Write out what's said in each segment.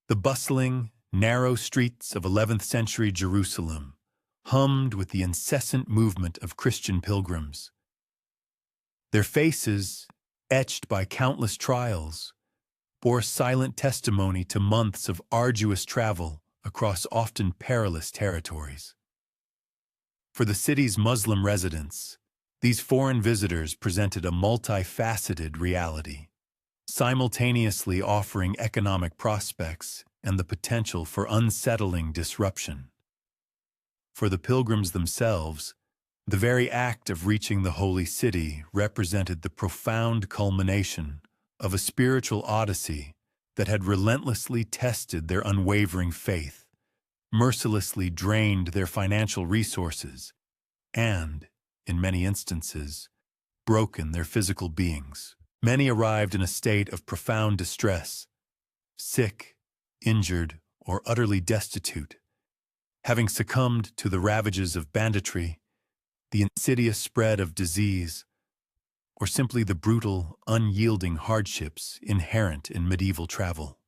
The bustling, narrow streets of 11th century Jerusalem hummed with the incessant movement of Christian pilgrims. Their faces, etched by countless trials, bore silent testimony to months of arduous travel across often perilous territories. For the city's Muslim residents, these foreign visitors presented a multifaceted reality, simultaneously offering economic prospects and the potential for unsettling disruption. For the pilgrims themselves, the very act of reaching the holy city represented the profound culmination of a spiritual odyssey that had relentlessly tested their unwavering faith, mercilessly drained their financial resources, and, in many instances, broken their physical beings. Many arrived in a state of profound distress, sick, injured, or utterly destitute, having succumbed to the ravages of banditry, the insidious spread of disease, or simply the brutal, unyielding hardships inherent in medieval travel.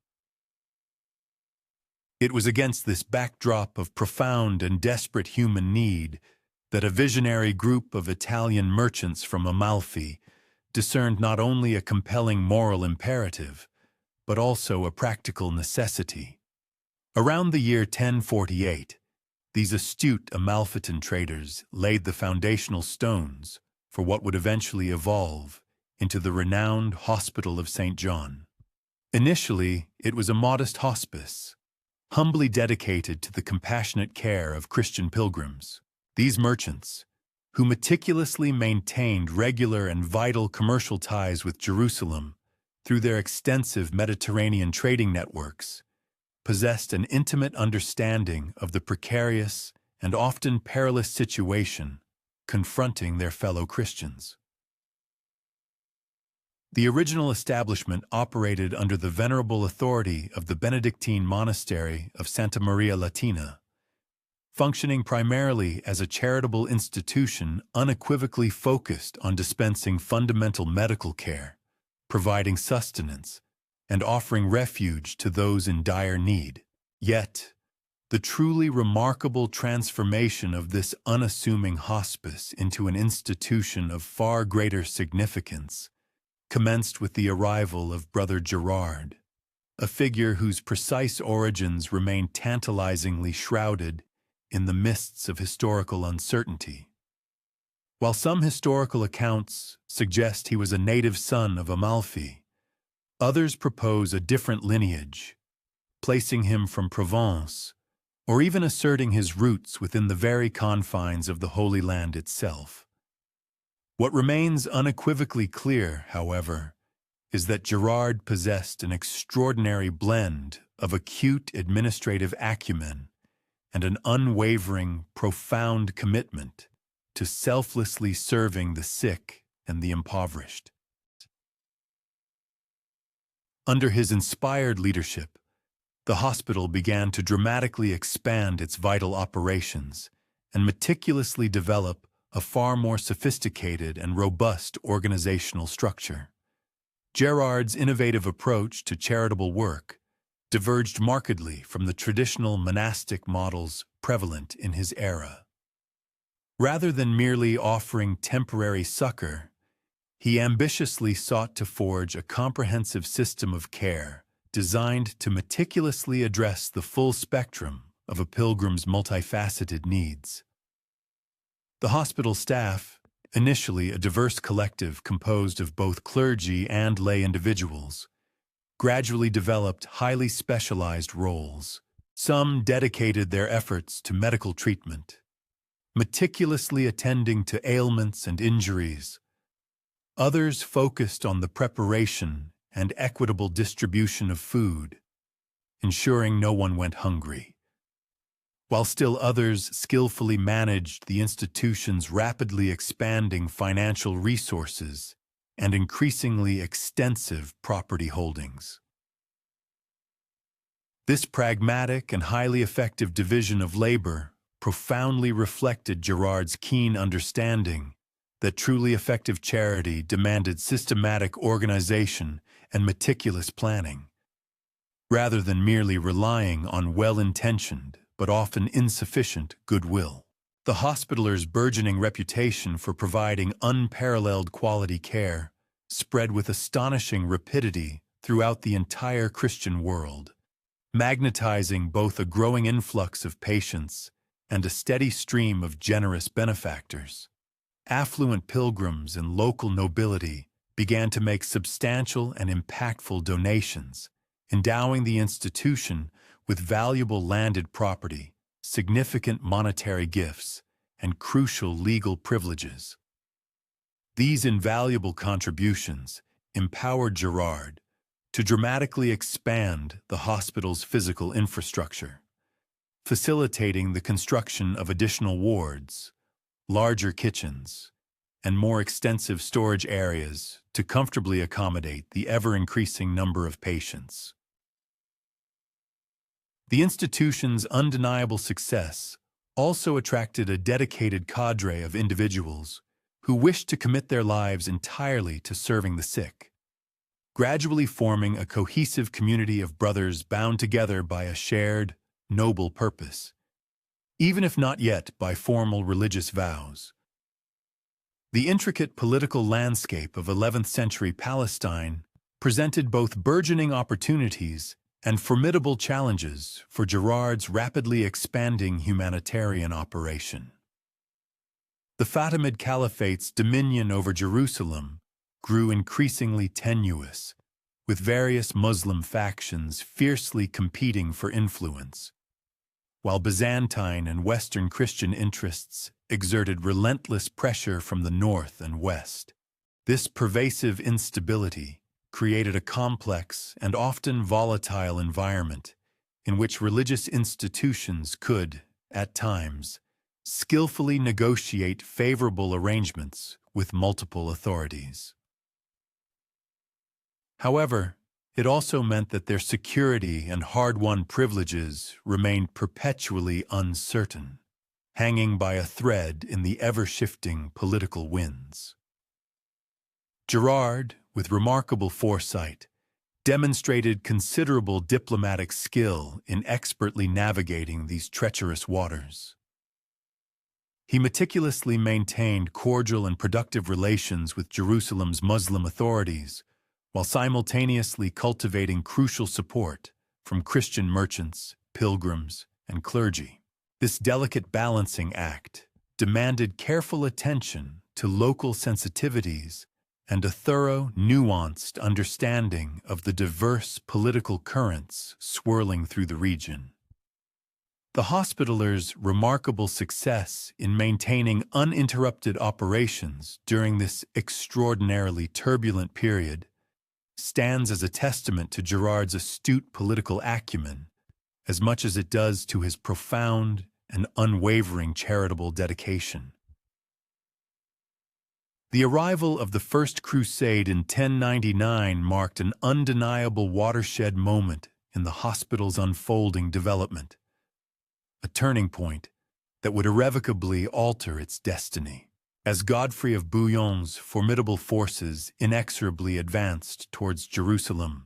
It was against this backdrop of profound and desperate human need that a visionary group of Italian merchants from Amalfi discerned not only a compelling moral imperative, but also a practical necessity. Around the year 1048, these astute Amalfitan traders laid the foundational stones for what would eventually evolve into the renowned Hospital of St. John. Initially, it was a modest hospice, humbly dedicated to the compassionate care of Christian pilgrims. These merchants, who meticulously maintained regular and vital commercial ties with Jerusalem through their extensive Mediterranean trading networks, possessed an intimate understanding of the precarious and often perilous situation confronting their fellow Christians. The original establishment operated under the venerable authority of the Benedictine monastery of Santa Maria Latina, functioning primarily as a charitable institution unequivocally focused on dispensing fundamental medical care, providing sustenance, and offering refuge to those in dire need. Yet, the truly remarkable transformation of this unassuming hospice into an institution of far greater significance commenced with the arrival of Brother Gerard, a figure whose precise origins remain tantalizingly shrouded in the mists of historical uncertainty. While some historical accounts suggest he was a native son of Amalfi, others propose a different lineage, placing him from Provence, or even asserting his roots within the very confines of the Holy Land itself. What remains unequivocally clear, however, is that Gerard possessed an extraordinary blend of acute administrative acumen and an unwavering, profound commitment to selflessly serving the sick and the impoverished. Under his inspired leadership, the hospital began to dramatically expand its vital operations and meticulously develop a far more sophisticated and robust organizational structure. Gerard's innovative approach to charitable work diverged markedly from the traditional monastic models prevalent in his era. Rather than merely offering temporary succor, he ambitiously sought to forge a comprehensive system of care designed to meticulously address the full spectrum of a pilgrim's multifaceted needs. The hospital staff, initially a diverse collective composed of both clergy and lay individuals, gradually developed highly specialized roles. Some dedicated their efforts to medical treatment, meticulously attending to ailments and injuries. Others focused on the preparation and equitable distribution of food, ensuring no one went hungry, while still others skillfully managed the institution's rapidly expanding financial resources and increasingly extensive property holdings. This pragmatic and highly effective division of labor profoundly reflected Gerard's keen understanding that truly effective charity demanded systematic organization and meticulous planning. rather than merely relying on well-intentioned but often insufficient goodwill. The Hospitallers' burgeoning reputation for providing unparalleled quality care spread with astonishing rapidity throughout the entire Christian world, magnetizing both a growing influx of patients and a steady stream of generous benefactors. Affluent pilgrims and local nobility began to make substantial and impactful donations, endowing the institution with valuable landed property, significant monetary gifts, and crucial legal privileges. These invaluable contributions empowered Girard to dramatically expand the hospital's physical infrastructure, facilitating the construction of additional wards, larger kitchens, and more extensive storage areas to comfortably accommodate the ever-increasing number of patients. The institution's undeniable success also attracted a dedicated cadre of individuals who wished to commit their lives entirely to serving the sick, gradually forming a cohesive community of brothers bound together by a shared, noble purpose, even if not yet by formal religious vows. The intricate political landscape of 11th century Palestine presented both burgeoning opportunities and formidable challenges for Girard's rapidly expanding humanitarian operation. The Fatimid Caliphate's dominion over Jerusalem grew increasingly tenuous, with various Muslim factions fiercely competing for influence, while Byzantine and Western Christian interests exerted relentless pressure from the north and west. This pervasive instability created a complex and often volatile environment in which religious institutions could, at times, skillfully negotiate favorable arrangements with multiple authorities. However, it also meant that their security and hard-won privileges remained perpetually uncertain, hanging by a thread in the ever-shifting political winds. Girard, with remarkable foresight, demonstrated considerable diplomatic skill in expertly navigating these treacherous waters. He meticulously maintained cordial and productive relations with Jerusalem's Muslim authorities, while simultaneously cultivating crucial support from Christian merchants, pilgrims, and clergy. This delicate balancing act demanded careful attention to local sensitivities and a thorough, nuanced understanding of the diverse political currents swirling through the region. The Hospitallers' remarkable success in maintaining uninterrupted operations during this extraordinarily turbulent period stands as a testament to Girard's astute political acumen, as much as it does to his profound and unwavering charitable dedication. The arrival of the First Crusade in 1099 marked an undeniable watershed moment in the hospital's unfolding development, a turning point that would irrevocably alter its destiny. As Godfrey of Bouillon's formidable forces inexorably advanced towards Jerusalem,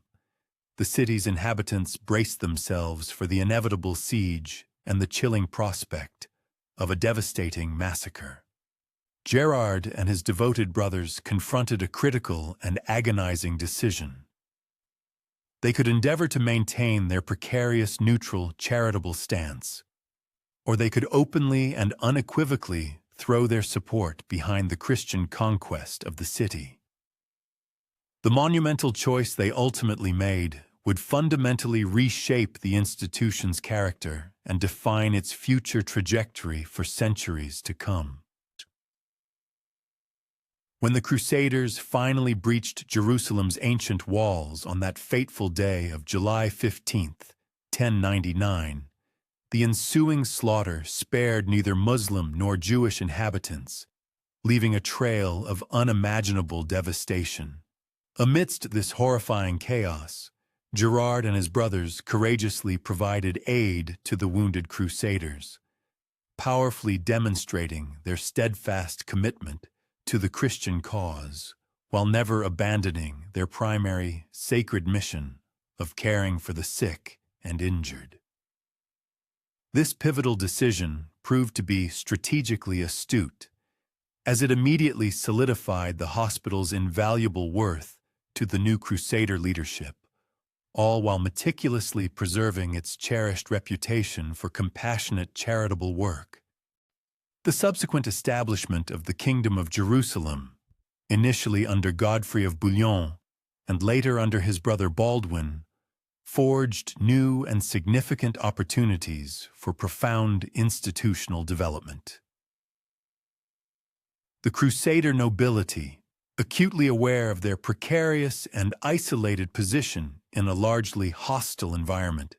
the city's inhabitants braced themselves for the inevitable siege and the chilling prospect of a devastating massacre. Girard and his devoted brothers confronted a critical and agonizing decision. They could endeavor to maintain their precarious, neutral, charitable stance, or they could openly and unequivocally throw their support behind the Christian conquest of the city. The monumental choice they ultimately made would fundamentally reshape the institution's character and define its future trajectory for centuries to come. When the Crusaders finally breached Jerusalem's ancient walls on that fateful day of July 15th, 1099, the ensuing slaughter spared neither Muslim nor Jewish inhabitants, leaving a trail of unimaginable devastation. Amidst this horrifying chaos, Girard and his brothers courageously provided aid to the wounded Crusaders, powerfully demonstrating their steadfast commitment to the Christian cause, while never abandoning their primary, sacred mission of caring for the sick and injured. This pivotal decision proved to be strategically astute, as it immediately solidified the hospital's invaluable worth to the new Crusader leadership, all while meticulously preserving its cherished reputation for compassionate charitable work. The subsequent establishment of the Kingdom of Jerusalem, initially under Godfrey of Bouillon and later under his brother Baldwin, forged new and significant opportunities for profound institutional development. The Crusader nobility, acutely aware of their precarious and isolated position in a largely hostile environment,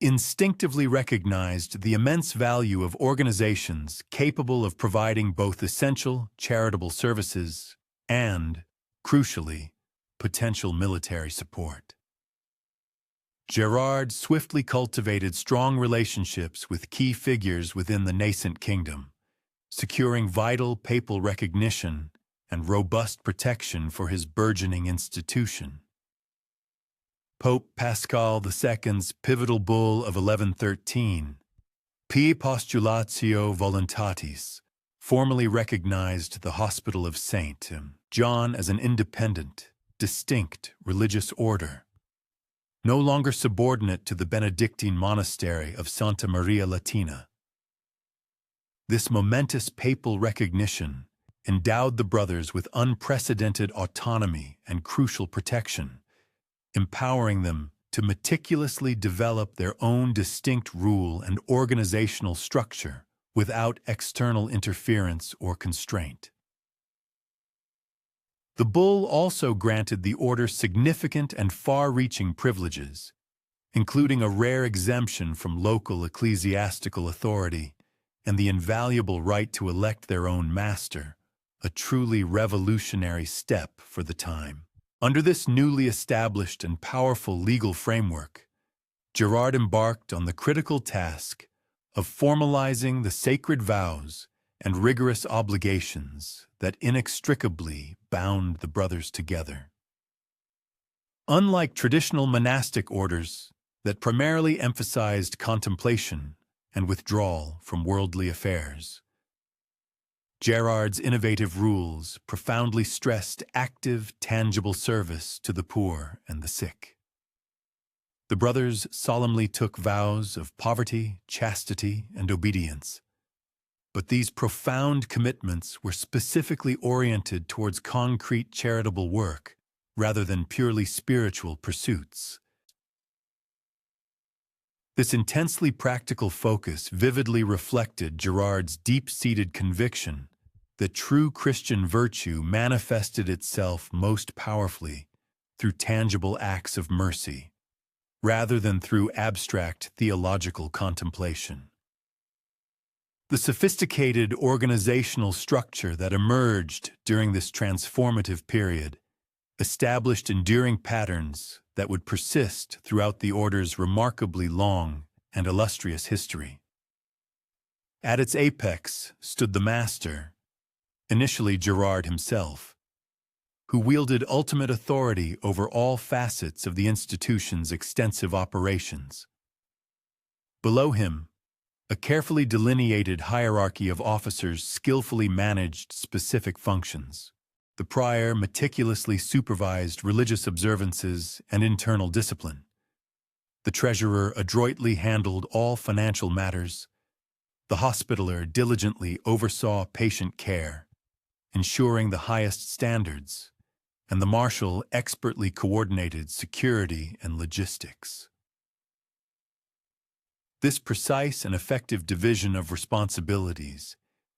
instinctively recognized the immense value of organizations capable of providing both essential charitable services and, crucially, potential military support. Gerard swiftly cultivated strong relationships with key figures within the nascent kingdom, securing vital papal recognition and robust protection for his burgeoning institution. Pope Pascal II's pivotal bull of 1113, Pi Postulatio Voluntatis, formally recognized the Hospital of St. John as an independent, distinct religious order, no longer subordinate to the Benedictine monastery of Santa Maria Latina. This momentous papal recognition endowed the brothers with unprecedented autonomy and crucial protection, empowering them to meticulously develop their own distinct rule and organizational structure without external interference or constraint. The bull also granted the order significant and far-reaching privileges, including a rare exemption from local ecclesiastical authority and the invaluable right to elect their own master, a truly revolutionary step for the time. Under this newly established and powerful legal framework, Gerard embarked on the critical task of formalizing the sacred vows and rigorous obligations that inextricably bound the brothers together. Unlike traditional monastic orders that primarily emphasized contemplation and withdrawal from worldly affairs, Gerard's innovative rules profoundly stressed active, tangible service to the poor and the sick. The brothers solemnly took vows of poverty, chastity, and obedience, but these profound commitments were specifically oriented towards concrete charitable work rather than purely spiritual pursuits. This intensely practical focus vividly reflected Gerard's deep-seated conviction that true Christian virtue manifested itself most powerfully through tangible acts of mercy, rather than through abstract theological contemplation. The sophisticated organizational structure that emerged during this transformative period established enduring patterns that would persist throughout the order's remarkably long and illustrious history. At its apex stood the master, initially Gerard himself, who wielded ultimate authority over all facets of the institution's extensive operations. Below him, a carefully delineated hierarchy of officers skillfully managed specific functions. The prior meticulously supervised religious observances and internal discipline. The treasurer adroitly handled all financial matters. The hospitaller diligently oversaw patient care, ensuring the highest standards, and the marshal expertly coordinated security and logistics. This precise and effective division of responsibilities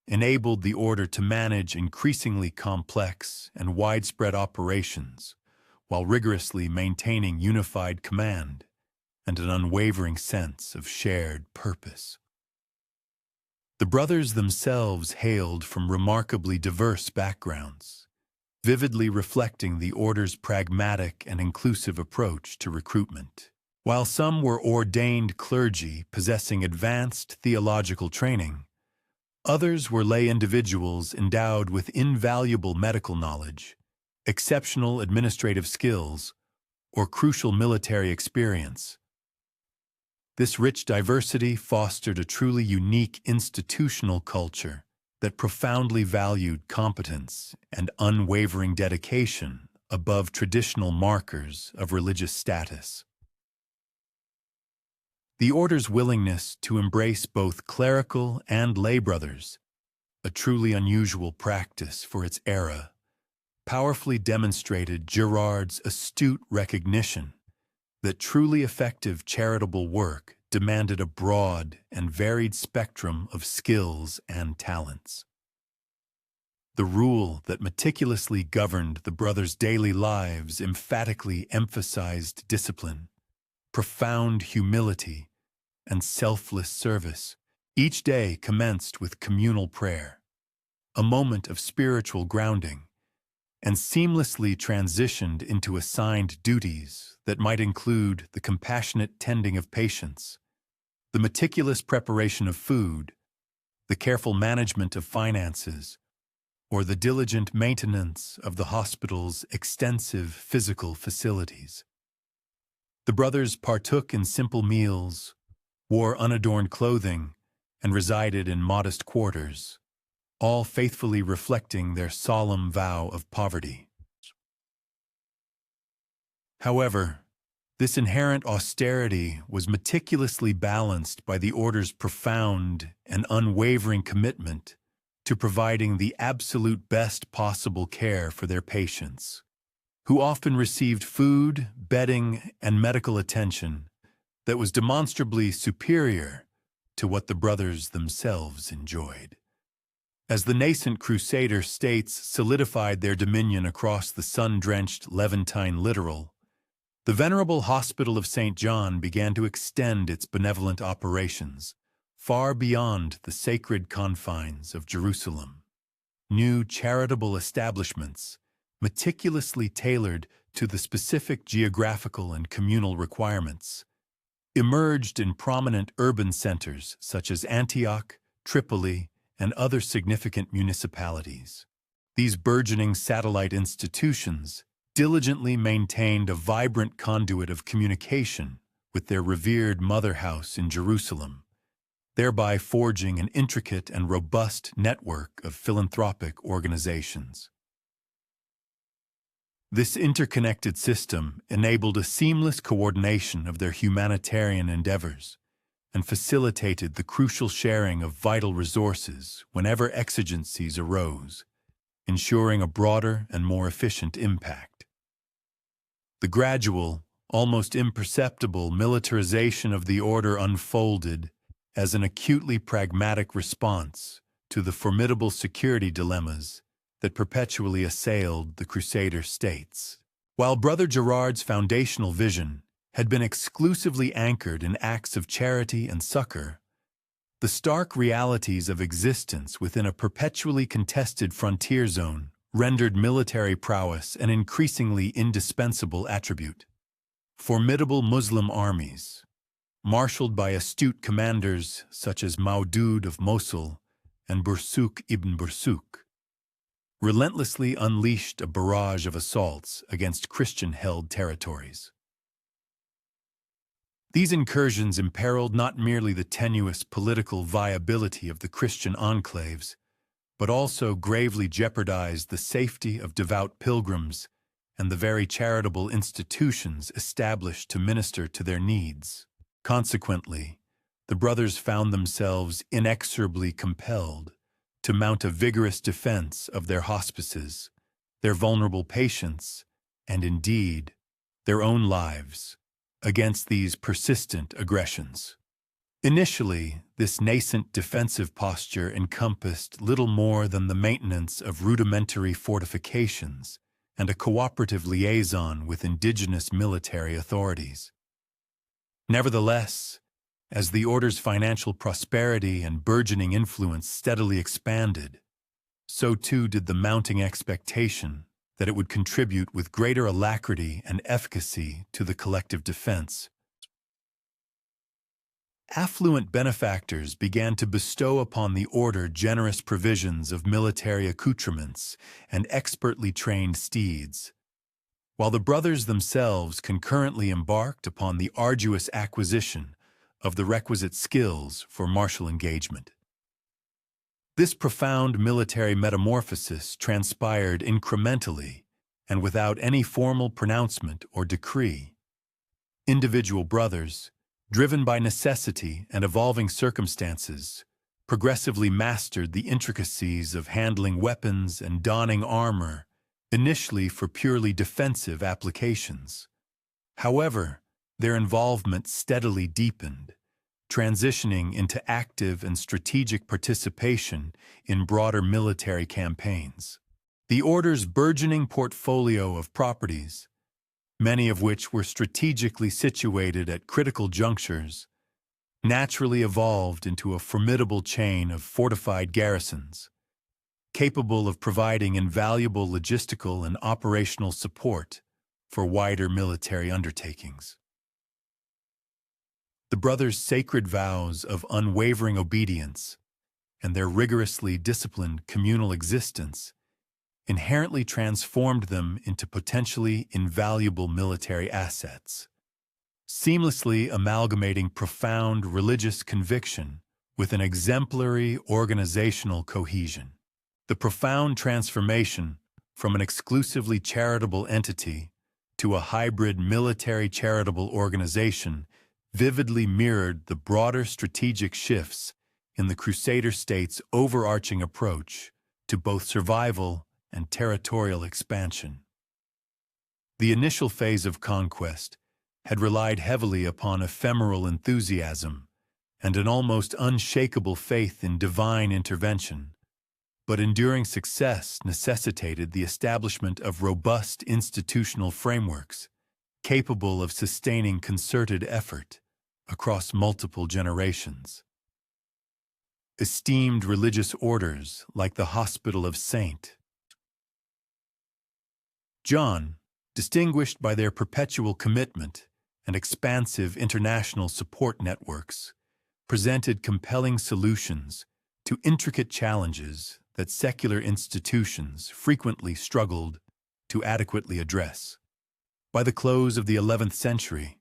enabled the order to manage increasingly complex and widespread operations while rigorously maintaining unified command and an unwavering sense of shared purpose. The brothers themselves hailed from remarkably diverse backgrounds, vividly reflecting the order's pragmatic and inclusive approach to recruitment. While some were ordained clergy possessing advanced theological training, others were lay individuals endowed with invaluable medical knowledge, exceptional administrative skills, or crucial military experience. This rich diversity fostered a truly unique institutional culture that profoundly valued competence and unwavering dedication above traditional markers of religious status. The order's willingness to embrace both clerical and lay brothers, a truly unusual practice for its era, powerfully demonstrated Girard's astute recognition that truly effective charitable work demanded a broad and varied spectrum of skills and talents. The rule that meticulously governed the brothers' daily lives emphatically emphasized discipline, profound humility, and selfless service. Each day commenced with communal prayer, a moment of spiritual grounding, and seamlessly transitioned into assigned duties that might include the compassionate tending of patients, the meticulous preparation of food, the careful management of finances, or the diligent maintenance of the hospital's extensive physical facilities. The brothers partook in simple meals, wore unadorned clothing, and resided in modest quarters, all faithfully reflecting their solemn vow of poverty. However, this inherent austerity was meticulously balanced by the order's profound and unwavering commitment to providing the absolute best possible care for their patients, who often received food, bedding, and medical attention that was demonstrably superior to what the brothers themselves enjoyed. As the nascent Crusader states solidified their dominion across the sun-drenched Levantine littoral, the venerable Hospital of St. John began to extend its benevolent operations far beyond the sacred confines of Jerusalem. New charitable establishments, meticulously tailored to the specific geographical and communal requirements, emerged in prominent urban centers such as Antioch, Tripoli, and other significant municipalities. These burgeoning satellite institutions diligently maintained a vibrant conduit of communication with their revered mother house in Jerusalem, thereby forging an intricate and robust network of philanthropic organizations. This interconnected system enabled a seamless coordination of their humanitarian endeavors and facilitated the crucial sharing of vital resources whenever exigencies arose, ensuring a broader and more efficient impact. The gradual, almost imperceptible militarization of the order unfolded as an acutely pragmatic response to the formidable security dilemmas that perpetually assailed the Crusader states. While Brother Girard's foundational vision had been exclusively anchored in acts of charity and succor, the stark realities of existence within a perpetually contested frontier zone rendered military prowess an increasingly indispensable attribute. Formidable Muslim armies, marshaled by astute commanders such as Maudud of Mosul and Bursuk ibn Bursuk, relentlessly unleashed a barrage of assaults against Christian-held territories. These incursions imperiled not merely the tenuous political viability of the Christian enclaves, but also gravely jeopardized the safety of devout pilgrims and the very charitable institutions established to minister to their needs. Consequently, the brothers found themselves inexorably compelled to mount a vigorous defense of their hospices, their vulnerable patients, and indeed, their own lives, against these persistent aggressions. Initially, this nascent defensive posture encompassed little more than the maintenance of rudimentary fortifications and a cooperative liaison with indigenous military authorities. Nevertheless, as the order's financial prosperity and burgeoning influence steadily expanded, so too did the mounting expectation that it would contribute with greater alacrity and efficacy to the collective defense. Affluent benefactors began to bestow upon the order generous provisions of military accoutrements and expertly trained steeds, while the brothers themselves concurrently embarked upon the arduous acquisition of the requisite skills for martial engagement. This profound military metamorphosis transpired incrementally and without any formal pronouncement or decree. Individual brothers, driven by necessity and evolving circumstances, progressively mastered the intricacies of handling weapons and donning armor, initially for purely defensive applications. However, their involvement steadily deepened, transitioning into active and strategic participation in broader military campaigns. The Order's burgeoning portfolio of properties, many of which were strategically situated at critical junctures, naturally evolved into a formidable chain of fortified garrisons, capable of providing invaluable logistical and operational support for wider military undertakings. The brothers' sacred vows of unwavering obedience and their rigorously disciplined communal existence inherently transformed them into potentially invaluable military assets, seamlessly amalgamating profound religious conviction with an exemplary organizational cohesion. The profound transformation from an exclusively charitable entity to a hybrid military charitable organization vividly mirrored the broader strategic shifts in the Crusader state's overarching approach to both survival and territorial expansion. The initial phase of conquest had relied heavily upon ephemeral enthusiasm and an almost unshakable faith in divine intervention, but enduring success necessitated the establishment of robust institutional frameworks capable of sustaining concerted effort across multiple generations. Esteemed religious orders like the Hospital of St. John, distinguished by their perpetual commitment and expansive international support networks, presented compelling solutions to intricate challenges that secular institutions frequently struggled to adequately address. By the close of the 11th century,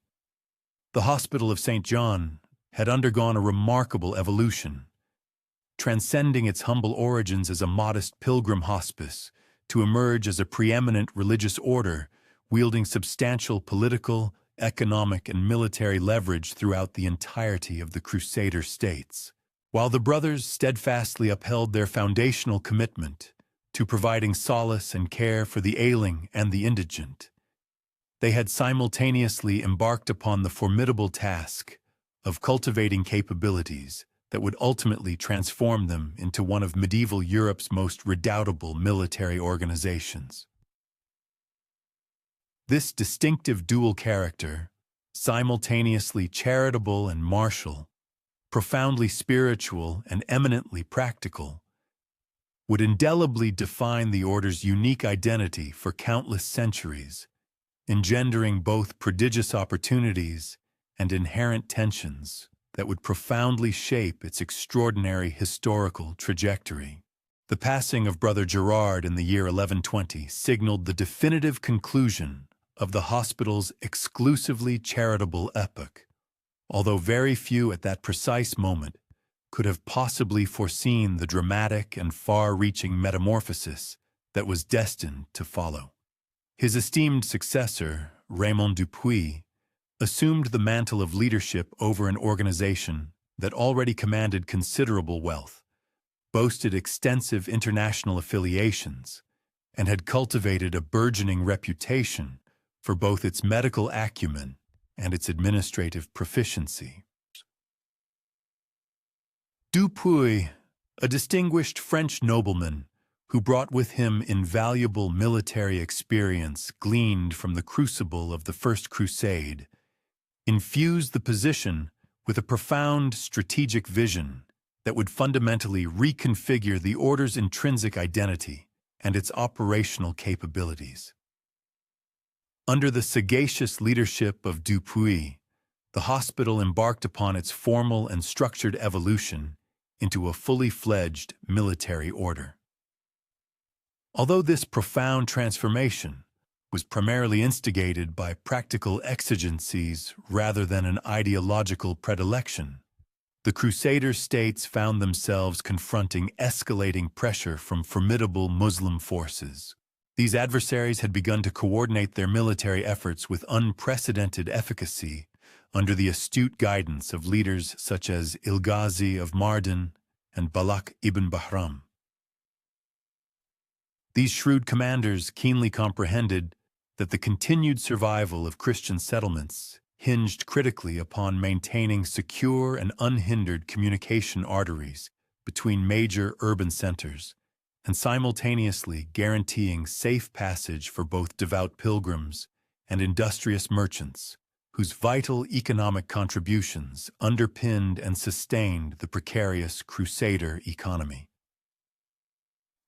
the Hospital of St. John had undergone a remarkable evolution, transcending its humble origins as a modest pilgrim hospice to emerge as a preeminent religious order wielding substantial political, economic, and military leverage throughout the entirety of the Crusader states. While the brothers steadfastly upheld their foundational commitment to providing solace and care for the ailing and the indigent, they had simultaneously embarked upon the formidable task of cultivating capabilities that would ultimately transform them into one of medieval Europe's most redoubtable military organizations. This distinctive dual character, simultaneously charitable and martial, profoundly spiritual and eminently practical, would indelibly define the Order's unique identity for countless centuries, engendering both prodigious opportunities and inherent tensions that would profoundly shape its extraordinary historical trajectory. The passing of Brother Gerard in the year 1120 signaled the definitive conclusion of the hospital's exclusively charitable epoch, although very few at that precise moment could have possibly foreseen the dramatic and far-reaching metamorphosis that was destined to follow. His esteemed successor, Raymond Dupuy, assumed the mantle of leadership over an organization that already commanded considerable wealth, boasted extensive international affiliations, and had cultivated a burgeoning reputation for both its medical acumen and its administrative proficiency. Dupuy, a distinguished French nobleman who brought with him invaluable military experience gleaned from the crucible of the First Crusade, infused the position with a profound strategic vision that would fundamentally reconfigure the Order's intrinsic identity and its operational capabilities. Under the sagacious leadership of Dupuy, the hospital embarked upon its formal and structured evolution into a fully fledged military order. Although this profound transformation was primarily instigated by practical exigencies rather than an ideological predilection. The Crusader states found themselves confronting escalating pressure from formidable Muslim forces. These adversaries had begun to coordinate their military efforts with unprecedented efficacy under the astute guidance of leaders such as Ilghazi of Mardin and Balak ibn Bahram. These shrewd commanders keenly comprehended that the continued survival of Christian settlements hinged critically upon maintaining secure and unhindered communication arteries between major urban centers and simultaneously guaranteeing safe passage for both devout pilgrims and industrious merchants, whose vital economic contributions underpinned and sustained the precarious Crusader economy.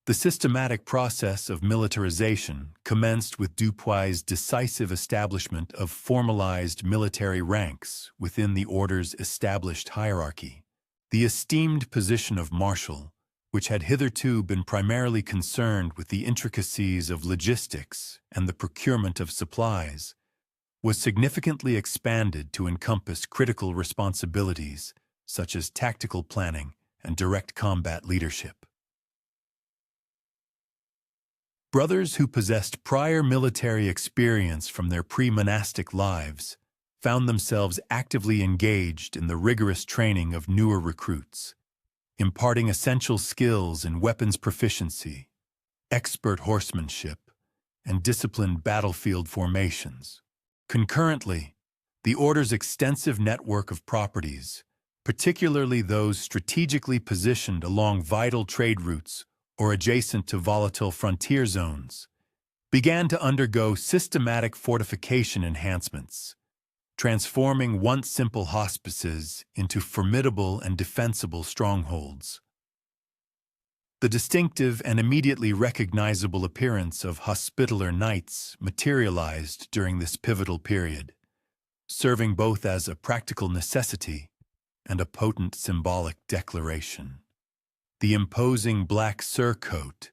The systematic process of militarization commenced with Dupuis' decisive establishment of formalized military ranks within the order's established hierarchy. The esteemed position of marshal, which had hitherto been primarily concerned with the intricacies of logistics and the procurement of supplies, was significantly expanded to encompass critical responsibilities such as tactical planning and direct combat leadership. Brothers who possessed prior military experience from their pre-monastic lives found themselves actively engaged in the rigorous training of newer recruits, imparting essential skills in weapons proficiency, expert horsemanship, and disciplined battlefield formations. Concurrently, the Order's extensive network of properties, particularly those strategically positioned along vital trade routes or adjacent to volatile frontier zones, began to undergo systematic fortification enhancements, transforming once simple hospices into formidable and defensible strongholds. The distinctive and immediately recognizable appearance of Hospitaller Knights materialized during this pivotal period, serving both as a practical necessity and a potent symbolic declaration. The imposing black surcoat,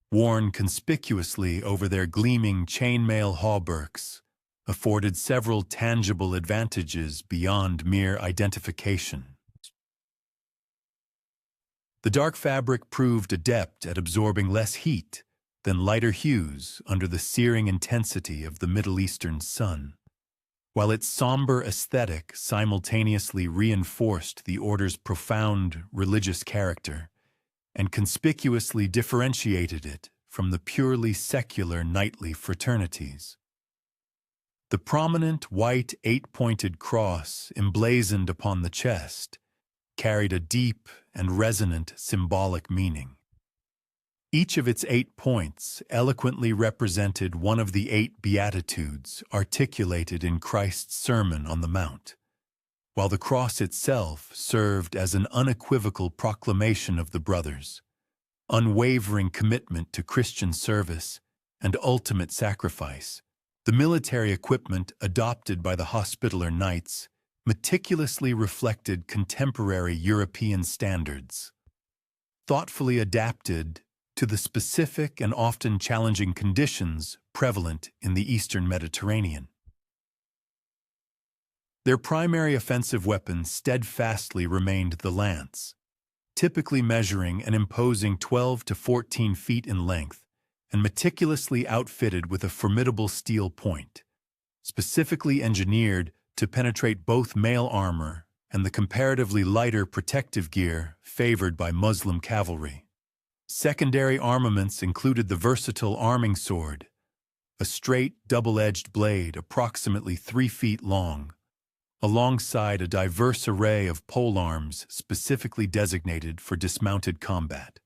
worn conspicuously over their gleaming chainmail hauberks, afforded several tangible advantages beyond mere identification. The dark fabric proved adept at absorbing less heat than lighter hues under the searing intensity of the Middle Eastern sun, while its somber aesthetic simultaneously reinforced the Order's profound religious character and conspicuously differentiated it from the purely secular knightly fraternities. The prominent white eight-pointed cross emblazoned upon the chest carried a deep and resonant symbolic meaning. Each of its 8 points eloquently represented one of the 8 Beatitudes articulated in Christ's Sermon on the Mount, while the cross itself served as an unequivocal proclamation of the brothers' unwavering commitment to Christian service and ultimate sacrifice. The military equipment adopted by the Hospitaller Knights meticulously reflected contemporary European standards, thoughtfully adapted to the specific and often challenging conditions prevalent in the Eastern Mediterranean. Their primary offensive weapon steadfastly remained the lance, typically measuring an imposing 12 to 14 feet in length and meticulously outfitted with a formidable steel point, specifically engineered to penetrate both mail armor and the comparatively lighter protective gear favored by Muslim cavalry. Secondary armaments included the versatile arming sword, a straight, double-edged blade approximately 3 feet long, alongside a diverse array of polearms specifically designated for dismounted combat.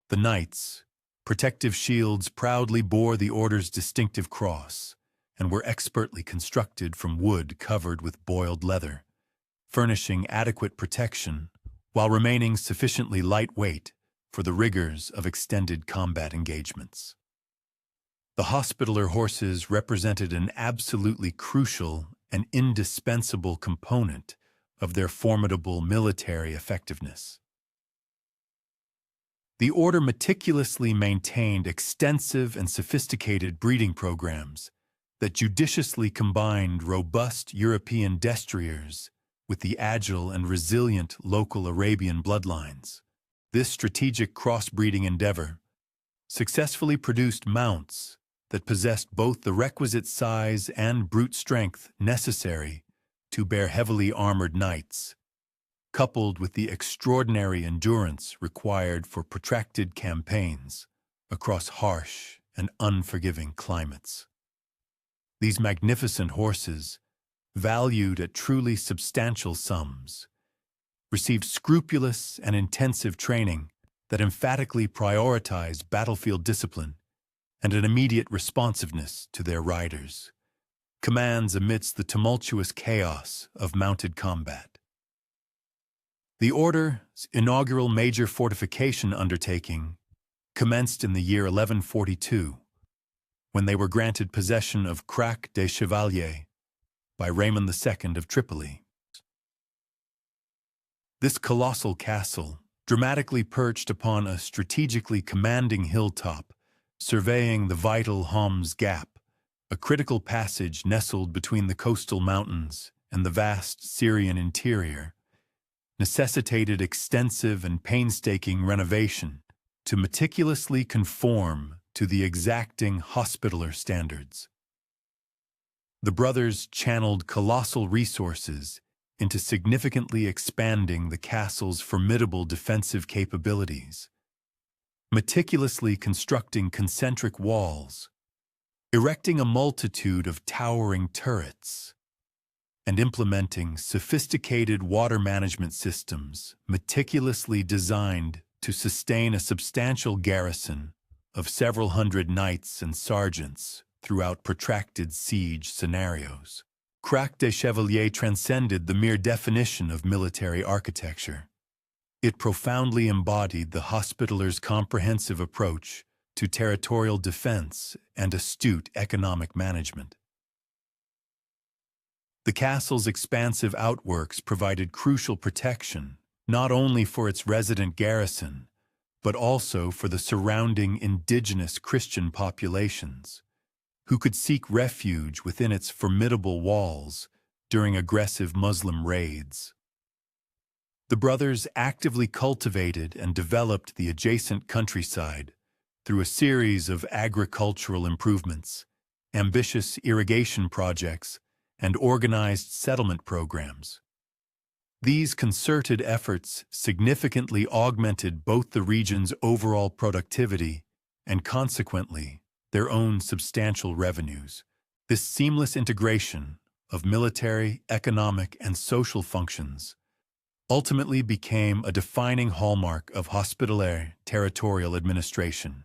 The knights' protective shields proudly bore the Order's distinctive cross and were expertly constructed from wood covered with boiled leather, furnishing adequate protection while remaining sufficiently lightweight for the rigors of extended combat engagements. The Hospitaller horses represented an absolutely crucial and indispensable component of their formidable military effectiveness. The Order meticulously maintained extensive and sophisticated breeding programs that judiciously combined robust European destriers with the agile and resilient local Arabian bloodlines. This strategic crossbreeding endeavor successfully produced mounts that possessed both the requisite size and brute strength necessary to bear heavily armored knights, coupled with the extraordinary endurance required for protracted campaigns across harsh and unforgiving climates. These magnificent horses, valued at truly substantial sums, received scrupulous and intensive training that emphatically prioritized battlefield discipline and an immediate responsiveness to their riders, commands amidst the tumultuous chaos of mounted combat. The Order's inaugural major fortification undertaking commenced in the year 1142, when they were granted possession of Crac des Chevaliers by Raymond II of Tripoli. This colossal castle, dramatically perched upon a strategically commanding hilltop, surveying the vital Homs Gap, a critical passage nestled between the coastal mountains and the vast Syrian interior, necessitated extensive and painstaking renovation to meticulously conform to the exacting Hospitaller standards. The brothers channeled colossal resources into significantly expanding the castle's formidable defensive capabilities, meticulously constructing concentric walls, erecting a multitude of towering turrets, and implementing sophisticated water management systems meticulously designed to sustain a substantial garrison of several hundred knights and sergeants throughout protracted siege scenarios. Crac des Chevaliers transcended the mere definition of military architecture. It profoundly embodied the Hospitaller's comprehensive approach to territorial defense and astute economic management. The castle's expansive outworks provided crucial protection, not only for its resident garrison, but also for the surrounding indigenous Christian populations, who could seek refuge within its formidable walls during aggressive Muslim raids. The brothers actively cultivated and developed the adjacent countryside through a series of agricultural improvements, ambitious irrigation projects, and organized settlement programs. These concerted efforts significantly augmented both the region's overall productivity and, consequently, their own substantial revenues. This seamless integration of military, economic, and social functions ultimately became a defining hallmark of Hospitaller territorial administration.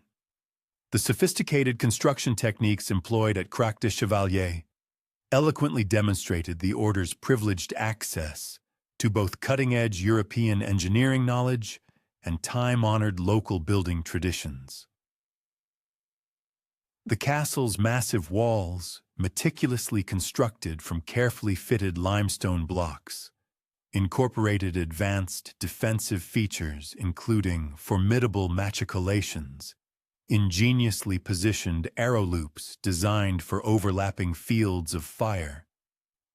The sophisticated construction techniques employed at Crac des Chevaliers eloquently demonstrated the Order's privileged access to both cutting-edge European engineering knowledge and time-honored local building traditions. The castle's massive walls, meticulously constructed from carefully fitted limestone blocks, incorporated advanced defensive features including formidable machicolations, ingeniously positioned arrow loops designed for overlapping fields of fire,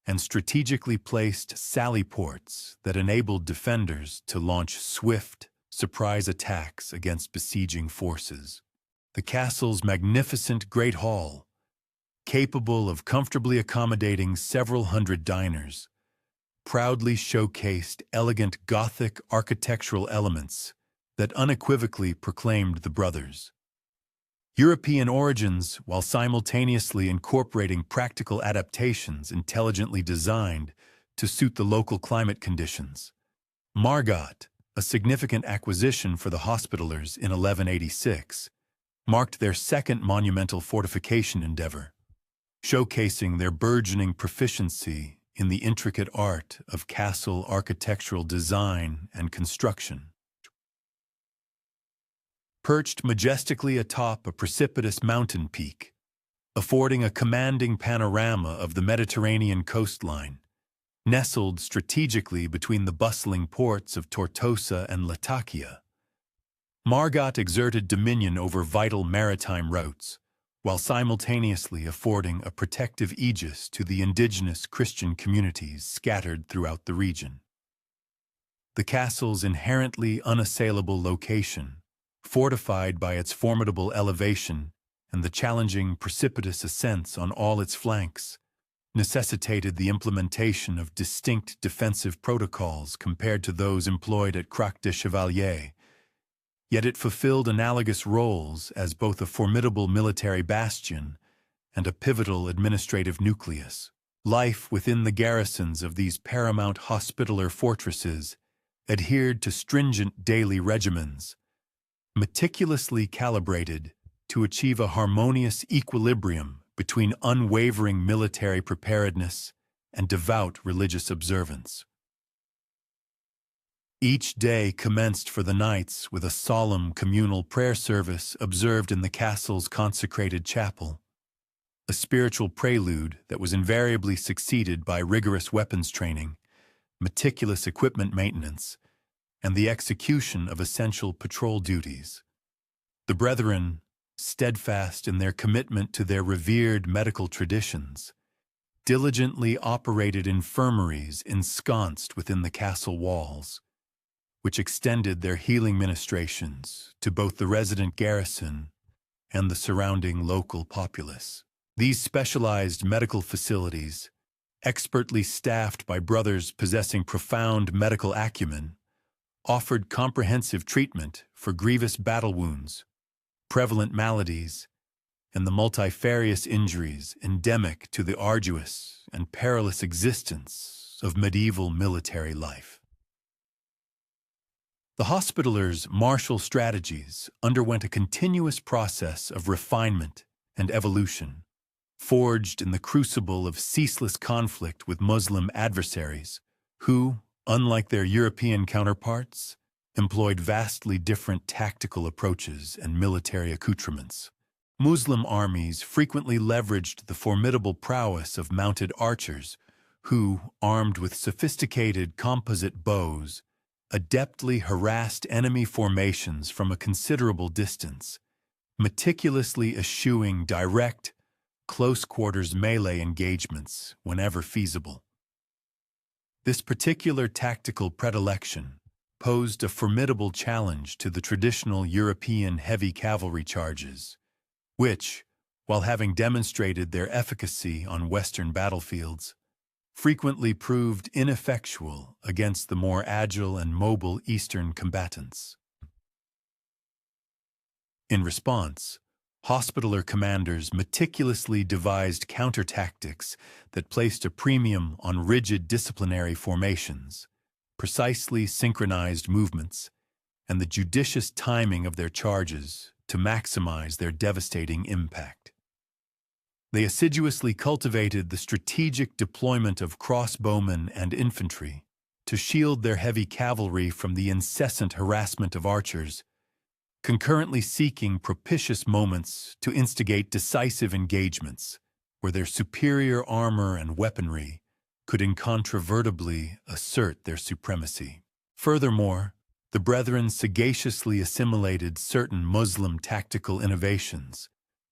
and strategically placed sally ports that enabled defenders to launch swift, surprise attacks against besieging forces. The castle's magnificent Great Hall, capable of comfortably accommodating several hundred diners, proudly showcased elegant Gothic architectural elements that unequivocally proclaimed the brothers' European origins, while simultaneously incorporating practical adaptations intelligently designed to suit the local climate conditions. Margat, a significant acquisition for the Hospitallers in 1186, marked their second monumental fortification endeavor, showcasing their burgeoning proficiency in the intricate art of castle architectural design and construction. Perched majestically atop a precipitous mountain peak, affording a commanding panorama of the Mediterranean coastline, nestled strategically between the bustling ports of Tortosa and Latakia, Margat exerted dominion over vital maritime routes, while simultaneously affording a protective aegis to the indigenous Christian communities scattered throughout the region. The castle's inherently unassailable location, fortified by its formidable elevation and the challenging precipitous ascents on all its flanks, necessitated the implementation of distinct defensive protocols compared to those employed at Crac de Chevalier, yet it fulfilled analogous roles as both a formidable military bastion and a pivotal administrative nucleus. Life within the garrisons of these paramount hospitaller fortresses adhered to stringent daily regimens, meticulously calibrated to achieve a harmonious equilibrium between unwavering military preparedness and devout religious observance. Each day commenced for the knights with a solemn communal prayer service observed in the castle's consecrated chapel, a spiritual prelude that was invariably succeeded by rigorous weapons training, meticulous equipment maintenance, and the execution of essential patrol duties. The brethren, steadfast in their commitment to their revered medical traditions, diligently operated infirmaries ensconced within the castle walls, which extended their healing ministrations to both the resident garrison and the surrounding local populace. These specialized medical facilities, expertly staffed by brothers possessing profound medical acumen, offered comprehensive treatment for grievous battle wounds, prevalent maladies, and the multifarious injuries endemic to the arduous and perilous existence of medieval military life. The Hospitallers' martial strategies underwent a continuous process of refinement and evolution, forged in the crucible of ceaseless conflict with Muslim adversaries, who, unlike their European counterparts, employed vastly different tactical approaches and military accoutrements. Muslim armies frequently leveraged the formidable prowess of mounted archers who, armed with sophisticated composite bows, adeptly harassed enemy formations from a considerable distance, meticulously eschewing direct, close-quarters melee engagements whenever feasible. This particular tactical predilection posed a formidable challenge to the traditional European heavy cavalry charges, which, while having demonstrated their efficacy on Western battlefields, frequently proved ineffectual against the more agile and mobile Eastern combatants. In response, Hospitaller commanders meticulously devised counter-tactics that placed a premium on rigid disciplinary formations, precisely synchronized movements, and the judicious timing of their charges to maximize their devastating impact. They assiduously cultivated the strategic deployment of crossbowmen and infantry to shield their heavy cavalry from the incessant harassment of archers, concurrently seeking propitious moments to instigate decisive engagements where their superior armor and weaponry could incontrovertibly assert their supremacy. Furthermore, the brethren sagaciously assimilated certain Muslim tactical innovations,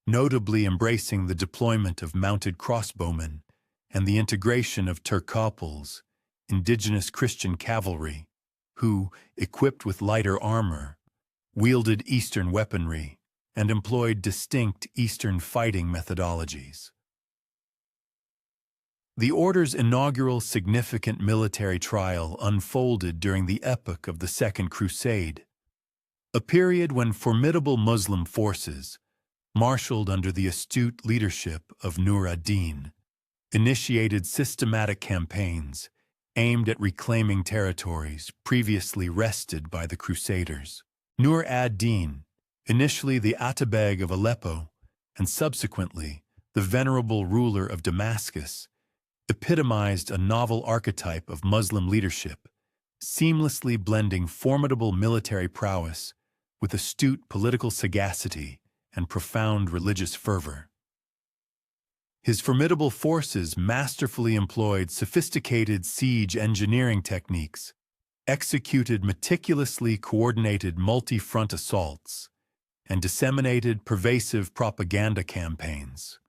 notably embracing the deployment of mounted crossbowmen and the integration of Turcoples, indigenous Christian cavalry, who, equipped with lighter armor, wielded Eastern weaponry and employed distinct Eastern fighting methodologies. The Order's inaugural significant military trial unfolded during the epoch of the Second Crusade, a period when formidable Muslim forces, marshaled under the astute leadership of Nur ad-Din, initiated systematic campaigns aimed at reclaiming territories previously wrested by the Crusaders. Nur ad-Din, initially the Atabeg of Aleppo and subsequently the venerable ruler of Damascus, epitomized a novel archetype of Muslim leadership, seamlessly blending formidable military prowess with astute political sagacity and profound religious fervor. His formidable forces masterfully employed sophisticated siege engineering techniques, executed meticulously coordinated multi-front assaults, and disseminated pervasive propaganda campaigns,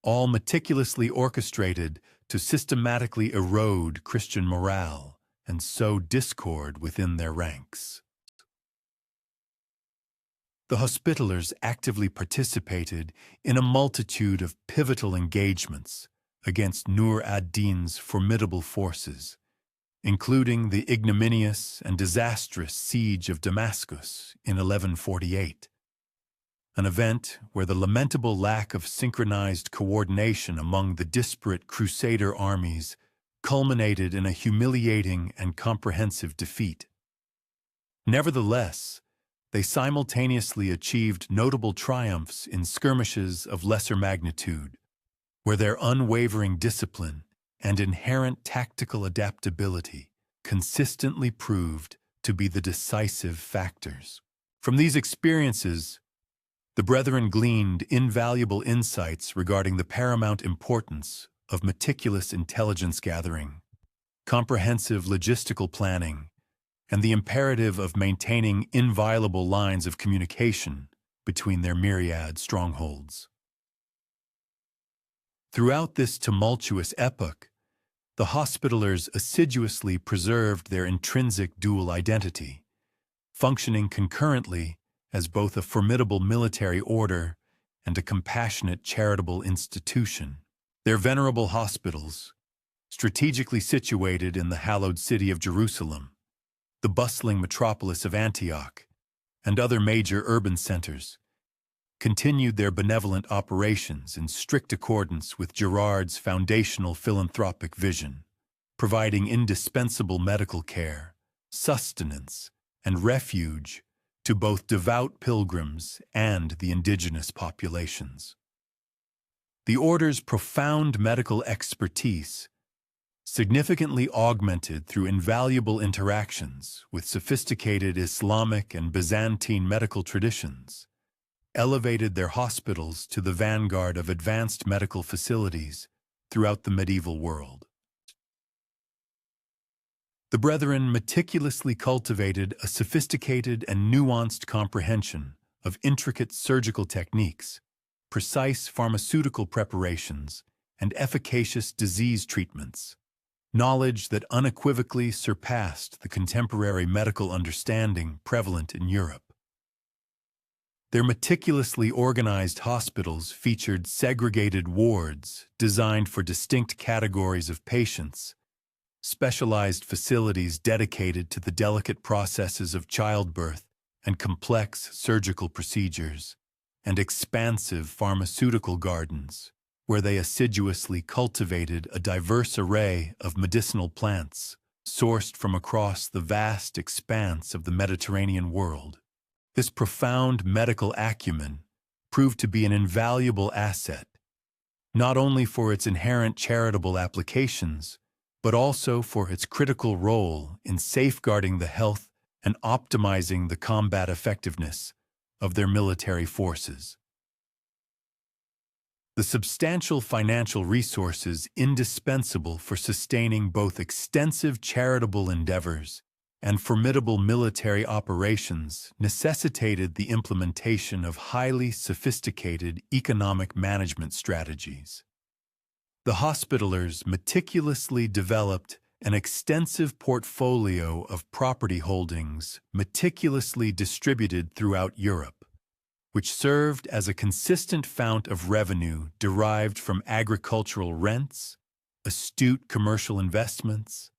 all meticulously orchestrated to systematically erode Christian morale and sow discord within their ranks. The Hospitallers actively participated in a multitude of pivotal engagements against Nur ad-Din's formidable forces, including the ignominious and disastrous siege of Damascus in 1148, an event where the lamentable lack of synchronized coordination among the disparate Crusader armies culminated in a humiliating and comprehensive defeat. Nevertheless, they simultaneously achieved notable triumphs in skirmishes of lesser magnitude, where their unwavering discipline and inherent tactical adaptability consistently proved to be the decisive factors. From these experiences, the Brethren gleaned invaluable insights regarding the paramount importance of meticulous intelligence gathering, comprehensive logistical planning, and the imperative of maintaining inviolable lines of communication between their myriad strongholds. Throughout this tumultuous epoch, the Hospitallers assiduously preserved their intrinsic dual identity, functioning concurrently as both a formidable military order and a compassionate charitable institution. Their venerable hospitals, strategically situated in the hallowed city of Jerusalem, the bustling metropolis of Antioch, and other major urban centers, continued their benevolent operations in strict accordance with Girard's foundational philanthropic vision, providing indispensable medical care, sustenance, and refuge to both devout pilgrims and the indigenous populations. The order's profound medical expertise, significantly augmented through invaluable interactions with sophisticated Islamic and Byzantine medical traditions, elevated their hospitals to the vanguard of advanced medical facilities throughout the medieval world. The Brethren meticulously cultivated a sophisticated and nuanced comprehension of intricate surgical techniques, precise pharmaceutical preparations, and efficacious disease treatments, knowledge that unequivocally surpassed the contemporary medical understanding prevalent in Europe. Their meticulously organized hospitals featured segregated wards designed for distinct categories of patients, specialized facilities dedicated to the delicate processes of childbirth and complex surgical procedures, and expansive pharmaceutical gardens, where they assiduously cultivated a diverse array of medicinal plants sourced from across the vast expanse of the Mediterranean world. This profound medical acumen proved to be an invaluable asset, not only for its inherent charitable applications, but also for its critical role in safeguarding the health and optimizing the combat effectiveness of their military forces. The substantial financial resources indispensable for sustaining both extensive charitable endeavors and formidable military operations necessitated the implementation of highly sophisticated economic management strategies. The Hospitallers meticulously developed an extensive portfolio of property holdings meticulously distributed throughout Europe, which served as a consistent fount of revenue derived from agricultural rents, astute commercial investments,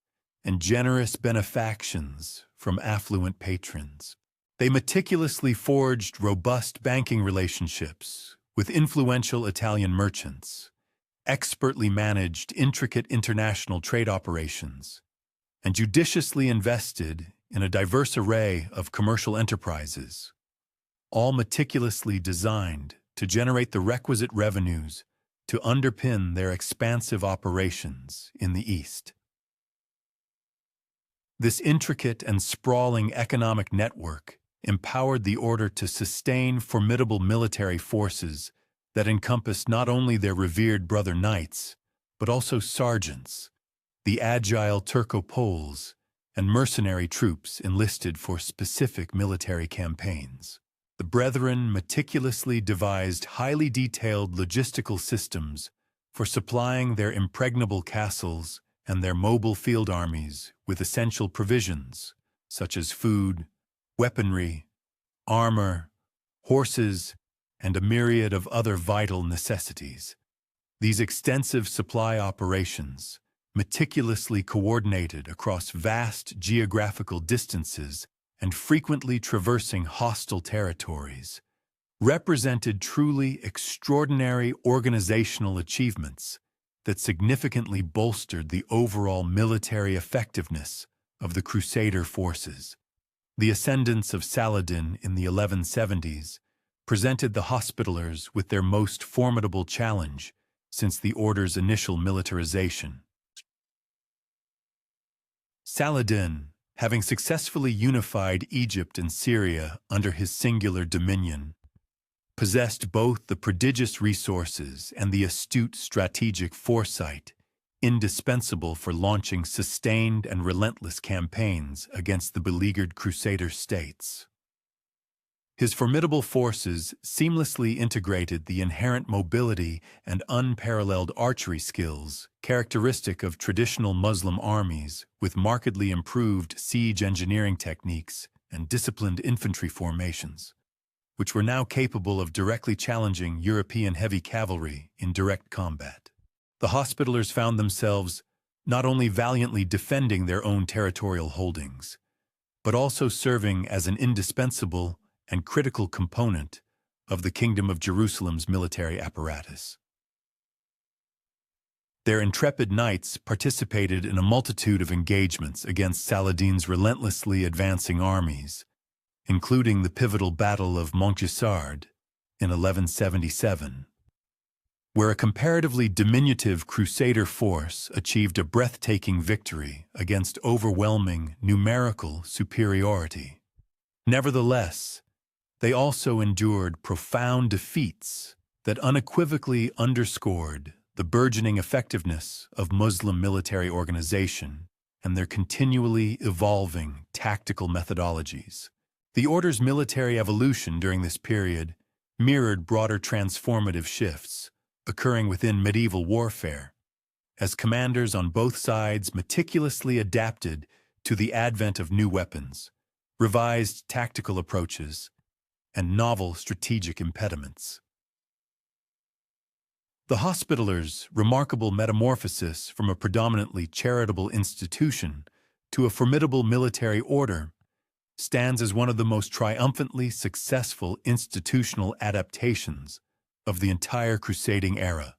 and generous benefactions from affluent patrons. They meticulously forged robust banking relationships with influential Italian merchants, expertly managed intricate international trade operations, and judiciously invested in a diverse array of commercial enterprises, all meticulously designed to generate the requisite revenues to underpin their expansive operations in the East. This intricate and sprawling economic network empowered the order to sustain formidable military forces that encompassed not only their revered brother knights, but also sergeants, the agile Turco-Poles, and mercenary troops enlisted for specific military campaigns. The Brethren meticulously devised highly detailed logistical systems for supplying their impregnable castles and their mobile field armies with essential provisions, such as food, weaponry, armor, horses, and a myriad of other vital necessities. These extensive supply operations, meticulously coordinated across vast geographical distances and frequently traversing hostile territories, represented truly extraordinary organizational achievements that significantly bolstered the overall military effectiveness of the Crusader forces. The ascendance of Saladin in the 1170s presented the Hospitallers with their most formidable challenge since the order's initial militarization. Saladin, having successfully unified Egypt and Syria under his singular dominion, possessed both the prodigious resources and the astute strategic foresight indispensable for launching sustained and relentless campaigns against the beleaguered Crusader states. His formidable forces seamlessly integrated the inherent mobility and unparalleled archery skills characteristic of traditional Muslim armies with markedly improved siege engineering techniques and disciplined infantry formations, which were now capable of directly challenging European heavy cavalry in direct combat. The Hospitallers found themselves not only valiantly defending their own territorial holdings, but also serving as an indispensable and critical component of the Kingdom of Jerusalem's military apparatus. Their intrepid knights participated in a multitude of engagements against Saladin's relentlessly advancing armies, including the pivotal Battle of Montgisard in 1177, where a comparatively diminutive Crusader force achieved a breathtaking victory against overwhelming numerical superiority. Nevertheless, they also endured profound defeats that unequivocally underscored the burgeoning effectiveness of Muslim military organization and their continually evolving tactical methodologies. The order's military evolution during this period mirrored broader transformative shifts occurring within medieval warfare, as commanders on both sides meticulously adapted to the advent of new weapons, revised tactical approaches, and novel strategic impediments. The Hospitallers' remarkable metamorphosis from a predominantly charitable institution to a formidable military order stands as one of the most triumphantly successful institutional adaptations of the entire crusading era,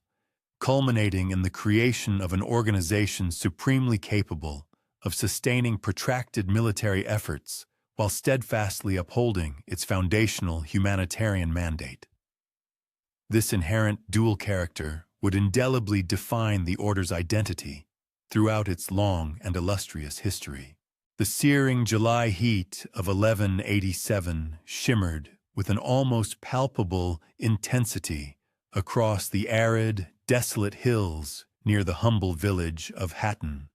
culminating in the creation of an organization supremely capable of sustaining protracted military efforts while steadfastly upholding its foundational humanitarian mandate. This inherent dual character would indelibly define the order's identity throughout its long and illustrious history. The searing July heat of 1187 shimmered with an almost palpable intensity across the arid, desolate hills near the humble village of Hattin,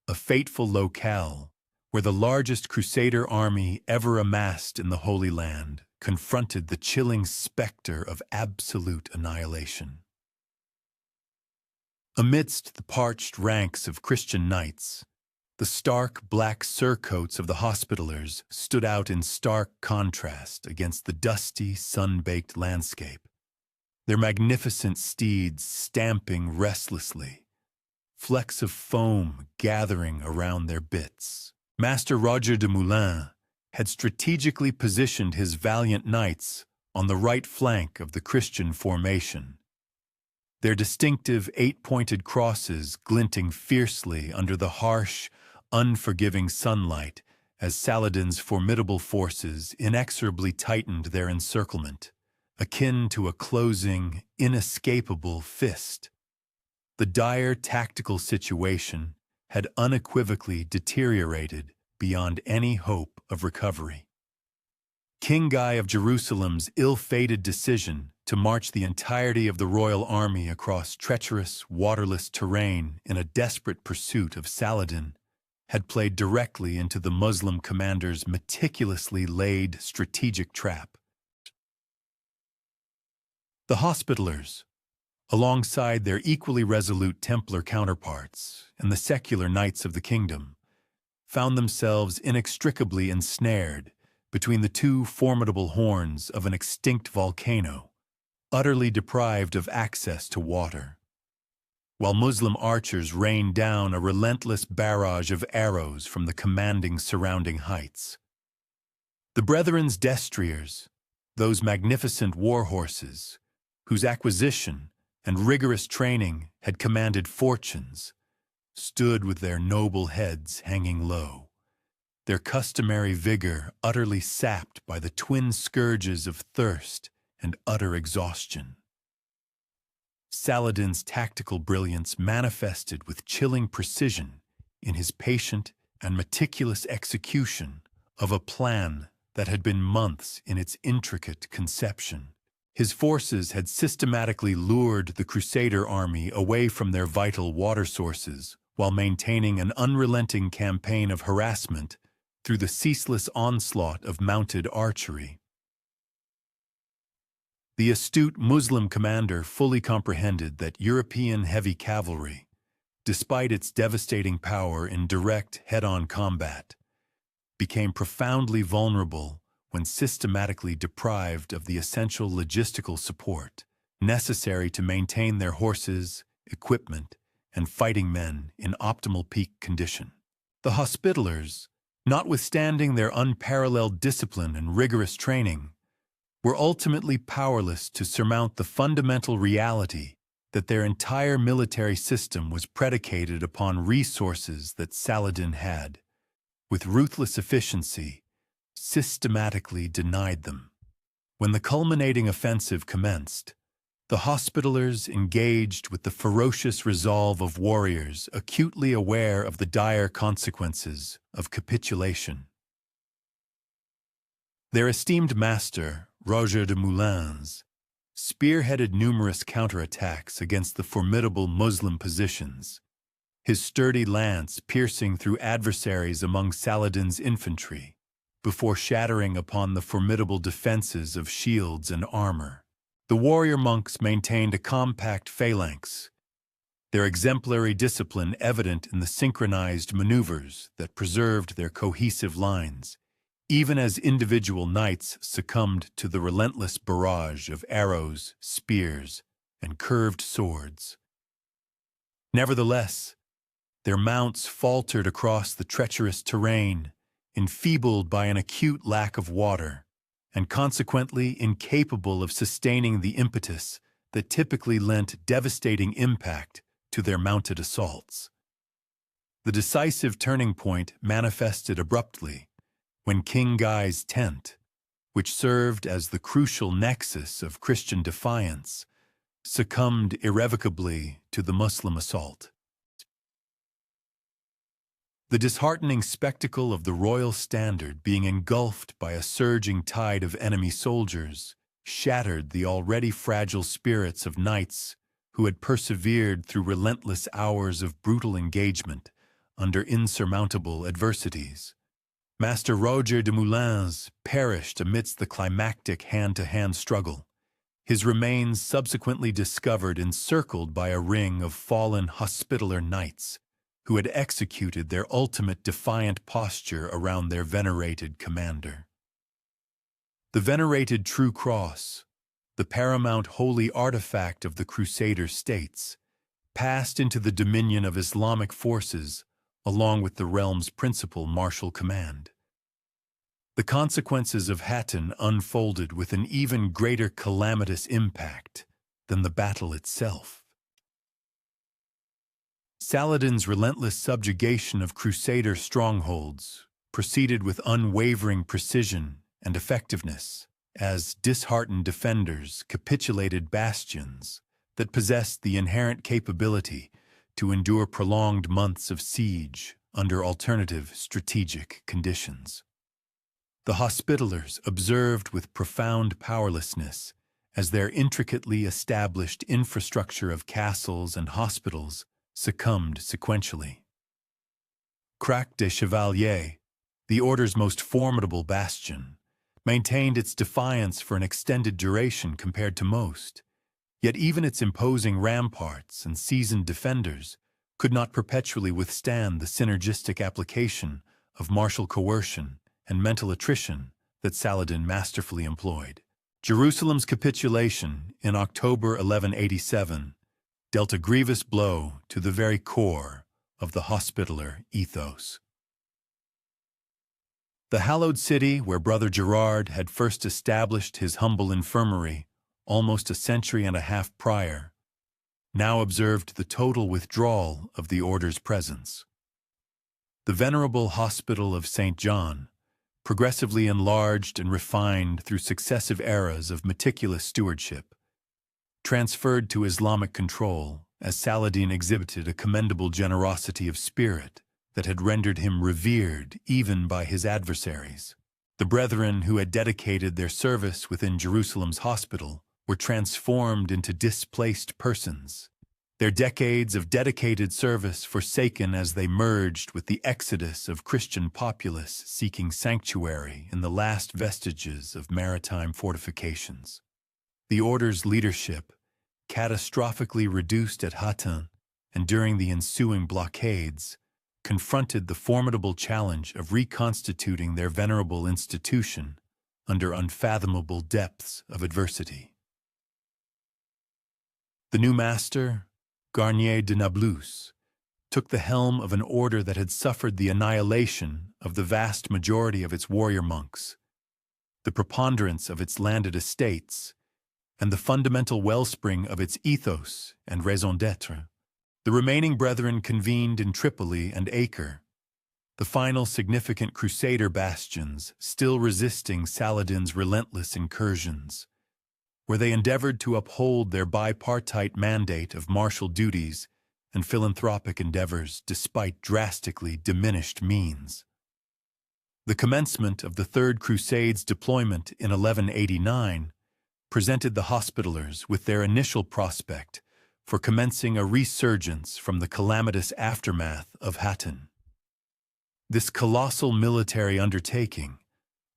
a fateful locale where the largest Crusader army ever amassed in the Holy Land confronted the chilling specter of absolute annihilation. Amidst the parched ranks of Christian knights, the stark black surcoats of the Hospitallers stood out in stark contrast against the dusty, sun-baked landscape, their magnificent steeds stamping restlessly, flecks of foam gathering around their bits. Master Roger de Moulins had strategically positioned his valiant knights on the right flank of the Christian formation, their distinctive eight-pointed crosses glinting fiercely under the harsh, unforgiving sunlight as Saladin's formidable forces inexorably tightened their encirclement, akin to a closing, inescapable fist. The dire tactical situation had unequivocally deteriorated beyond any hope of recovery. King Guy of Jerusalem's ill-fated decision to march the entirety of the royal army across treacherous, waterless terrain in a desperate pursuit of Saladin had played directly into the Muslim commander's meticulously laid strategic trap, The Hospitallers, alongside their equally resolute Templar counterparts and the secular knights of the kingdom, found themselves inextricably ensnared between the two formidable horns of an extinct volcano, utterly deprived of access to water, while Muslim archers rained down a relentless barrage of arrows from the commanding surrounding heights. The Brethren's destriers, those magnificent war horses, whose acquisition and rigorous training had commanded fortunes, stood with their noble heads hanging low, their customary vigor utterly sapped by the twin scourges of thirst and utter exhaustion. Saladin's tactical brilliance manifested with chilling precision in his patient and meticulous execution of a plan that had been months in its intricate conception. His forces had systematically lured the Crusader army away from their vital water sources while maintaining an unrelenting campaign of harassment through the ceaseless onslaught of mounted archery. The astute Muslim commander fully comprehended that European heavy cavalry, despite its devastating power in direct head-on combat, became profoundly vulnerable when systematically deprived of the essential logistical support necessary to maintain their horses, equipment, and fighting men in optimal peak condition. The Hospitallers, notwithstanding their unparalleled discipline and rigorous training, were ultimately powerless to surmount the fundamental reality that their entire military system was predicated upon resources that Saladin had, with ruthless efficiency, systematically denied them. When the culminating offensive commenced, the Hospitallers engaged with the ferocious resolve of warriors acutely aware of the dire consequences of capitulation. Their esteemed master, Roger de Moulins, spearheaded numerous counterattacks against the formidable Muslim positions, his sturdy lance piercing through adversaries among Saladin's infantry, before shattering upon the formidable defenses of shields and armor. The warrior monks maintained a compact phalanx, their exemplary discipline evident in the synchronized maneuvers that preserved their cohesive lines, even as individual knights succumbed to the relentless barrage of arrows, spears, and curved swords. Nevertheless, their mounts faltered across the treacherous terrain, enfeebled by an acute lack of water, and consequently incapable of sustaining the impetus that typically lent devastating impact to their mounted assaults. The decisive turning point manifested abruptly when King Guy's tent, which served as the crucial nexus of Christian defiance, succumbed irrevocably to the Muslim assault. The disheartening spectacle of the royal standard being engulfed by a surging tide of enemy soldiers shattered the already fragile spirits of knights who had persevered through relentless hours of brutal engagement under insurmountable adversities. Master Roger de Moulins perished amidst the climactic hand-to-hand struggle, his remains subsequently discovered encircled by a ring of fallen Hospitaller knights who had executed their ultimate defiant posture around their venerated commander. The venerated True Cross, the paramount holy artifact of the Crusader states, passed into the dominion of Islamic forces along with the realm's principal martial command. The consequences of Hattin unfolded with an even greater calamitous impact than the battle itself. Saladin's relentless subjugation of Crusader strongholds proceeded with unwavering precision and effectiveness as disheartened defenders capitulated bastions that possessed the inherent capability to endure prolonged months of siege under alternative strategic conditions. The Hospitallers observed with profound powerlessness as their intricately established infrastructure of castles and hospitals succumbed sequentially. Crac des Chevaliers, the Order's most formidable bastion, maintained its defiance for an extended duration compared to most, Yet even its imposing ramparts and seasoned defenders could not perpetually withstand the synergistic application of martial coercion and mental attrition that Saladin masterfully employed. Jerusalem's capitulation in October 1187 dealt a grievous blow to the very core of the Hospitaller ethos. The hallowed city where Brother Gerard had first established his humble infirmary almost a century and a half prior, now observed the total withdrawal of the order's presence. The venerable Hospital of St. John, progressively enlarged and refined through successive eras of meticulous stewardship, transferred to Islamic control as Saladin exhibited a commendable generosity of spirit that had rendered him revered even by his adversaries. The brethren who had dedicated their service within Jerusalem's hospital were transformed into displaced persons, their decades of dedicated service forsaken as they merged with the exodus of Christian populace seeking sanctuary in the last vestiges of maritime fortifications. The order's leadership, catastrophically reduced at Hattin and during the ensuing blockades, confronted the formidable challenge of reconstituting their venerable institution under unfathomable depths of adversity. The new master, Garnier de Nablus, took the helm of an order that had suffered the annihilation of the vast majority of its warrior monks, the preponderance of its landed estates, and the fundamental wellspring of its ethos and raison d'être. The remaining brethren convened in Tripoli and Acre, the final significant crusader bastions still resisting Saladin's relentless incursions, where they endeavored to uphold their bipartite mandate of martial duties and philanthropic endeavors despite drastically diminished means. The commencement of the Third Crusade's deployment in 1189 presented the Hospitallers with their initial prospect for commencing a resurgence from the calamitous aftermath of Hattin. This colossal military undertaking,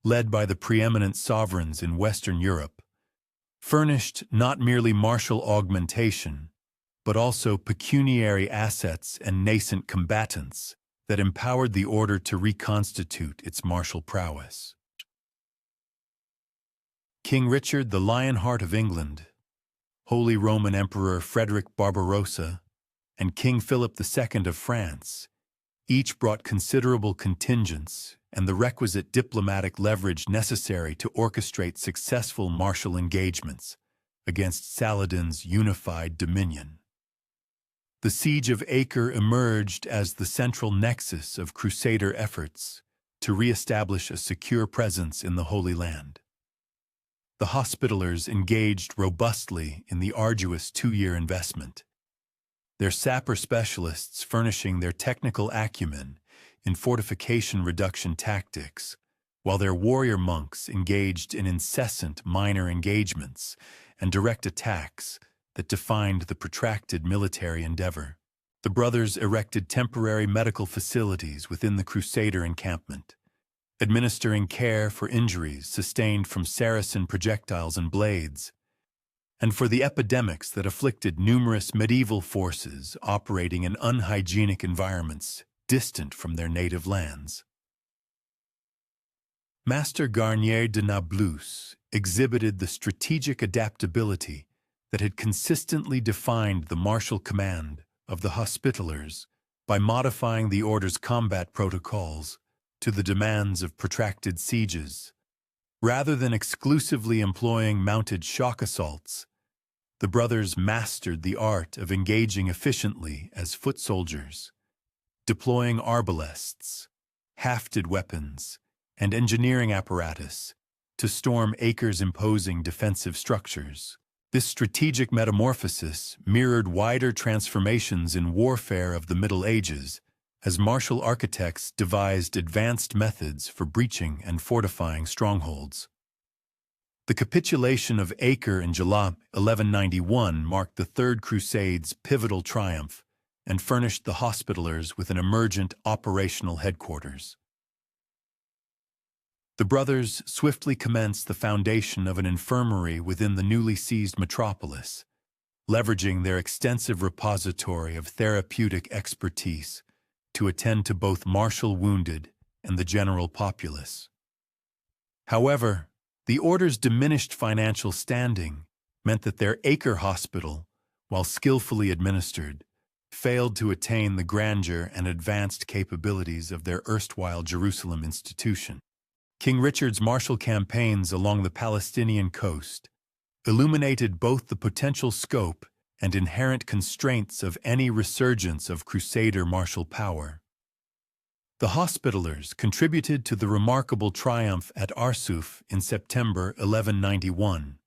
led by the preeminent sovereigns in Western Europe, furnished not merely martial augmentation, but also pecuniary assets and nascent combatants that empowered the order to reconstitute its martial prowess. King Richard, the Lionheart of England, Holy Roman Emperor Frederick Barbarossa, and King Philip II of France each brought considerable contingents and the requisite diplomatic leverage necessary to orchestrate successful martial engagements against Saladin's unified dominion. The Siege of Acre emerged as the central nexus of Crusader efforts to re-establish a secure presence in the Holy Land. The Hospitallers engaged robustly in the arduous 2-year investment, their sapper specialists furnishing their technical acumen in fortification reduction tactics, while their warrior monks engaged in incessant minor engagements and direct attacks that defined the protracted military endeavor. The brothers erected temporary medical facilities within the Crusader encampment, administering care for injuries sustained from Saracen projectiles and blades, and for the epidemics that afflicted numerous medieval forces operating in unhygienic environments distant from their native lands. Master Garnier de Nablus exhibited the strategic adaptability that had consistently defined the martial command of the Hospitallers by modifying the order's combat protocols to the demands of protracted sieges. Rather than exclusively employing mounted shock assaults, the brothers mastered the art of engaging efficiently as foot soldiers, deploying arbalests, hafted weapons, and engineering apparatus to storm Acre's imposing defensive structures. This strategic metamorphosis mirrored wider transformations in warfare of the Middle Ages as martial architects devised advanced methods for breaching and fortifying strongholds. The capitulation of Acre in July 1191 marked the Third Crusade's pivotal triumph and furnished the Hospitallers with an emergent operational headquarters. The brothers swiftly commenced the foundation of an infirmary within the newly seized metropolis, leveraging their extensive repository of therapeutic expertise to attend to both martial wounded and the general populace. However, the order's diminished financial standing meant that their Acre Hospital, while skillfully administered, failed to attain the grandeur and advanced capabilities of their erstwhile Jerusalem institution. King Richard's martial campaigns along the Palestinian coast illuminated both the potential scope and inherent constraints of any resurgence of Crusader martial power. The Hospitallers contributed to the remarkable triumph at Arsuf in September 1191,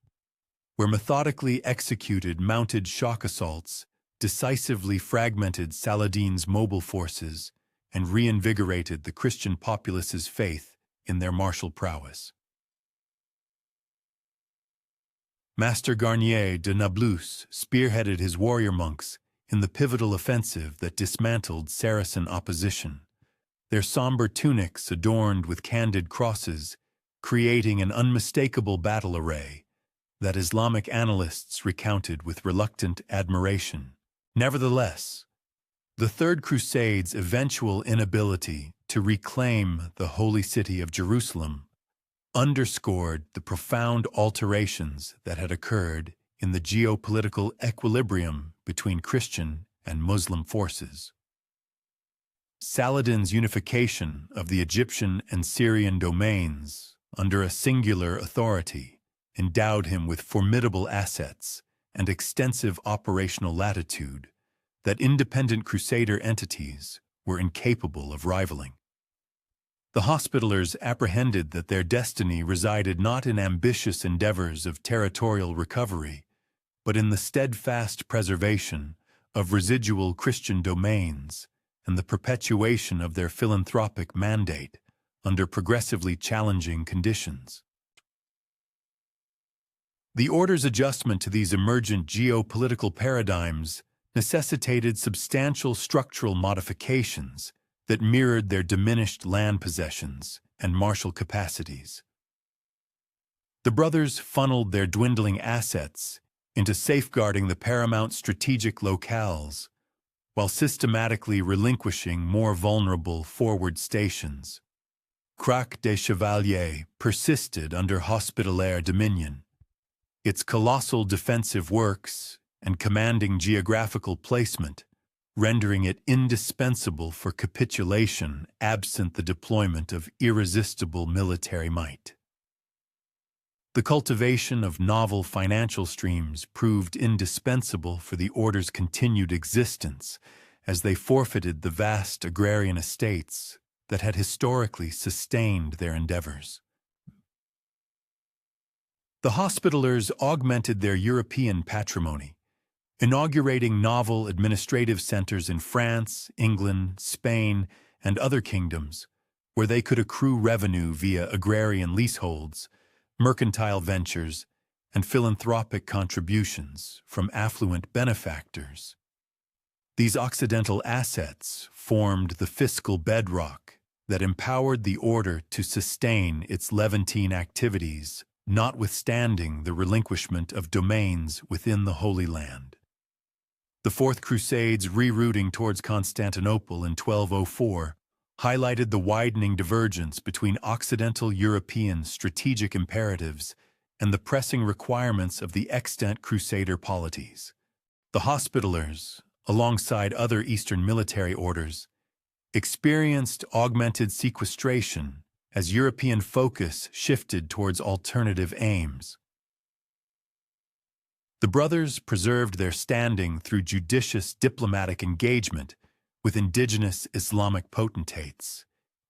where methodically executed mounted shock assaults decisively fragmented Saladin's mobile forces and reinvigorated the Christian populace's faith in their martial prowess. Master Garnier de Nablus spearheaded his warrior monks in the pivotal offensive that dismantled Saracen opposition, their somber tunics adorned with candid crosses, creating an unmistakable battle array that Islamic analysts recounted with reluctant admiration. Nevertheless, the Third Crusade's eventual inability to reclaim the holy city of Jerusalem underscored the profound alterations that had occurred in the geopolitical equilibrium between Christian and Muslim forces. Saladin's unification of the Egyptian and Syrian domains under a singular authority endowed him with formidable assets and extensive operational latitude that independent Crusader entities were incapable of rivaling. The Hospitallers apprehended that their destiny resided not in ambitious endeavors of territorial recovery, but in the steadfast preservation of residual Christian domains and the perpetuation of their philanthropic mandate under progressively challenging conditions. The Order's adjustment to these emergent geopolitical paradigms necessitated substantial structural modifications that mirrored their diminished land possessions and martial capacities. The brothers funneled their dwindling assets into safeguarding the paramount strategic locales, while systematically relinquishing more vulnerable forward stations. Crac des Chevaliers persisted under Hospitaller dominion. Its colossal defensive works and commanding geographical placement rendering it indispensable for capitulation absent the deployment of irresistible military might. The cultivation of novel financial streams proved indispensable for the Order's continued existence, as they forfeited the vast agrarian estates that had historically sustained their endeavors. The Hospitallers augmented their European patrimony, inaugurating novel administrative centers in France, England, Spain, and other kingdoms, where they could accrue revenue via agrarian leaseholds, mercantile ventures, and philanthropic contributions from affluent benefactors. These Occidental assets formed the fiscal bedrock that empowered the Order to sustain its Levantine activities, notwithstanding the relinquishment of domains within the Holy Land. The Fourth Crusade's rerouting towards Constantinople in 1204 highlighted the widening divergence between Occidental European strategic imperatives and the pressing requirements of the extant Crusader polities. The Hospitallers, alongside other Eastern military orders, experienced augmented sequestration as European focus shifted towards alternative aims. The brothers preserved their standing through judicious diplomatic engagement with indigenous Islamic potentates,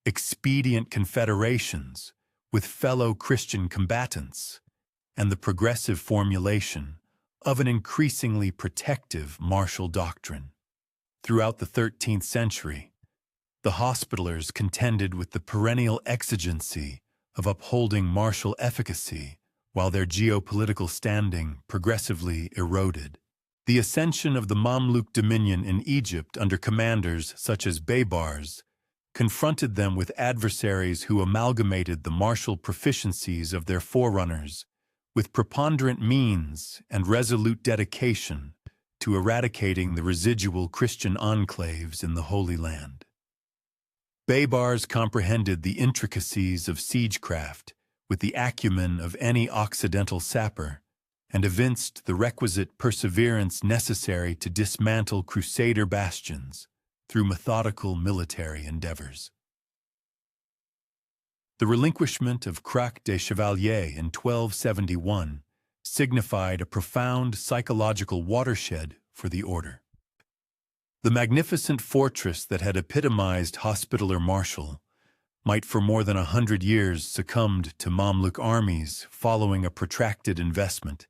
expedient confederations with fellow Christian combatants, and the progressive formulation of an increasingly protective martial doctrine. Throughout the 13th century, the Hospitallers contended with the perennial exigency of upholding martial efficacy while their geopolitical standing progressively eroded. The ascension of the Mamluk dominion in Egypt under commanders such as Baybars confronted them with adversaries who amalgamated the martial proficiencies of their forerunners with preponderant means and resolute dedication to eradicating the residual Christian enclaves in the Holy Land. Baybars comprehended the intricacies of siegecraft with the acumen of any Occidental sapper, and evinced the requisite perseverance necessary to dismantle crusader bastions through methodical military endeavors. The relinquishment of Crac des Chevaliers in 1271 signified a profound psychological watershed for the order. The magnificent fortress that had epitomized Hospitaller martial might for more than 100 years succumbed to Mamluk armies following a protracted investment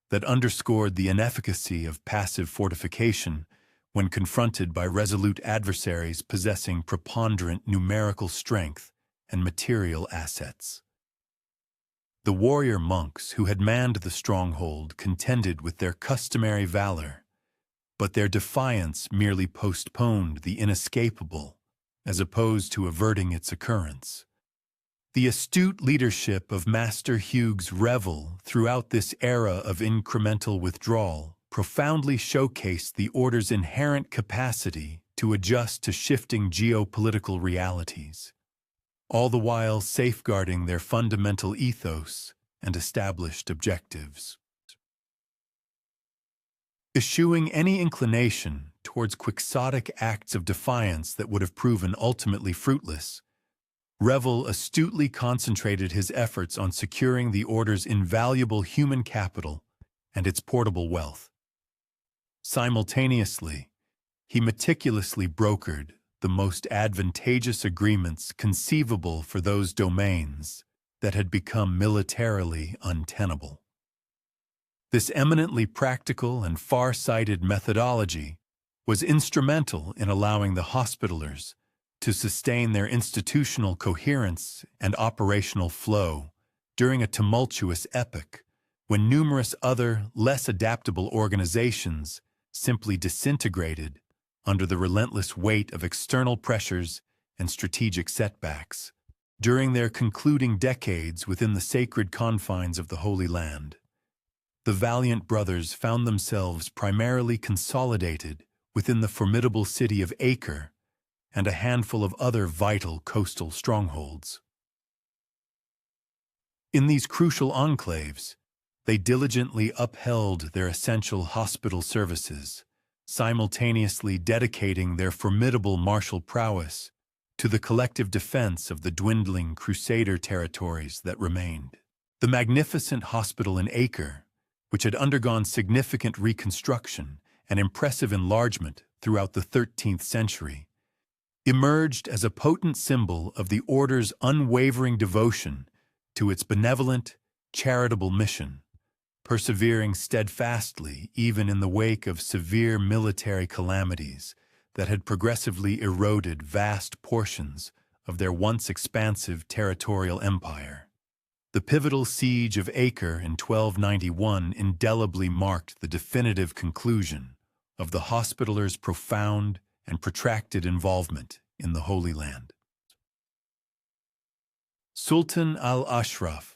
that underscored the inefficacy of passive fortification when confronted by resolute adversaries possessing preponderant numerical strength and material assets. The warrior monks who had manned the stronghold contended with their customary valor, but their defiance merely postponed the inescapable, as opposed to averting its occurrence. The astute leadership of Master Hugues Revel throughout this era of incremental withdrawal profoundly showcased the order's inherent capacity to adjust to shifting geopolitical realities, all the while safeguarding their fundamental ethos and established objectives. Eschewing any inclination towards quixotic acts of defiance that would have proven ultimately fruitless, Revel astutely concentrated his efforts on securing the order's invaluable human capital and its portable wealth. Simultaneously, he meticulously brokered the most advantageous agreements conceivable for those domains that had become militarily untenable. This eminently practical and far-sighted methodology was instrumental in allowing the Hospitallers to sustain their institutional coherence and operational flow during a tumultuous epoch when numerous other, less adaptable organizations simply disintegrated under the relentless weight of external pressures and strategic setbacks. During their concluding decades within the sacred confines of the Holy Land, the valiant brothers found themselves primarily consolidated within the formidable city of Acre and a handful of other vital coastal strongholds. In these crucial enclaves, they diligently upheld their essential hospital services, simultaneously dedicating their formidable martial prowess to the collective defense of the dwindling Crusader territories that remained. The magnificent hospital in Acre, which had undergone significant reconstruction and impressive enlargement throughout the 13th century, emerged as a potent symbol of the order's unwavering devotion to its benevolent, charitable mission, persevering steadfastly even in the wake of severe military calamities that had progressively eroded vast portions of their once expansive territorial empire. The pivotal siege of Acre in 1291 indelibly marked the definitive conclusion of the Hospitallers' profound and protracted involvement in the Holy Land. Sultan al-Ashraf,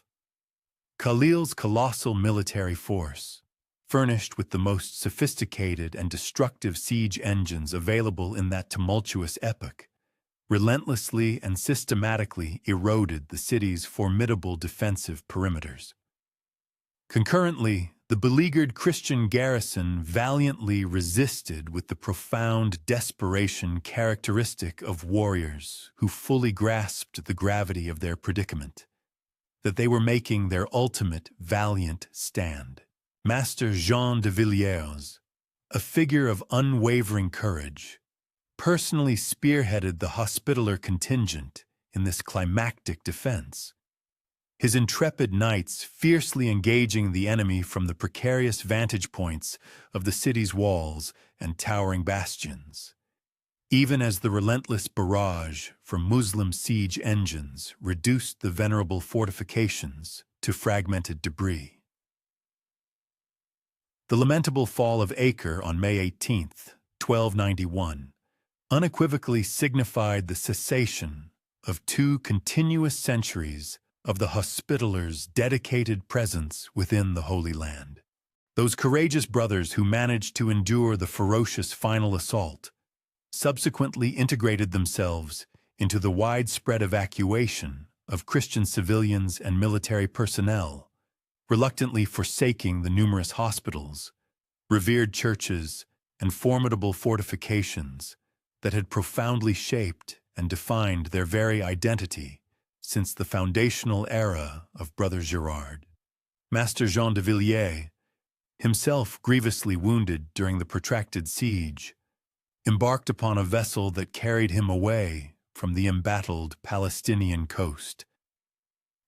Khalil's colossal military force, furnished with the most sophisticated and destructive siege engines available in that tumultuous epoch, relentlessly and systematically eroded the city's formidable defensive perimeters. Concurrently, the beleaguered Christian garrison valiantly resisted with the profound desperation characteristic of warriors who fully grasped the gravity of their predicament, that they were making their ultimate valiant stand. Master Jean de Villiers, a figure of unwavering courage, personally spearheaded the Hospitaller contingent in this climactic defense, his intrepid knights fiercely engaging the enemy from the precarious vantage points of the city's walls and towering bastions, even as the relentless barrage from Muslim siege engines reduced the venerable fortifications to fragmented debris. The lamentable fall of Acre on May 18, 1291, unequivocally signified the cessation of 2 continuous centuries of the Hospitallers' dedicated presence within the Holy Land. Those courageous brothers who managed to endure the ferocious final assault subsequently integrated themselves into the widespread evacuation of Christian civilians and military personnel, reluctantly forsaking the numerous hospitals, revered churches, and formidable fortifications that had profoundly shaped and defined their very identity since the foundational era of Brother Gerard. Master Jean de Villiers, himself grievously wounded during the protracted siege, embarked upon a vessel that carried him away from the embattled Palestinian coast,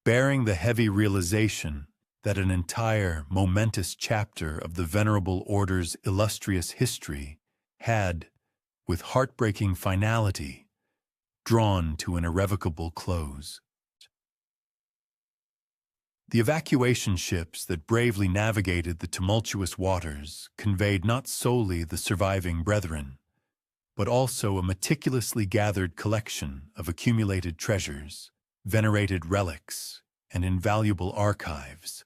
bearing the heavy realization that an entire momentous chapter of the Venerable Order's illustrious history had, with heartbreaking finality, drawn to an irrevocable close. The evacuation ships that bravely navigated the tumultuous waters conveyed not solely the surviving brethren, but also a meticulously gathered collection of accumulated treasures, venerated relics, and invaluable archives,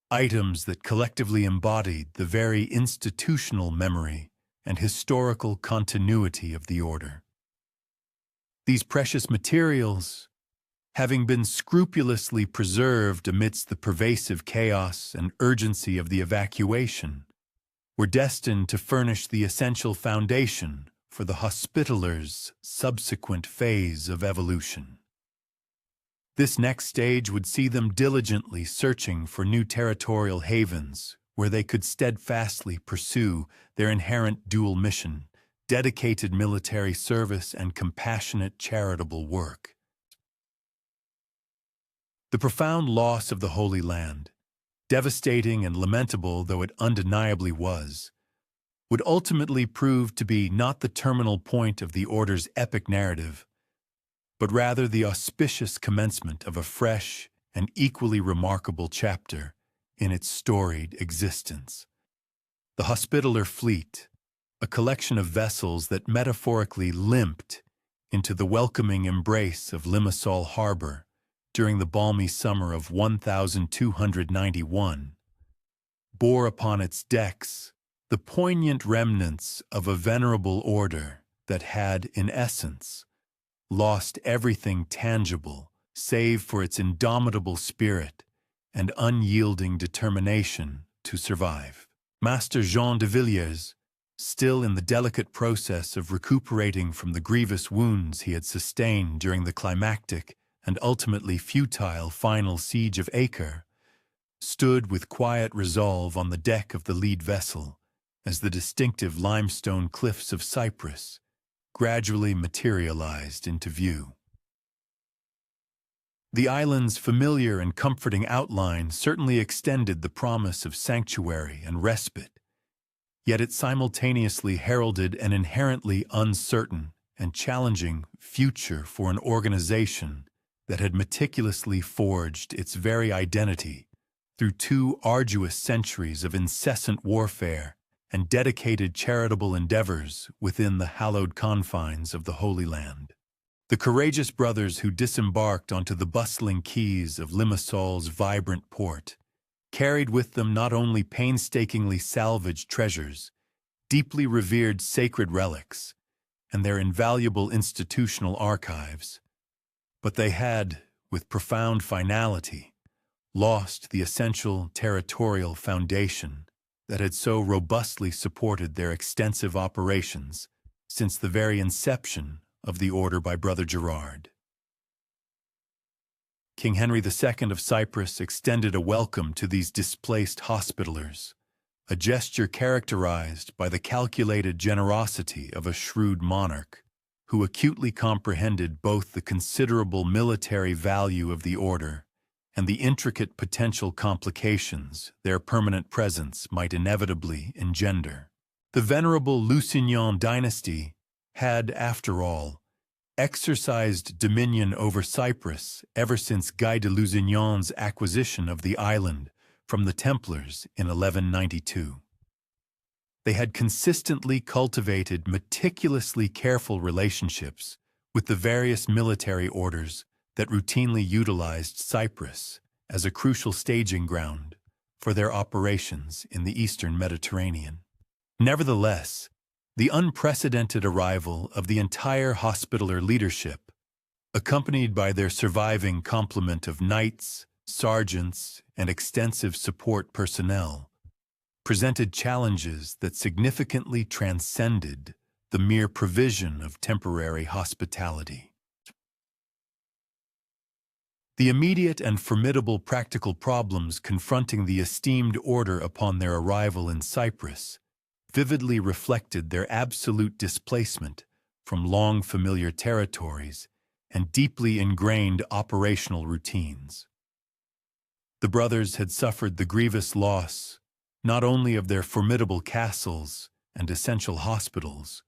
items that collectively embodied the very institutional memory and historical continuity of the order. These precious materials, having been scrupulously preserved amidst the pervasive chaos and urgency of the evacuation, were destined to furnish the essential foundation for the Hospitallers' subsequent phase of evolution. This next stage would see them diligently searching for new territorial havens where they could steadfastly pursue their inherent dual mission, dedicated military service and compassionate charitable work. The profound loss of the Holy Land, devastating and lamentable though it undeniably was, would ultimately prove to be not the terminal point of the Order's epic narrative, but rather the auspicious commencement of a fresh and equally remarkable chapter in its storied existence. The Hospitaller fleet, a collection of vessels that metaphorically limped into the welcoming embrace of Limassol Harbor during the balmy summer of 1291, bore upon its decks the poignant remnants of a venerable order that had, in essence, lost everything tangible save for its indomitable spirit and unyielding determination to survive. Master Jean de Villiers, still in the delicate process of recuperating from the grievous wounds he had sustained during the climactic and ultimately futile final siege of Acre, stood with quiet resolve on the deck of the lead vessel as the distinctive limestone cliffs of Cyprus gradually materialized into view. The island's familiar and comforting outline certainly extended the promise of sanctuary and respite, yet it simultaneously heralded an inherently uncertain and challenging future for an organization that had meticulously forged its very identity through 2 arduous centuries of incessant warfare and dedicated charitable endeavors within the hallowed confines of the Holy Land. The courageous brothers who disembarked onto the bustling quays of Limassol's vibrant port carried with them not only painstakingly salvaged treasures, deeply revered sacred relics, and their invaluable institutional archives, but they had, with profound finality, lost the essential territorial foundation that had so robustly supported their extensive operations since the very inception of the order by Brother Gerard. King Henry II of Cyprus extended a welcome to these displaced Hospitallers, a gesture characterized by the calculated generosity of a shrewd monarch who acutely comprehended both the considerable military value of the order and the intricate potential complications their permanent presence might inevitably engender. The venerable Lusignan dynasty had, after all, exercised dominion over Cyprus ever since Guy de Lusignan's acquisition of the island from the Templars in 1192. They had consistently cultivated meticulously careful relationships with the various military orders that routinely utilized Cyprus as a crucial staging ground for their operations in the eastern Mediterranean. Nevertheless, the unprecedented arrival of the entire Hospitaller leadership, accompanied by their surviving complement of knights, sergeants, and extensive support personnel, presented challenges that significantly transcended the mere provision of temporary hospitality. The immediate and formidable practical problems confronting the esteemed order upon their arrival in Cyprus vividly reflected their absolute displacement from long familiar territories and deeply ingrained operational routines. The brothers had suffered the grievous loss not only of their formidable castles and essential hospitals,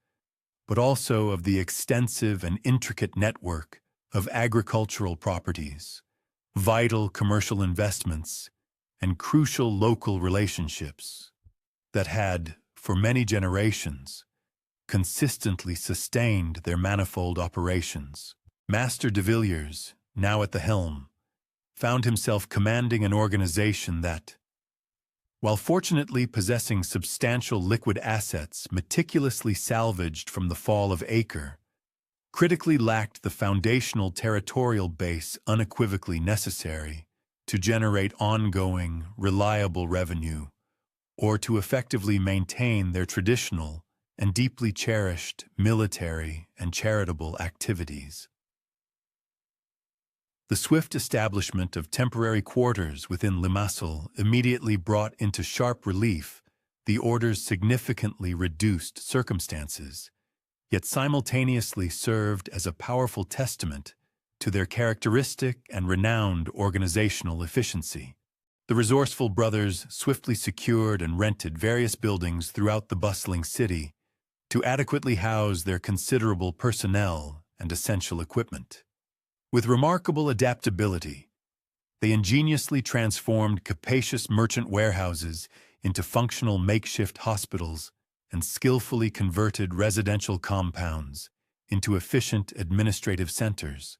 but also of the extensive and intricate network of agricultural properties, vital commercial investments, and crucial local relationships that had, for many generations, consistently sustained their manifold operations. Master de Villiers, now at the helm, found himself commanding an organization that, while fortunately possessing substantial liquid assets meticulously salvaged from the fall of Acre, critically lacked the foundational territorial base unequivocally necessary to generate ongoing, reliable revenue or to effectively maintain their traditional and deeply cherished military and charitable activities. The swift establishment of temporary quarters within Limassol immediately brought into sharp relief the order's significantly reduced circumstances, yet simultaneously served as a powerful testament to their characteristic and renowned organizational efficiency. The resourceful brothers swiftly secured and rented various buildings throughout the bustling city to adequately house their considerable personnel and essential equipment. With remarkable adaptability, they ingeniously transformed capacious merchant warehouses into functional makeshift hospitals and skillfully converted residential compounds into efficient administrative centers.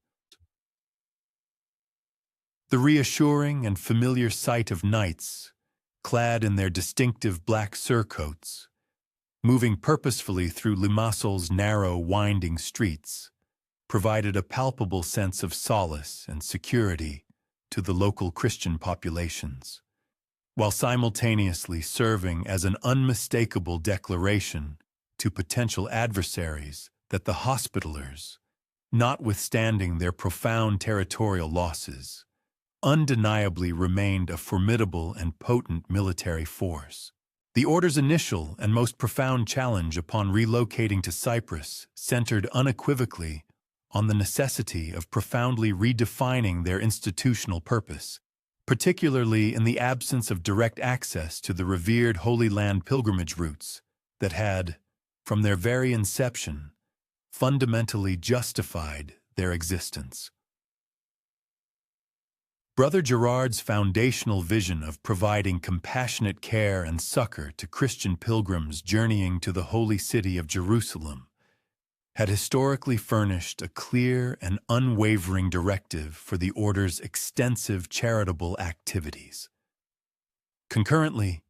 The reassuring and familiar sight of knights, clad in their distinctive black surcoats, moving purposefully through Limassol's narrow, winding streets, provided a palpable sense of solace and security to the local Christian populations, while simultaneously serving as an unmistakable declaration to potential adversaries that the Hospitallers, notwithstanding their profound territorial losses, undeniably remained a formidable and potent military force. The order's initial and most profound challenge upon relocating to Cyprus centered unequivocally on the necessity of profoundly redefining their institutional purpose, particularly in the absence of direct access to the revered Holy Land pilgrimage routes that had, from their very inception, fundamentally justified their existence. Brother Gerard's foundational vision of providing compassionate care and succor to Christian pilgrims journeying to the holy city of Jerusalem had historically furnished a clear and unwavering directive for the order's extensive charitable activities. Concurrently,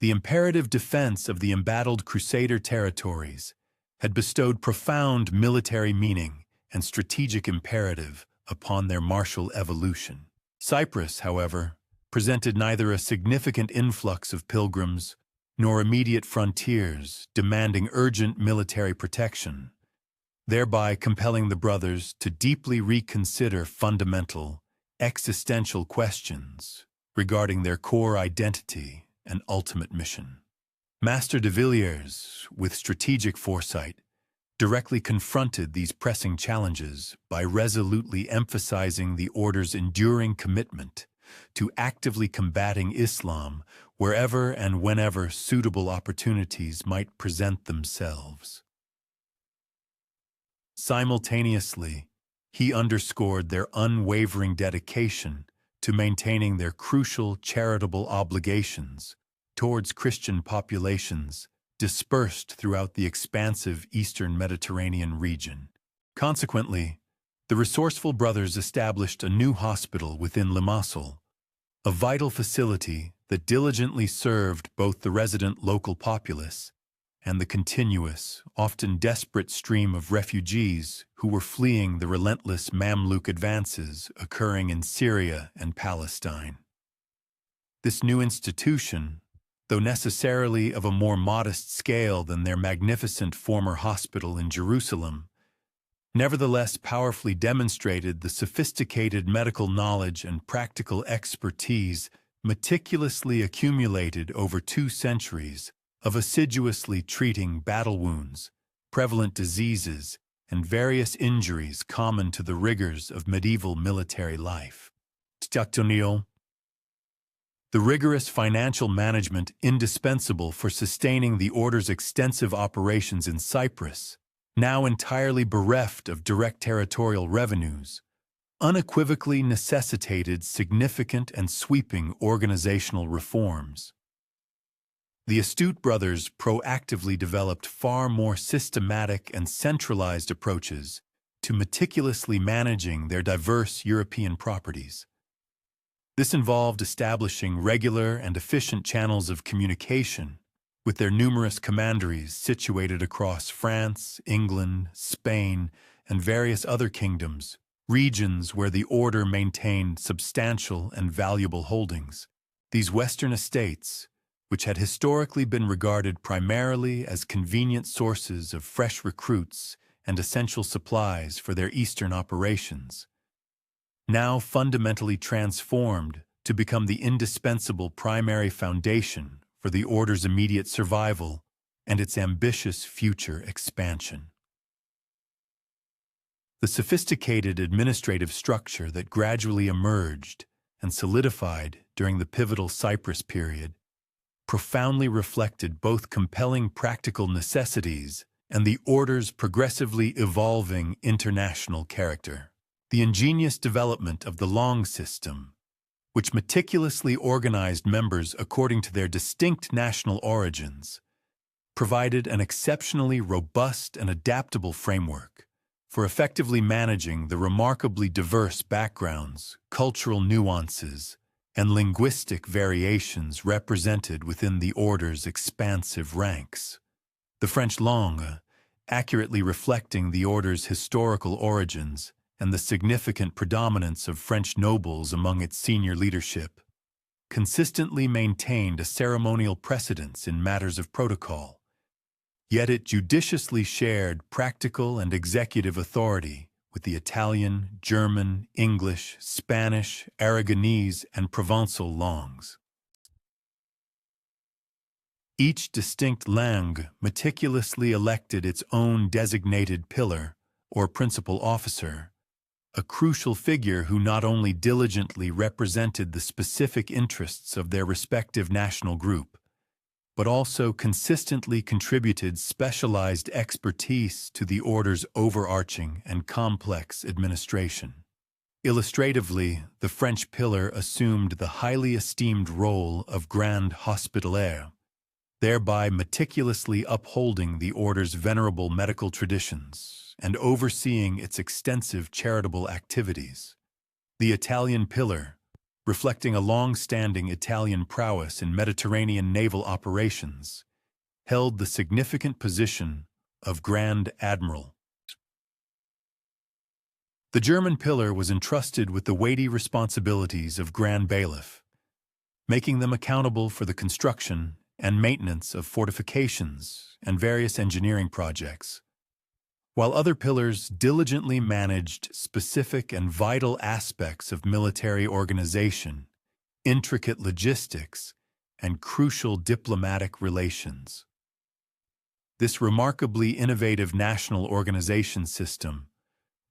the imperative defense of the embattled Crusader territories had bestowed profound military meaning and strategic imperative upon their martial evolution. Cyprus, however, presented neither a significant influx of pilgrims nor immediate frontiers demanding urgent military protection, thereby compelling the brothers to deeply reconsider fundamental, existential questions regarding their core identity and ultimate mission. Master de Villiers, with strategic foresight, directly confronted these pressing challenges by resolutely emphasizing the order's enduring commitment to actively combating Islam wherever and whenever suitable opportunities might present themselves. Simultaneously, he underscored their unwavering dedication to maintaining their crucial charitable obligations towards Christian populations dispersed throughout the expansive eastern Mediterranean region. Consequently, The resourceful brothers established a new hospital within Limassol, a vital facility that diligently served both the resident local populace and the continuous, often desperate stream of refugees who were fleeing the relentless Mamluk advances occurring in Syria and Palestine. This new institution, though necessarily of a more modest scale than their magnificent former hospital in Jerusalem, nevertheless powerfully demonstrated the sophisticated medical knowledge and practical expertise meticulously accumulated over 2 centuries of assiduously treating battle wounds, prevalent diseases, and various injuries common to the rigors of medieval military life. The rigorous financial management indispensable for sustaining the order's extensive operations in Cyprus, now entirely bereft of direct territorial revenues, unequivocally necessitated significant and sweeping organizational reforms. The astute brothers proactively developed far more systematic and centralized approaches to meticulously managing their diverse European properties. This involved establishing regular and efficient channels of communication with their numerous commanderies situated across France, England, Spain, and various other kingdoms, regions where the order maintained substantial and valuable holdings. These Western estates, which had historically been regarded primarily as convenient sources of fresh recruits and essential supplies for their Eastern operations, now fundamentally transformed to become the indispensable primary foundation for the order's immediate survival and its ambitious future expansion. The sophisticated administrative structure that gradually emerged and solidified during the pivotal Cyprus period profoundly reflected both compelling practical necessities and the order's progressively evolving international character. The ingenious development of the Long system, which meticulously organized members according to their distinct national origins, provided an exceptionally robust and adaptable framework for effectively managing the remarkably diverse backgrounds, cultural nuances, and linguistic variations represented within the order's expansive ranks. The French langue, accurately reflecting the order's historical origins and the significant predominance of French nobles among its senior leadership, consistently maintained a ceremonial precedence in matters of protocol, yet it judiciously shared practical and executive authority with the Italian, German, English, Spanish, Aragonese, and Provençal langues. Each distinct langue meticulously elected its own designated pillar or principal officer, a crucial figure who not only diligently represented the specific interests of their respective national group, but also consistently contributed specialized expertise to the order's overarching and complex administration. Illustratively, the French pillar assumed the highly esteemed role of Grand Hospitalier, thereby meticulously upholding the order's venerable medical traditions and overseeing its extensive charitable activities. The Italian pillar, reflecting a long-standing Italian prowess in Mediterranean naval operations, held the significant position of Grand Admiral. The German pillar was entrusted with the weighty responsibilities of Grand Bailiff, making them accountable for the construction and maintenance of fortifications and various engineering projects, while other pillars diligently managed specific and vital aspects of military organization, intricate logistics, and crucial diplomatic relations. This remarkably innovative national organization system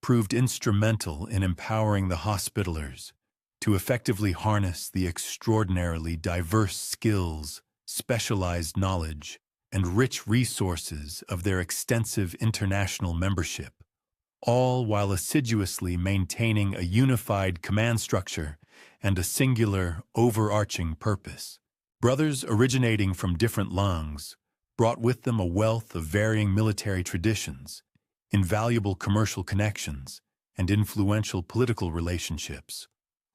proved instrumental in empowering the Hospitallers to effectively harness the extraordinarily diverse skills, specialized knowledge, and rich resources of their extensive international membership, all while assiduously maintaining a unified command structure and a singular, overarching purpose. Brothers originating from different langues brought with them a wealth of varying military traditions, invaluable commercial connections, and influential political relationships,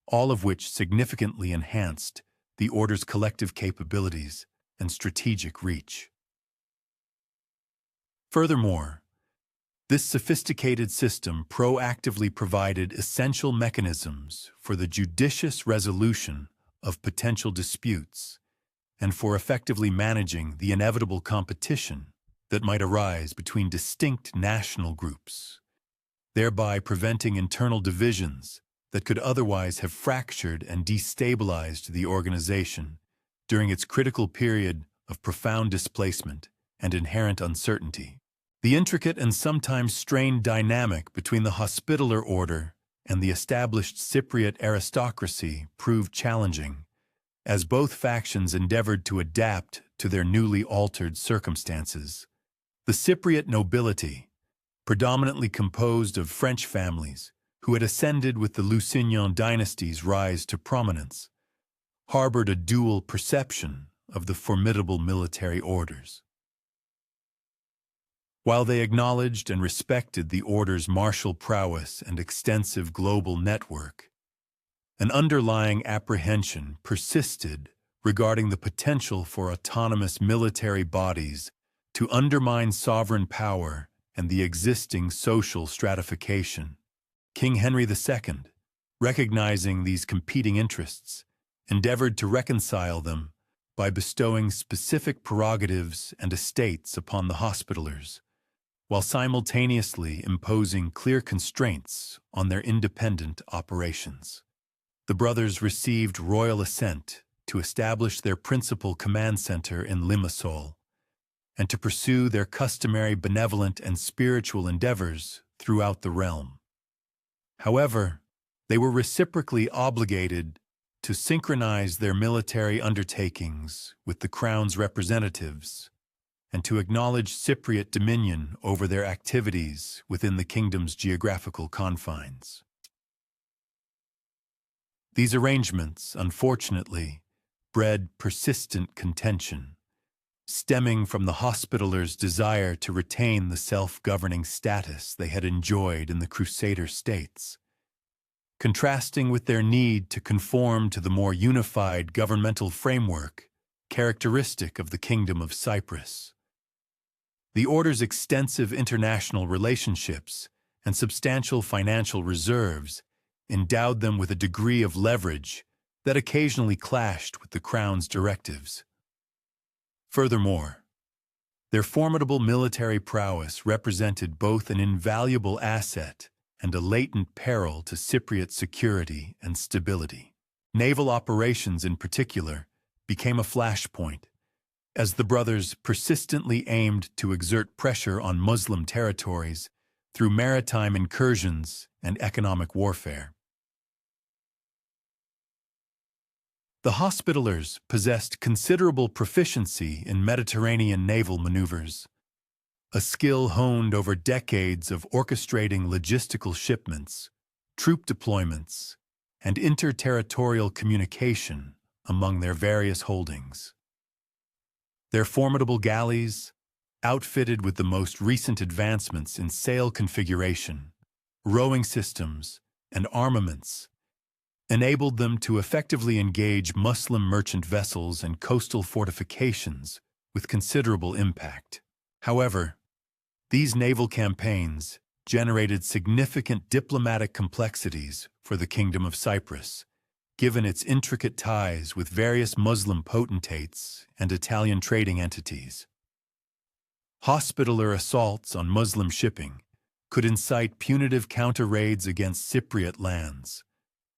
all of which significantly enhanced the Order's collective capabilities and strategic reach. Furthermore, this sophisticated system proactively provided essential mechanisms for the judicious resolution of potential disputes and for effectively managing the inevitable competition that might arise between distinct national groups, thereby preventing internal divisions that could otherwise have fractured and destabilized the organization during its critical period of profound displacement and inherent uncertainty. The intricate and sometimes strained dynamic between the Hospitaller Order and the established Cypriot aristocracy proved challenging, as both factions endeavored to adapt to their newly altered circumstances. The Cypriot nobility, predominantly composed of French families who had ascended with the Lusignan dynasty's rise to prominence, harbored a dual perception of the formidable military orders. While they acknowledged and respected the Order's martial prowess and extensive global network, an underlying apprehension persisted regarding the potential for autonomous military bodies to undermine sovereign power and the existing social stratification. King Henry II, recognizing these competing interests, endeavored to reconcile them by bestowing specific prerogatives and estates upon the Hospitallers, while simultaneously imposing clear constraints on their independent operations. The brothers received royal assent to establish their principal command center in Limassol and to pursue their customary benevolent and spiritual endeavors throughout the realm. However, they were reciprocally obligated to synchronize their military undertakings with the Crown's representatives and to acknowledge Cypriot dominion over their activities within the kingdom's geographical confines. These arrangements, unfortunately, bred persistent contention, stemming from the Hospitallers' desire to retain the self-governing status they had enjoyed in the Crusader states, contrasting with their need to conform to the more unified governmental framework characteristic of the Kingdom of Cyprus. The Order's extensive international relationships and substantial financial reserves endowed them with a degree of leverage that occasionally clashed with the Crown's directives. Furthermore, their formidable military prowess represented both an invaluable asset and a latent peril to Cypriot security and stability. Naval operations, in particular, became a flashpoint, as the brothers persistently aimed to exert pressure on Muslim territories through maritime incursions and economic warfare. The Hospitallers possessed considerable proficiency in Mediterranean naval maneuvers, a skill honed over decades of orchestrating logistical shipments, troop deployments, and interterritorial communication among their various holdings. Their formidable galleys, outfitted with the most recent advancements in sail configuration, rowing systems, and armaments, enabled them to effectively engage Muslim merchant vessels and coastal fortifications with considerable impact. However, these naval campaigns generated significant diplomatic complexities for the Kingdom of Cyprus, given its intricate ties with various Muslim potentates and Italian trading entities. Hospitaller assaults on Muslim shipping could incite punitive counter-raids against Cypriot lands,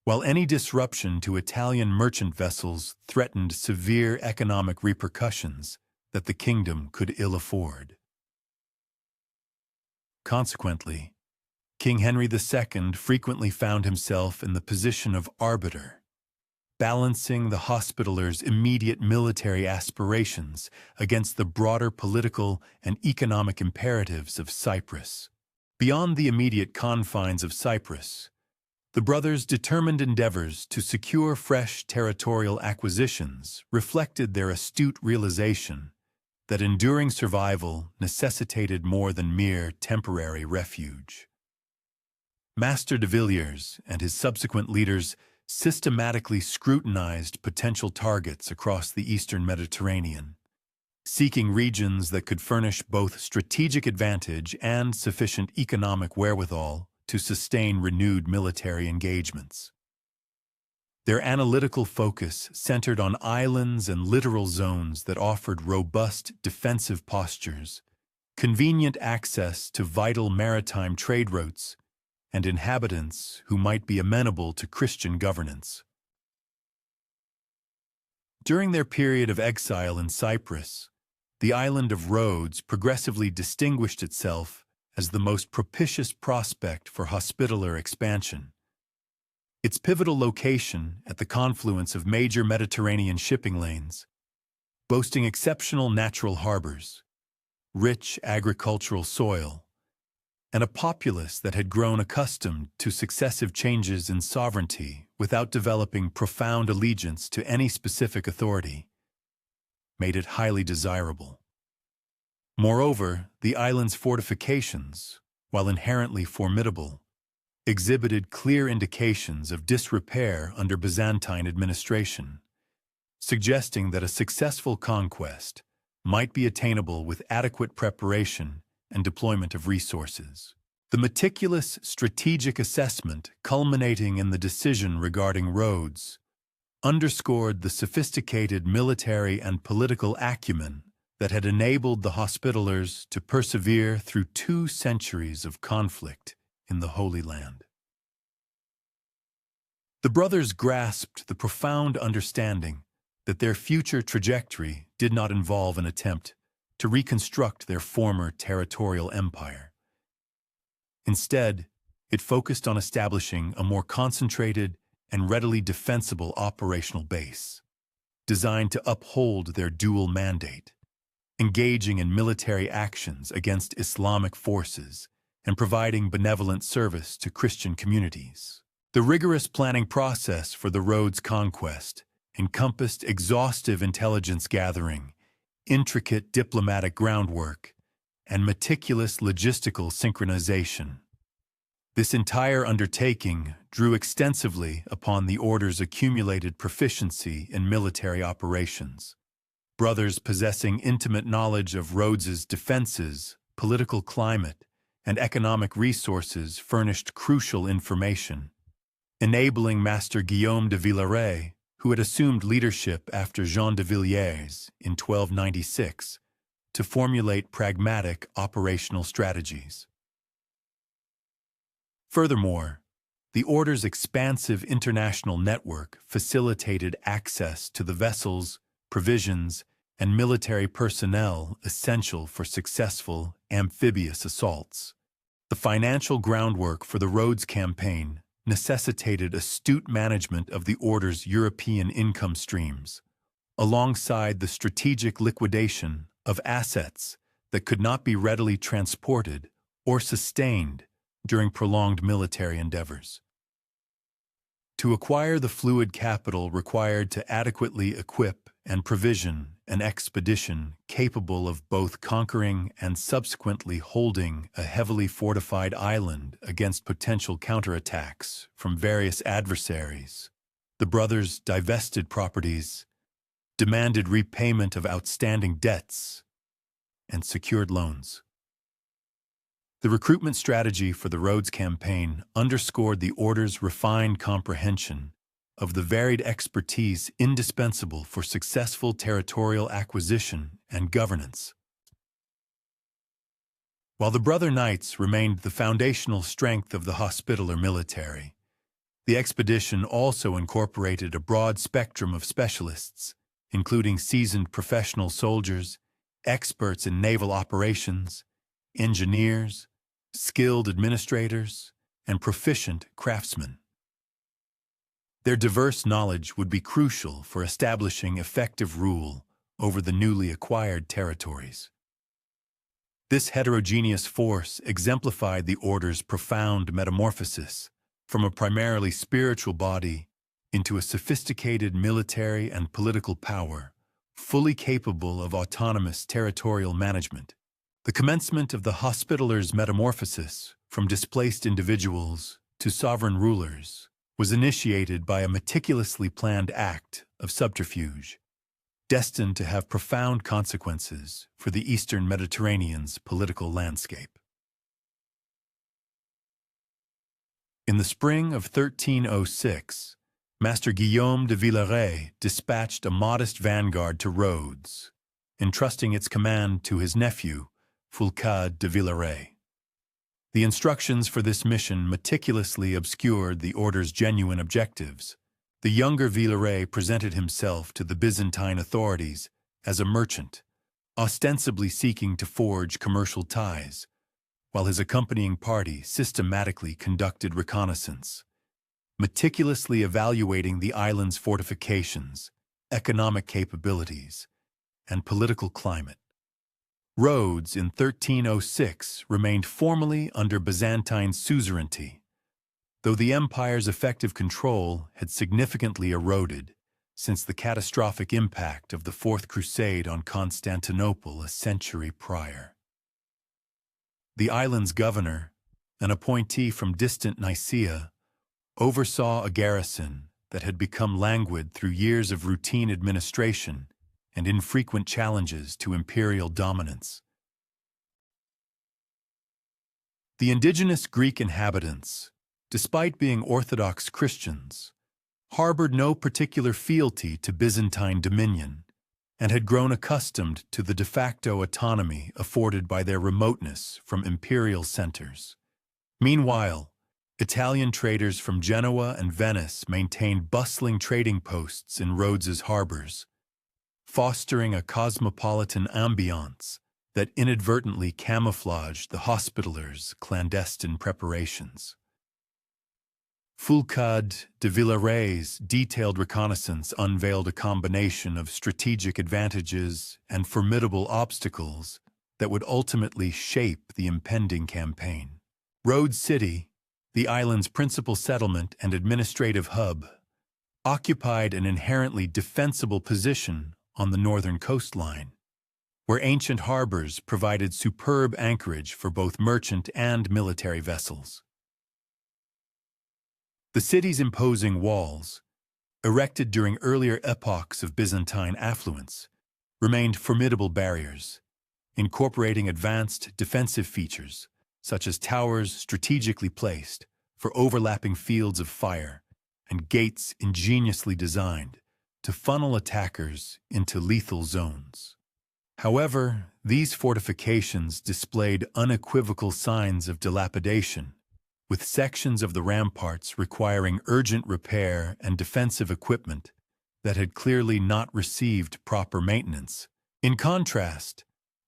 while any disruption to Italian merchant vessels threatened severe economic repercussions that the kingdom could ill afford. Consequently, King Henry II frequently found himself in the position of arbiter, balancing the Hospitallers' immediate military aspirations against the broader political and economic imperatives of Cyprus. Beyond the immediate confines of Cyprus, the brothers' determined endeavors to secure fresh territorial acquisitions reflected their astute realization that enduring survival necessitated more than mere temporary refuge. Master de Villiers and his subsequent leaders systematically scrutinized potential targets across the eastern Mediterranean, seeking regions that could furnish both strategic advantage and sufficient economic wherewithal to sustain renewed military engagements. Their analytical focus centered on islands and littoral zones that offered robust defensive postures, convenient access to vital maritime trade routes, and inhabitants who might be amenable to Christian governance. During their period of exile in Cyprus, the island of Rhodes progressively distinguished itself as the most propitious prospect for hospitaller expansion. Its pivotal location at the confluence of major Mediterranean shipping lanes, boasting exceptional natural harbors, rich agricultural soil, and a populace that had grown accustomed to successive changes in sovereignty without developing profound allegiance to any specific authority, made it highly desirable. Moreover, the island's fortifications, while inherently formidable, exhibited clear indications of disrepair under Byzantine administration, suggesting that a successful conquest might be attainable with adequate preparation and deployment of resources. The meticulous strategic assessment culminating in the decision regarding Rhodes underscored the sophisticated military and political acumen that had enabled the Hospitallers to persevere through 2 centuries of conflict in the Holy Land. The brothers grasped the profound understanding that their future trajectory did not involve an attempt to reconstruct their former territorial empire. Instead, it focused on establishing a more concentrated and readily defensible operational base, designed to uphold their dual mandate, engaging in military actions against Islamic forces and providing benevolent service to Christian communities. The rigorous planning process for the Rhodes conquest encompassed exhaustive intelligence gathering, intricate diplomatic groundwork, and meticulous logistical synchronization. This entire undertaking drew extensively upon the Order's accumulated proficiency in military operations. Brothers possessing intimate knowledge of Rhodes's defenses, political climate, and economic resources furnished crucial information, enabling Master Guillaume de Villaret, who had assumed leadership after Jean de Villiers in 1296, to formulate pragmatic operational strategies. Furthermore, the Order's expansive international network facilitated access to the vessels, provisions, and military personnel essential for successful amphibious assaults. The financial groundwork for the Rhodes campaign necessitated astute management of the Order's European income streams, alongside the strategic liquidation of assets that could not be readily transported or sustained during prolonged military endeavors. To acquire the fluid capital required to adequately equip and provision an expedition capable of both conquering and subsequently holding a heavily fortified island against potential counterattacks from various adversaries, the brothers divested properties, demanded repayment of outstanding debts, and secured loans. The recruitment strategy for the Rhodes campaign underscored the Order's refined comprehension of the varied expertise indispensable for successful territorial acquisition and governance. While the Brother Knights remained the foundational strength of the Hospitaller military, the expedition also incorporated a broad spectrum of specialists, including seasoned professional soldiers, experts in naval operations, engineers, skilled administrators, and proficient craftsmen. Their diverse knowledge would be crucial for establishing effective rule over the newly acquired territories. This heterogeneous force exemplified the Order's profound metamorphosis from a primarily spiritual body into a sophisticated military and political power, fully capable of autonomous territorial management. The commencement of the Hospitallers' metamorphosis from displaced individuals to sovereign rulers was initiated by a meticulously planned act of subterfuge, destined to have profound consequences for the Eastern Mediterranean's political landscape. In the spring of 1306, Master Guillaume de Villeray dispatched a modest vanguard to Rhodes, entrusting its command to his nephew, Fulcade de Villeray. The instructions for this mission meticulously obscured the order's genuine objectives. The younger Villeray presented himself to the Byzantine authorities as a merchant, ostensibly seeking to forge commercial ties, while his accompanying party systematically conducted reconnaissance, meticulously evaluating the island's fortifications, economic capabilities, and political climate. Rhodes in 1306 remained formally under Byzantine suzerainty, though the empire's effective control had significantly eroded since the catastrophic impact of the Fourth Crusade on Constantinople a century prior. The island's governor, an appointee from distant Nicaea, oversaw a garrison that had become languid through years of routine administration and infrequent challenges to imperial dominance. The indigenous Greek inhabitants, despite being Orthodox Christians, harbored no particular fealty to Byzantine dominion and had grown accustomed to the de facto autonomy afforded by their remoteness from imperial centers. Meanwhile, Italian traders from Genoa and Venice maintained bustling trading posts in Rhodes's harbors, fostering a cosmopolitan ambiance that inadvertently camouflaged the Hospitallers' clandestine preparations. Fulcade de Villeray's detailed reconnaissance unveiled a combination of strategic advantages and formidable obstacles that would ultimately shape the impending campaign. Rhodes City, the island's principal settlement and administrative hub, occupied an inherently defensible position on the northern coastline, where ancient harbors provided superb anchorage for both merchant and military vessels. The city's imposing walls, erected during earlier epochs of Byzantine affluence, remained formidable barriers, incorporating advanced defensive features such as towers strategically placed for overlapping fields of fire and gates ingeniously designed to funnel attackers into lethal zones. However, these fortifications displayed unequivocal signs of dilapidation, with sections of the ramparts requiring urgent repair and defensive equipment that had clearly not received proper maintenance. In contrast,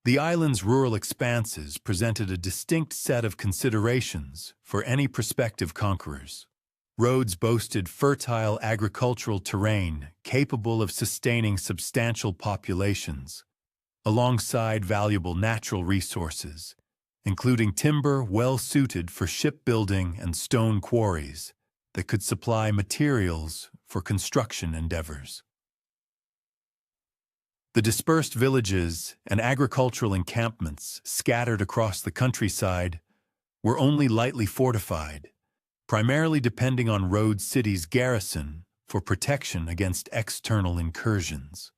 the island's rural expanses presented a distinct set of considerations for any prospective conquerors. Rhodes boasted fertile agricultural terrain capable of sustaining substantial populations, alongside valuable natural resources, including timber well-suited for shipbuilding and stone quarries that could supply materials for construction endeavors. The dispersed villages and agricultural encampments scattered across the countryside were only lightly fortified, primarily depending on Rhodes City's garrison for protection against external incursions.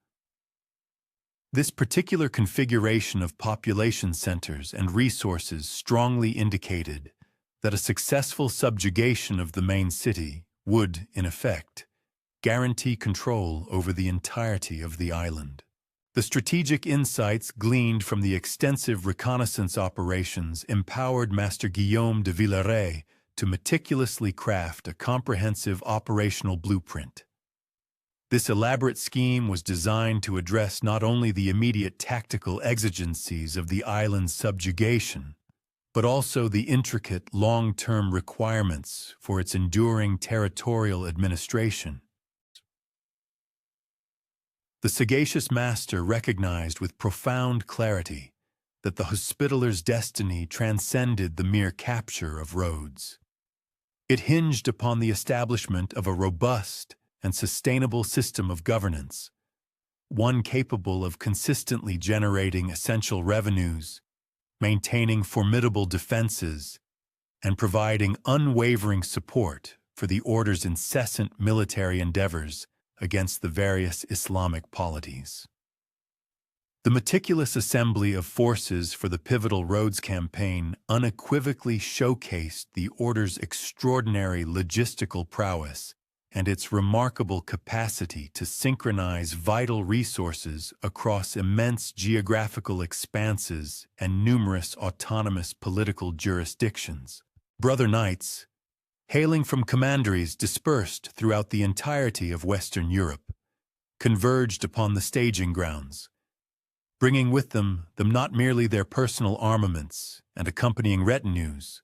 This particular configuration of population centers and resources strongly indicated that a successful subjugation of the main city would, in effect, guarantee control over the entirety of the island. The strategic insights gleaned from the extensive reconnaissance operations empowered Master Guillaume de Villeray to meticulously craft a comprehensive operational blueprint. This elaborate scheme was designed to address not only the immediate tactical exigencies of the island's subjugation, but also the intricate long-term requirements for its enduring territorial administration. The sagacious master recognized with profound clarity that the Hospitallers' destiny transcended the mere capture of Rhodes. It hinged upon the establishment of a robust and sustainable system of governance, one capable of consistently generating essential revenues, maintaining formidable defenses, and providing unwavering support for the order's incessant military endeavors against the various Islamic polities. The meticulous assembly of forces for the pivotal Rhodes Campaign unequivocally showcased the order's extraordinary logistical prowess and its remarkable capacity to synchronize vital resources across immense geographical expanses and numerous autonomous political jurisdictions. Brother Knights, hailing from commanderies dispersed throughout the entirety of Western Europe, converged upon the staging grounds, bringing with them not merely their personal armaments and accompanying retinues,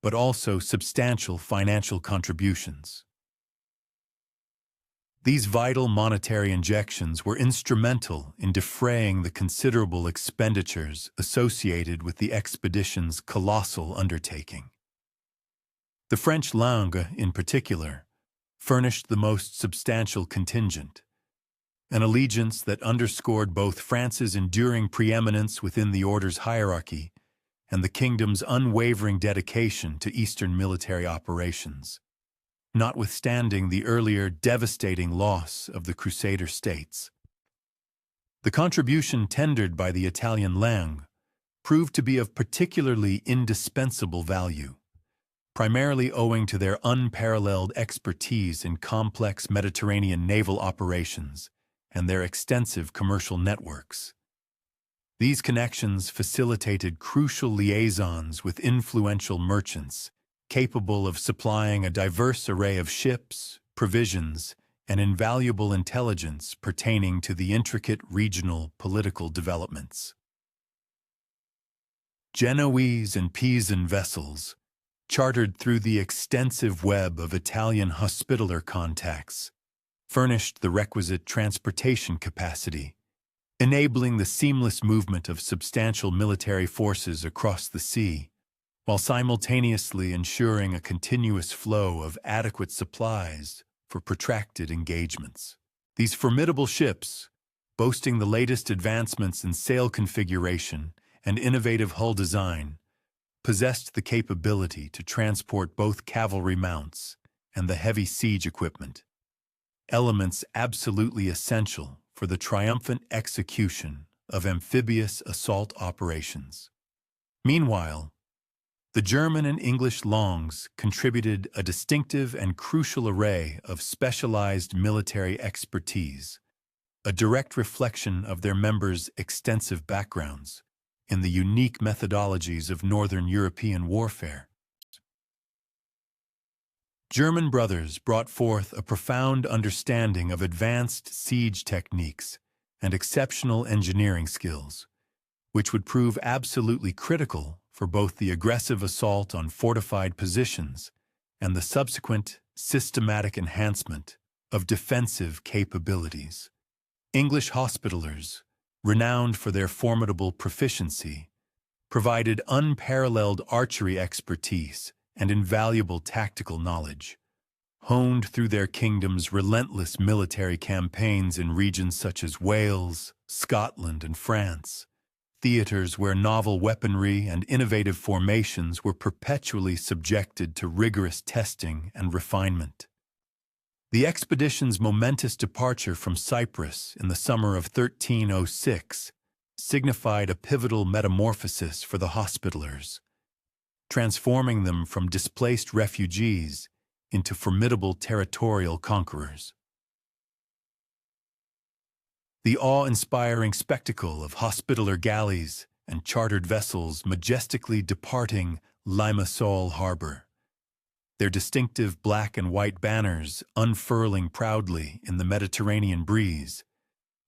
but also substantial financial contributions. These vital monetary injections were instrumental in defraying the considerable expenditures associated with the expedition's colossal undertaking. The French langue, in particular, furnished the most substantial contingent, an allegiance that underscored both France's enduring preeminence within the order's hierarchy and the kingdom's unwavering dedication to Eastern military operations, notwithstanding the earlier devastating loss of the Crusader states. The contribution tendered by the Italian langue proved to be of particularly indispensable value, primarily owing to their unparalleled expertise in complex Mediterranean naval operations and their extensive commercial networks. These connections facilitated crucial liaisons with influential merchants, capable of supplying a diverse array of ships, provisions, and invaluable intelligence pertaining to the intricate regional political developments. Genoese and Pisan vessels, chartered through the extensive web of Italian hospitaller contacts, furnished the requisite transportation capacity, enabling the seamless movement of substantial military forces across the sea, while simultaneously ensuring a continuous flow of adequate supplies for protracted engagements. These formidable ships, boasting the latest advancements in sail configuration and innovative hull design, possessed the capability to transport both cavalry mounts and the heavy siege equipment, elements absolutely essential for the triumphant execution of amphibious assault operations. Meanwhile, the German and English langues contributed a distinctive and crucial array of specialized military expertise, a direct reflection of their members' extensive backgrounds in the unique methodologies of Northern European warfare. German brothers brought forth a profound understanding of advanced siege techniques and exceptional engineering skills, which would prove absolutely critical for both the aggressive assault on fortified positions and the subsequent systematic enhancement of defensive capabilities. English hospitallers, renowned for their formidable proficiency, provided unparalleled archery expertise and invaluable tactical knowledge, honed through their kingdom's relentless military campaigns in regions such as Wales, Scotland, and France, theaters where novel weaponry and innovative formations were perpetually subjected to rigorous testing and refinement. The expedition's momentous departure from Cyprus in the summer of 1306 signified a pivotal metamorphosis for the Hospitallers, transforming them from displaced refugees into formidable territorial conquerors. The awe-inspiring spectacle of Hospitaller galleys and chartered vessels majestically departing Limassol harbor, their distinctive black and white banners unfurling proudly in the Mediterranean breeze,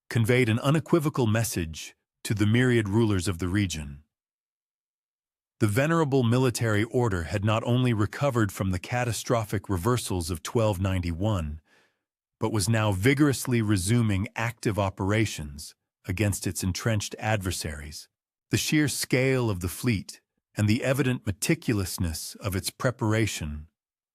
conveyed an unequivocal message to the myriad rulers of the region. The venerable military order had not only recovered from the catastrophic reversals of 1291, but was now vigorously resuming active operations against its entrenched adversaries. The sheer scale of the fleet and the evident meticulousness of its preparation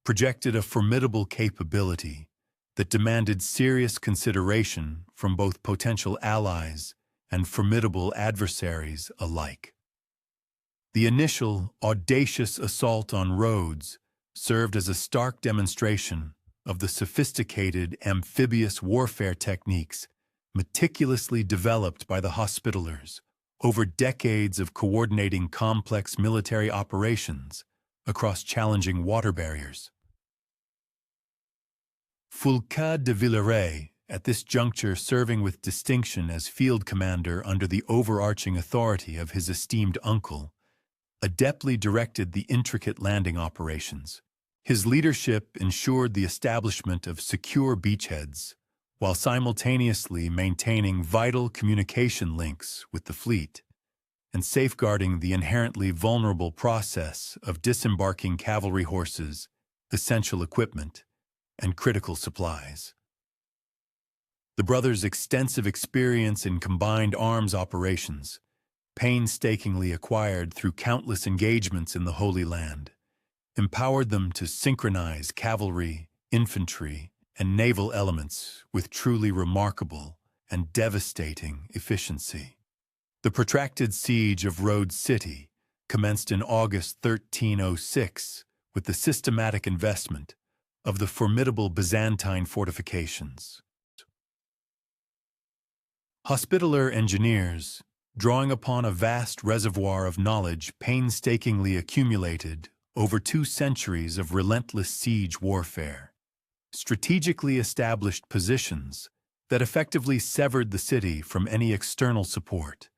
projected a formidable capability that demanded serious consideration from both potential allies and formidable adversaries alike. The initial, audacious assault on Rhodes served as a stark demonstration of the sophisticated amphibious warfare techniques meticulously developed by the Hospitallers over decades of coordinating complex military operations across challenging water barriers. Foulques de Villeray, at this juncture serving with distinction as field commander under the overarching authority of his esteemed uncle, adeptly directed the intricate landing operations. His leadership ensured the establishment of secure beachheads, while simultaneously maintaining vital communication links with the fleet and safeguarding the inherently vulnerable process of disembarking cavalry horses, essential equipment, and critical supplies. The brothers' extensive experience in combined arms operations, painstakingly acquired through countless engagements in the Holy Land, empowered them to synchronize cavalry, infantry, and naval elements with truly remarkable and devastating efficiency. The protracted siege of Rhodes City commenced in August 1306 with the systematic investment of the formidable Byzantine fortifications. Hospitaller engineers, drawing upon a vast reservoir of knowledge painstakingly accumulated over 2 centuries of relentless siege warfare, strategically established positions that effectively severed the city from any external support,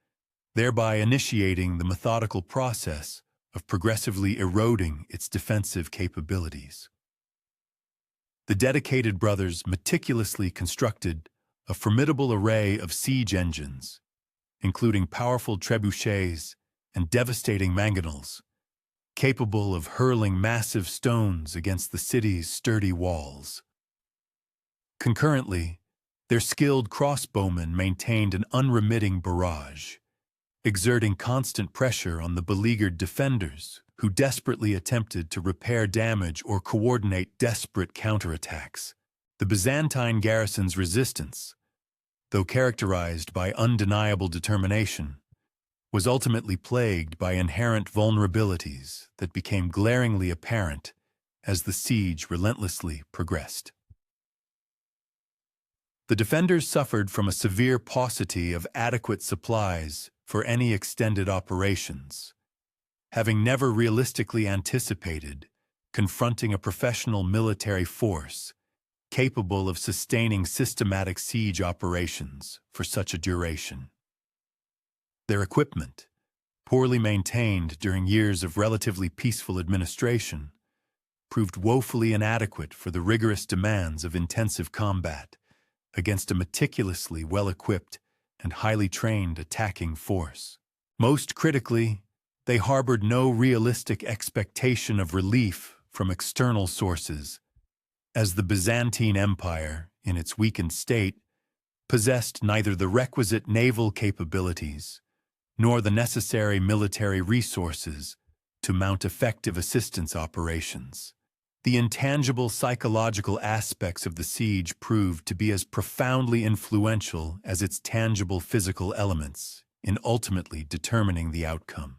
thereby initiating the methodical process of progressively eroding its defensive capabilities. The dedicated brothers meticulously constructed a formidable array of siege engines, including powerful trebuchets and devastating mangonels, capable of hurling massive stones against the city's sturdy walls. Concurrently, their skilled crossbowmen maintained an unremitting barrage, exerting constant pressure on the beleaguered defenders who desperately attempted to repair damage or coordinate desperate counterattacks. The Byzantine garrison's resistance, though characterized by undeniable determination, was ultimately plagued by inherent vulnerabilities that became glaringly apparent as the siege relentlessly progressed. The defenders suffered from a severe paucity of adequate supplies for any extended operations, having never realistically anticipated confronting a professional military force capable of sustaining systematic siege operations for such a duration. Their equipment, poorly maintained during years of relatively peaceful administration, proved woefully inadequate for the rigorous demands of intensive combat against a meticulously well-equipped and highly trained attacking force. Most critically, they harbored no realistic expectation of relief from external sources, as the Byzantine Empire, in its weakened state, possessed neither the requisite naval capabilities nor the necessary military resources to mount effective assistance operations. The intangible psychological aspects of the siege proved to be as profoundly influential as its tangible physical elements in ultimately determining the outcome.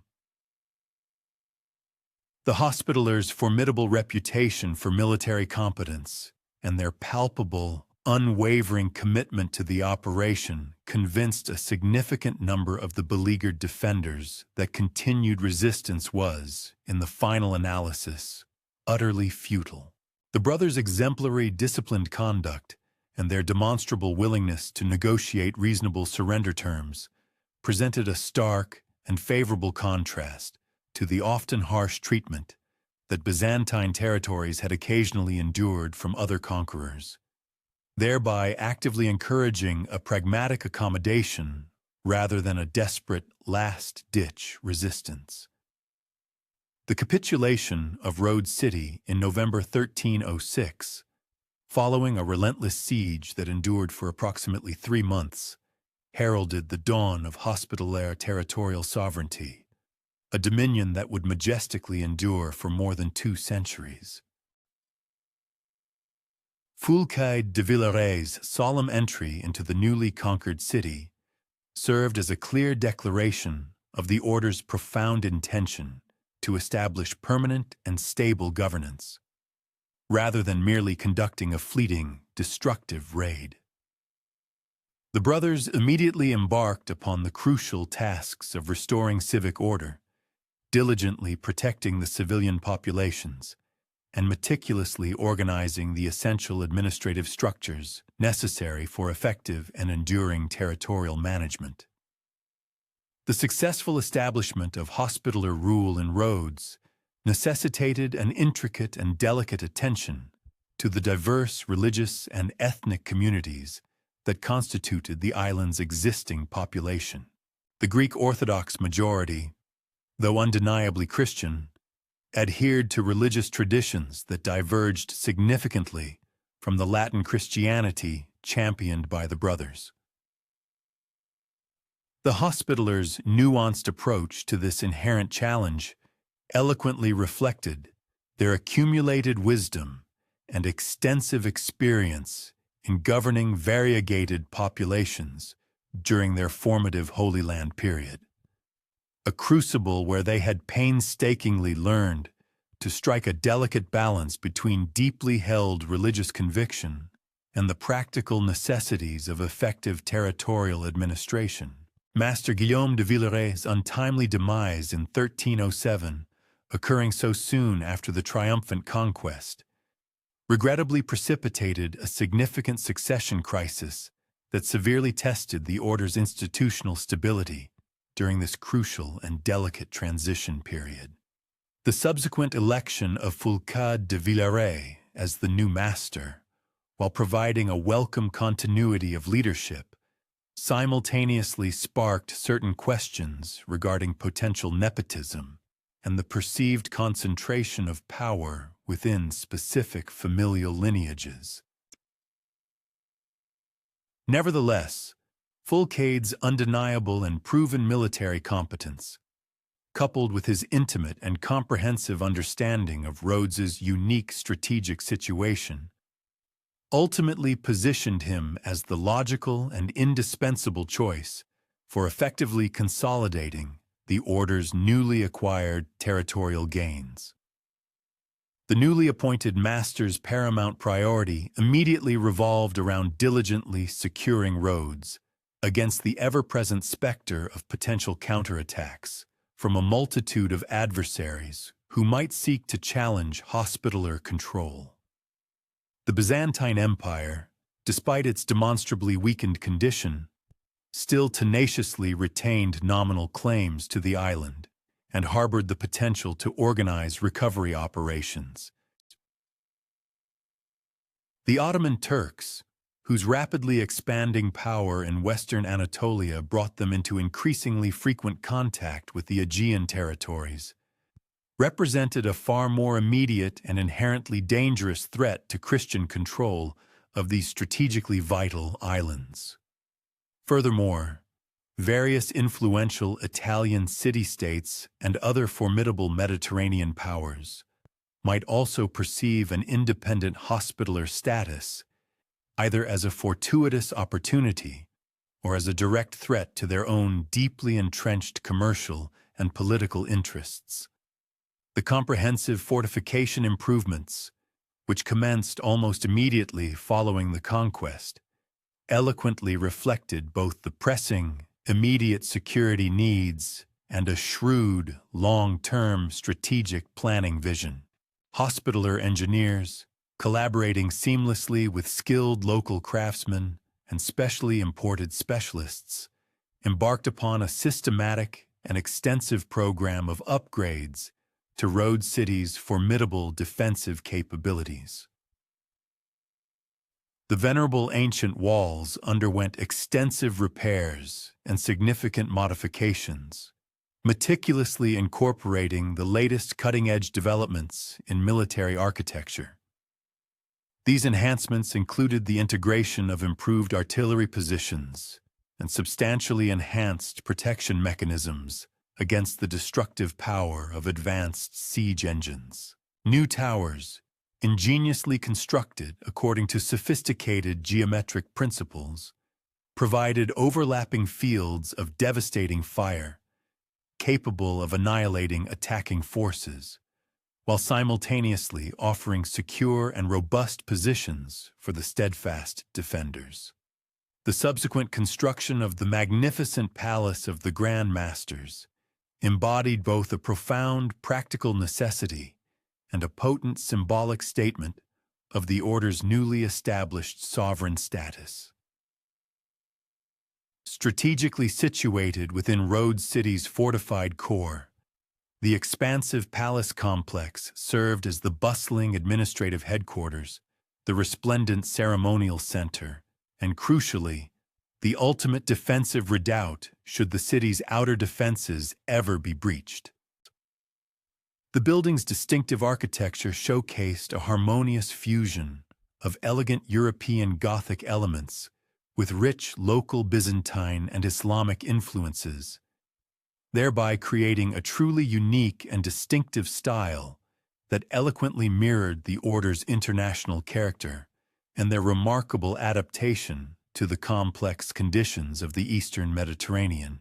The Hospitallers' formidable reputation for military competence and their palpable, unwavering commitment to the operation convinced a significant number of the beleaguered defenders that continued resistance was, in the final analysis, utterly futile. The brothers' exemplary disciplined conduct and their demonstrable willingness to negotiate reasonable surrender terms presented a stark and favorable contrast to the often harsh treatment that Byzantine territories had occasionally endured from other conquerors, thereby actively encouraging a pragmatic accommodation rather than a desperate last-ditch resistance. The capitulation of Rhodes City in November 1306, following a relentless siege that endured for approximately 3 months, heralded the dawn of Hospitaller territorial sovereignty, a dominion that would majestically endure for more than 2 centuries. Foulques de Villeray's solemn entry into the newly conquered city served as a clear declaration of the order's profound intention to establish permanent and stable governance, rather than merely conducting a fleeting, destructive raid. The brothers immediately embarked upon the crucial tasks of restoring civic order, diligently protecting the civilian populations, and meticulously organizing the essential administrative structures necessary for effective and enduring territorial management. The successful establishment of hospitaller rule in Rhodes necessitated an intricate and delicate attention to the diverse religious and ethnic communities that constituted the island's existing population. The Greek Orthodox majority, though undeniably Christian, adhered to religious traditions that diverged significantly from the Latin Christianity championed by the brothers. The Hospitallers' nuanced approach to this inherent challenge eloquently reflected their accumulated wisdom and extensive experience in governing variegated populations during their formative Holy Land period, a crucible where they had painstakingly learned to strike a delicate balance between deeply held religious conviction and the practical necessities of effective territorial administration. Master Guillaume de Villeroy's untimely demise in 1307, occurring so soon after the triumphant conquest, regrettably precipitated a significant succession crisis that severely tested the order's institutional stability during this crucial and delicate transition period. The subsequent election of Foulcade de Villeroy as the new master, while providing a welcome continuity of leadership, simultaneously sparked certain questions regarding potential nepotism and the perceived concentration of power within specific familial lineages. Nevertheless, Foulcade's undeniable and proven military competence, coupled with his intimate and comprehensive understanding of Rhodes's unique strategic situation, ultimately positioned him as the logical and indispensable choice for effectively consolidating the order's newly acquired territorial gains. The newly appointed master's paramount priority immediately revolved around diligently securing Rhodes against the ever-present specter of potential counterattacks from a multitude of adversaries who might seek to challenge Hospitaller control. The Byzantine Empire, despite its demonstrably weakened condition, still tenaciously retained nominal claims to the island and harbored the potential to organize recovery operations. The Ottoman Turks, whose rapidly expanding power in western Anatolia brought them into increasingly frequent contact with the Aegean territories, represented a far more immediate and inherently dangerous threat to Christian control of these strategically vital islands. Furthermore, various influential Italian city-states and other formidable Mediterranean powers might also perceive an independent Hospitaller status either as a fortuitous opportunity or as a direct threat to their own deeply entrenched commercial and political interests. The comprehensive fortification improvements, which commenced almost immediately following the conquest, eloquently reflected both the pressing, immediate security needs and a shrewd, long-term strategic planning vision. Hospitaller engineers, collaborating seamlessly with skilled local craftsmen and specially imported specialists, embarked upon a systematic and extensive program of upgrades to Rhodes City's formidable defensive capabilities. The venerable ancient walls underwent extensive repairs and significant modifications, meticulously incorporating the latest cutting-edge developments in military architecture. These enhancements included the integration of improved artillery positions and substantially enhanced protection mechanisms against the destructive power of advanced siege engines. New towers, ingeniously constructed according to sophisticated geometric principles, provided overlapping fields of devastating fire capable of annihilating attacking forces, while simultaneously offering secure and robust positions for the steadfast defenders. The subsequent construction of the magnificent palace of the Grand Masters embodied both a profound practical necessity and a potent symbolic statement of the Order's newly established sovereign status. Strategically situated within Rhodes City's fortified core, the expansive palace complex served as the bustling administrative headquarters, the resplendent ceremonial center, and crucially, the ultimate defensive redoubt should the city's outer defenses ever be breached. The building's distinctive architecture showcased a harmonious fusion of elegant European Gothic elements with rich local Byzantine and Islamic influences, thereby creating a truly unique and distinctive style that eloquently mirrored the Order's international character and their remarkable adaptation to the complex conditions of the Eastern Mediterranean.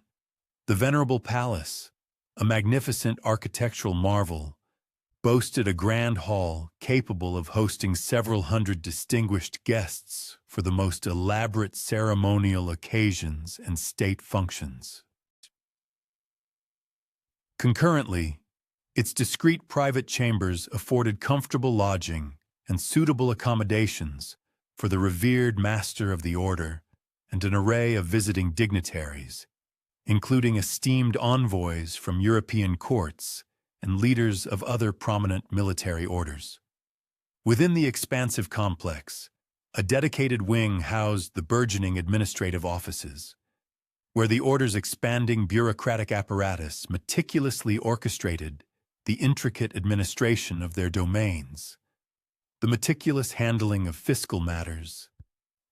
The venerable palace, a magnificent architectural marvel, boasted a grand hall capable of hosting several hundred distinguished guests for the most elaborate ceremonial occasions and state functions. Concurrently, its discreet private chambers afforded comfortable lodging and suitable accommodations for the revered master of the Order and an array of visiting dignitaries, including esteemed envoys from European courts and leaders of other prominent military orders. Within the expansive complex, a dedicated wing housed the burgeoning administrative offices, where the Order's expanding bureaucratic apparatus meticulously orchestrated the intricate administration of their domains, the meticulous handling of fiscal matters,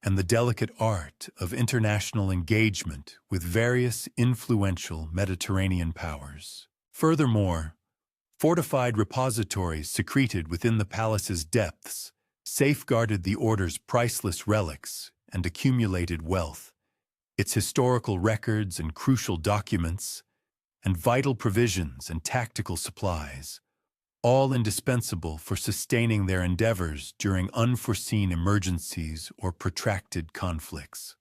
and the delicate art of international engagement with various influential Mediterranean powers. Furthermore, fortified repositories secreted within the palace's depths safeguarded the Order's priceless relics and accumulated wealth, its historical records and crucial documents, and vital provisions and tactical supplies, all indispensable for sustaining their endeavors during unforeseen emergencies or protracted conflicts.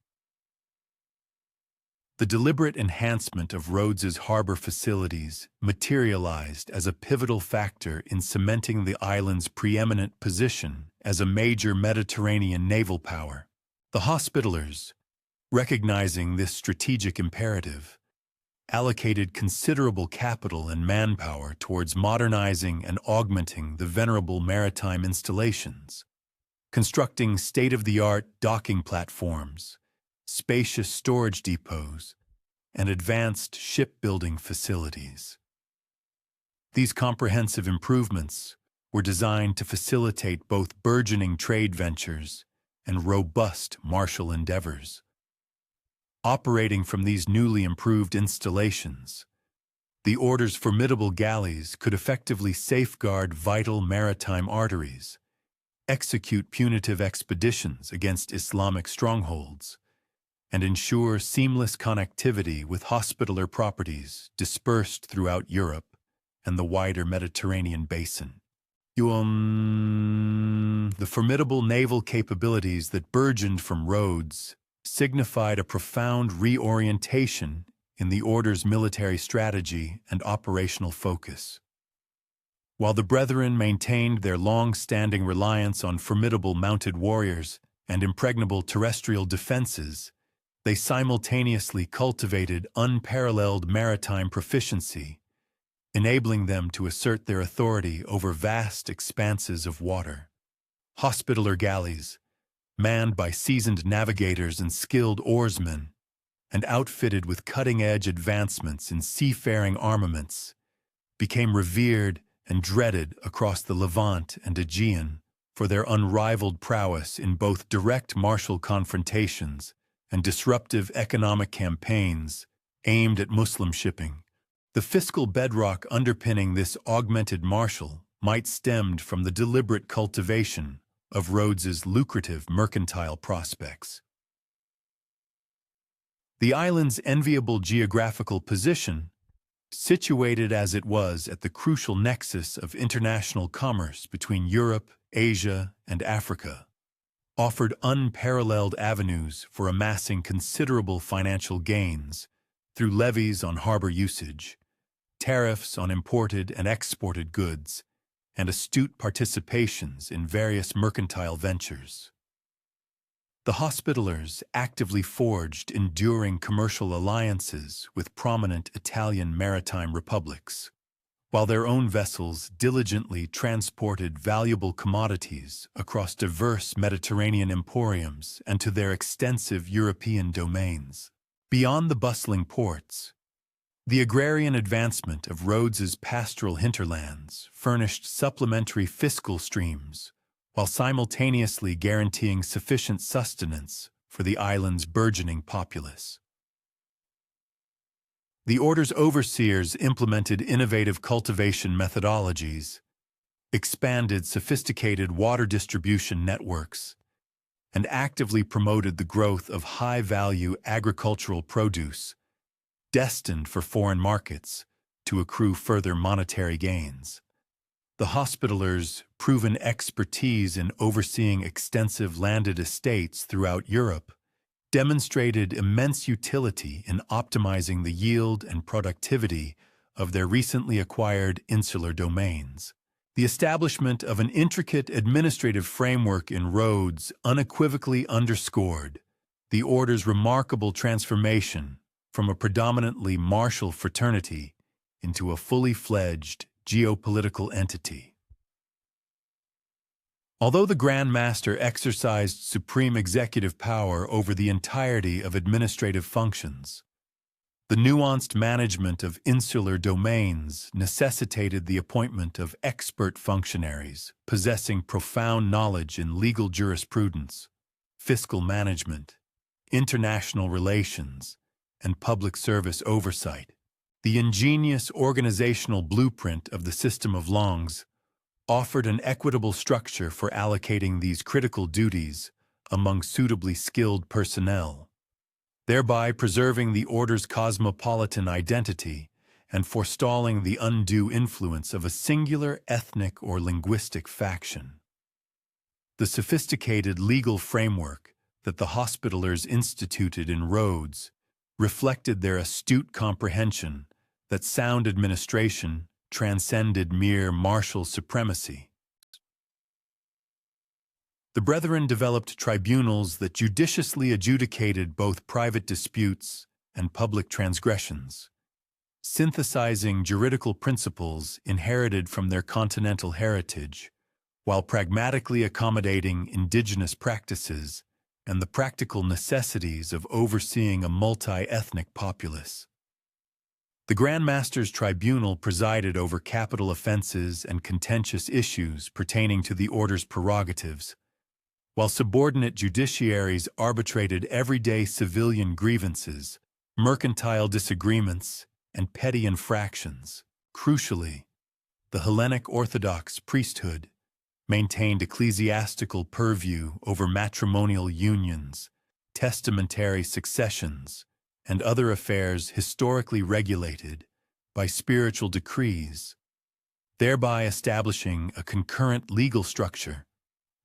The deliberate enhancement of Rhodes's harbor facilities materialized as a pivotal factor in cementing the island's preeminent position as a major Mediterranean naval power. The Hospitallers, recognizing this strategic imperative, allocated considerable capital and manpower towards modernizing and augmenting the venerable maritime installations, constructing state-of-the-art docking platforms, spacious storage depots, and advanced shipbuilding facilities. These comprehensive improvements were designed to facilitate both burgeoning trade ventures and robust martial endeavors. Operating from these newly improved installations, the Order's formidable galleys could effectively safeguard vital maritime arteries, execute punitive expeditions against Islamic strongholds, and ensure seamless connectivity with Hospitaller properties dispersed throughout Europe and the wider Mediterranean basin. The formidable naval capabilities that burgeoned from Rhodes signified a profound reorientation in the Order's military strategy and operational focus. While the Brethren maintained their long-standing reliance on formidable mounted warriors and impregnable terrestrial defenses, they simultaneously cultivated unparalleled maritime proficiency, enabling them to assert their authority over vast expanses of water. Hospitaller galleys, manned by seasoned navigators and skilled oarsmen, and outfitted with cutting-edge advancements in seafaring armaments, became revered and dreaded across the Levant and Aegean for their unrivaled prowess in both direct martial confrontations and disruptive economic campaigns aimed at Muslim shipping. The fiscal bedrock underpinning this augmented martial might stem from the deliberate cultivation of Rhodes's lucrative mercantile prospects. The island's enviable geographical position situated as it was at the crucial nexus of international commerce between Europe, Asia, and Africa, offered unparalleled avenues for amassing considerable financial gains through levies on harbor usage, tariffs on imported and exported goods, and astute participations in various mercantile ventures. The Hospitallers actively forged enduring commercial alliances with prominent Italian maritime republics, while their own vessels diligently transported valuable commodities across diverse Mediterranean emporiums and to their extensive European domains. Beyond the bustling ports, the agrarian advancement of Rhodes's pastoral hinterlands furnished supplementary fiscal streams, while simultaneously guaranteeing sufficient sustenance for the island's burgeoning populace. The Order's overseers implemented innovative cultivation methodologies, expanded sophisticated water distribution networks, and actively promoted the growth of high-value agricultural produce, destined for foreign markets to accrue further monetary gains. The Hospitallers' proven expertise in overseeing extensive landed estates throughout Europe demonstrated immense utility in optimizing the yield and productivity of their recently acquired insular domains. The establishment of an intricate administrative framework in Rhodes unequivocally underscored the Order's remarkable transformation from a predominantly martial fraternity into a fully fledged geopolitical entity. Although the Grand Master exercised supreme executive power over the entirety of administrative functions, the nuanced management of insular domains necessitated the appointment of expert functionaries possessing profound knowledge in legal jurisprudence, fiscal management, international relations, and public service oversight. The ingenious organizational blueprint of the system of Longs offered an equitable structure for allocating these critical duties among suitably skilled personnel, thereby preserving the Order's cosmopolitan identity and forestalling the undue influence of a singular ethnic or linguistic faction. The sophisticated legal framework that the Hospitallers instituted in Rhodes reflected their astute comprehension that sound administration transcended mere martial supremacy. The Brethren developed tribunals that judiciously adjudicated both private disputes and public transgressions, synthesizing juridical principles inherited from their continental heritage, while pragmatically accommodating indigenous practices and the practical necessities of overseeing a multi-ethnic populace. The Grand Master's tribunal presided over capital offenses and contentious issues pertaining to the Order's prerogatives, while subordinate judiciaries arbitrated everyday civilian grievances, mercantile disagreements, and petty infractions. Crucially, the Hellenic Orthodox priesthood maintained ecclesiastical purview over matrimonial unions, testamentary successions, and other affairs historically regulated by spiritual decrees, thereby establishing a concurrent legal structure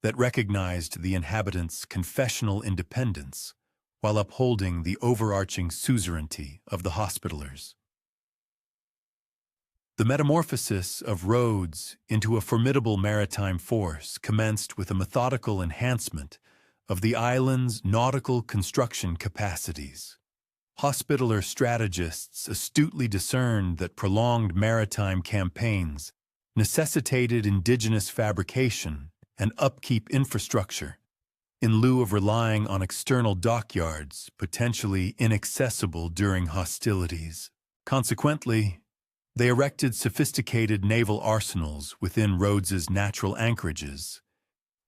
that recognized the inhabitants' confessional independence while upholding the overarching suzerainty of the Hospitallers. The metamorphosis of Rhodes into a formidable maritime force commenced with a methodical enhancement of the island's nautical construction capacities. Hospitaller strategists astutely discerned that prolonged maritime campaigns necessitated indigenous fabrication and upkeep infrastructure, in lieu of relying on external dockyards potentially inaccessible during hostilities. Consequently, they erected sophisticated naval arsenals within Rhodes's natural anchorages,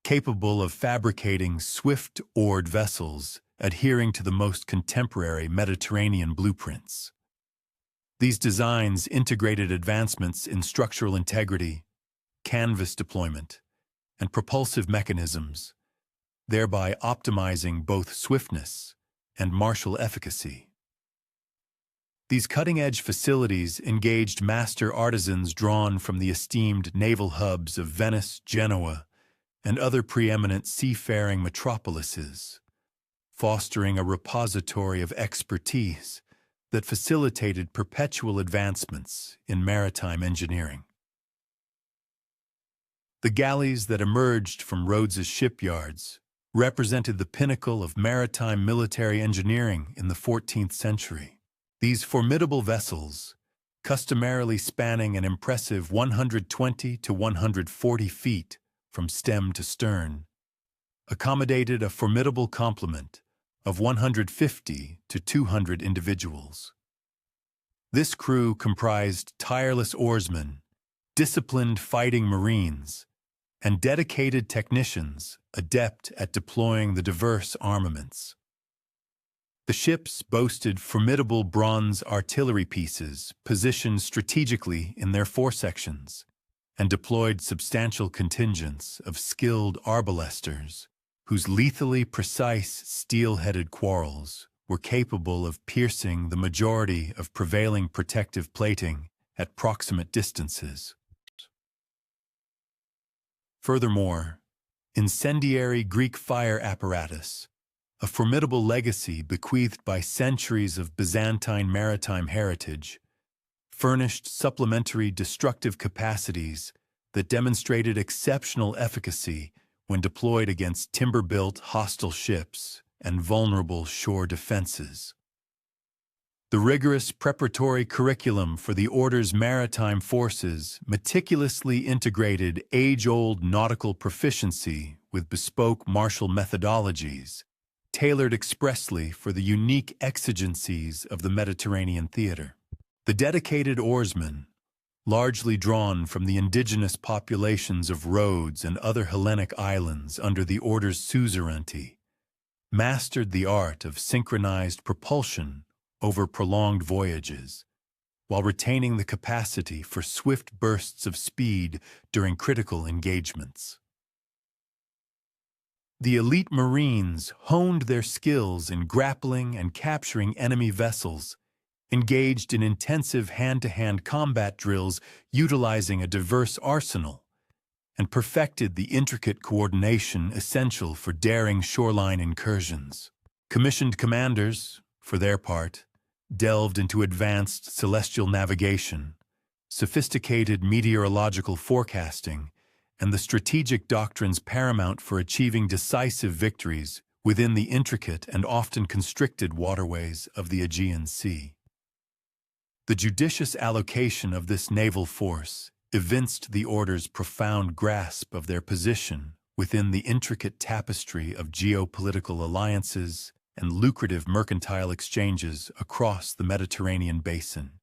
capable of fabricating swift-oared vessels adhering to the most contemporary Mediterranean blueprints. These designs integrated advancements in structural integrity, canvas deployment, and propulsive mechanisms, thereby optimizing both swiftness and martial efficacy. These cutting-edge facilities engaged master artisans drawn from the esteemed naval hubs of Venice, Genoa, and other preeminent seafaring metropolises, fostering a repository of expertise that facilitated perpetual advancements in maritime engineering. The galleys that emerged from Rhodes's shipyards represented the pinnacle of maritime military engineering in the 14th century. These formidable vessels, customarily spanning an impressive 120 to 140 feet from stem to stern, accommodated a formidable complement of 150 to 200 individuals. This crew comprised tireless oarsmen, disciplined fighting marines, and dedicated technicians adept at deploying the diverse armaments. The ships boasted formidable bronze artillery pieces positioned strategically in their foresections and deployed substantial contingents of skilled arbalesters whose lethally precise steel-headed quarrels were capable of piercing the majority of prevailing protective plating at proximate distances. Furthermore, incendiary Greek fire apparatus, a formidable legacy bequeathed by centuries of Byzantine maritime heritage, furnished supplementary destructive capacities that demonstrated exceptional efficacy when deployed against timber-built hostile ships and vulnerable shore defenses. The rigorous preparatory curriculum for the Order's maritime forces meticulously integrated age-old nautical proficiency with bespoke martial methodologies, tailored expressly for the unique exigencies of the Mediterranean theater. The dedicated oarsmen, largely drawn from the indigenous populations of Rhodes and other Hellenic islands under the Order's suzerainty, mastered the art of synchronized propulsion over prolonged voyages, while retaining the capacity for swift bursts of speed during critical engagements. The elite Marines honed their skills in grappling and capturing enemy vessels, engaged in intensive hand-to-hand combat drills utilizing a diverse arsenal, and perfected the intricate coordination essential for daring shoreline incursions. Commissioned commanders, for their part, delved into advanced celestial navigation, sophisticated meteorological forecasting, and the strategic doctrines paramount for achieving decisive victories within the intricate and often constricted waterways of the Aegean Sea. The judicious allocation of this naval force evinced the Order's profound grasp of their position within the intricate tapestry of geopolitical alliances and lucrative mercantile exchanges across the Mediterranean basin.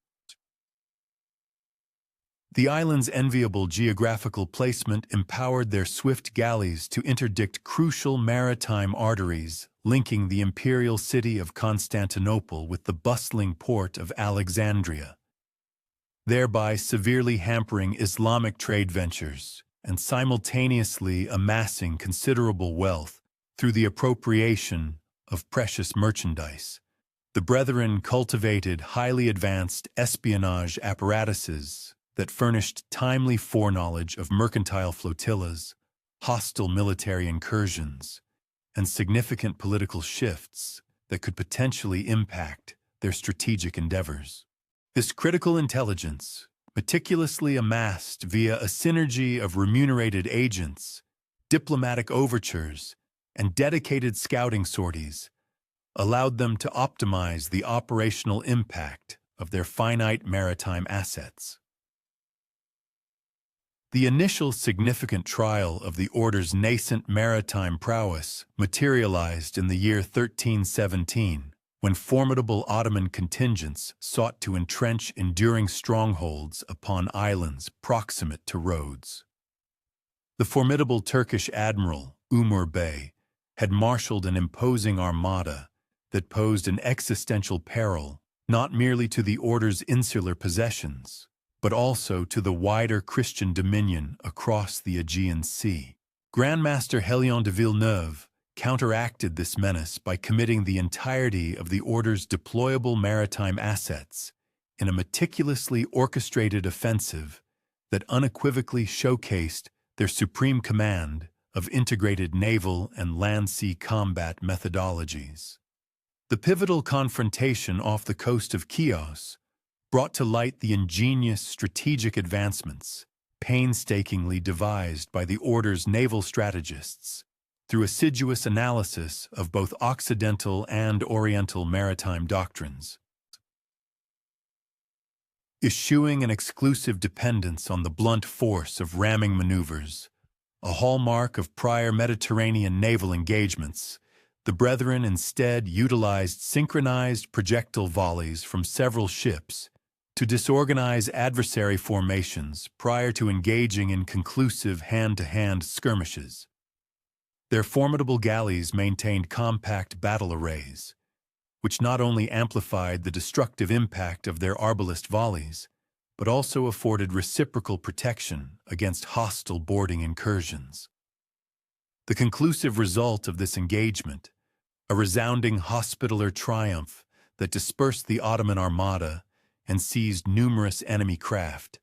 The island's enviable geographical placement empowered their swift galleys to interdict crucial maritime arteries linking the imperial city of Constantinople with the bustling port of Alexandria, thereby severely hampering Islamic trade ventures and simultaneously amassing considerable wealth through the appropriation of precious merchandise. The Brethren cultivated highly advanced espionage apparatuses that furnished timely foreknowledge of mercantile flotillas, hostile military incursions, and significant political shifts that could potentially impact their strategic endeavors. This critical intelligence, meticulously amassed via a synergy of remunerated agents, diplomatic overtures, and dedicated scouting sorties, allowed them to optimize the operational impact of their finite maritime assets. The initial significant trial of the Order's nascent maritime prowess materialized in the year 1317, when formidable Ottoman contingents sought to entrench enduring strongholds upon islands proximate to Rhodes. The formidable Turkish admiral, Umur Bey, had marshaled an imposing armada that posed an existential peril not merely to the Order's insular possessions, but also to the wider Christian dominion across the Aegean Sea. Grandmaster Hélion de Villeneuve counteracted this menace by committing the entirety of the Order's deployable maritime assets in a meticulously orchestrated offensive that unequivocally showcased their supreme command of integrated naval and land-sea combat methodologies. The pivotal confrontation off the coast of Chios brought to light the ingenious strategic advancements painstakingly devised by the Order's naval strategists through assiduous analysis of both Occidental and Oriental maritime doctrines. Eschewing an exclusive dependence on the blunt force of ramming maneuvers, a hallmark of prior Mediterranean naval engagements, the Brethren instead utilized synchronized projectile volleys from several ships to disorganize adversary formations prior to engaging in conclusive hand-to-hand skirmishes. Their formidable galleys maintained compact battle arrays, which not only amplified the destructive impact of their arbalest volleys, but also afforded reciprocal protection against hostile boarding incursions. The conclusive result of this engagement, a resounding Hospitaller triumph that dispersed the Ottoman Armada and seized numerous enemy craft,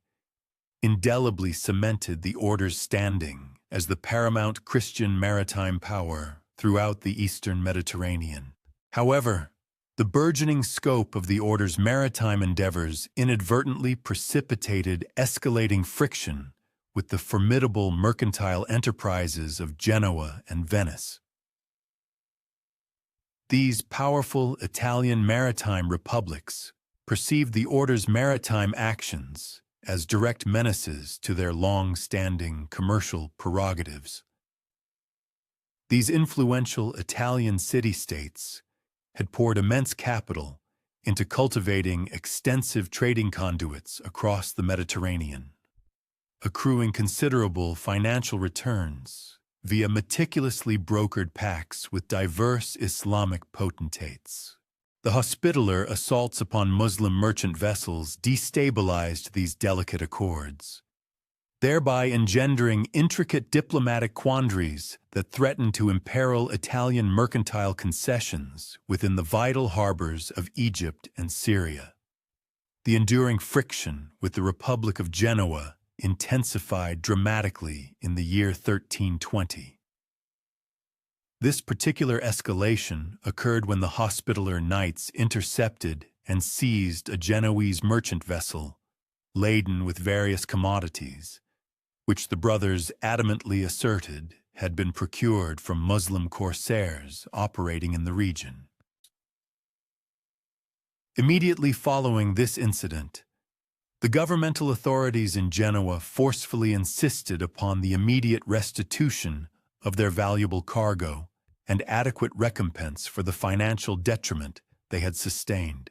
indelibly cemented the Order's standing as the paramount Christian maritime power throughout the Eastern Mediterranean. However, the burgeoning scope of the Order's maritime endeavors inadvertently precipitated escalating friction with the formidable mercantile enterprises of Genoa and Venice. These powerful Italian maritime republics perceived the Order's maritime actions as direct menaces to their long-standing commercial prerogatives. These influential Italian city-states had poured immense capital into cultivating extensive trading conduits across the Mediterranean, accruing considerable financial returns via meticulously brokered pacts with diverse Islamic potentates. The Hospitaller assaults upon Muslim merchant vessels destabilized these delicate accords, thereby engendering intricate diplomatic quandaries that threatened to imperil Italian mercantile concessions within the vital harbors of Egypt and Syria. The enduring friction with the Republic of Genoa intensified dramatically in the year 1320. This particular escalation occurred when the Hospitaller Knights intercepted and seized a Genoese merchant vessel laden with various commodities, which the brothers adamantly asserted had been procured from Muslim corsairs operating in the region. Immediately following this incident, the governmental authorities in Genoa forcefully insisted upon the immediate restitution of their valuable cargo and adequate recompense for the financial detriment they had sustained.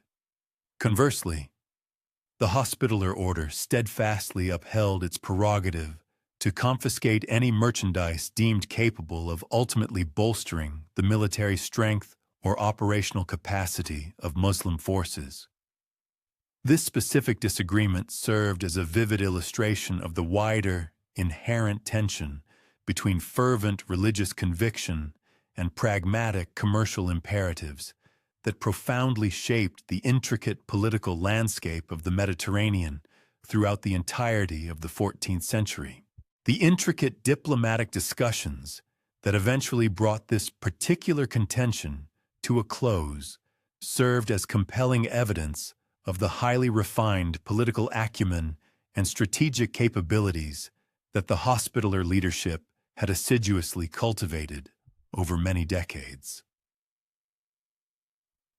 Conversely, the Hospitaller Order steadfastly upheld its prerogative to confiscate any merchandise deemed capable of ultimately bolstering the military strength or operational capacity of Muslim forces. This specific disagreement served as a vivid illustration of the wider, inherent tension between fervent religious conviction and pragmatic commercial imperatives that profoundly shaped the intricate political landscape of the Mediterranean throughout the entirety of the 14th century. The intricate diplomatic discussions that eventually brought this particular contention to a close served as compelling evidence of the highly refined political acumen and strategic capabilities that the Hospitaller leadership had assiduously cultivated over many decades.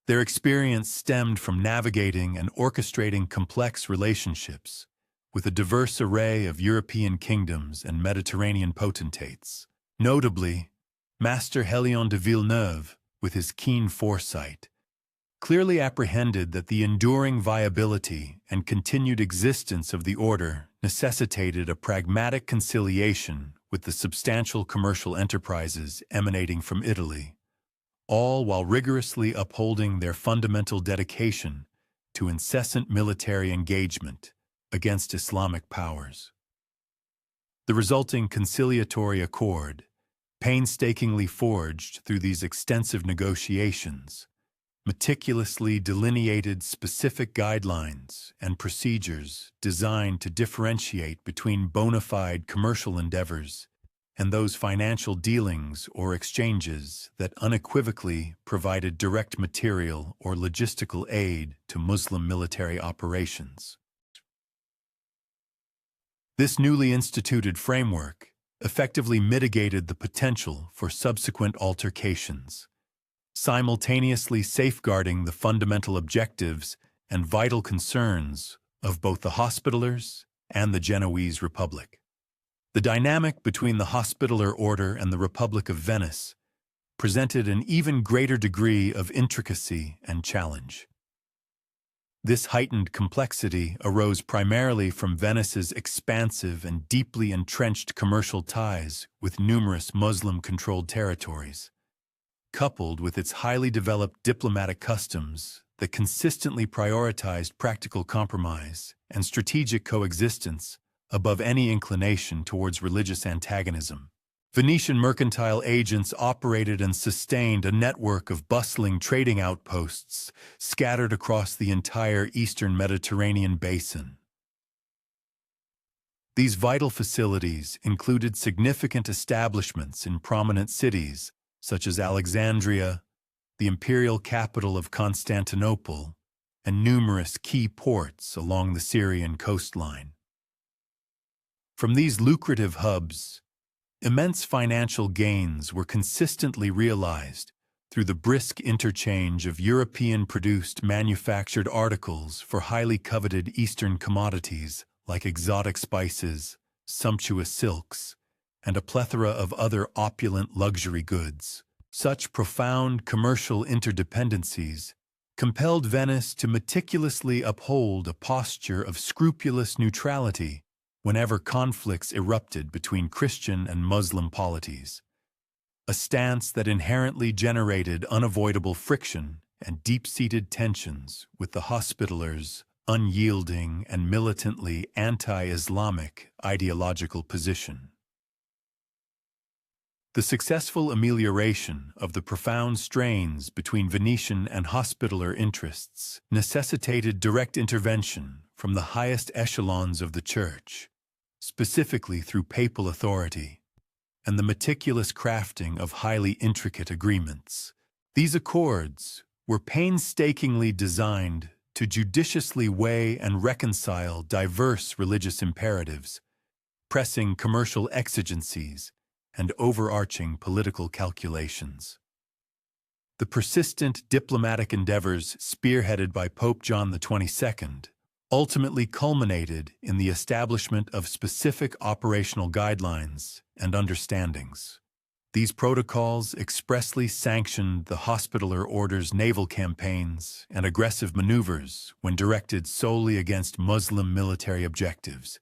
Their experience stemmed from navigating and orchestrating complex relationships with a diverse array of European kingdoms and Mediterranean potentates. Notably, Master Hélion de Villeneuve, with his keen foresight, clearly apprehended that the enduring viability and continued existence of the Order necessitated a pragmatic conciliation with the substantial commercial enterprises emanating from Italy, all while rigorously upholding their fundamental dedication to incessant military engagement against Islamic powers. The resulting conciliatory accord, painstakingly forged through these extensive negotiations, meticulously delineated specific guidelines and procedures designed to differentiate between bona fide commercial endeavors and those financial dealings or exchanges that unequivocally provided direct material or logistical aid to Muslim military operations. This newly instituted framework effectively mitigated the potential for subsequent altercations, simultaneously safeguarding the fundamental objectives and vital concerns of both the Hospitallers and the Genoese Republic. The dynamic between the Hospitaller Order and the Republic of Venice presented an even greater degree of intricacy and challenge. This heightened complexity arose primarily from Venice's expansive and deeply entrenched commercial ties with numerous Muslim-controlled territories, coupled with its highly developed diplomatic customs that consistently prioritized practical compromise and strategic coexistence above any inclination towards religious antagonism. Venetian mercantile agents operated and sustained a network of bustling trading outposts scattered across the entire eastern Mediterranean basin. These vital facilities included significant establishments in prominent cities such as Alexandria, the imperial capital of Constantinople, and numerous key ports along the Syrian coastline. From these lucrative hubs, immense financial gains were consistently realized through the brisk interchange of European-produced manufactured articles for highly coveted Eastern commodities like exotic spices, sumptuous silks, and a plethora of other opulent luxury goods. Such profound commercial interdependencies compelled Venice to meticulously uphold a posture of scrupulous neutrality whenever conflicts erupted between Christian and Muslim polities, a stance that inherently generated unavoidable friction and deep-seated tensions with the Hospitallers' unyielding and militantly anti-Islamic ideological position. The successful amelioration of the profound strains between Venetian and Hospitaller interests necessitated direct intervention from the highest echelons of the Church, specifically through papal authority, and the meticulous crafting of highly intricate agreements. These accords were painstakingly designed to judiciously weigh and reconcile diverse religious imperatives, pressing commercial exigencies, and overarching political calculations. The persistent diplomatic endeavors spearheaded by Pope John XXII ultimately culminated in the establishment of specific operational guidelines and understandings. These protocols expressly sanctioned the Hospitaller Order's naval campaigns and aggressive maneuvers when directed solely against Muslim military objectives,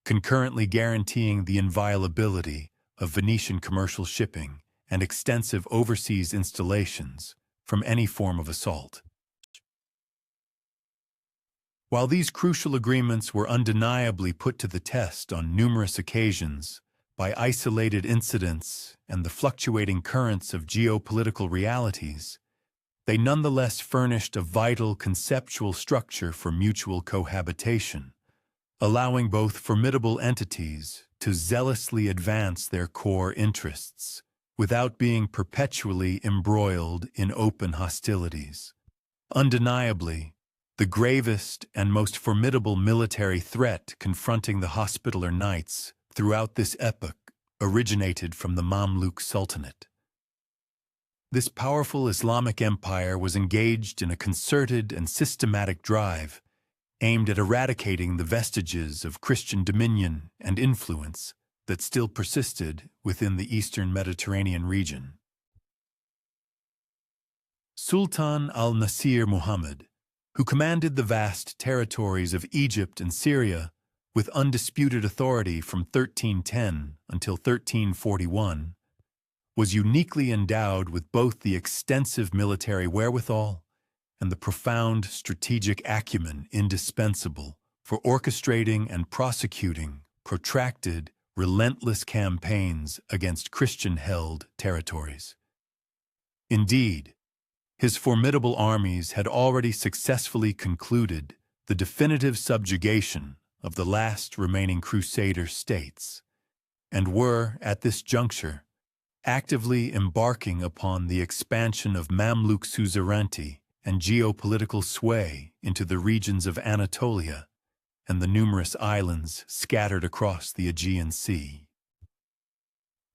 concurrently guaranteeing the inviolability of Venetian commercial shipping and extensive overseas installations from any form of assault. While these crucial agreements were undeniably put to the test on numerous occasions by isolated incidents and the fluctuating currents of geopolitical realities, they nonetheless furnished a vital conceptual structure for mutual cohabitation, allowing both formidable entities to zealously advance their core interests without being perpetually embroiled in open hostilities. Undeniably, the gravest and most formidable military threat confronting the Hospitaller Knights throughout this epoch originated from the Mamluk Sultanate. This powerful Islamic empire was engaged in a concerted and systematic drive aimed at eradicating the vestiges of Christian dominion and influence that still persisted within the eastern Mediterranean region. Sultan al-Nasir Muhammad, who commanded the vast territories of Egypt and Syria with undisputed authority from 1310 until 1341, was uniquely endowed with both the extensive military wherewithal and the profound strategic acumen indispensable for orchestrating and prosecuting protracted, relentless campaigns against Christian-held territories. Indeed, His formidable armies had already successfully concluded the definitive subjugation of the last remaining Crusader states, and were, at this juncture, actively embarking upon the expansion of Mamluk suzerainty and geopolitical sway into the regions of Anatolia and the numerous islands scattered across the Aegean Sea.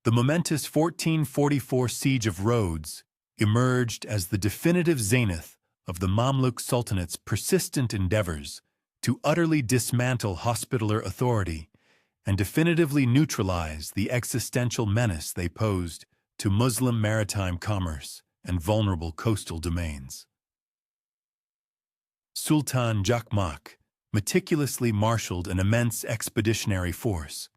The momentous 1444 Siege of Rhodes emerged as the definitive zenith of the Mamluk Sultanate's persistent endeavors to utterly dismantle Hospitaller authority and definitively neutralize the existential menace they posed to Muslim maritime commerce and vulnerable coastal domains. Sultan Jakmak meticulously marshaled an immense expeditionary force,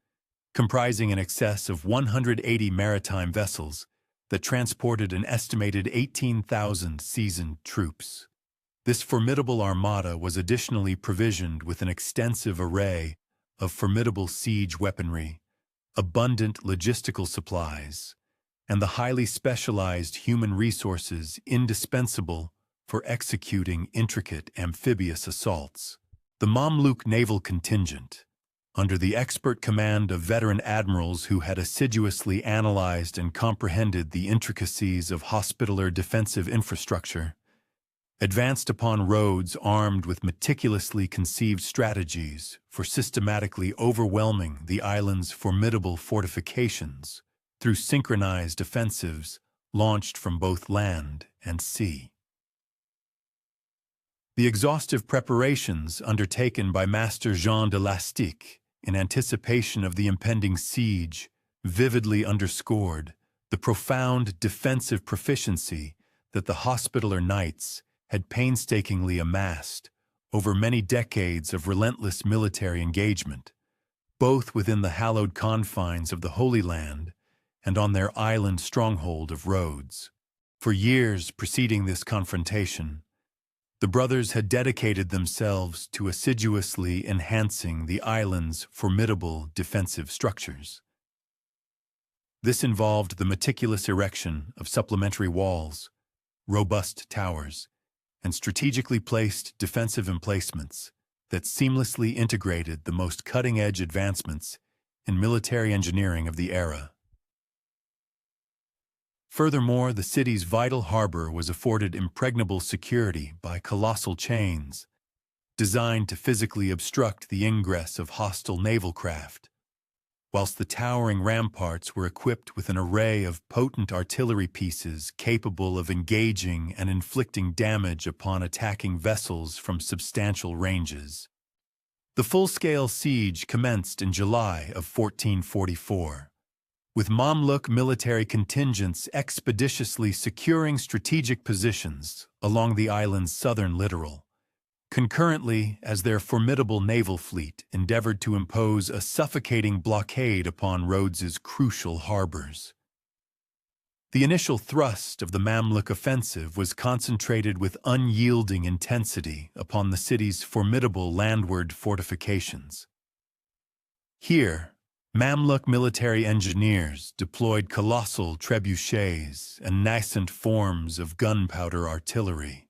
comprising in excess of 180 maritime vessels that transported an estimated 18,000 seasoned troops. This formidable armada was additionally provisioned with an extensive array of formidable siege weaponry, abundant logistical supplies, and the highly specialized human resources indispensable for executing intricate amphibious assaults. The Mamluk naval contingent, under the expert command of veteran admirals who had assiduously analyzed and comprehended the intricacies of Hospitaller defensive infrastructure, advanced upon Rhodes armed with meticulously conceived strategies for systematically overwhelming the island's formidable fortifications through synchronized offensives launched from both land and sea. The exhaustive preparations undertaken by Master Jean de Lastic in anticipation of the impending siege vividly underscored the profound defensive proficiency that the Hospitaller knights had painstakingly amassed over many decades of relentless military engagement, both within the hallowed confines of the Holy Land and on their island stronghold of Rhodes. For years preceding this confrontation, the brothers had dedicated themselves to assiduously enhancing the island's formidable defensive structures. This involved the meticulous erection of supplementary walls, robust towers, and strategically placed defensive emplacements that seamlessly integrated the most cutting-edge advancements in military engineering of the era. Furthermore, the city's vital harbor was afforded impregnable security by colossal chains, designed to physically obstruct the ingress of hostile naval craft, whilst the towering ramparts were equipped with an array of potent artillery pieces capable of engaging and inflicting damage upon attacking vessels from substantial ranges. The full-scale siege commenced in July of 1444. With Mamluk military contingents expeditiously securing strategic positions along the island's southern littoral, concurrently as their formidable naval fleet endeavored to impose a suffocating blockade upon Rhodes's crucial harbors. The initial thrust of the Mamluk offensive was concentrated with unyielding intensity upon the city's formidable landward fortifications. Here, Mamluk military engineers deployed colossal trebuchets and nascent forms of gunpowder artillery,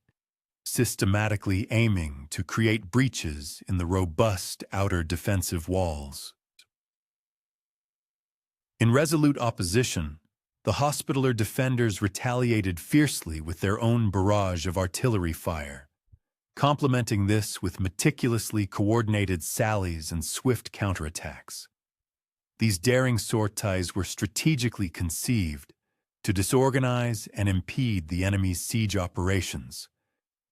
systematically aiming to create breaches in the robust outer defensive walls. In resolute opposition, the Hospitaller defenders retaliated fiercely with their own barrage of artillery fire, complementing this with meticulously coordinated sallies and swift counterattacks. These daring sorties were strategically conceived to disorganize and impede the enemy's siege operations,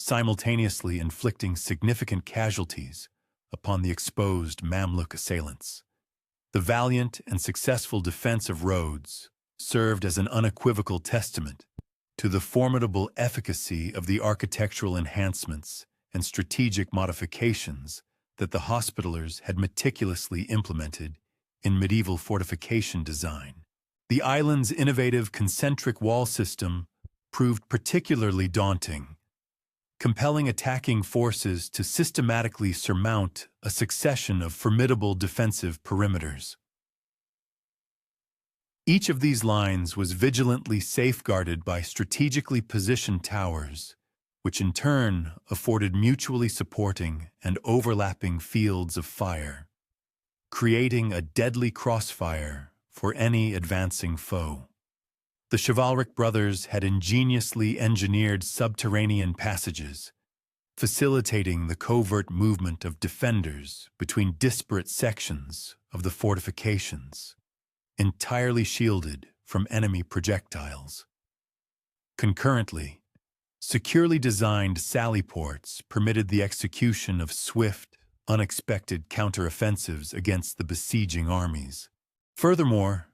simultaneously inflicting significant casualties upon the exposed Mamluk assailants. The valiant and successful defense of Rhodes served as an unequivocal testament to the formidable efficacy of the architectural enhancements and strategic modifications that the Hospitallers had meticulously implemented in medieval fortification design. The island's innovative concentric wall system proved particularly daunting, compelling attacking forces to systematically surmount a succession of formidable defensive perimeters. Each of these lines was vigilantly safeguarded by strategically positioned towers, which in turn afforded mutually supporting and overlapping fields of fire, creating a deadly crossfire for any advancing foe. The chivalric brothers had ingeniously engineered subterranean passages, facilitating the covert movement of defenders between disparate sections of the fortifications, entirely shielded from enemy projectiles. Concurrently, securely designed sally ports permitted the execution of swift, unexpected counteroffensives against the besieging armies. Furthermore,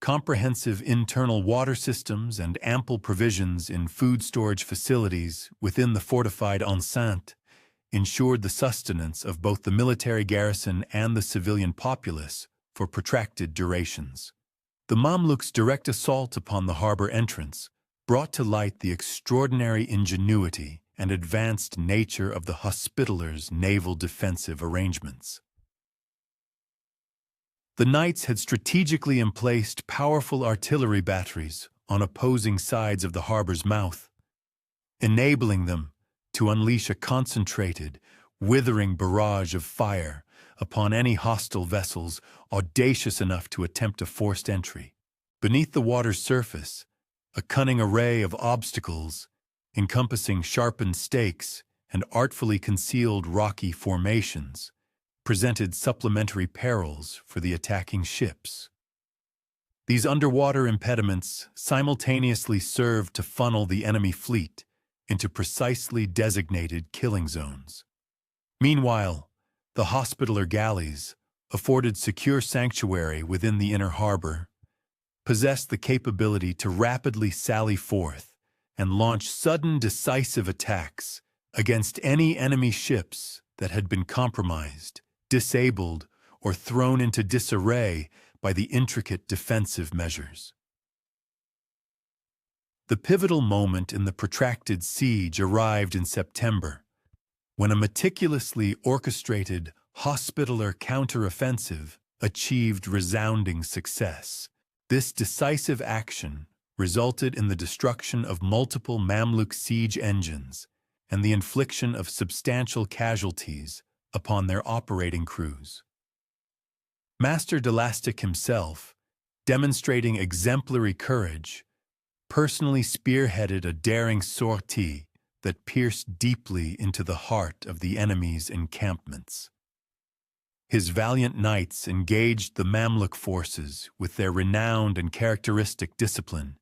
comprehensive internal water systems and ample provisions in food storage facilities within the fortified enceinte ensured the sustenance of both the military garrison and the civilian populace for protracted durations. The Mamluks' direct assault upon the harbor entrance brought to light the extraordinary ingenuity and advanced nature of the Hospitallers' naval defensive arrangements. The Knights had strategically emplaced powerful artillery batteries on opposing sides of the harbor's mouth, enabling them to unleash a concentrated, withering barrage of fire upon any hostile vessels audacious enough to attempt a forced entry. Beneath the water's surface, a cunning array of obstacles, encompassing sharpened stakes and artfully concealed rocky formations, presented supplementary perils for the attacking ships. These underwater impediments simultaneously served to funnel the enemy fleet into precisely designated killing zones. Meanwhile, the Hospitaller galleys, afforded secure sanctuary within the inner harbor, possessed the capability to rapidly sally forth and launch sudden decisive attacks against any enemy ships that had been compromised, disabled, or thrown into disarray by the intricate defensive measures. The pivotal moment in the protracted siege arrived in September, when a meticulously orchestrated Hospitaller counteroffensive achieved resounding success. This decisive action resulted in the destruction of multiple Mamluk siege engines and the infliction of substantial casualties upon their operating crews. Master Delastic himself, demonstrating exemplary courage, personally spearheaded a daring sortie that pierced deeply into the heart of the enemy's encampments. His valiant knights engaged the Mamluk forces with their renowned and characteristic discipline,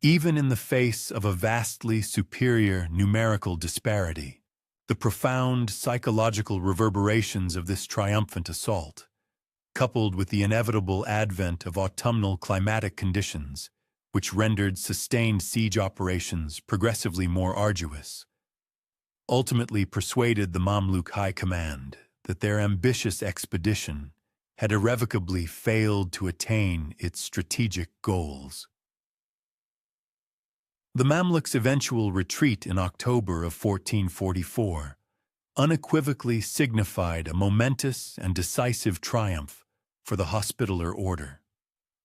even in the face of a vastly superior numerical disparity. The profound psychological reverberations of this triumphant assault, coupled with the inevitable advent of autumnal climatic conditions, which rendered sustained siege operations progressively more arduous, ultimately persuaded the Mamluk High Command that their ambitious expedition had irrevocably failed to attain its strategic goals. The Mamluks' eventual retreat in October of 1444 unequivocally signified a momentous and decisive triumph for the Hospitaller order.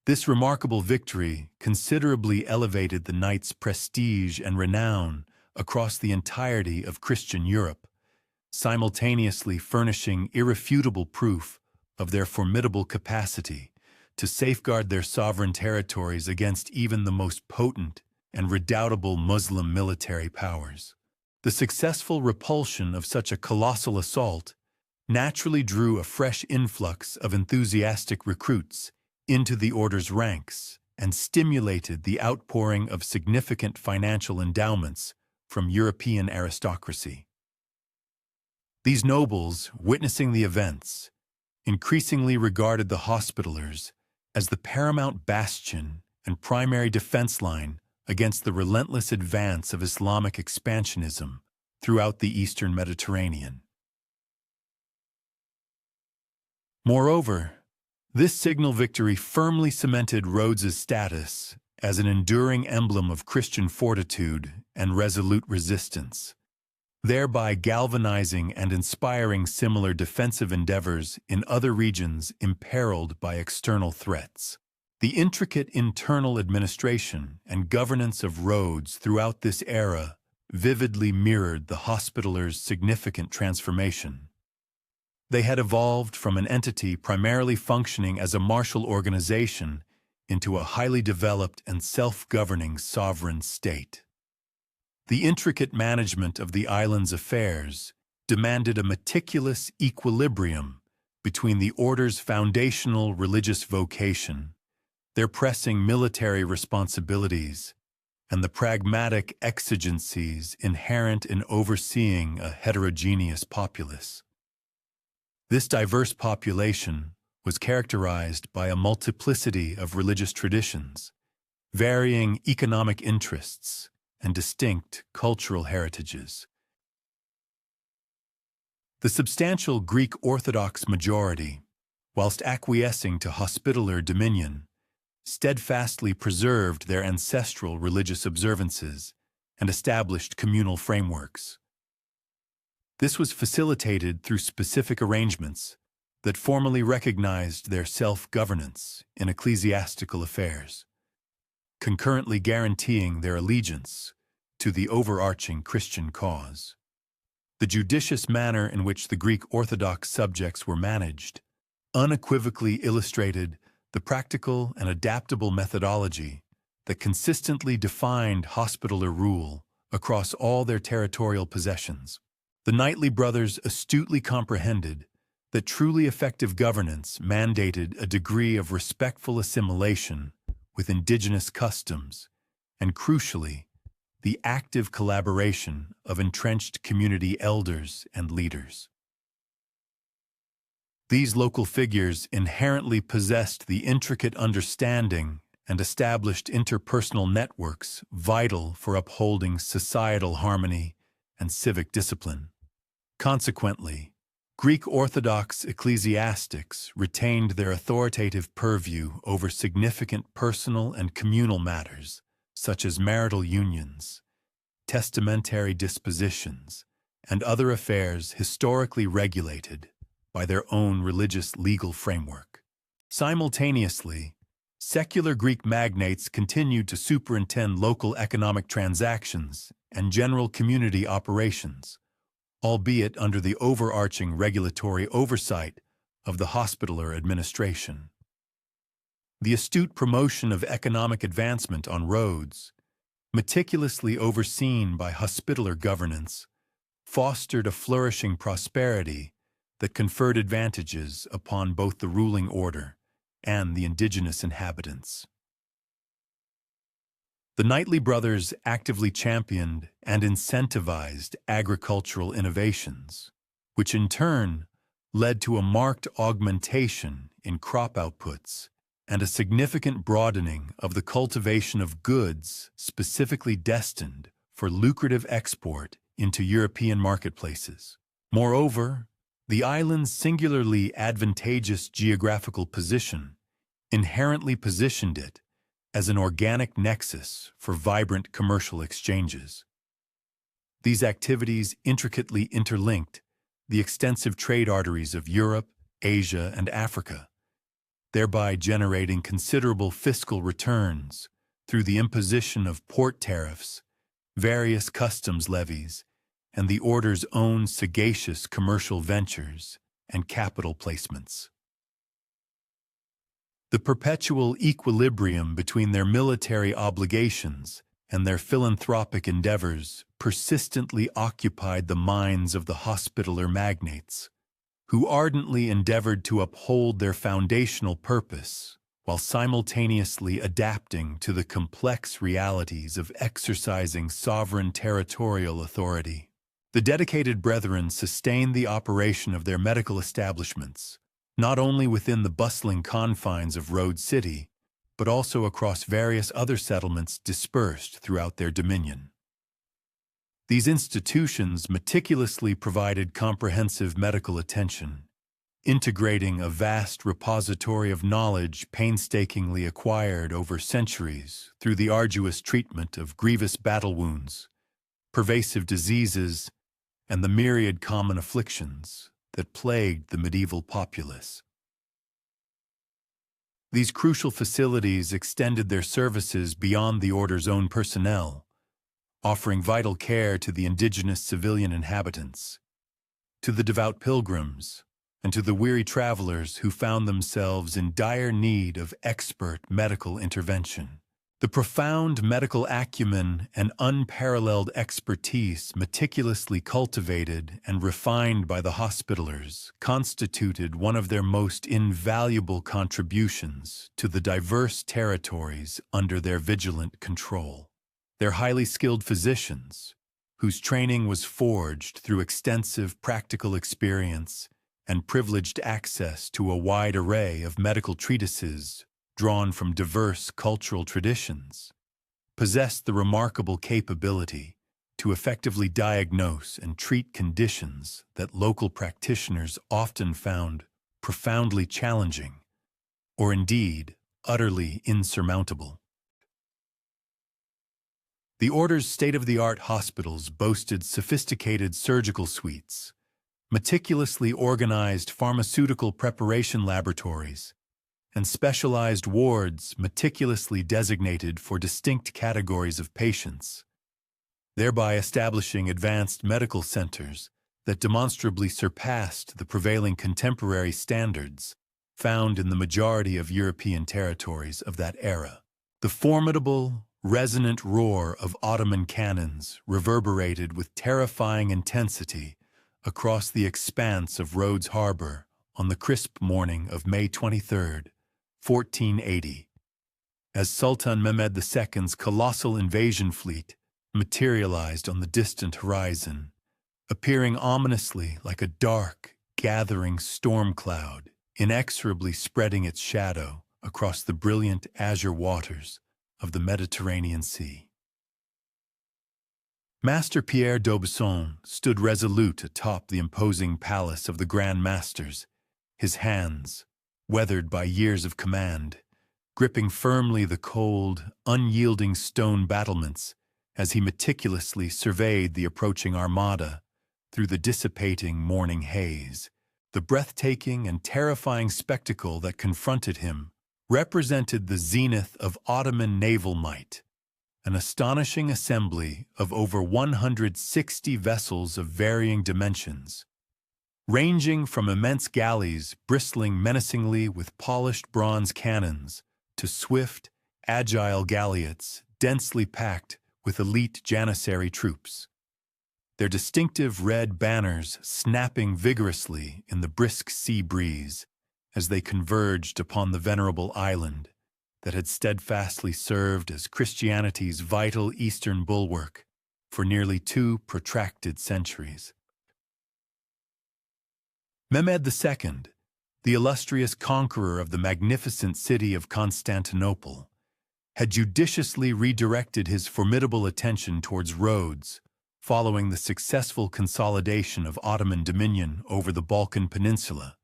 This remarkable victory considerably elevated the Knights' prestige and renown across the entirety of Christian Europe, simultaneously furnishing irrefutable proof of their formidable capacity to safeguard their sovereign territories against even the most potent and redoubtable Muslim military powers. The successful repulsion of such a colossal assault naturally drew a fresh influx of enthusiastic recruits into the order's ranks and stimulated the outpouring of significant financial endowments from European aristocracy. These nobles, witnessing the events, increasingly regarded the Hospitallers as the paramount bastion and primary defense line against the relentless advance of Islamic expansionism throughout the Eastern Mediterranean. Moreover, this signal victory firmly cemented Rhodes's status as an enduring emblem of Christian fortitude and resolute resistance, thereby galvanizing and inspiring similar defensive endeavors in other regions imperiled by external threats. The intricate internal administration and governance of Rhodes throughout this era vividly mirrored the Hospitaler's significant transformation. They had evolved from an entity primarily functioning as a martial organization into a highly developed and self-governing sovereign state. The intricate management of the island's affairs demanded a meticulous equilibrium between the order's foundational religious vocation, their pressing military responsibilities, and the pragmatic exigencies inherent in overseeing a heterogeneous populace. This diverse population was characterized by a multiplicity of religious traditions, varying economic interests, and distinct cultural heritages. The substantial Greek Orthodox majority, whilst acquiescing to Hospitaller dominion, steadfastly preserved their ancestral religious observances and established communal frameworks. This was facilitated through specific arrangements that formally recognized their self-governance in ecclesiastical affairs, concurrently guaranteeing their allegiance to the overarching Christian cause. The judicious manner in which the Greek Orthodox subjects were managed unequivocally illustrated the practical and adaptable methodology that consistently defined Hospitaller rule across all their territorial possessions. The Knightley brothers astutely comprehended that truly effective governance mandated a degree of respectful assimilation with indigenous customs and, crucially, the active collaboration of entrenched community elders and leaders. These local figures inherently possessed the intricate understanding and established interpersonal networks vital for upholding societal harmony and civic discipline. Consequently, Greek Orthodox ecclesiastics retained their authoritative purview over significant personal and communal matters, such as marital unions, testamentary dispositions, and other affairs historically regulated by their own religious legal framework. Simultaneously, secular Greek magnates continued to superintend local economic transactions and general community operations, albeit under the overarching regulatory oversight of the Hospitaller administration. The astute promotion of economic advancement on Rhodes, meticulously overseen by Hospitaller governance, fostered a flourishing prosperity that conferred advantages upon both the ruling order and the indigenous inhabitants. The Knightley brothers actively championed and incentivized agricultural innovations, which in turn led to a marked augmentation in crop outputs and a significant broadening of the cultivation of goods specifically destined for lucrative export into European marketplaces. Moreover, the island's singularly advantageous geographical position inherently positioned it as an organic nexus for vibrant commercial exchanges. These activities intricately interlinked the extensive trade arteries of Europe, Asia, and Africa, thereby generating considerable fiscal returns through the imposition of port tariffs, various customs levies, and the order's own sagacious commercial ventures and capital placements. The perpetual equilibrium between their military obligations and their philanthropic endeavors persistently occupied the minds of the Hospitaller magnates, who ardently endeavored to uphold their foundational purpose while simultaneously adapting to the complex realities of exercising sovereign territorial authority. The dedicated brethren sustained the operation of their medical establishments, not only within the bustling confines of Rhodes City, but also across various other settlements dispersed throughout their dominion. These institutions meticulously provided comprehensive medical attention, integrating a vast repository of knowledge painstakingly acquired over centuries through the arduous treatment of grievous battle wounds, pervasive diseases, and the myriad common afflictions that plagued the medieval populace. These crucial facilities extended their services beyond the order's own personnel, offering vital care to the indigenous civilian inhabitants, to the devout pilgrims, and to the weary travelers who found themselves in dire need of expert medical intervention. The profound medical acumen and unparalleled expertise meticulously cultivated and refined by the Hospitallers constituted one of their most invaluable contributions to the diverse territories under their vigilant control. Their highly skilled physicians, whose training was forged through extensive practical experience and privileged access to a wide array of medical treatises drawn from diverse cultural traditions, possessed the remarkable capability to effectively diagnose and treat conditions that local practitioners often found profoundly challenging, or indeed utterly insurmountable. The Order's state-of-the-art hospitals boasted sophisticated surgical suites, meticulously organized pharmaceutical preparation laboratories, and specialized wards meticulously designated for distinct categories of patients, thereby establishing advanced medical centers that demonstrably surpassed the prevailing contemporary standards found in the majority of European territories of that era. The formidable, resonant roar of Ottoman cannons reverberated with terrifying intensity across the expanse of Rhodes Harbor on the crisp morning of May 23, 1480, as Sultan Mehmed II's colossal invasion fleet materialized on the distant horizon, appearing ominously like a dark, gathering storm cloud, inexorably spreading its shadow across the brilliant azure waters of the Mediterranean Sea. Master Pierre d'Aubusson stood resolute atop the imposing palace of the Grand Masters, his hands, weathered by years of command, gripping firmly the cold, unyielding stone battlements as he meticulously surveyed the approaching armada through the dissipating morning haze. The breathtaking and terrifying spectacle that confronted him represented the zenith of Ottoman naval might, an astonishing assembly of over 160 vessels of varying dimensions, ranging from immense galleys bristling menacingly with polished bronze cannons to swift, agile galleots densely packed with elite Janissary troops, their distinctive red banners snapping vigorously in the brisk sea breeze as they converged upon the venerable island that had steadfastly served as Christianity's vital eastern bulwark for nearly 2 protracted centuries. Mehmed II, the illustrious conqueror of the magnificent city of Constantinople, had judiciously redirected his formidable attention towards Rhodes following the successful consolidation of Ottoman dominion over the Balkan Peninsula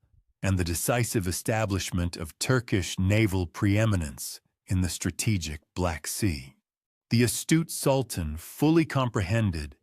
and the decisive establishment of Turkish naval preeminence in the strategic Black Sea. The astute Sultan fully comprehended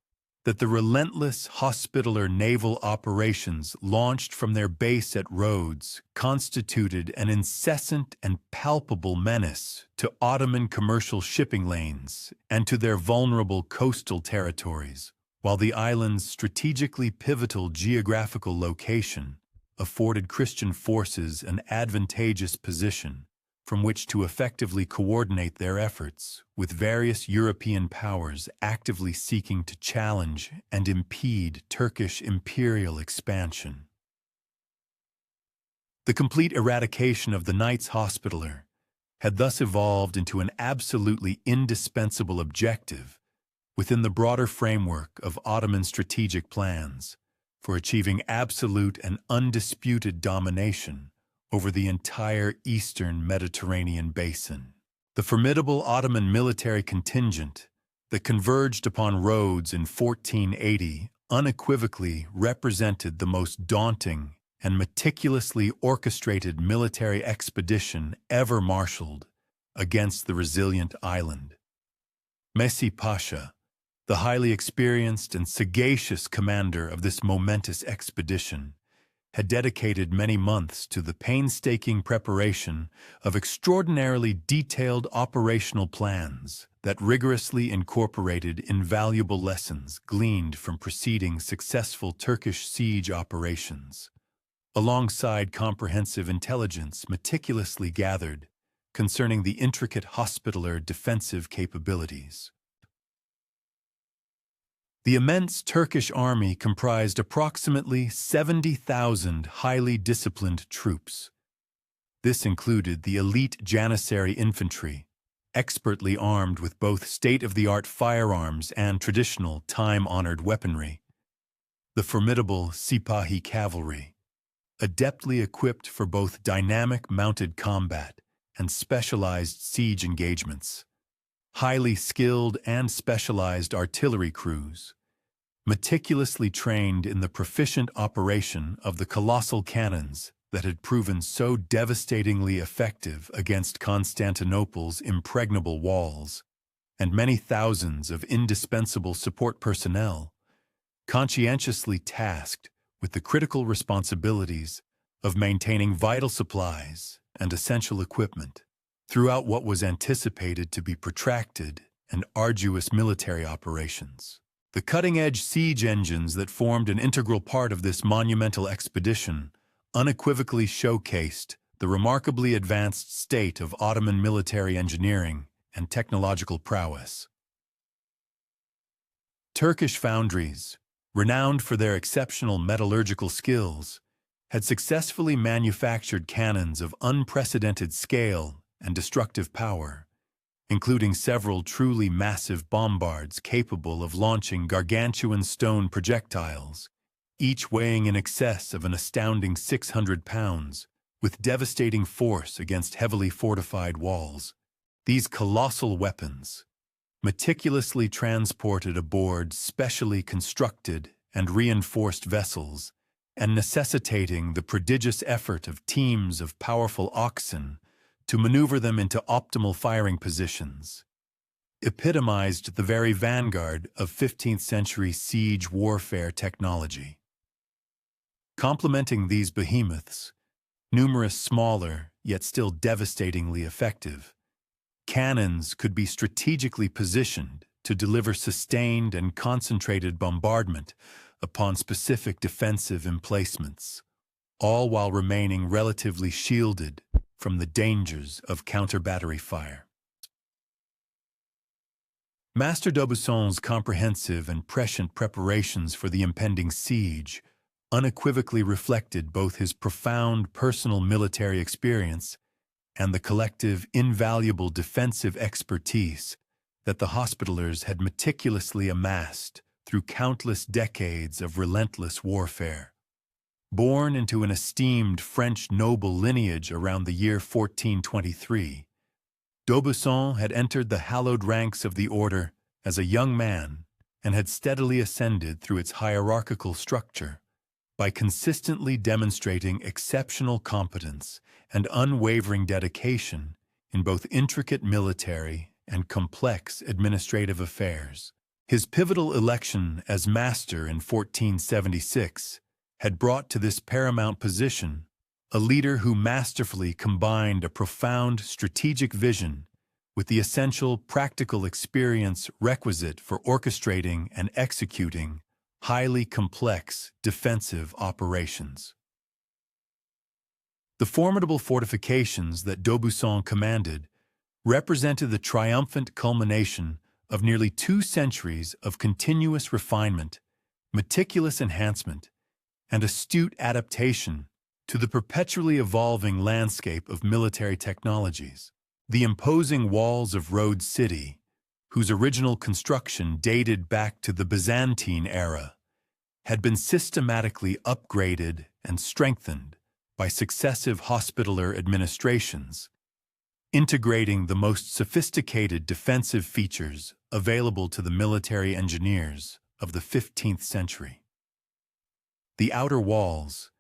that the relentless Hospitaller naval operations launched from their base at Rhodes constituted an incessant and palpable menace to Ottoman commercial shipping lanes and to their vulnerable coastal territories, while the island's strategically pivotal geographical location afforded Christian forces an advantageous position from which to effectively coordinate their efforts, with various European powers actively seeking to challenge and impede Turkish imperial expansion. The complete eradication of the Knights Hospitaller had thus evolved into an absolutely indispensable objective within the broader framework of Ottoman strategic plans for achieving absolute and undisputed domination over the entire eastern Mediterranean basin. The formidable Ottoman military contingent that converged upon Rhodes in 1480 unequivocally represented the most daunting and meticulously orchestrated military expedition ever marshaled against the resilient island. Messi Pasha, the highly experienced and sagacious commander of this momentous expedition, had dedicated many months to the painstaking preparation of extraordinarily detailed operational plans that rigorously incorporated invaluable lessons gleaned from preceding successful Turkish siege operations, alongside comprehensive intelligence meticulously gathered concerning the intricate hospitaller defensive capabilities. The immense Turkish army comprised approximately 70,000 highly disciplined troops. This included the elite Janissary infantry, expertly armed with both state-of-the-art firearms and traditional time-honored weaponry, the formidable Sipahi cavalry, adeptly equipped for both dynamic mounted combat and specialized siege engagements, highly skilled and specialized artillery crews, meticulously trained in the proficient operation of the colossal cannons that had proven so devastatingly effective against Constantinople's impregnable walls, and many thousands of indispensable support personnel, conscientiously tasked with the critical responsibilities of maintaining vital supplies and essential equipment throughout what was anticipated to be protracted and arduous military operations. The cutting-edge siege engines that formed an integral part of this monumental expedition unequivocally showcased the remarkably advanced state of Ottoman military engineering and technological prowess. Turkish foundries, renowned for their exceptional metallurgical skills, had successfully manufactured cannons of unprecedented scale and destructive power, including several truly massive bombards capable of launching gargantuan stone projectiles, each weighing in excess of an astounding 600 pounds, with devastating force against heavily fortified walls. These colossal weapons, meticulously transported aboard specially constructed and reinforced vessels, and necessitating the prodigious effort of teams of powerful oxen to maneuver them into optimal firing positions, epitomized the very vanguard of 15th-century siege warfare technology. Complementing these behemoths, numerous smaller, yet still devastatingly effective, cannons could be strategically positioned to deliver sustained and concentrated bombardment upon specific defensive emplacements, all while remaining relatively shielded from the dangers of counter-battery fire. Master d'Aubusson comprehensive and prescient preparations for the impending siege unequivocally reflected both his profound personal military experience and the collective, invaluable defensive expertise that the Hospitallers had meticulously amassed through countless decades of relentless warfare. Born into an esteemed French noble lineage around the year 1423, d'Aubusson had entered the hallowed ranks of the order as a young man and had steadily ascended through its hierarchical structure by consistently demonstrating exceptional competence and unwavering dedication in both intricate military and complex administrative affairs. His pivotal election as master in 1476 had brought to this paramount position a leader who masterfully combined a profound strategic vision with the essential practical experience requisite for orchestrating and executing highly complex defensive operations. The formidable fortifications that d'Aubusson commanded represented the triumphant culmination of nearly 2 centuries of continuous refinement, meticulous enhancement, and astute adaptation to the perpetually evolving landscape of military technologies. The imposing walls of Rhodes City, whose original construction dated back to the Byzantine era, had been systematically upgraded and strengthened by successive Hospitaller administrations, integrating the most sophisticated defensive features available to the military engineers of the 15th century. The outer walls,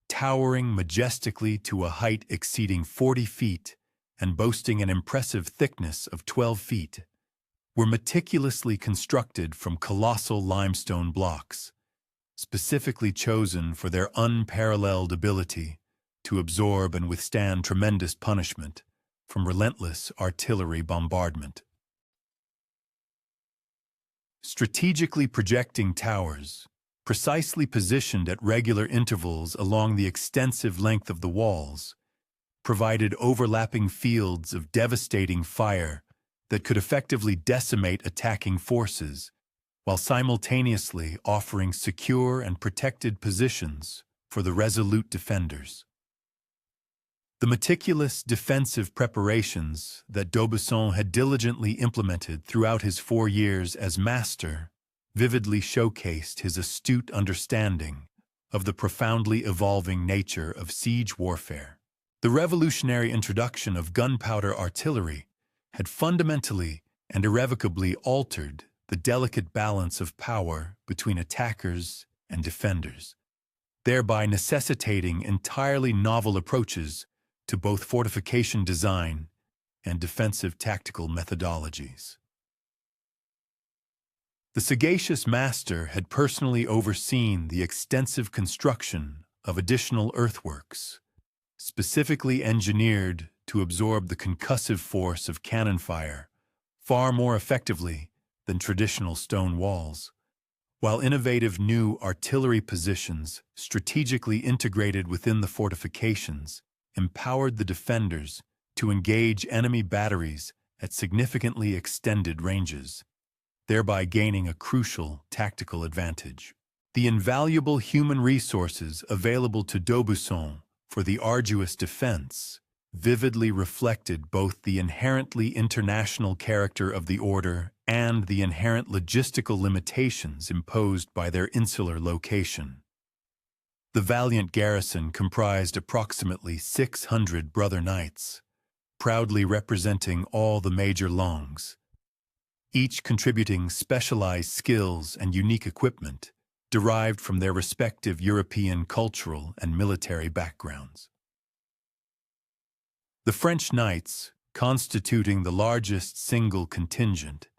towering majestically to a height exceeding 40 feet and boasting an impressive thickness of 12 feet, were meticulously constructed from colossal limestone blocks, specifically chosen for their unparalleled ability to absorb and withstand tremendous punishment from relentless artillery bombardment. Strategically projecting towers, precisely positioned at regular intervals along the extensive length of the walls, provided overlapping fields of devastating fire that could effectively decimate attacking forces, while simultaneously offering secure and protected positions for the resolute defenders. The meticulous defensive preparations that d'Aubusson had diligently implemented throughout his 4 years as master vividly showcased his astute understanding of the profoundly evolving nature of siege warfare. The revolutionary introduction of gunpowder artillery had fundamentally and irrevocably altered the delicate balance of power between attackers and defenders, thereby necessitating entirely novel approaches to both fortification design and defensive tactical methodologies. The sagacious master had personally overseen the extensive construction of additional earthworks, specifically engineered to absorb the concussive force of cannon fire far more effectively than traditional stone walls, while innovative new artillery positions strategically integrated within the fortifications empowered the defenders to engage enemy batteries at significantly extended ranges, thereby gaining a crucial tactical advantage. The invaluable human resources available to d'Aubusson for the arduous defense vividly reflected both the inherently international character of the order and the inherent logistical limitations imposed by their insular location. The valiant garrison comprised approximately 600 brother knights, proudly representing all the major longs, each contributing specialized skills and unique equipment derived from their respective European cultural and military backgrounds. The French knights, constituting the largest single contingent,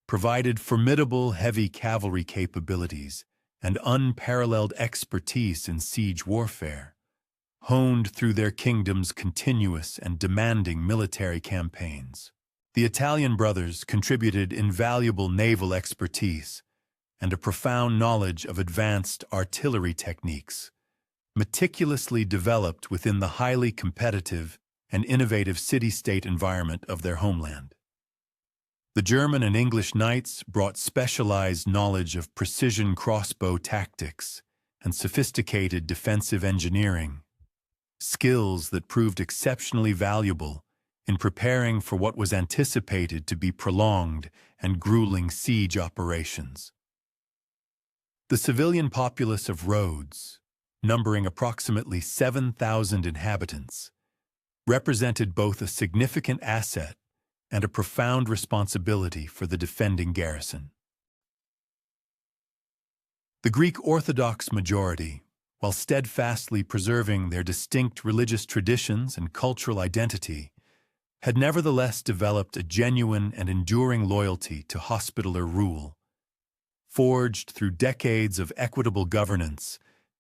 provided formidable heavy cavalry capabilities and unparalleled expertise in siege warfare, honed through their kingdom's continuous and demanding military campaigns. The Italian brothers contributed invaluable naval expertise and a profound knowledge of advanced artillery techniques, meticulously developed within the highly competitive and innovative city-state environment of their homeland. The German and English knights brought specialized knowledge of precision crossbow tactics and sophisticated defensive engineering, skills that proved exceptionally valuable in preparing for what was anticipated to be prolonged and grueling siege operations. The civilian populace of Rhodes, numbering approximately 7,000 inhabitants, represented both a significant asset and a profound responsibility for the defending garrison. The Greek Orthodox majority, while steadfastly preserving their distinct religious traditions and cultural identity, had nevertheless developed a genuine and enduring loyalty to hospitaller rule, forged through decades of equitable governance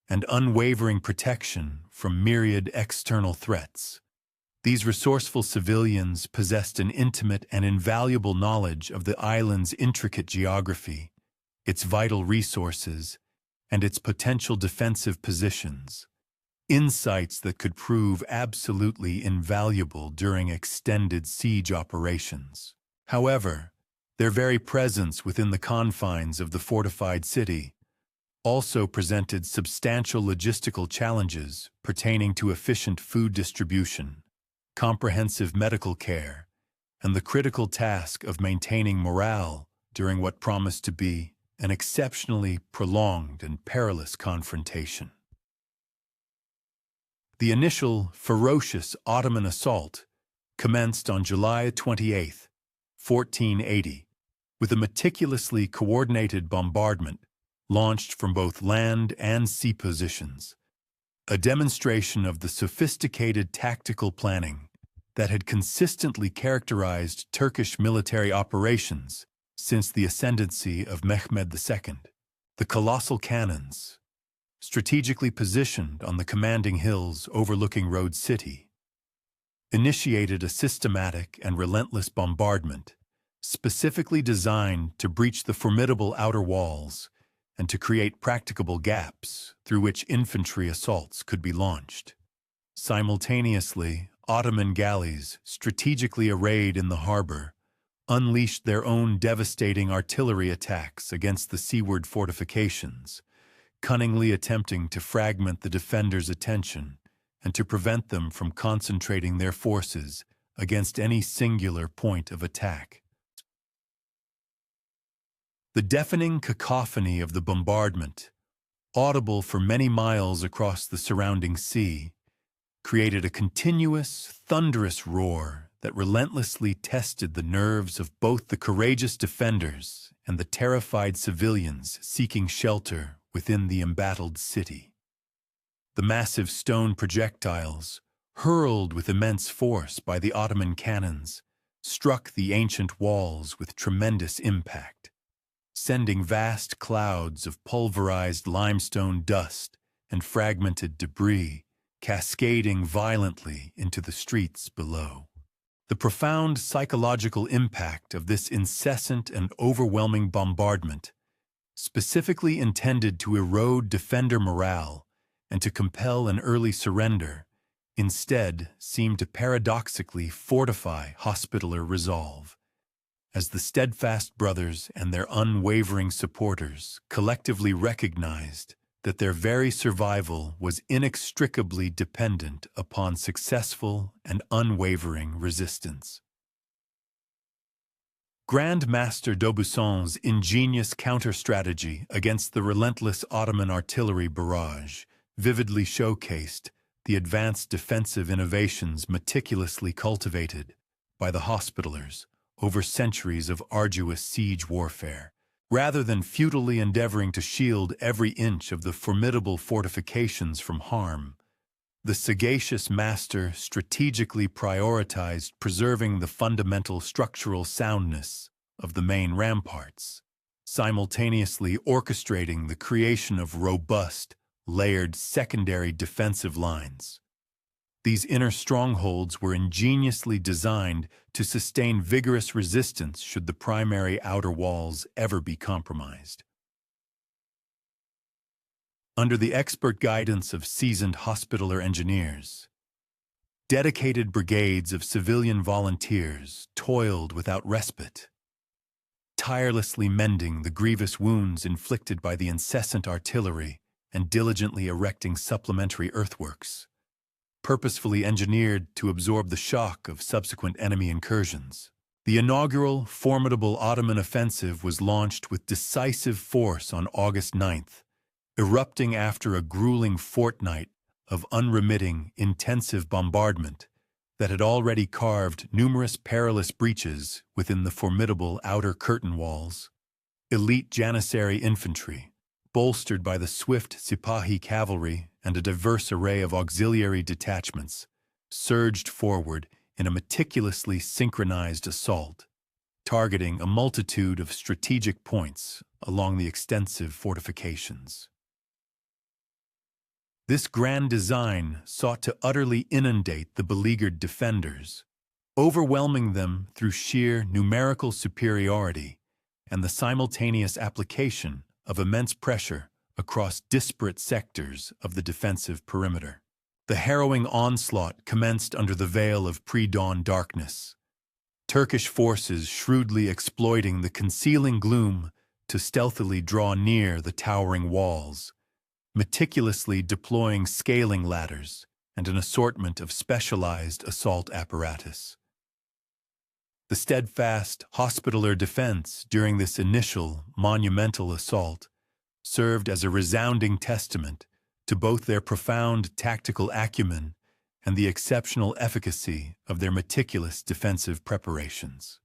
and unwavering protection from myriad external threats. These resourceful civilians possessed an intimate and invaluable knowledge of the island's intricate geography, its vital resources, and its potential defensive positions, insights that could prove absolutely invaluable during extended siege operations. However, their very presence within the confines of the fortified city also presented substantial logistical challenges pertaining to efficient food distribution, comprehensive medical care, and the critical task of maintaining morale during what promised to be an exceptionally prolonged and perilous confrontation. The initial ferocious Ottoman assault commenced on July 28, 1480, with a meticulously coordinated bombardment launched from both land and sea positions, a demonstration of the sophisticated tactical planning that had consistently characterized Turkish military operations since the ascendancy of Mehmed II. The colossal cannons, strategically positioned on the commanding hills overlooking Rhodes City, initiated a systematic and relentless bombardment specifically designed to breach the formidable outer walls and to create practicable gaps through which infantry assaults could be launched. Simultaneously, Ottoman galleys, strategically arrayed in the harbor, unleashed their own devastating artillery attacks against the seaward fortifications, cunningly attempting to fragment the defenders' attention and to prevent them from concentrating their forces against any singular point of attack. The deafening cacophony of the bombardment, audible for many miles across the surrounding sea, created a continuous, thunderous roar that relentlessly tested the nerves of both the courageous defenders and the terrified civilians seeking shelter within the embattled city. The massive stone projectiles, hurled with immense force by the Ottoman cannons, struck the ancient walls with tremendous impact, sending vast clouds of pulverized limestone dust and fragmented debris cascading violently into the streets below. The profound psychological impact of this incessant and overwhelming bombardment, specifically intended to erode defender morale and to compel an early surrender, instead seemed to paradoxically fortify Hospitaller resolve, as the steadfast brothers and their unwavering supporters collectively recognized that their very survival was inextricably dependent upon successful and unwavering resistance. Grand Master d'Aubusson's ingenious counter-strategy against the relentless Ottoman artillery barrage vividly showcased the advanced defensive innovations meticulously cultivated by the Hospitallers over centuries of arduous siege warfare. Rather than futilely endeavoring to shield every inch of the formidable fortifications from harm, the sagacious master strategically prioritized preserving the fundamental structural soundness of the main ramparts, simultaneously orchestrating the creation of robust, layered secondary defensive lines. These inner strongholds were ingeniously designed to sustain vigorous resistance should the primary outer walls ever be compromised. Under the expert guidance of seasoned Hospitaller engineers, dedicated brigades of civilian volunteers toiled without respite, tirelessly mending the grievous wounds inflicted by the incessant artillery and diligently erecting supplementary earthworks, purposefully engineered to absorb the shock of subsequent enemy incursions. The inaugural, formidable Ottoman offensive was launched with decisive force on August 9th, erupting after a grueling fortnight of unremitting, intensive bombardment that had already carved numerous perilous breaches within the formidable outer curtain walls. Elite Janissary infantry, bolstered by the swift Sipahi cavalry and a diverse array of auxiliary detachments, surged forward in a meticulously synchronized assault, targeting a multitude of strategic points along the extensive fortifications. This grand design sought to utterly inundate the beleaguered defenders, overwhelming them through sheer numerical superiority and the simultaneous application of immense pressure across disparate sectors of the defensive perimeter. The harrowing onslaught commenced under the veil of pre-dawn darkness, Turkish forces shrewdly exploiting the concealing gloom to stealthily draw near the towering walls, meticulously deploying scaling ladders and an assortment of specialized assault apparatus. The steadfast Hospitaller defense during this initial monumental assault served as a resounding testament to both their profound tactical acumen and the exceptional efficacy of their meticulous defensive preparations.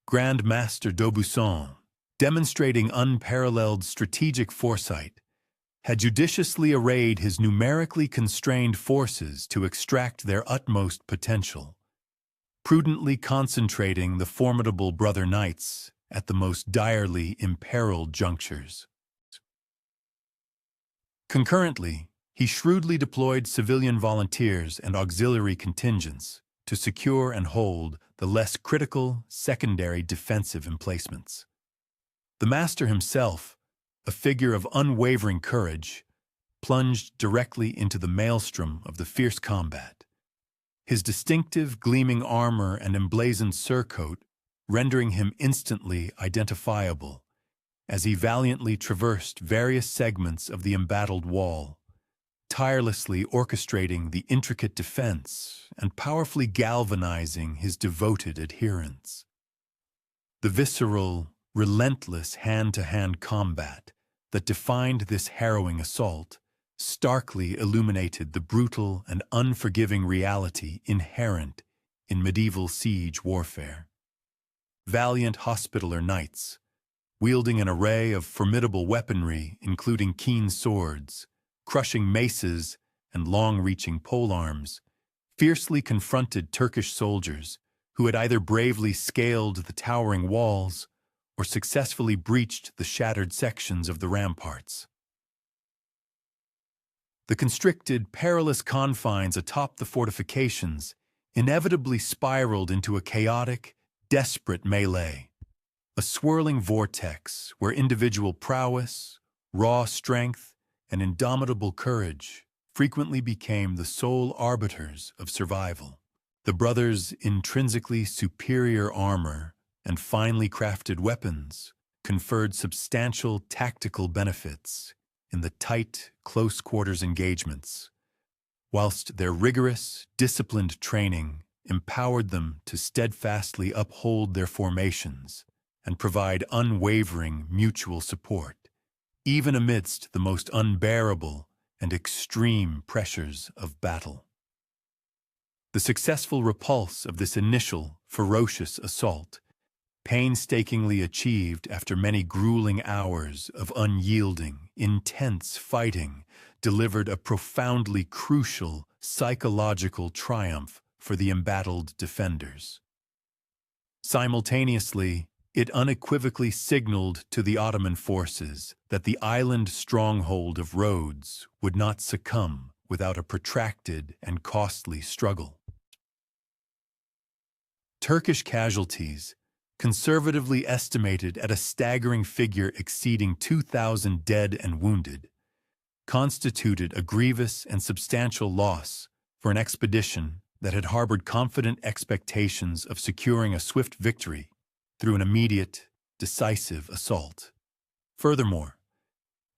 Grand Master d'Aubusson, demonstrating unparalleled strategic foresight, had judiciously arrayed his numerically constrained forces to extract their utmost potential, prudently concentrating the formidable brother knights at the most direly imperiled junctures. Concurrently, he shrewdly deployed civilian volunteers and auxiliary contingents to secure and hold the less critical secondary defensive emplacements. The master himself, a figure of unwavering courage, plunged directly into the maelstrom of the fierce combat, his distinctive gleaming armor and emblazoned surcoat rendering him instantly identifiable as he valiantly traversed various segments of the embattled wall, tirelessly orchestrating the intricate defense and powerfully galvanizing his devoted adherents. The visceral, relentless hand-to-hand combat that defined this harrowing assault starkly illuminated the brutal and unforgiving reality inherent in medieval siege warfare. Valiant Hospitaller knights, wielding an array of formidable weaponry including keen swords, crushing maces, and long-reaching polearms, fiercely confronted Turkish soldiers who had either bravely scaled the towering walls or successfully breached the shattered sections of the ramparts. The constricted, perilous confines atop the fortifications inevitably spiraled into a chaotic, desperate melee, a swirling vortex where individual prowess, raw strength, and indomitable courage frequently became the sole arbiters of survival. The brothers' intrinsically superior armor and finely crafted weapons conferred substantial tactical benefits in the tight, close-quarters engagements, whilst their rigorous, disciplined training empowered them to steadfastly uphold their formations and provide unwavering mutual support, even amidst the most unbearable and extreme pressures of battle. The successful repulse of this initial, ferocious assault, painstakingly achieved after many grueling hours of unyielding, intense fighting, delivered a profoundly crucial psychological triumph for the embattled defenders. Simultaneously, it unequivocally signaled to the Ottoman forces that the island stronghold of Rhodes would not succumb without a protracted and costly struggle. Turkish casualties, conservatively estimated at a staggering figure exceeding 2,000 dead and wounded, constituted a grievous and substantial loss for an expedition that had harbored confident expectations of securing a swift victory through an immediate, decisive assault. Furthermore,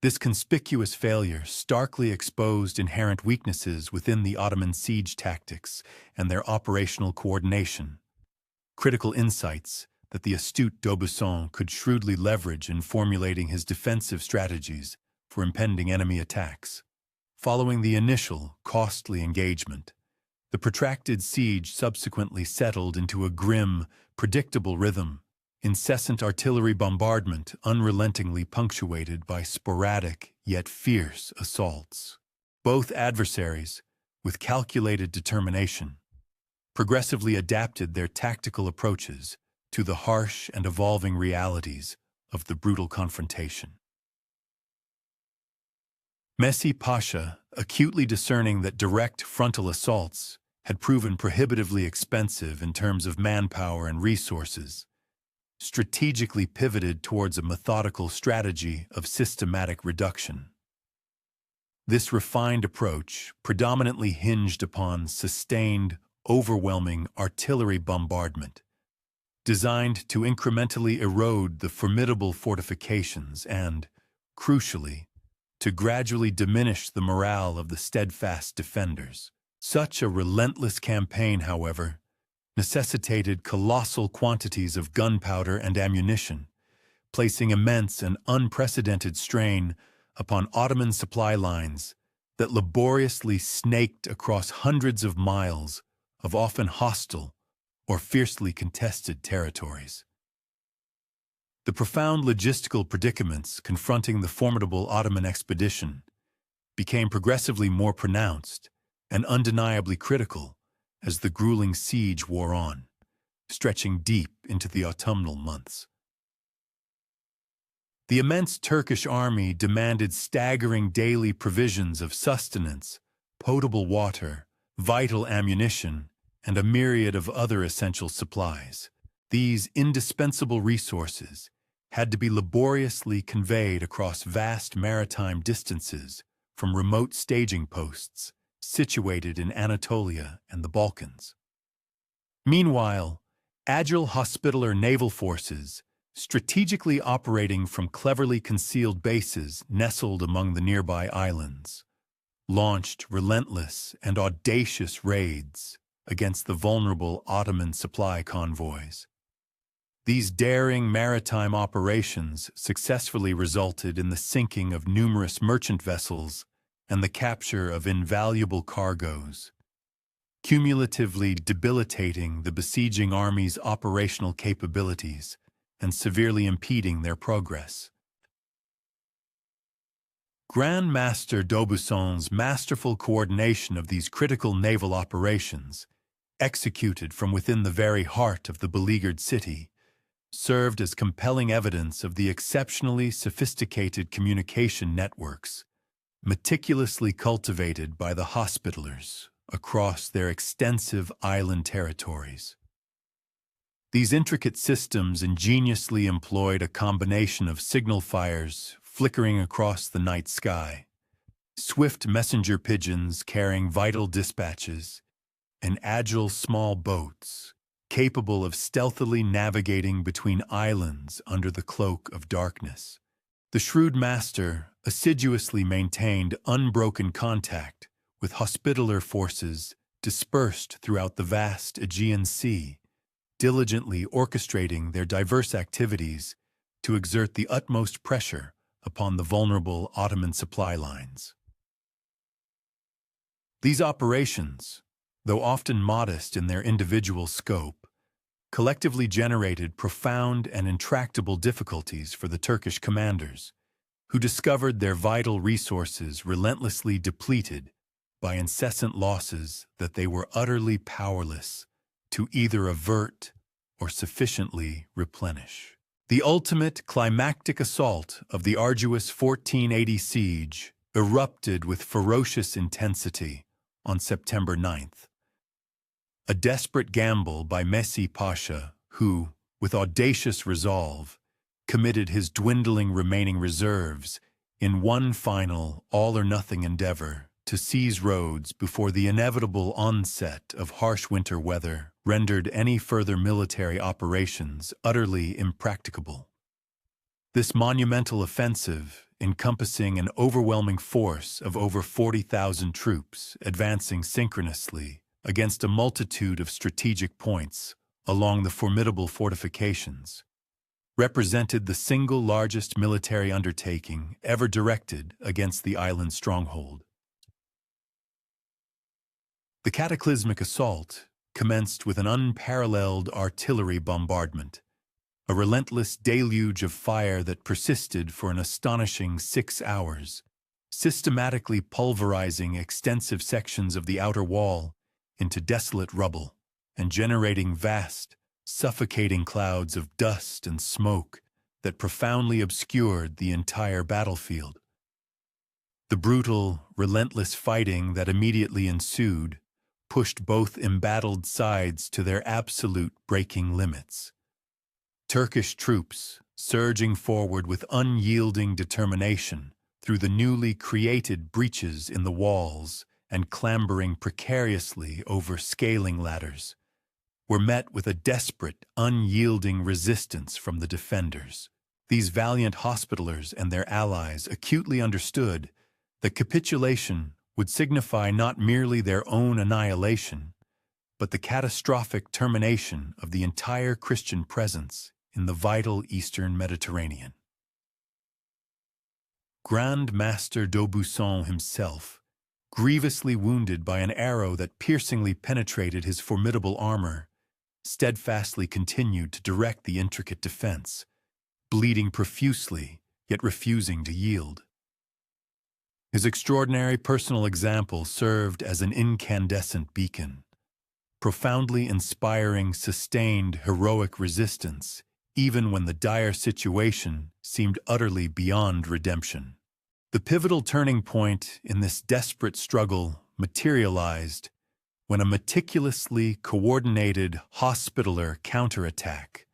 this conspicuous failure starkly exposed inherent weaknesses within the Ottoman siege tactics and their operational coordination, critical insights that the astute d'Aubusson could shrewdly leverage in formulating his defensive strategies for impending enemy attacks. Following the initial, costly engagement, the protracted siege subsequently settled into a grim, predictable rhythm, incessant artillery bombardment unrelentingly punctuated by sporadic yet fierce assaults. Both adversaries, with calculated determination, progressively adapted their tactical approaches to the harsh and evolving realities of the brutal confrontation. Messi Pasha, acutely discerning that direct frontal assaults had proven prohibitively expensive in terms of manpower and resources, strategically pivoted towards a methodical strategy of systematic reduction. This refined approach predominantly hinged upon sustained, overwhelming artillery bombardment, designed to incrementally erode the formidable fortifications and, crucially, to gradually diminish the morale of the steadfast defenders. Such a relentless campaign, however, necessitated colossal quantities of gunpowder and ammunition, placing immense and unprecedented strain upon Ottoman supply lines that laboriously snaked across hundreds of miles of often hostile or fiercely contested territories. The profound logistical predicaments confronting the formidable Ottoman expedition became progressively more pronounced and undeniably critical as the grueling siege wore on, stretching deep into the autumnal months. The immense Turkish army demanded staggering daily provisions of sustenance, potable water, vital ammunition, and a myriad of other essential supplies. These indispensable resources had to be laboriously conveyed across vast maritime distances from remote staging posts situated in Anatolia and the Balkans. Meanwhile, agile Hospitaller naval forces, strategically operating from cleverly concealed bases nestled among the nearby islands, launched relentless and audacious raids against the vulnerable Ottoman supply convoys. These daring maritime operations successfully resulted in the sinking of numerous merchant vessels and the capture of invaluable cargoes, cumulatively debilitating the besieging army's operational capabilities and severely impeding their progress. Grand Master d'Aubusson's masterful coordination of these critical naval operations, executed from within the very heart of the beleaguered city, served as compelling evidence of the exceptionally sophisticated communication networks meticulously cultivated by the Hospitallers across their extensive island territories. These intricate systems ingeniously employed a combination of signal fires flickering across the night sky, swift messenger pigeons carrying vital dispatches, and agile small boats capable of stealthily navigating between islands under the cloak of darkness. The shrewd master assiduously maintained unbroken contact with Hospitaller forces dispersed throughout the vast Aegean Sea, diligently orchestrating their diverse activities to exert the utmost pressure upon the vulnerable Ottoman supply lines. These operations, though often modest in their individual scope, collectively generated profound and intractable difficulties for the Turkish commanders, who discovered their vital resources relentlessly depleted by incessant losses that they were utterly powerless to either avert or sufficiently replenish. The ultimate climactic assault of the arduous 1480 siege erupted with ferocious intensity on September 9th. A desperate gamble by Messi Pasha, who, with audacious resolve, committed his dwindling remaining reserves in one final all-or-nothing endeavor to seize Rhodes before the inevitable onset of harsh winter weather rendered any further military operations utterly impracticable. This monumental offensive, encompassing an overwhelming force of over 40,000 troops advancing synchronously against a multitude of strategic points along the formidable fortifications, represented the single largest military undertaking ever directed against the island stronghold. The cataclysmic assault commenced with an unparalleled artillery bombardment, a relentless deluge of fire that persisted for an astonishing 6 hours, systematically pulverizing extensive sections of the outer wall into desolate rubble and generating vast, suffocating clouds of dust and smoke that profoundly obscured the entire battlefield. The brutal, relentless fighting that immediately ensued pushed both embattled sides to their absolute breaking limits. Turkish troops, surging forward with unyielding determination through the newly created breaches in the walls and clambering precariously over scaling ladders, were met with a desperate, unyielding resistance from the defenders. These valiant Hospitallers and their allies acutely understood that capitulation would signify not merely their own annihilation, but the catastrophic termination of the entire Christian presence in the vital Eastern Mediterranean. Grand Master d'Aubusson himself, grievously wounded by an arrow that piercingly penetrated his formidable armor, steadfastly continued to direct the intricate defense, bleeding profusely, yet refusing to yield. His extraordinary personal example served as an incandescent beacon, profoundly inspiring sustained heroic resistance even when the dire situation seemed utterly beyond redemption. The pivotal turning point in this desperate struggle materialized when a meticulously coordinated hospitaller counterattack,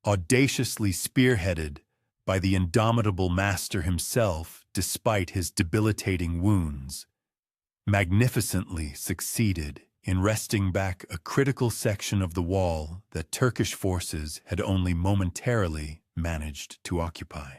audaciously spearheaded by the indomitable master himself despite his debilitating wounds, magnificently succeeded in wresting back a critical section of the wall that Turkish forces had only momentarily managed to occupy.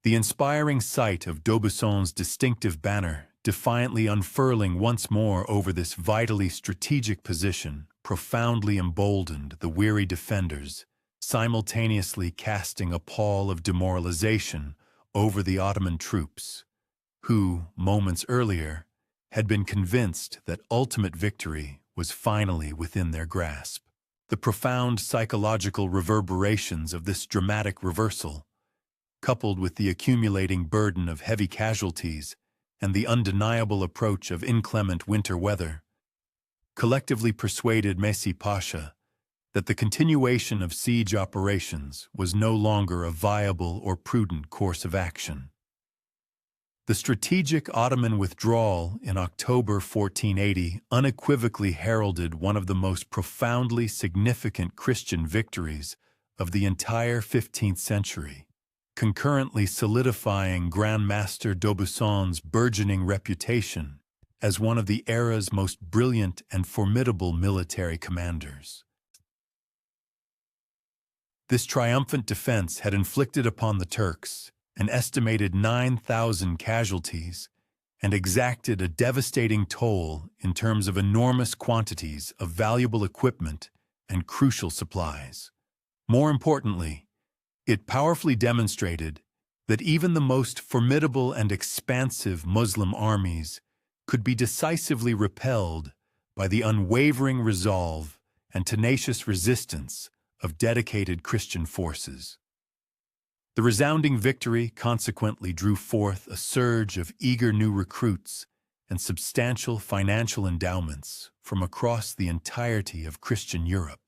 The inspiring sight of d'Aubusson distinctive banner defiantly unfurling once more over this vitally strategic position profoundly emboldened the weary defenders, simultaneously casting a pall of demoralization over the Ottoman troops, who, moments earlier, had been convinced that ultimate victory was finally within their grasp. The profound psychological reverberations of this dramatic reversal, coupled with the accumulating burden of heavy casualties and the undeniable approach of inclement winter weather, collectively persuaded Messi Pasha that the continuation of siege operations was no longer a viable or prudent course of action. The strategic Ottoman withdrawal in October 1480 unequivocally heralded one of the most profoundly significant Christian victories of the entire 15th century, concurrently solidifying Grand Master d'Aubusson's burgeoning reputation as one of the era's most brilliant and formidable military commanders. This triumphant defense had inflicted upon the Turks an estimated 9,000 casualties and exacted a devastating toll in terms of enormous quantities of valuable equipment and crucial supplies. More importantly, it powerfully demonstrated that even the most formidable and expansive Muslim armies could be decisively repelled by the unwavering resolve and tenacious resistance of dedicated Christian forces. The resounding victory consequently drew forth a surge of eager new recruits and substantial financial endowments from across the entirety of Christian Europe,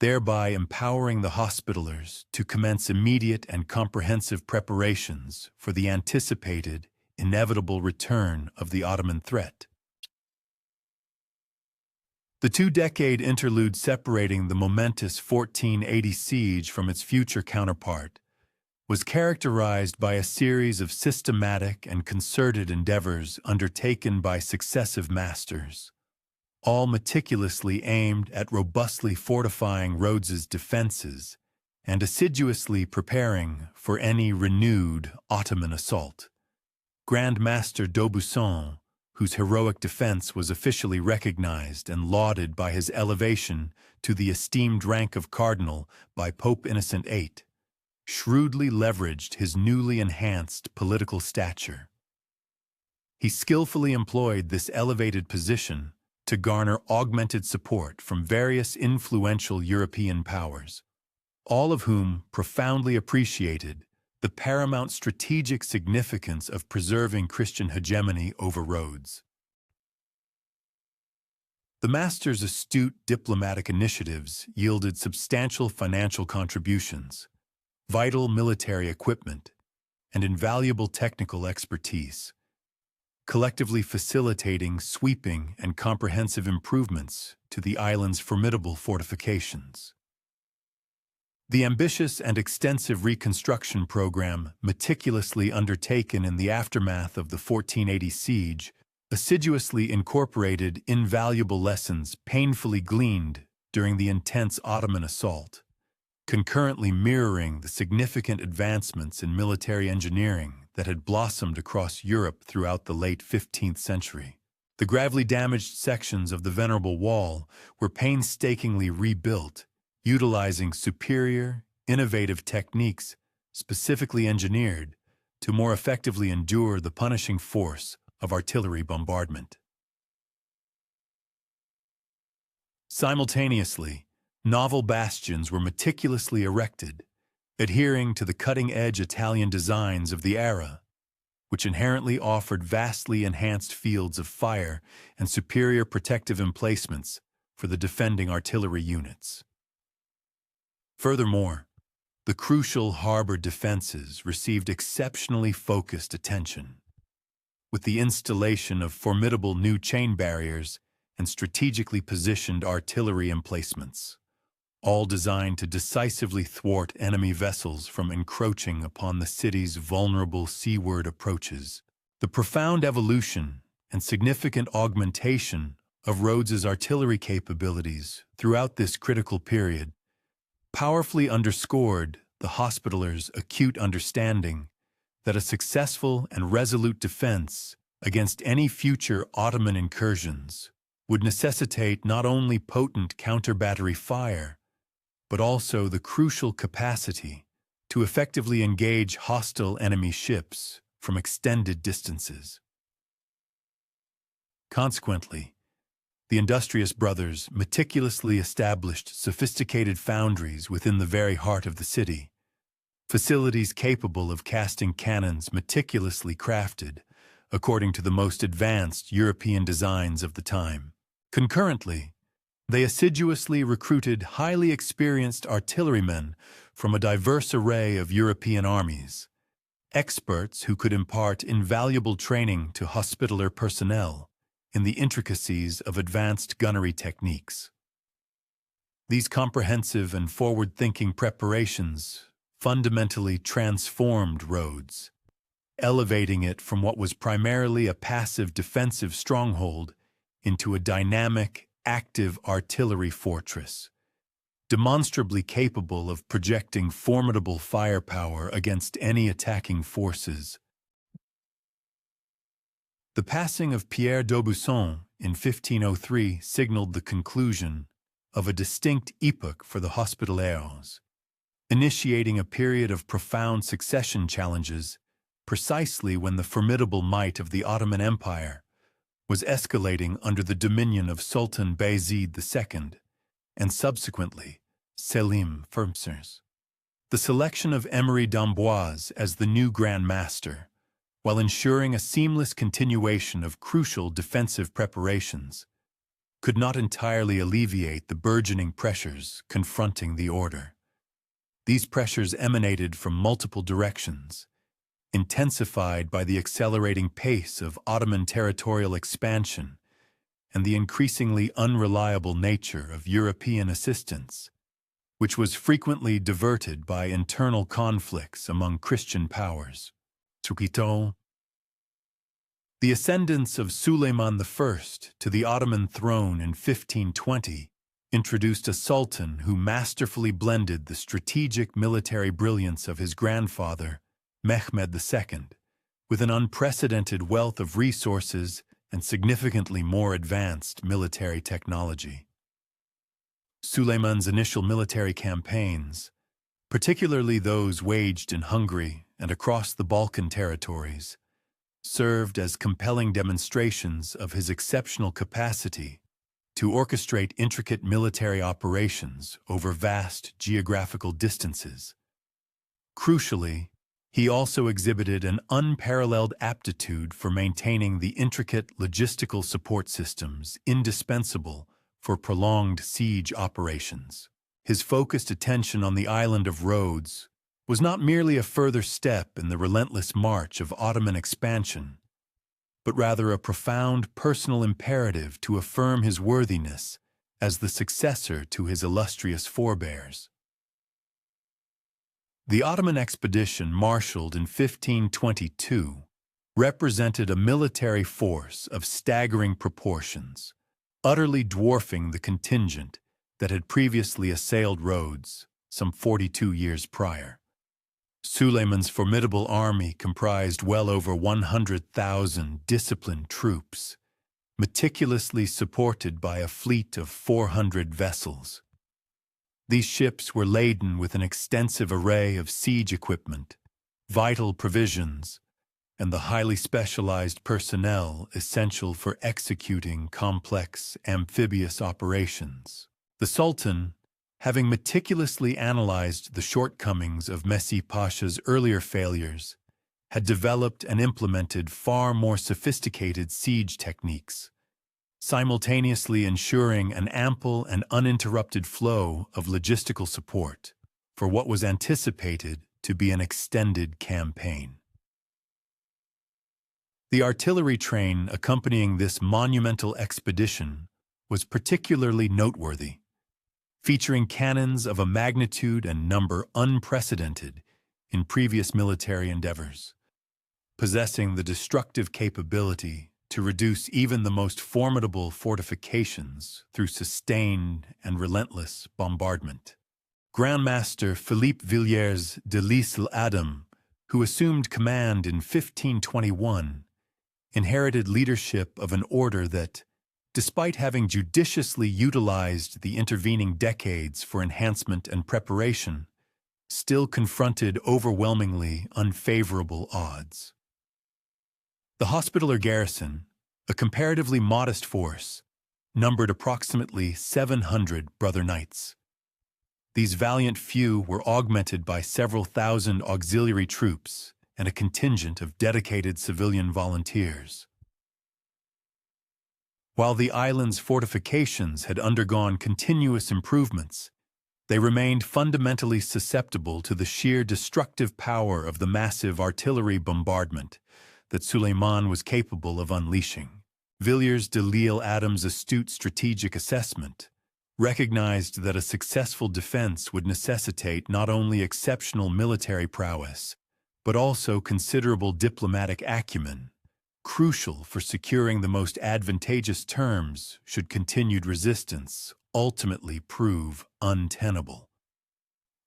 thereby empowering the Hospitallers to commence immediate and comprehensive preparations for the anticipated, inevitable return of the Ottoman threat. The two-decade interlude separating the momentous 1480 siege from its future counterpart was characterized by a series of systematic and concerted endeavors undertaken by successive masters, all meticulously aimed at robustly fortifying Rhodes's defenses and assiduously preparing for any renewed Ottoman assault. Grand Master d'Aubusson, whose heroic defense was officially recognized and lauded by his elevation to the esteemed rank of cardinal by Pope Innocent VIII, shrewdly leveraged his newly enhanced political stature. He skillfully employed this elevated position to garner augmented support from various influential European powers, all of whom profoundly appreciated the paramount strategic significance of preserving Christian hegemony over Rhodes. The master's astute diplomatic initiatives yielded substantial financial contributions, vital military equipment, and invaluable technical expertise, collectively facilitating sweeping and comprehensive improvements to the island's formidable fortifications. The ambitious and extensive reconstruction program meticulously undertaken in the aftermath of the 1480 siege assiduously incorporated invaluable lessons painfully gleaned during the intense Ottoman assault, concurrently mirroring the significant advancements in military engineering that had blossomed across Europe throughout the late 15th century. The gravely damaged sections of the Venerable Wall were painstakingly rebuilt, utilizing superior, innovative techniques specifically engineered to more effectively endure the punishing force of artillery bombardment. Simultaneously, novel bastions were meticulously erected, adhering to the cutting-edge Italian designs of the era, which inherently offered vastly enhanced fields of fire and superior protective emplacements for the defending artillery units. Furthermore, the crucial harbor defenses received exceptionally focused attention, with the installation of formidable new chain barriers and strategically positioned artillery emplacements, all designed to decisively thwart enemy vessels from encroaching upon the city's vulnerable seaward approaches. The profound evolution and significant augmentation of Rhodes's artillery capabilities throughout this critical period powerfully underscored the Hospitallers' acute understanding that a successful and resolute defense against any future Ottoman incursions would necessitate not only potent counter-battery fire, but also the crucial capacity to effectively engage hostile enemy ships from extended distances. Consequently, the industrious brothers meticulously established sophisticated foundries within the very heart of the city, facilities capable of casting cannons meticulously crafted according to the most advanced European designs of the time. Concurrently, they assiduously recruited highly experienced artillerymen from a diverse array of European armies, experts who could impart invaluable training to Hospitaller personnel in the intricacies of advanced gunnery techniques. These comprehensive and forward-thinking preparations fundamentally transformed Rhodes, elevating it from what was primarily a passive defensive stronghold into a dynamic, active artillery fortress, demonstrably capable of projecting formidable firepower against any attacking forces. The passing of Pierre d'Aubusson in 1503 signaled the conclusion of a distinct epoch for the Hospitallers, initiating a period of profound succession challenges precisely when the formidable might of the Ottoman Empire was escalating under the dominion of Sultan Bayezid II and subsequently Selim Firmsers. The selection of Emery d'Amboise as the new Grand Master, while ensuring a seamless continuation of crucial defensive preparations, could not entirely alleviate the burgeoning pressures confronting the order. These pressures emanated from multiple directions, intensified by the accelerating pace of Ottoman territorial expansion and the increasingly unreliable nature of European assistance, which was frequently diverted by internal conflicts among Christian powers. The ascendance of Suleiman I to the Ottoman throne in 1520 introduced a sultan who masterfully blended the strategic military brilliance of his grandfather, Mehmed II, with an unprecedented wealth of resources and significantly more advanced military technology. Suleiman's initial military campaigns, particularly those waged in Hungary and across the Balkan territories, served as compelling demonstrations of his exceptional capacity to orchestrate intricate military operations over vast geographical distances. Crucially, he also exhibited an unparalleled aptitude for maintaining the intricate logistical support systems indispensable for prolonged siege operations. His focused attention on the island of Rhodes was not merely a further step in the relentless march of Ottoman expansion, but rather a profound personal imperative to affirm his worthiness as the successor to his illustrious forebears. The Ottoman expedition marshaled in 1522 represented a military force of staggering proportions, utterly dwarfing the contingent that had previously assailed Rhodes some 42 years prior. Suleiman's formidable army comprised well over 100,000 disciplined troops, meticulously supported by a fleet of 400 vessels. These ships were laden with an extensive array of siege equipment, vital provisions, and the highly specialized personnel essential for executing complex amphibious operations. The Sultan, having meticulously analyzed the shortcomings of Messi Pasha's earlier failures, had developed and implemented far more sophisticated siege techniques, simultaneously ensuring an ample and uninterrupted flow of logistical support. for what was anticipated to be an extended campaign. The artillery train accompanying this monumental expedition was particularly noteworthy, featuring cannons of a magnitude and number unprecedented in previous military endeavors, possessing the destructive capability to reduce even the most formidable fortifications through sustained and relentless bombardment. Grand Master Philippe Villiers de l'Isle Adam, who assumed command in 1521, inherited leadership of an order that, despite having judiciously utilized the intervening decades for enhancement and preparation, still confronted overwhelmingly unfavorable odds. The Hospitaller garrison, a comparatively modest force, numbered approximately 700 brother knights. These valiant few were augmented by several thousand auxiliary troops and a contingent of dedicated civilian volunteers. While the island's fortifications had undergone continuous improvements, they remained fundamentally susceptible to the sheer destructive power of the massive artillery bombardment that Suleiman was capable of unleashing. Villiers de l'Isle Adam's astute strategic assessment recognized that a successful defense would necessitate not only exceptional military prowess, but also considerable diplomatic acumen, crucial for securing the most advantageous terms should continued resistance ultimately prove untenable.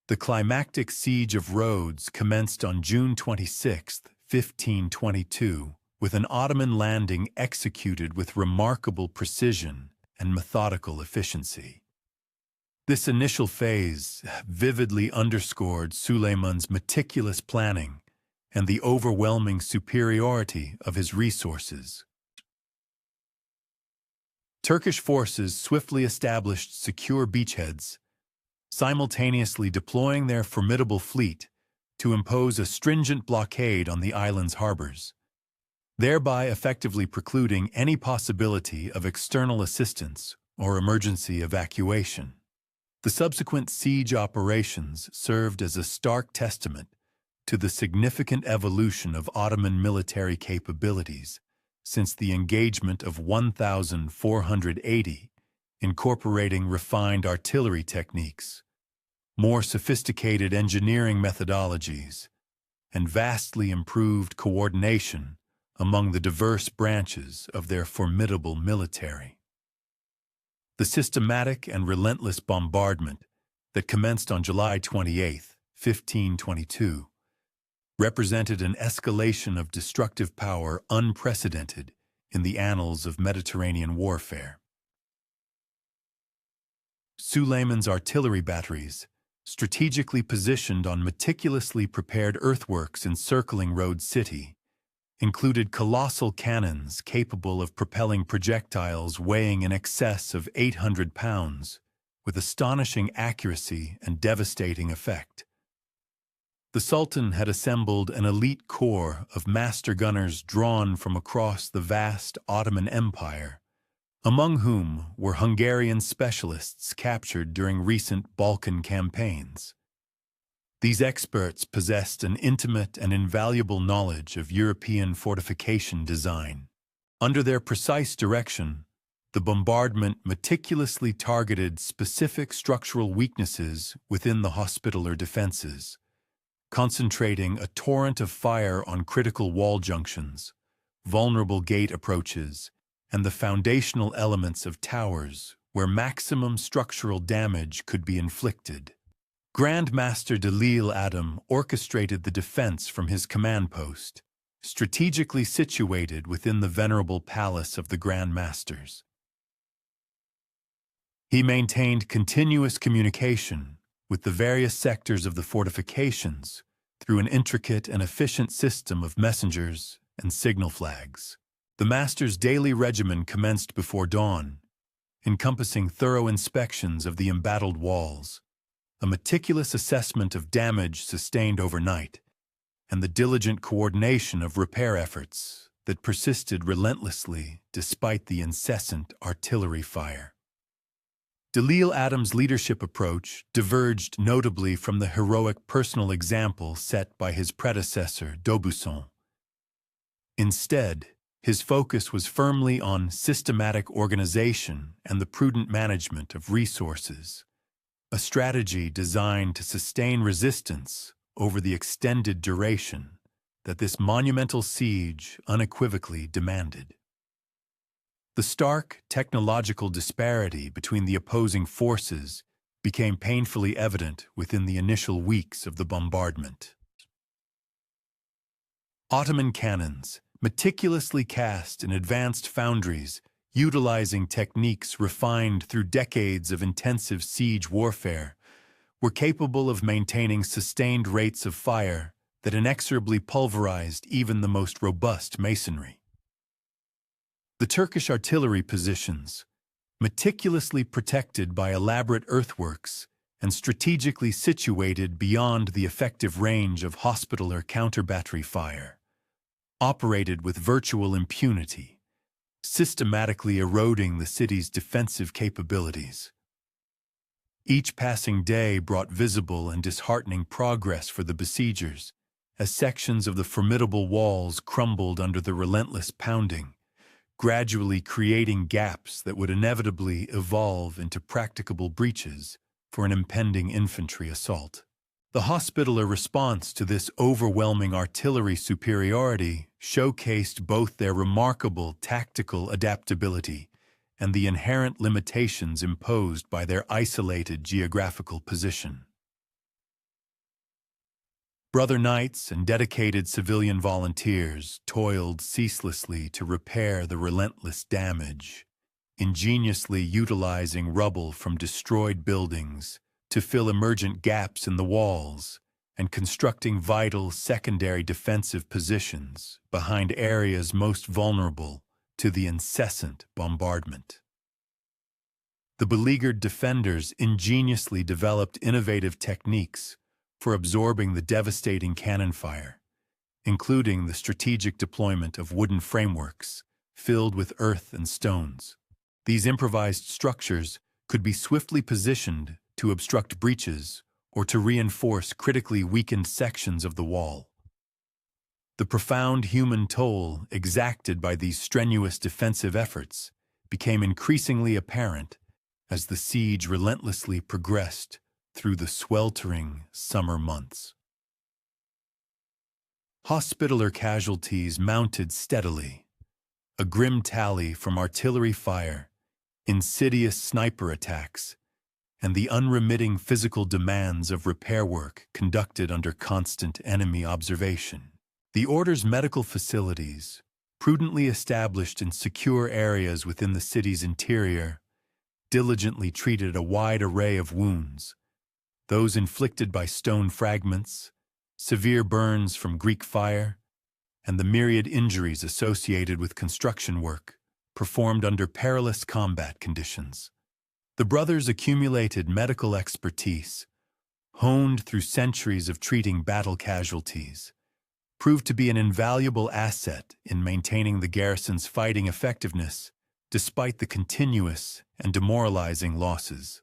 The climactic siege of Rhodes commenced on June 26, 1522, with an Ottoman landing executed with remarkable precision and methodical efficiency. This initial phase vividly underscored Suleiman's meticulous planning and the overwhelming superiority of his resources. Turkish forces swiftly established secure beachheads, simultaneously deploying their formidable fleet to impose a stringent blockade on the island's harbors, thereby effectively precluding any possibility of external assistance or emergency evacuation. The subsequent siege operations served as a stark testament to the significant evolution of Ottoman military capabilities since the engagement of 1480, incorporating refined artillery techniques, more sophisticated engineering methodologies, and vastly improved coordination among the diverse branches of their formidable military. The systematic and relentless bombardment that commenced on July 28, 1522, represented an escalation of destructive power unprecedented in the annals of Mediterranean warfare. Suleiman's artillery batteries, strategically positioned on meticulously prepared earthworks encircling Rhodes City, included colossal cannons capable of propelling projectiles weighing in excess of 800 pounds, with astonishing accuracy and devastating effect. The Sultan had assembled an elite corps of master gunners drawn from across the vast Ottoman Empire, among whom were Hungarian specialists captured during recent Balkan campaigns. These experts possessed an intimate and invaluable knowledge of European fortification design. Under their precise direction, the bombardment meticulously targeted specific structural weaknesses within the Hospitaller defenses, concentrating a torrent of fire on critical wall junctions, vulnerable gate approaches, and the foundational elements of towers where maximum structural damage could be inflicted. Grand Master de l'Isle Adam orchestrated the defense from his command post, strategically situated within the venerable palace of the Grand Masters. He maintained continuous communication with the various sectors of the fortifications through an intricate and efficient system of messengers and signal flags. The Master's daily regimen commenced before dawn, encompassing thorough inspections of the embattled walls, a meticulous assessment of damage sustained overnight, and the diligent coordination of repair efforts that persisted relentlessly despite the incessant artillery fire. Delisle Adams' leadership approach diverged notably from the heroic personal example set by his predecessor, d'Aubusson. Instead, his focus was firmly on systematic organization and the prudent management of resources, a strategy designed to sustain resistance over the extended duration that this monumental siege unequivocally demanded. The stark technological disparity between the opposing forces became painfully evident within the initial weeks of the bombardment. Ottoman cannons, meticulously cast in advanced foundries, utilizing techniques refined through decades of intensive siege warfare, were capable of maintaining sustained rates of fire that inexorably pulverized even the most robust masonry. The Turkish artillery positions, meticulously protected by elaborate earthworks and strategically situated beyond the effective range of hospital or counter-battery fire, operated with virtual impunity, systematically eroding the city's defensive capabilities. Each passing day brought visible and disheartening progress for the besiegers, as sections of the formidable walls crumbled under the relentless pounding, gradually creating gaps that would inevitably evolve into practicable breaches for an impending infantry assault. The Hospitaller response to this overwhelming artillery superiority showcased both their remarkable tactical adaptability and the inherent limitations imposed by their isolated geographical position. Brother Knights and dedicated civilian volunteers toiled ceaselessly to repair the relentless damage, ingeniously utilizing rubble from destroyed buildings to fill emergent gaps in the walls and constructing vital secondary defensive positions behind areas most vulnerable to the incessant bombardment. The beleaguered defenders ingeniously developed innovative techniques for absorbing the devastating cannon fire, including the strategic deployment of wooden frameworks filled with earth and stones. These improvised structures could be swiftly positioned to obstruct breaches or to reinforce critically weakened sections of the wall. The profound human toll exacted by these strenuous defensive efforts became increasingly apparent as the siege relentlessly progressed through the sweltering summer months. Hospitaller casualties mounted steadily, a grim tally from artillery fire, insidious sniper attacks, and the unremitting physical demands of repair work conducted under constant enemy observation. The Order's medical facilities, prudently established in secure areas within the city's interior, diligently treated a wide array of wounds, those inflicted by stone fragments, severe burns from Greek fire, and the myriad injuries associated with construction work performed under perilous combat conditions. The brothers accumulated medical expertise, honed through centuries of treating battle casualties, proved to be an invaluable asset in maintaining the garrison's fighting effectiveness despite the continuous and demoralizing losses.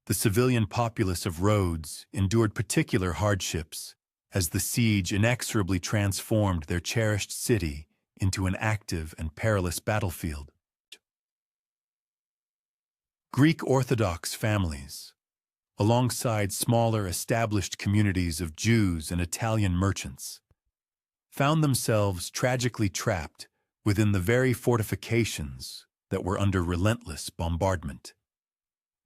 The civilian populace of Rhodes endured particular hardships as the siege inexorably transformed their cherished city into an active and perilous battlefield. Greek Orthodox families, alongside smaller established communities of Jews and Italian merchants, found themselves tragically trapped within the very fortifications that were under relentless bombardment.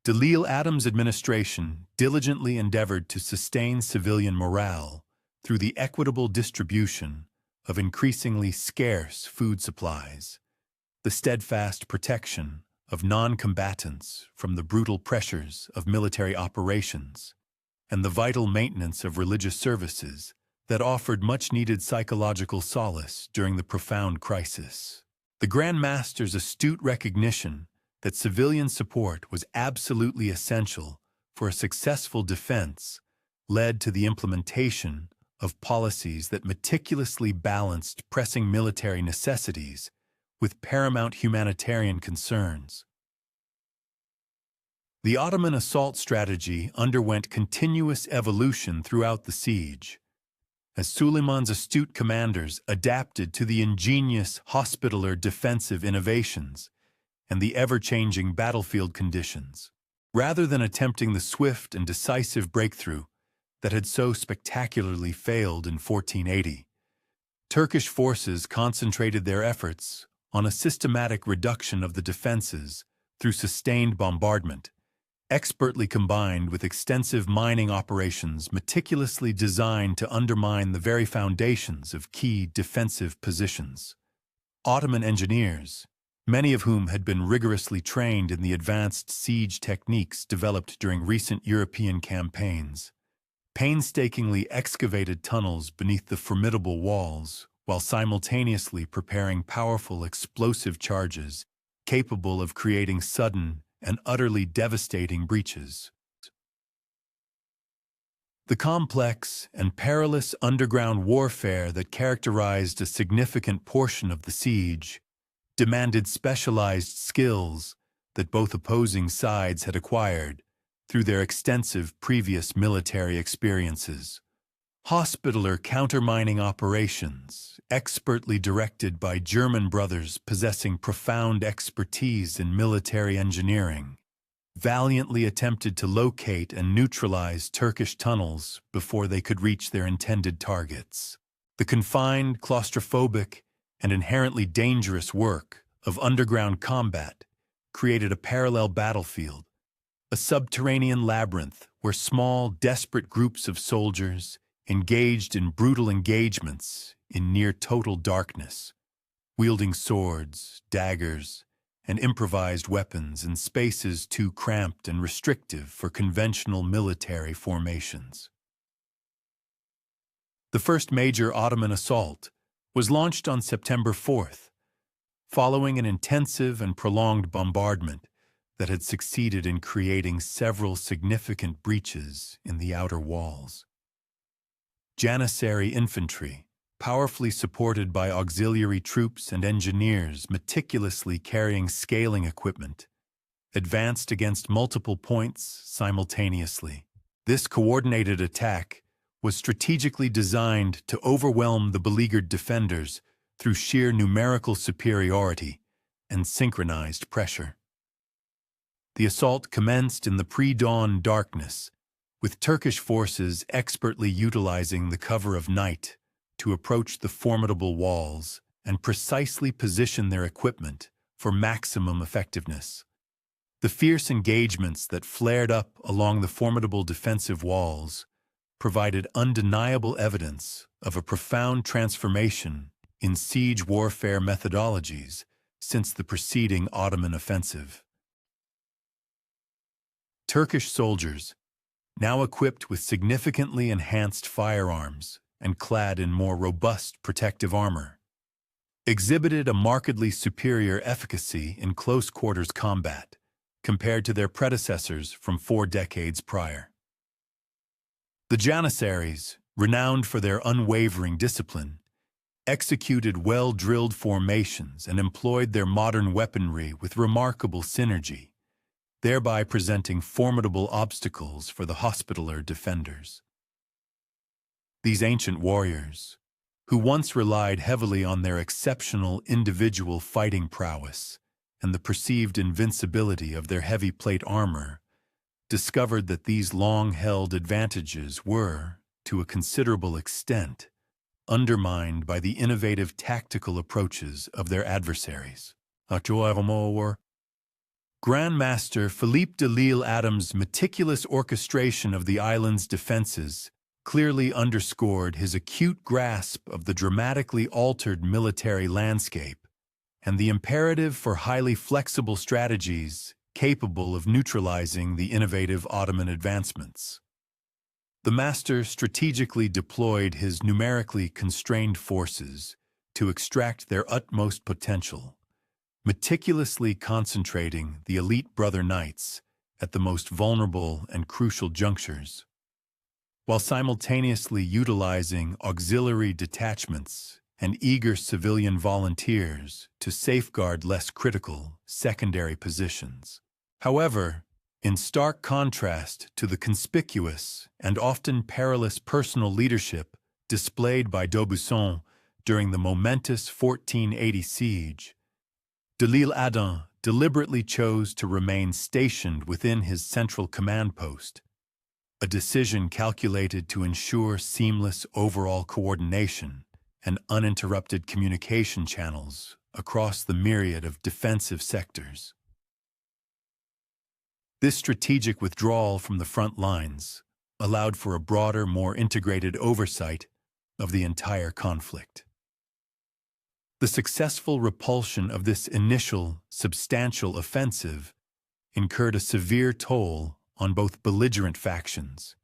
Delisle Adams' administration diligently endeavored to sustain civilian morale through the equitable distribution of increasingly scarce food supplies, the steadfast protection of non-combatants from the brutal pressures of military operations, and the vital maintenance of religious services that offered much-needed psychological solace during the profound crisis. The Grand Master's astute recognition that civilian support was absolutely essential for a successful defense led to the implementation of policies that meticulously balanced pressing military necessities with paramount humanitarian concerns. The Ottoman assault strategy underwent continuous evolution throughout the siege, as Suleiman's astute commanders adapted to the ingenious hospitaller defensive innovations and the ever-changing battlefield conditions. Rather than attempting the swift and decisive breakthrough that had so spectacularly failed in 1480, Turkish forces concentrated their efforts on a systematic reduction of the defenses through sustained bombardment, expertly combined with extensive mining operations meticulously designed to undermine the very foundations of key defensive positions. Ottoman engineers, many of whom had been rigorously trained in the advanced siege techniques developed during recent European campaigns, painstakingly excavated tunnels beneath the formidable walls while simultaneously preparing powerful explosive charges capable of creating sudden and utterly devastating breaches. The complex and perilous underground warfare that characterized a significant portion of the siege demanded specialized skills that both opposing sides had acquired through their extensive previous military experiences. Hospitaller countermining operations, expertly directed by German brothers possessing profound expertise in military engineering, valiantly attempted to locate and neutralize Turkish tunnels before they could reach their intended targets. The confined, claustrophobic, and inherently dangerous work of underground combat created a parallel battlefield, a subterranean labyrinth where small, desperate groups of soldiers engaged in brutal engagements in near-total darkness, wielding swords, daggers, and improvised weapons in spaces too cramped and restrictive for conventional military formations. The first major Ottoman assault was launched on September 4th, following an intensive and prolonged bombardment that had succeeded in creating several significant breaches in the outer walls. Janissary infantry, powerfully supported by auxiliary troops and engineers meticulously carrying scaling equipment, advanced against multiple points simultaneously. This coordinated attack was strategically designed to overwhelm the beleaguered defenders through sheer numerical superiority and synchronized pressure. The assault commenced in the pre-dawn darkness, with Turkish forces expertly utilizing the cover of night to approach the formidable walls and precisely position their equipment for maximum effectiveness. The fierce engagements that flared up along the formidable defensive walls provided undeniable evidence of a profound transformation in siege warfare methodologies since the preceding Ottoman offensive. Turkish soldiers, now equipped with significantly enhanced firearms and clad in more robust protective armor, exhibited a markedly superior efficacy in close-quarters combat compared to their predecessors from 4 decades prior. The Janissaries, renowned for their unwavering discipline, executed well-drilled formations and employed their modern weaponry with remarkable synergy, thereby presenting formidable obstacles for the Hospitaller defenders. These ancient warriors, who once relied heavily on their exceptional individual fighting prowess and the perceived invincibility of their heavy plate armor, discovered that these long-held advantages were, to a considerable extent, undermined by the innovative tactical approaches of their adversaries. Grand Master Philippe de L'Isle-Adam's meticulous orchestration of the island's defenses clearly underscored his acute grasp of the dramatically altered military landscape and the imperative for highly flexible strategies capable of neutralizing the innovative Ottoman advancements. The master strategically deployed his numerically constrained forces to extract their utmost potential, meticulously concentrating the elite brother knights at the most vulnerable and crucial junctures, while simultaneously utilizing auxiliary detachments and eager civilian volunteers to safeguard less critical secondary positions. However, In stark contrast to the conspicuous and often perilous personal leadership displayed by d'Aubusson during the momentous 1480 siege, de L'Isle-Adam deliberately chose to remain stationed within his central command post, a decision calculated to ensure seamless overall coordination and uninterrupted communication channels across the myriad of defensive sectors. This strategic withdrawal from the front lines allowed for a broader, more integrated oversight of the entire conflict. The successful repulsion of this initial, substantial offensive incurred a severe toll on both belligerent factions,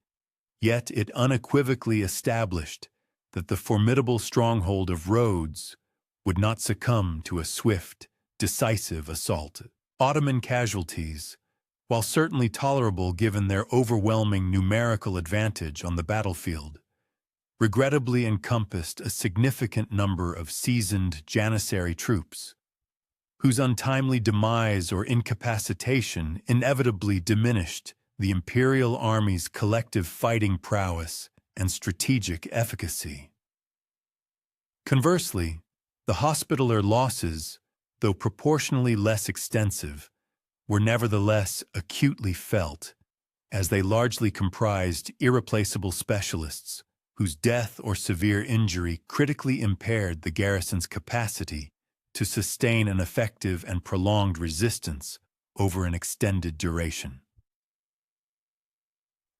yet it unequivocally established that the formidable stronghold of Rhodes would not succumb to a swift, decisive assault. Ottoman casualties, while certainly tolerable given their overwhelming numerical advantage on the battlefield, regrettably encompassed a significant number of seasoned Janissary troops, whose untimely demise or incapacitation inevitably diminished the imperial army's collective fighting prowess and strategic efficacy. Conversely, the Hospitaller losses, though proportionally less extensive, were nevertheless acutely felt, as they largely comprised irreplaceable specialists whose death or severe injury critically impaired the garrison's capacity to sustain an effective and prolonged resistance over an extended duration.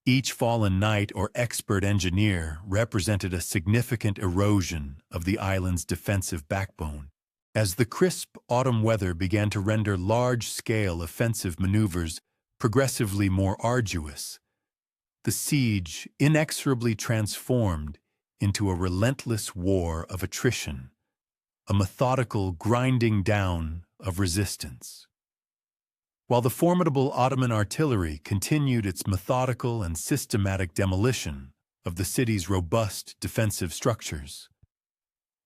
Each fallen knight or expert engineer represented a significant erosion of the island's defensive backbone. As the crisp autumn weather began to render large-scale offensive maneuvers progressively more arduous, the siege inexorably transformed into a relentless war of attrition, a methodical grinding down of resistance. While the formidable Ottoman artillery continued its methodical and systematic demolition of the city's robust defensive structures,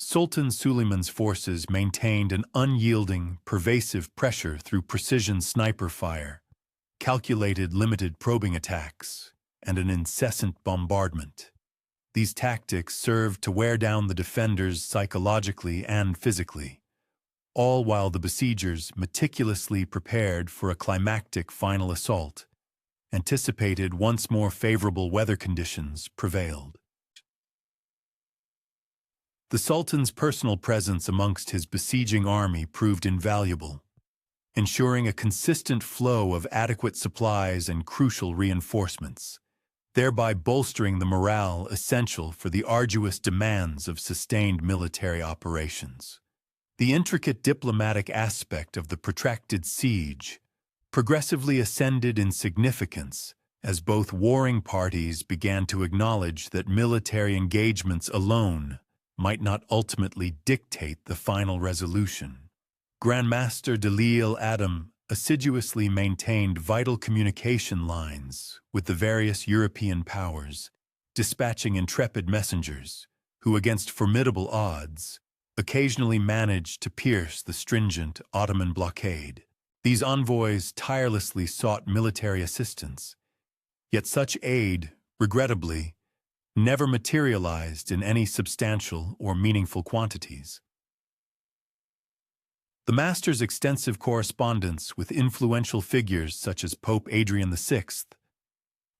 Sultan Suleiman's forces maintained an unyielding, pervasive pressure through precision sniper fire, calculated limited probing attacks, and an incessant bombardment. These tactics served to wear down the defenders psychologically and physically, all while the besiegers meticulously prepared for a climactic final assault, anticipated once more favorable weather conditions prevailed. The Sultan's personal presence amongst his besieging army proved invaluable, ensuring a consistent flow of adequate supplies and crucial reinforcements, thereby bolstering the morale essential for the arduous demands of sustained military operations. The intricate diplomatic aspect of the protracted siege progressively ascended in significance as both warring parties began to acknowledge that military engagements alone might not ultimately dictate the final resolution. Grandmaster de L'Isle-Adam assiduously maintained vital communication lines with the various European powers, dispatching intrepid messengers who, against formidable odds, occasionally managed to pierce the stringent Ottoman blockade. These envoys tirelessly sought military assistance, yet such aid, regrettably, never materialized in any substantial or meaningful quantities. The master's extensive correspondence with influential figures such as Pope Adrian VI,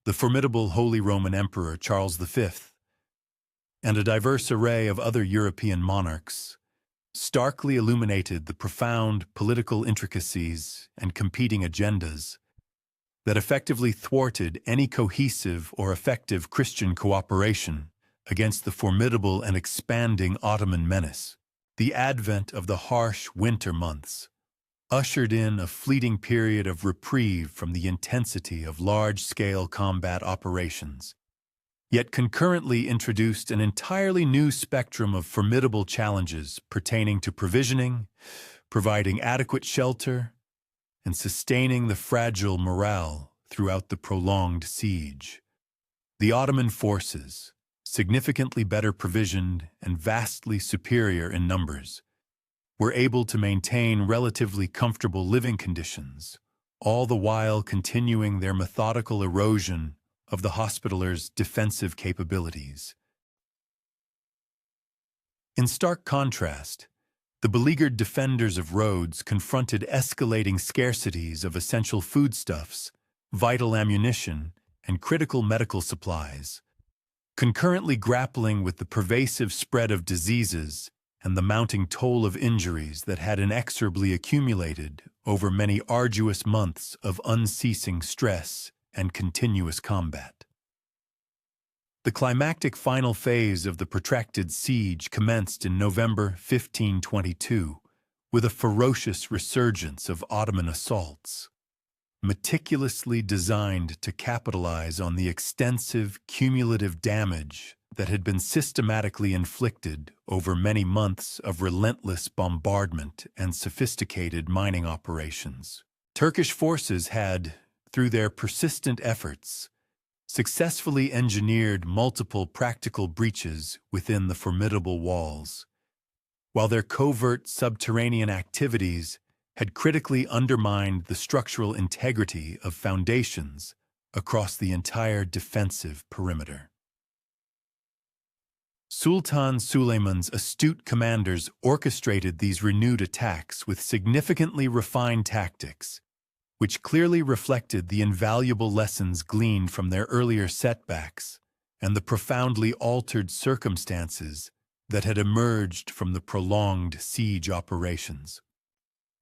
the formidable Holy Roman Emperor Charles V, and a diverse array of other European monarchs, starkly illuminated the profound political intricacies and competing agendas that effectively thwarted any cohesive or effective Christian cooperation against the formidable and expanding Ottoman menace. The advent of the harsh winter months ushered in a fleeting period of reprieve from the intensity of large-scale combat operations, yet concurrently introduced an entirely new spectrum of formidable challenges pertaining to provisioning, providing adequate shelter, and sustaining the fragile morale throughout the prolonged siege. The Ottoman forces, significantly better provisioned and vastly superior in numbers, were able to maintain relatively comfortable living conditions, all the while continuing their methodical erosion of the Hospitaler's defensive capabilities. In stark contrast, the beleaguered defenders of Rhodes confronted escalating scarcities of essential foodstuffs, vital ammunition, and critical medical supplies, concurrently grappling with the pervasive spread of diseases and the mounting toll of injuries that had inexorably accumulated over many arduous months of unceasing stress and continuous combat. The climactic final phase of the protracted siege commenced in November 1522 with a ferocious resurgence of Ottoman assaults, meticulously designed to capitalize on the extensive cumulative damage that had been systematically inflicted over many months of relentless bombardment and sophisticated mining operations. Turkish forces had, through their persistent efforts, successfully engineered multiple practical breaches within the formidable walls, while their covert subterranean activities had critically undermined the structural integrity of foundations across the entire defensive perimeter. Sultan Sulayman's astute commanders orchestrated these renewed attacks with significantly refined tactics, which clearly reflected the invaluable lessons gleaned from their earlier setbacks and the profoundly altered circumstances that had emerged from the prolonged siege operations.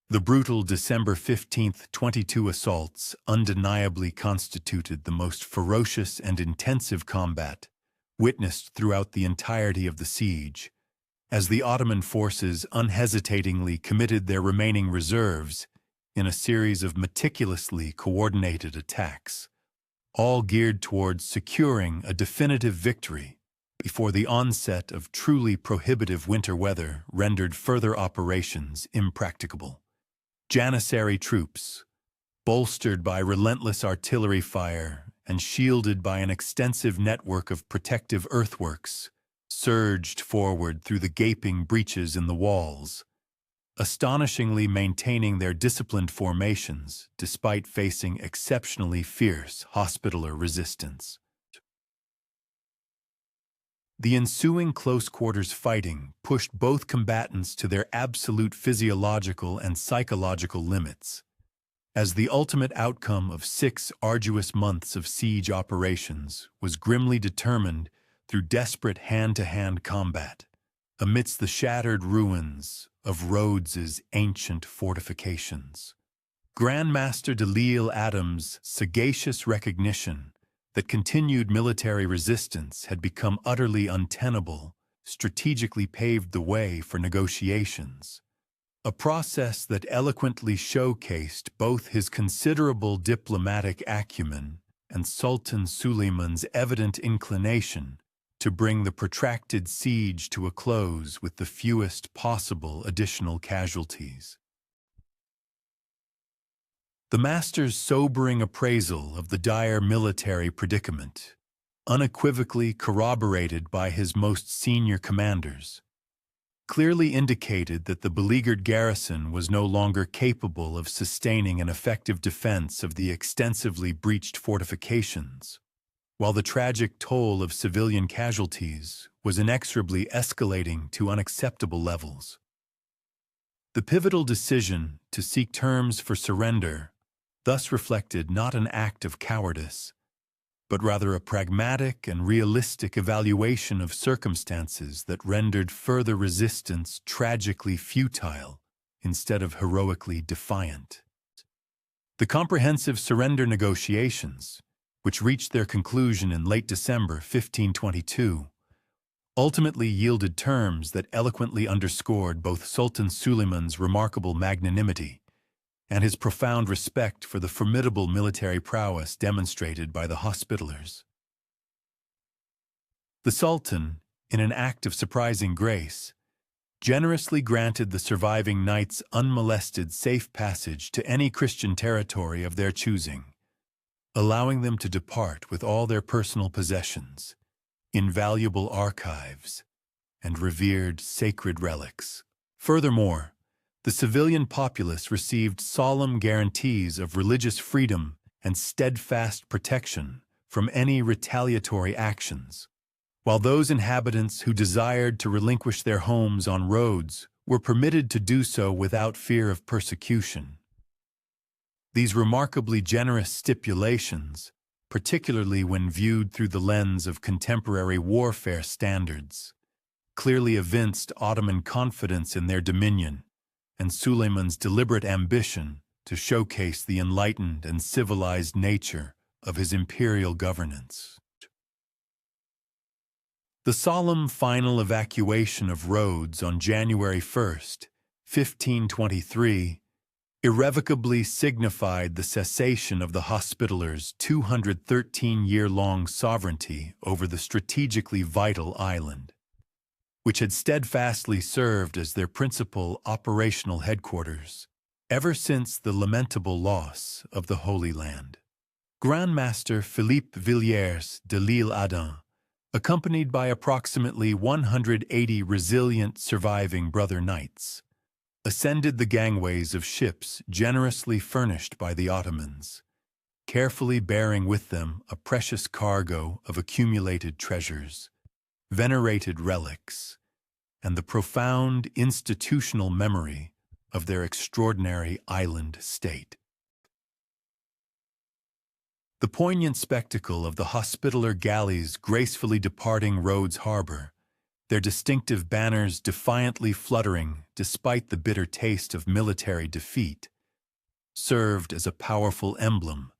The brutal December 15, 22 assaults undeniably constituted the most ferocious and intensive combat witnessed throughout the entirety of the siege, as the Ottoman forces unhesitatingly committed their remaining reserves in a series of meticulously coordinated attacks, all geared towards securing a definitive victory before the onset of truly prohibitive winter weather rendered further operations impracticable. Janissary troops, bolstered by relentless artillery fire and shielded by an extensive network of protective earthworks, surged forward through the gaping breaches in the walls, astonishingly maintaining their disciplined formations despite facing exceptionally fierce Hospitaller resistance. The ensuing close-quarters fighting pushed both combatants to their absolute physiological and psychological limits, as the ultimate outcome of 6 arduous months of siege operations was grimly determined through desperate hand-to-hand combat amidst the shattered ruins of Rhodes's ancient fortifications. Grand Master de Lisle Adams' sagacious recognition that continued military resistance had become utterly untenable strategically paved the way for negotiations, a process that eloquently showcased both his considerable diplomatic acumen and Sultan Sulayman's evident inclination to bring the protracted siege to a close with the fewest possible additional casualties. The master's sobering appraisal of the dire military predicament, unequivocally corroborated by his most senior commanders, clearly indicated that the beleaguered garrison was no longer capable of sustaining an effective defense of the extensively breached fortifications, while the tragic toll of civilian casualties was inexorably escalating to unacceptable levels. The pivotal decision to seek terms for surrender thus reflected not an act of cowardice, but rather a pragmatic and realistic evaluation of circumstances that rendered further resistance tragically futile instead of heroically defiant. The comprehensive surrender negotiations, which reached their conclusion in late December 1522, ultimately yielded terms that eloquently underscored both Sultan Sulayman's remarkable magnanimity and his profound respect for the formidable military prowess demonstrated by the Hospitallers. The Sultan, in an act of surprising grace, generously granted the surviving knights unmolested safe passage to any Christian territory of their choosing, allowing them to depart with all their personal possessions, invaluable archives, and revered sacred relics. Furthermore, the civilian populace received solemn guarantees of religious freedom and steadfast protection from any retaliatory actions, while those inhabitants who desired to relinquish their homes on Rhodes were permitted to do so without fear of persecution. These remarkably generous stipulations, particularly when viewed through the lens of contemporary warfare standards, clearly evinced Ottoman confidence in their dominion and Suleiman's deliberate ambition to showcase the enlightened and civilized nature of his imperial governance. The solemn final evacuation of Rhodes on January 1st, 1523, irrevocably signified the cessation of the Hospitallers' 213-year-long sovereignty over the strategically vital island, which had steadfastly served as their principal operational headquarters ever since the lamentable loss of the Holy Land. Grand Master Philippe Villiers de l'Isle Adam, accompanied by approximately 180 resilient surviving brother knights, ascended the gangways of ships generously furnished by the Ottomans, carefully bearing with them a precious cargo of accumulated treasures, venerated relics, and the profound institutional memory of their extraordinary island state. The poignant spectacle of the Hospitaller galleys gracefully departing Rhodes Harbor, their distinctive banners defiantly fluttering despite the bitter taste of military defeat, served as a powerful emblem,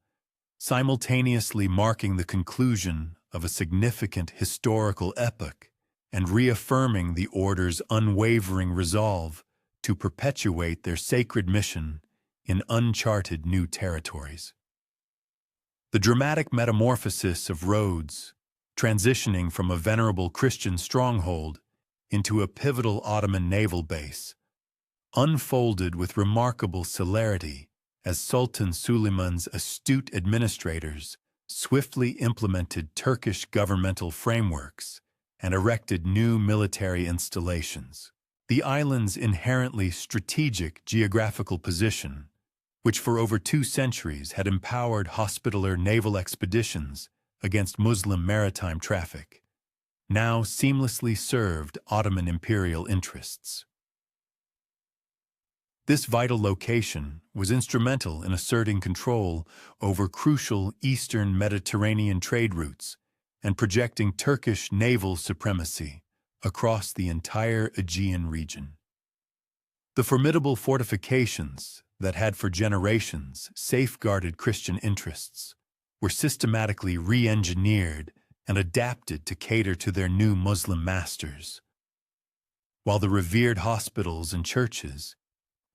simultaneously marking the conclusion of a significant historical epoch and reaffirming the Order's unwavering resolve to perpetuate their sacred mission in uncharted new territories. The dramatic metamorphosis of Rhodes, transitioning from a venerable Christian stronghold into a pivotal Ottoman naval base, unfolded with remarkable celerity as Sultan Suleiman's astute administrators swiftly implemented Turkish governmental frameworks and erected new military installations. The island's inherently strategic geographical position, which for over 2 centuries had empowered Hospitaller naval expeditions against Muslim maritime traffic, now seamlessly served Ottoman imperial interests. This vital location was instrumental in asserting control over crucial eastern Mediterranean trade routes and projecting Turkish naval supremacy across the entire Aegean region. The formidable fortifications that had for generations safeguarded Christian interests were systematically re-engineered and adapted to cater to their new Muslim masters, while the revered hospitals and churches,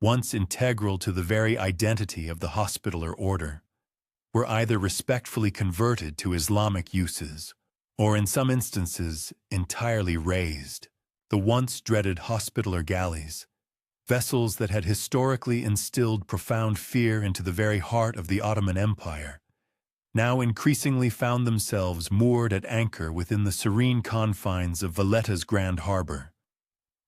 once integral to the very identity of the Hospitaller order, were either respectfully converted to Islamic uses or in some instances entirely razed. The once dreaded Hospitaller galleys, vessels that had historically instilled profound fear into the very heart of the Ottoman Empire, now increasingly found themselves moored at anchor within the serene confines of Valletta's Grand Harbor,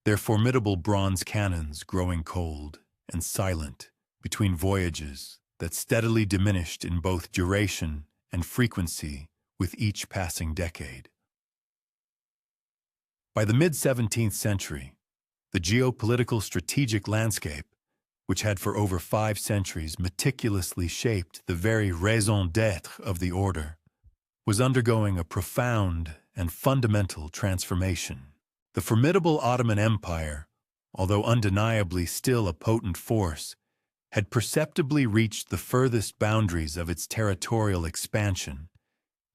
their formidable bronze cannons growing cold and silent between voyages that steadily diminished in both duration and frequency with each passing decade. By the mid-17th century, the geopolitical strategic landscape, which had for over 5 centuries meticulously shaped the very raison d'être of the order, was undergoing a profound and fundamental transformation. The formidable Ottoman Empire, although undeniably still a potent force, had perceptibly reached the furthest boundaries of its territorial expansion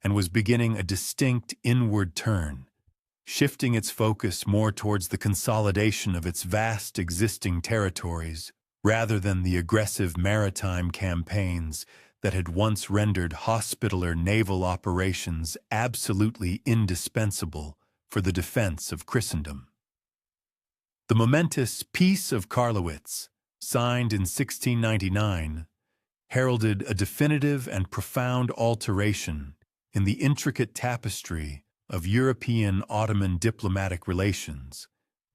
and was beginning a distinct inward turn, shifting its focus more towards the consolidation of its vast existing territories rather than the aggressive maritime campaigns that had once rendered Hospitaller naval operations absolutely indispensable for the defense of Christendom. The momentous Peace of Karlowitz, signed in 1699, heralded a definitive and profound alteration in the intricate tapestry of European-Ottoman diplomatic relations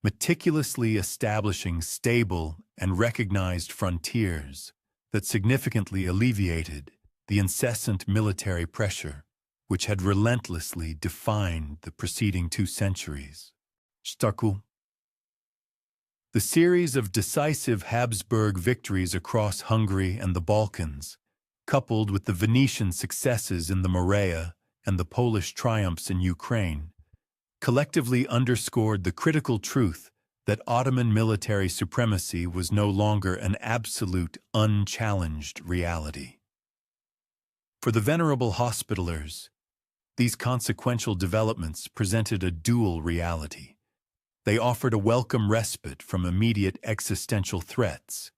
meticulously establishing stable and recognized frontiers that significantly alleviated the incessant military pressure which had relentlessly defined the preceding 2 centuries. Starku. The series of decisive Habsburg victories across Hungary and the Balkans, coupled with the Venetian successes in the Morea and the Polish triumphs in Ukraine, collectively underscored the critical truth that Ottoman military supremacy was no longer an absolute, unchallenged reality. For the venerable Hospitallers, these consequential developments presented a dual reality. They offered a welcome respite from immediate existential threats,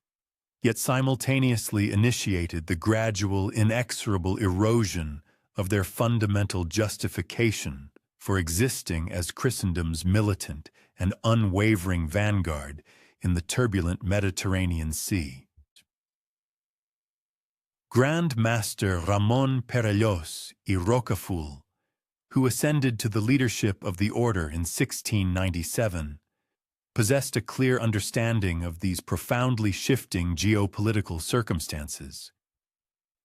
yet simultaneously initiated the gradual, inexorable erosion of their fundamental justification for existing as Christendom's militant and unwavering vanguard in the turbulent Mediterranean Sea. Grand Master Ramon Perellós y Rocafull, who ascended to the leadership of the order in 1697, possessed a clear understanding of these profoundly shifting geopolitical circumstances.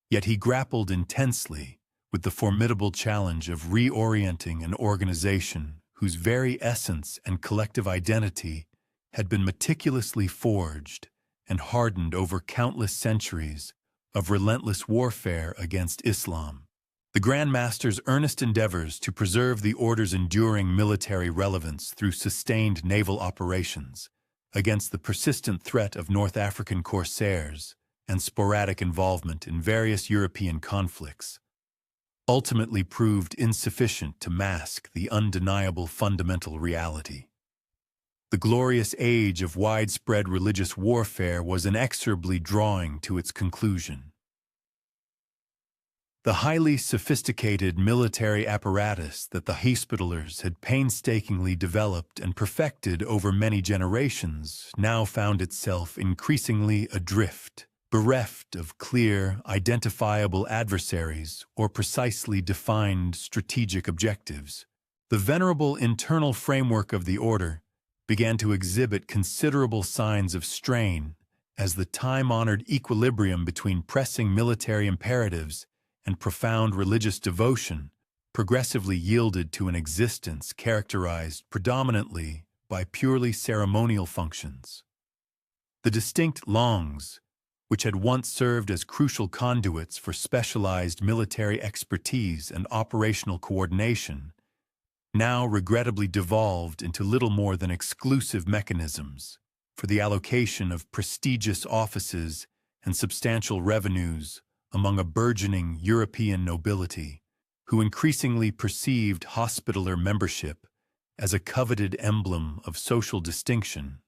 Yet he grappled intensely with the formidable challenge of reorienting an organization whose very essence and collective identity had been meticulously forged and hardened over countless centuries of relentless warfare against Islam. The Grand Master's earnest endeavors to preserve the order's enduring military relevance through sustained naval operations against the persistent threat of North African corsairs and sporadic involvement in various European conflicts ultimately proved insufficient to mask the undeniable fundamental reality. The glorious age of widespread religious warfare was inexorably drawing to its conclusion. The highly sophisticated military apparatus that the Hospitallers had painstakingly developed and perfected over many generations now found itself increasingly adrift, bereft of clear, identifiable adversaries or precisely defined strategic objectives. The venerable internal framework of the order began to exhibit considerable signs of strain as the time-honored equilibrium between pressing military imperatives and profound religious devotion progressively yielded to an existence characterized predominantly by purely ceremonial functions. The distinct langues, which had once served as crucial conduits for specialized military expertise and operational coordination, now regrettably devolved into little more than exclusive mechanisms for the allocation of prestigious offices and substantial revenues among a burgeoning European nobility, who increasingly perceived Hospitaller membership as a coveted emblem of social distinction,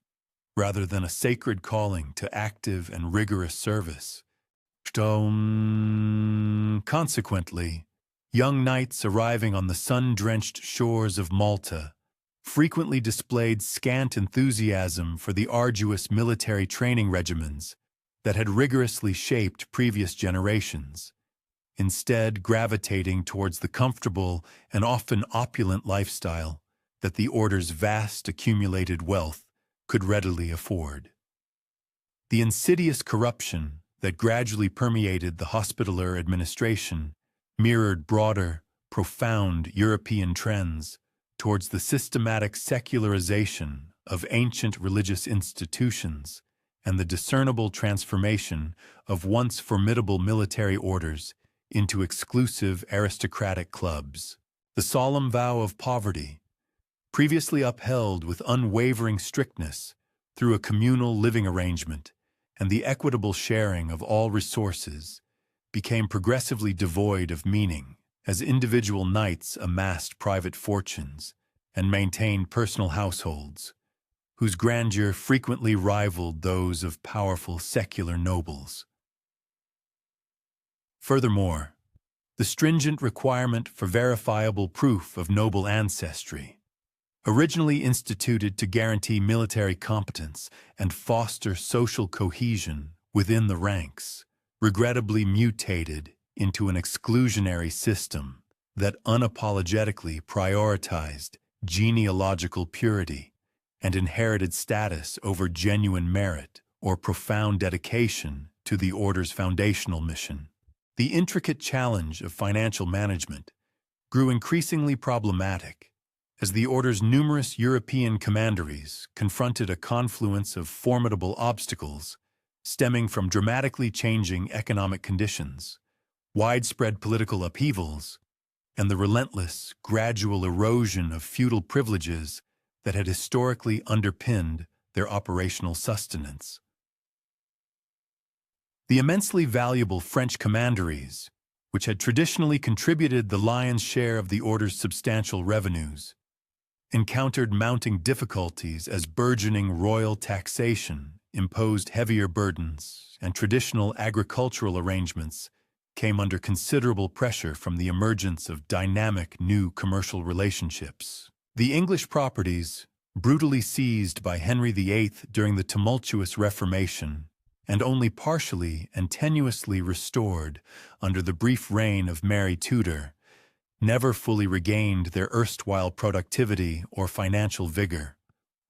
rather than a sacred calling to active and rigorous service. Consequently, young knights arriving on the sun-drenched shores of Malta frequently displayed scant enthusiasm for the arduous military training regimens that had rigorously shaped previous generations, instead gravitating towards the comfortable and often opulent lifestyle that the order's vast accumulated wealth could readily afford. The insidious corruption that gradually permeated the Hospitaller administration mirrored broader, profound European trends towards the systematic secularization of ancient religious institutions and the discernible transformation of once formidable military orders into exclusive aristocratic clubs. The solemn vow of poverty, previously upheld with unwavering strictness through a communal living arrangement and the equitable sharing of all resources, became progressively devoid of meaning as individual knights amassed private fortunes and maintained personal households, whose grandeur frequently rivaled those of powerful secular nobles. Furthermore, the stringent requirement for verifiable proof of noble ancestry, originally instituted to guarantee military competence and foster social cohesion within the ranks, regrettably mutated into an exclusionary system that unapologetically prioritized genealogical purity and inherited status over genuine merit or profound dedication to the order's foundational mission. The intricate challenge of financial management grew increasingly problematic as the order's numerous European commanderies confronted a confluence of formidable obstacles stemming from dramatically changing economic conditions, widespread political upheavals, and the relentless, gradual erosion of feudal privileges that had historically underpinned their operational sustenance. The immensely valuable French commanderies, which had traditionally contributed the lion's share of the order's substantial revenues, encountered mounting difficulties as burgeoning royal taxation imposed heavier burdens and traditional agricultural arrangements came under considerable pressure from the emergence of dynamic new commercial relationships. The English properties, brutally seized by Henry VIII during the tumultuous Reformation, and only partially and tenuously restored under the brief reign of Mary Tudor, never fully regained their erstwhile productivity or financial vigor,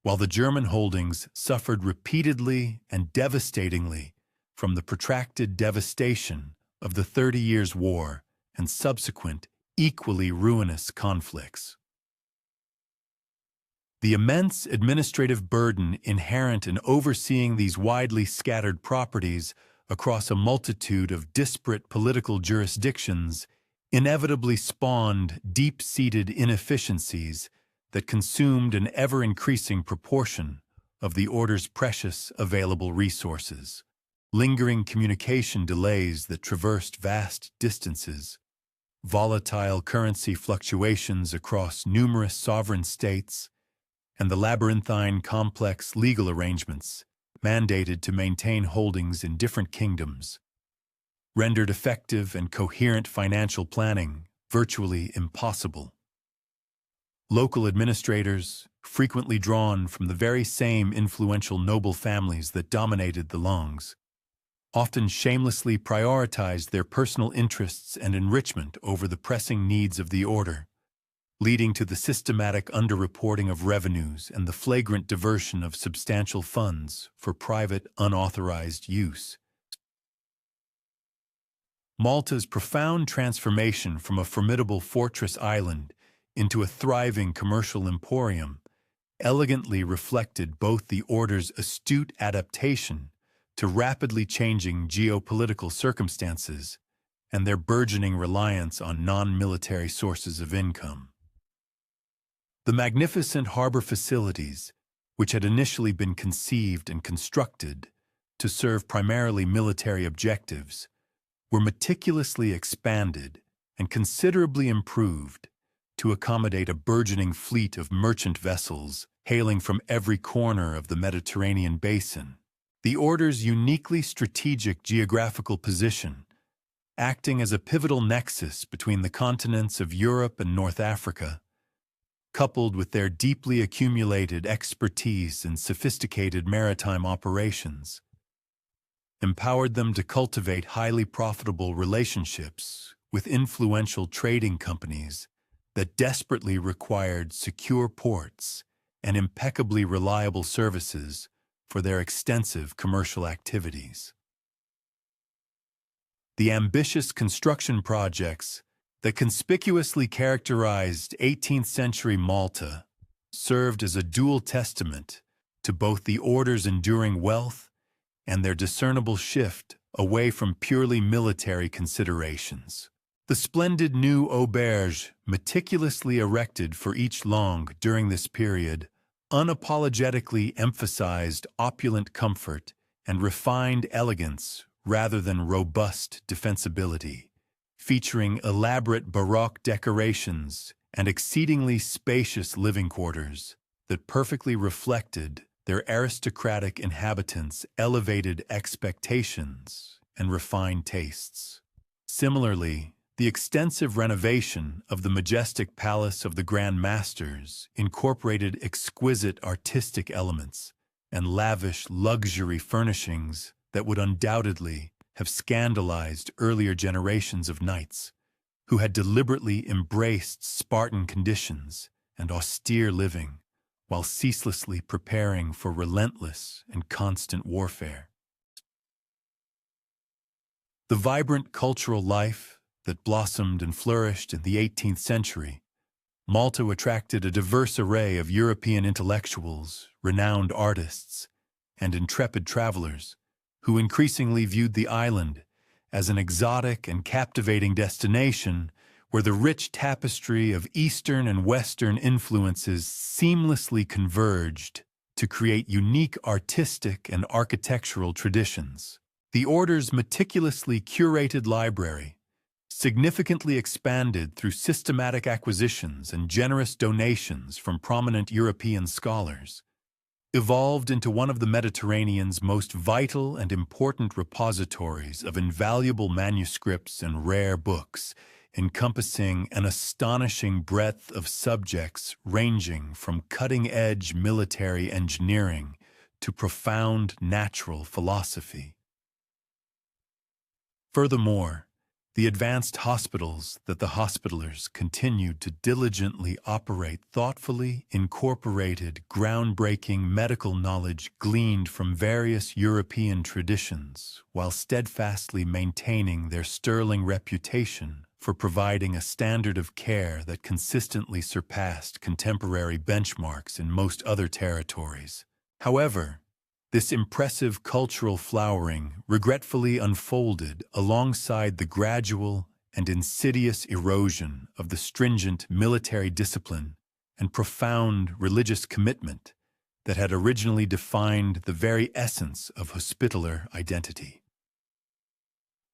while the German holdings suffered repeatedly and devastatingly from the protracted devastation of the 30 Years' War and subsequent, equally ruinous conflicts. The immense administrative burden inherent in overseeing these widely scattered properties across a multitude of disparate political jurisdictions inevitably spawned deep-seated inefficiencies that consumed an ever-increasing proportion of the order's precious available resources. Lingering communication delays that traversed vast distances, volatile currency fluctuations across numerous sovereign states, and the labyrinthine complex legal arrangements mandated to maintain holdings in different kingdoms rendered effective and coherent financial planning virtually impossible. Local administrators, frequently drawn from the very same influential noble families that dominated the Longs, often shamelessly prioritized their personal interests and enrichment over the pressing needs of the order, leading to the systematic underreporting of revenues and the flagrant diversion of substantial funds for private, unauthorized use. Malta's profound transformation from a formidable fortress island into a thriving commercial emporium elegantly reflected both the order's astute adaptation to rapidly changing geopolitical circumstances and their burgeoning reliance on non-military sources of income. The magnificent harbor facilities, which had initially been conceived and constructed to serve primarily military objectives, were meticulously expanded and considerably improved to accommodate a burgeoning fleet of merchant vessels hailing from every corner of the Mediterranean basin. The order's uniquely strategic geographical position, acting as a pivotal nexus between the continents of Europe and North Africa, coupled with their deeply accumulated expertise in sophisticated maritime operations, empowered them to cultivate highly profitable relationships with influential trading companies that desperately required secure ports and impeccably reliable services for their extensive commercial activities. The ambitious construction projects that conspicuously characterized 18th-century Malta served as a dual testament to both the order's enduring wealth and their discernible shift away from purely military considerations. The splendid new auberge, meticulously erected for each Long during this period, unapologetically emphasized opulent comfort and refined elegance rather than robust defensibility, featuring elaborate Baroque decorations and exceedingly spacious living quarters that perfectly reflected their aristocratic inhabitants' elevated expectations and refined tastes. Similarly, the extensive renovation of the majestic Palace of the Grand Masters incorporated exquisite artistic elements and lavish luxury furnishings that would undoubtedly have scandalized earlier generations of knights who had deliberately embraced Spartan conditions and austere living while ceaselessly preparing for relentless and constant warfare. The vibrant cultural life that blossomed and flourished in the 18th century, Malta attracted a diverse array of European intellectuals, renowned artists, and intrepid travelers who increasingly viewed the island as an exotic and captivating destination where the rich tapestry of Eastern and Western influences seamlessly converged to create unique artistic and architectural traditions. The Order's meticulously curated library, significantly expanded through systematic acquisitions and generous donations from prominent European scholars, evolved into one of the Mediterranean's most vital and important repositories of invaluable manuscripts and rare books, encompassing an astonishing breadth of subjects ranging from cutting-edge military engineering to profound natural philosophy. Furthermore, the advanced hospitals that the Hospitallers continued to diligently operate thoughtfully incorporated groundbreaking medical knowledge gleaned from various European traditions while steadfastly maintaining their sterling reputation for providing a standard of care that consistently surpassed contemporary benchmarks in most other territories. However, this impressive cultural flowering regretfully unfolded alongside the gradual and insidious erosion of the stringent military discipline and profound religious commitment that had originally defined the very essence of Hospitaller identity.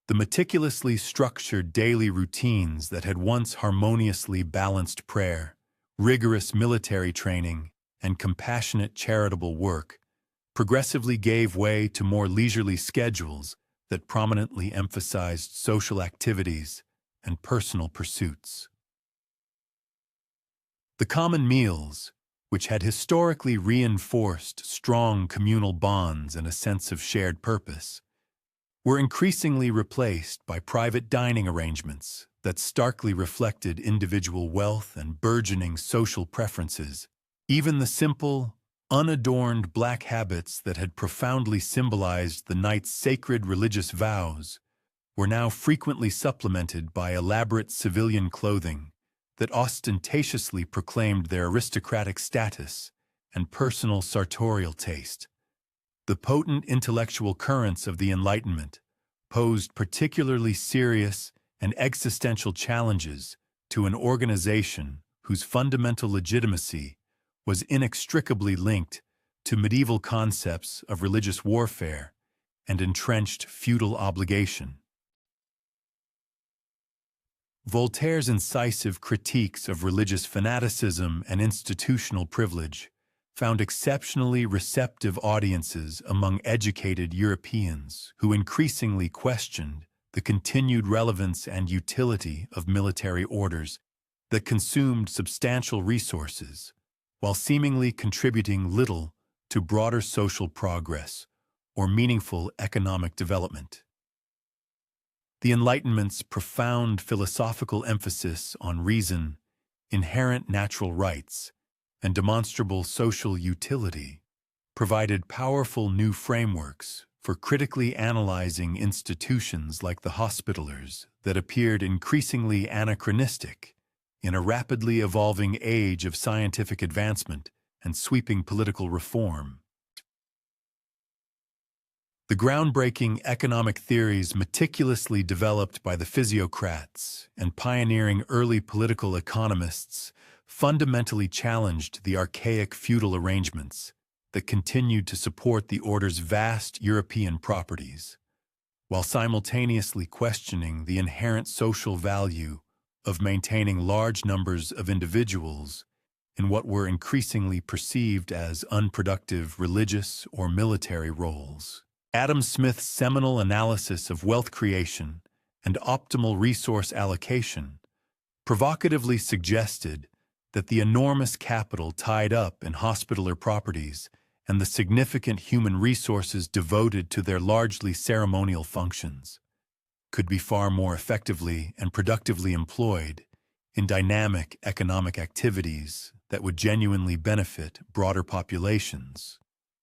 The meticulously structured daily routines that had once harmoniously balanced prayer, rigorous military training, and compassionate charitable work progressively gave way to more leisurely schedules that prominently emphasized social activities and personal pursuits. The common meals, which had historically reinforced strong communal bonds and a sense of shared purpose, were increasingly replaced by private dining arrangements that starkly reflected individual wealth and burgeoning social preferences. Even the simple, unadorned black habits that had profoundly symbolized the night's sacred religious vows were now frequently supplemented by elaborate civilian clothing that ostentatiously proclaimed their aristocratic status and personal sartorial taste. The potent intellectual currents of the Enlightenment posed particularly serious and existential challenges to an organization whose fundamental legitimacy was inextricably linked to medieval concepts of religious warfare and entrenched feudal obligation. Voltaire's incisive critiques of religious fanaticism and institutional privilege found exceptionally receptive audiences among educated Europeans who increasingly questioned the continued relevance and utility of military orders that consumed substantial resources while seemingly contributing little to broader social progress or meaningful economic development. The Enlightenment's profound philosophical emphasis on reason, inherent natural rights, and demonstrable social utility provided powerful new frameworks for critically analyzing institutions like the Hospitallers that appeared increasingly anachronistic in a rapidly evolving age of scientific advancement and sweeping political reform. The groundbreaking economic theories meticulously developed by the physiocrats and pioneering early political economists fundamentally challenged the archaic feudal arrangements that continued to support the order's vast European properties, while simultaneously questioning the inherent social value of maintaining large numbers of individuals in what were increasingly perceived as unproductive religious or military roles. Adam Smith's seminal analysis of wealth creation and optimal resource allocation provocatively suggested that the enormous capital tied up in Hospitaller properties and the significant human resources devoted to their largely ceremonial functions could be far more effectively and productively employed in dynamic economic activities that would genuinely benefit broader populations,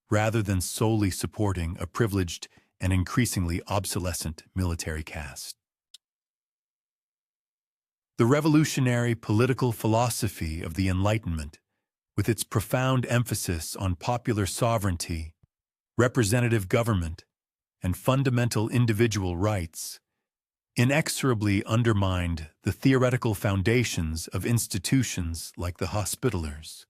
rather than solely supporting a privileged and increasingly obsolescent military caste. The revolutionary political philosophy of the Enlightenment, with its profound emphasis on popular sovereignty, representative government, and fundamental individual rights, inexorably undermined the theoretical foundations of institutions like the Hospitallers,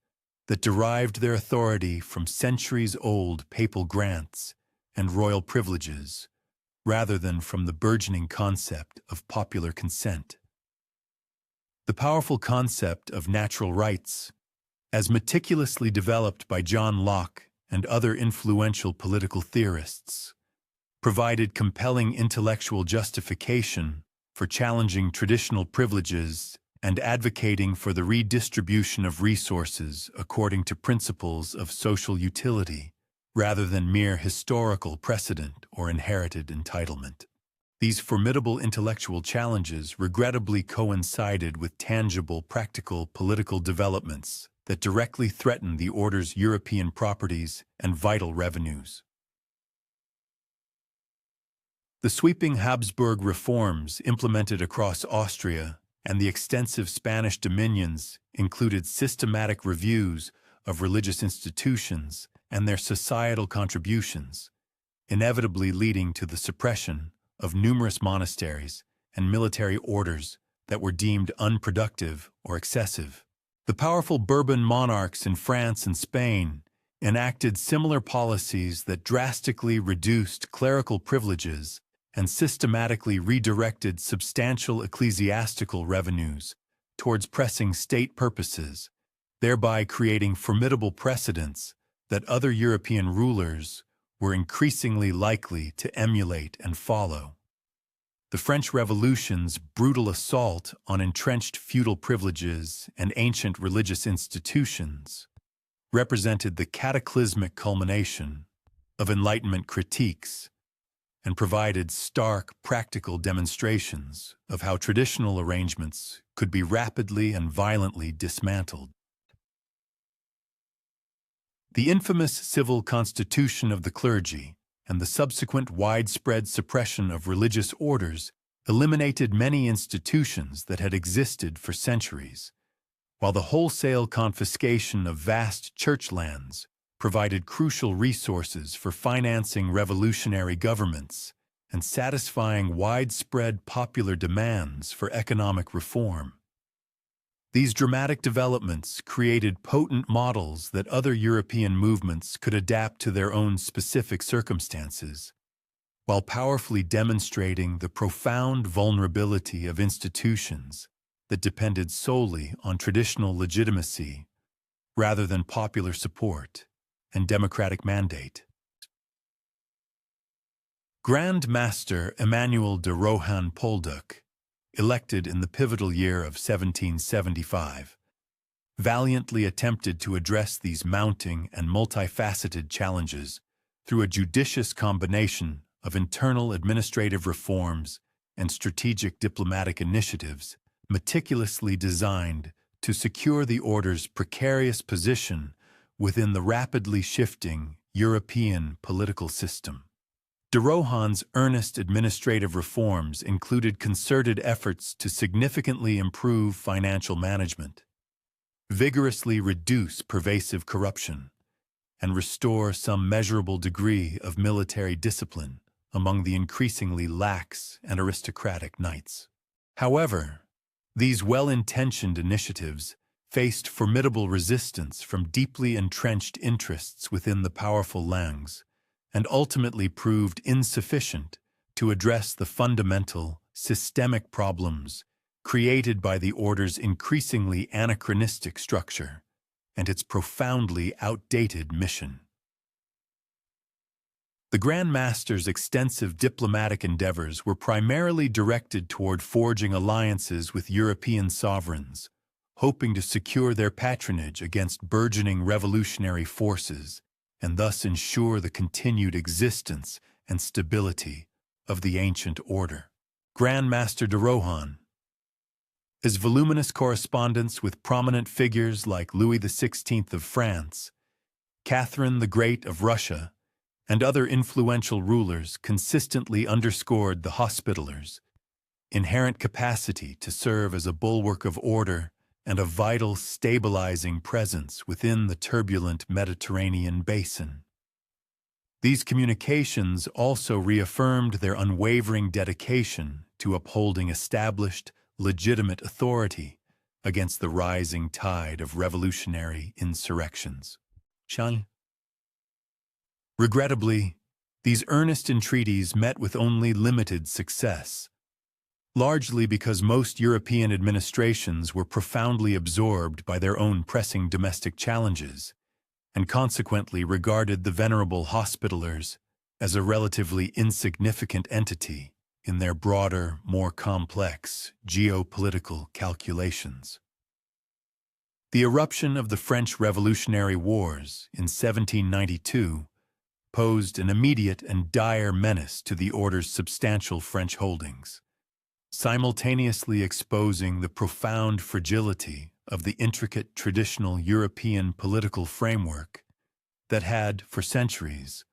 that derived their authority from centuries-old papal grants and royal privileges, rather than from the burgeoning concept of popular consent. The powerful concept of natural rights, as meticulously developed by John Locke and other influential political theorists, provided compelling intellectual justification for challenging traditional privileges and advocating for the redistribution of resources according to principles of social utility, rather than mere historical precedent or inherited entitlement. These formidable intellectual challenges regrettably coincided with tangible, practical political developments that directly threatened the order's European properties and vital revenues. The sweeping Habsburg reforms implemented across Austria and the extensive Spanish dominions included systematic reviews of religious institutions and their societal contributions, inevitably leading to the suppression of numerous monasteries and military orders that were deemed unproductive or excessive. The powerful Bourbon monarchs in France and Spain enacted similar policies that drastically reduced clerical privileges and systematically redirected substantial ecclesiastical revenues towards pressing state purposes, thereby creating formidable precedents that other European rulers were increasingly likely to emulate and follow. The French Revolution's brutal assault on entrenched feudal privileges and ancient religious institutions represented the cataclysmic culmination of Enlightenment critiques and provided stark, practical demonstrations of how traditional arrangements could be rapidly and violently dismantled. The infamous civil constitution of the clergy and the subsequent widespread suppression of religious orders eliminated many institutions that had existed for centuries, while the wholesale confiscation of vast church lands provided crucial resources for financing revolutionary governments and satisfying widespread popular demands for economic reform. These dramatic developments created potent models that other European movements could adapt to their own specific circumstances, while powerfully demonstrating the profound vulnerability of institutions that depended solely on traditional legitimacy rather than popular support and democratic mandate. Grand Master Emmanuel de Rohan-Polduc, elected in the pivotal year of 1775, valiantly attempted to address these mounting and multifaceted challenges through a judicious combination of internal administrative reforms and strategic diplomatic initiatives meticulously designed to secure the order's precarious position within the rapidly shifting European political system. De Rohan's earnest administrative reforms included concerted efforts to significantly improve financial management, vigorously reduce pervasive corruption, and restore some measurable degree of military discipline among the increasingly lax and aristocratic knights. However, these well-intentioned initiatives faced formidable resistance from deeply entrenched interests within the powerful Langs, and ultimately proved insufficient to address the fundamental, systemic problems created by the order's increasingly anachronistic structure and its profoundly outdated mission. The Grand Master's extensive diplomatic endeavors were primarily directed toward forging alliances with European sovereigns, hoping to secure their patronage against burgeoning revolutionary forces and thus ensure the continued existence and stability of the ancient order. Grand Master de Rohan His voluminous correspondence with prominent figures like Louis XVI of France, Catherine the Great of Russia, and other influential rulers consistently underscored the Hospitallers' inherent capacity to serve as a bulwark of order and a vital stabilizing presence within the turbulent Mediterranean basin. These communications also reaffirmed their unwavering dedication to upholding established, legitimate authority against the rising tide of revolutionary insurrections. Regrettably, these earnest entreaties met with only limited success, largely because most European administrations were profoundly absorbed by their own pressing domestic challenges, and consequently regarded the venerable Hospitallers as a relatively insignificant entity in their broader, more complex geopolitical calculations. The eruption of the French Revolutionary Wars in 1792 posed an immediate and dire menace to the order's substantial French holdings, simultaneously exposing the profound fragility of the intricate traditional European political framework that had, for centuries,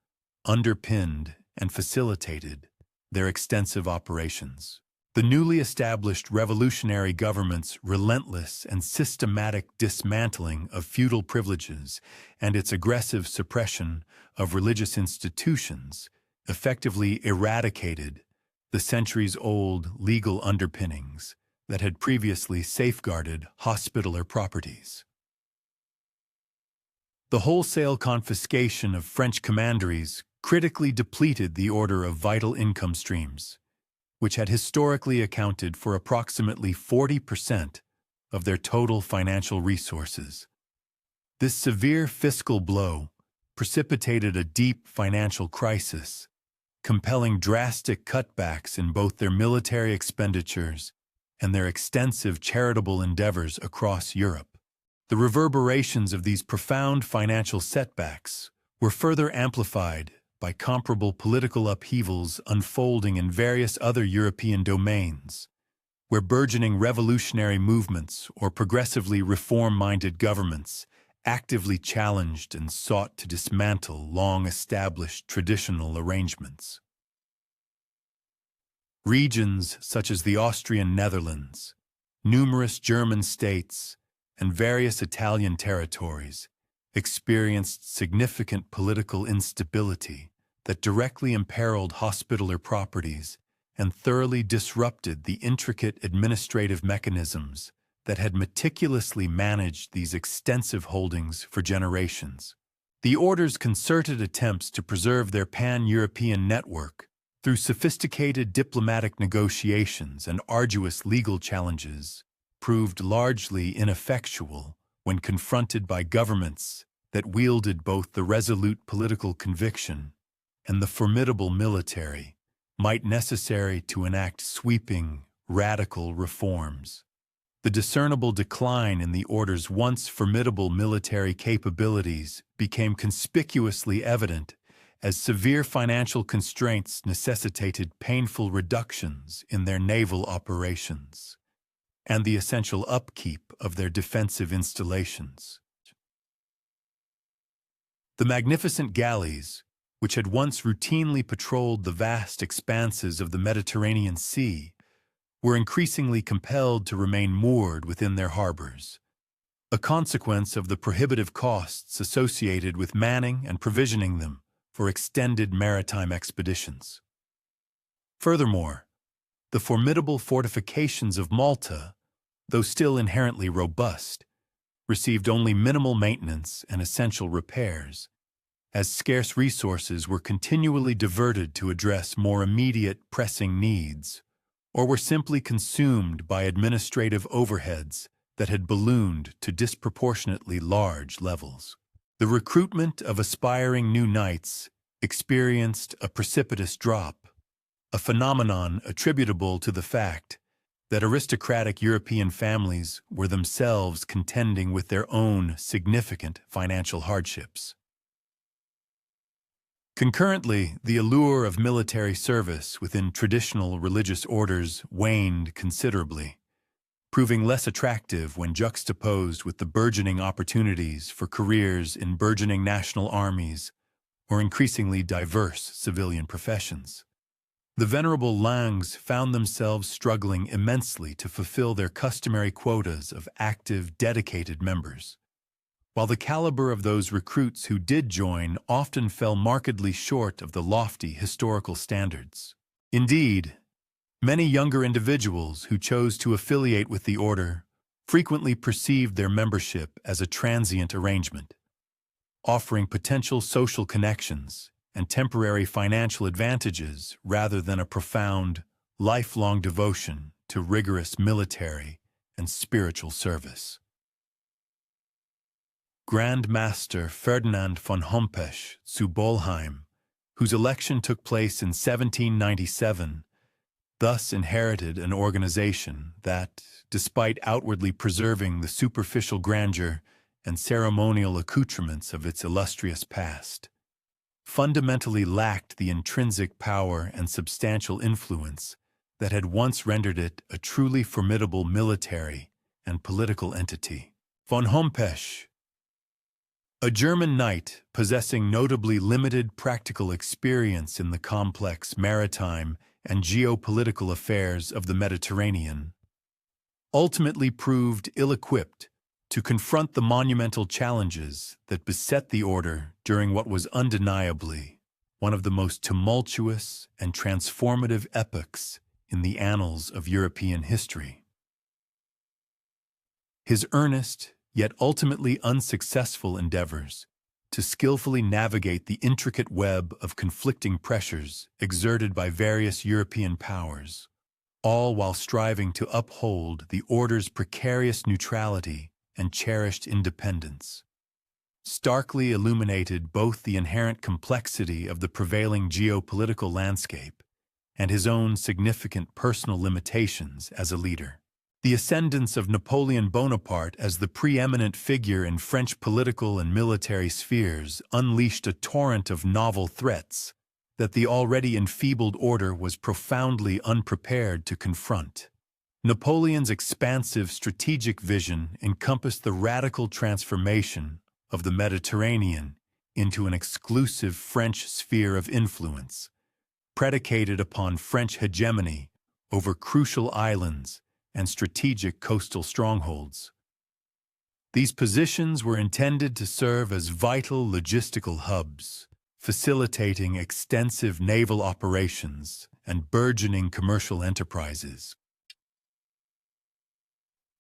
underpinned and facilitated their extensive operations. The newly established revolutionary government's relentless and systematic dismantling of feudal privileges and its aggressive suppression of religious institutions effectively eradicated the centuries-old legal underpinnings that had previously safeguarded Hospitaller properties. The wholesale confiscation of French commanderies critically depleted the order of vital income streams, which had historically accounted for approximately 40% of their total financial resources. This severe fiscal blow precipitated a deep financial crisis, compelling drastic cutbacks in both their military expenditures and their extensive charitable endeavors across Europe. The reverberations of these profound financial setbacks were further amplified by comparable political upheavals unfolding in various other European domains, where burgeoning revolutionary movements or progressively reform-minded governments actively challenged and sought to dismantle long-established traditional arrangements. Regions such as the Austrian Netherlands, numerous German states, and various Italian territories experienced significant political instability that directly imperiled Hospitaller properties and thoroughly disrupted the intricate administrative mechanisms that had meticulously managed these extensive holdings for generations. The order's concerted attempts to preserve their pan-European network through sophisticated diplomatic negotiations and arduous legal challenges proved largely ineffectual when confronted by governments that wielded both the resolute political conviction and the formidable military might necessary to enact sweeping, radical reforms. The discernible decline in the order's once formidable military capabilities became conspicuously evident as severe financial constraints necessitated painful reductions in their naval operations and the essential upkeep of their defensive installations. The magnificent galleys, which had once routinely patrolled the vast expanses of the Mediterranean Sea, were increasingly compelled to remain moored within their harbors, a consequence of the prohibitive costs associated with manning and provisioning them for extended maritime expeditions. Furthermore, the formidable fortifications of Malta, though still inherently robust, received only minimal maintenance and essential repairs, as scarce resources were continually diverted to address more immediate pressing needs, or were simply consumed by administrative overheads that had ballooned to disproportionately large levels. The recruitment of aspiring new knights experienced a precipitous drop, a phenomenon attributable to the fact that aristocratic European families were themselves contending with their own significant financial hardships. Concurrently, the allure of military service within traditional religious orders waned considerably, proving less attractive when juxtaposed with the burgeoning opportunities for careers in burgeoning national armies or increasingly diverse civilian professions. The venerable Langs found themselves struggling immensely to fulfill their customary quotas of active, dedicated members, while the caliber of those recruits who did join often fell markedly short of the lofty historical standards. Indeed, many younger individuals who chose to affiliate with the order frequently perceived their membership as a transient arrangement, offering potential social connections and temporary financial advantages rather than a profound, lifelong devotion to rigorous military and spiritual service. Grand Master Ferdinand von Hompesch zu Bolheim, whose election took place in 1797, thus inherited an organization that, despite outwardly preserving the superficial grandeur and ceremonial accoutrements of its illustrious past, fundamentally lacked the intrinsic power and substantial influence that had once rendered it a truly formidable military and political entity. Von Hompesch, a German knight possessing notably limited practical experience in the complex maritime and geopolitical affairs of the Mediterranean, ultimately proved ill-equipped to confront the monumental challenges that beset the order during what was undeniably one of the most tumultuous and transformative epochs in the annals of European history. His earnest, yet ultimately unsuccessful endeavors to skillfully navigate the intricate web of conflicting pressures exerted by various European powers, all while striving to uphold the order's precarious neutrality and cherished independence, starkly illuminated both the inherent complexity of the prevailing geopolitical landscape and his own significant personal limitations as a leader. The ascendance of Napoleon Bonaparte as the preeminent figure in French political and military spheres unleashed a torrent of novel threats that the already enfeebled order was profoundly unprepared to confront. Napoleon's expansive strategic vision encompassed the radical transformation of the Mediterranean into an exclusive French sphere of influence, predicated upon French hegemony over crucial islands and strategic coastal strongholds. These positions were intended to serve as vital logistical hubs, facilitating extensive naval operations and burgeoning commercial enterprises.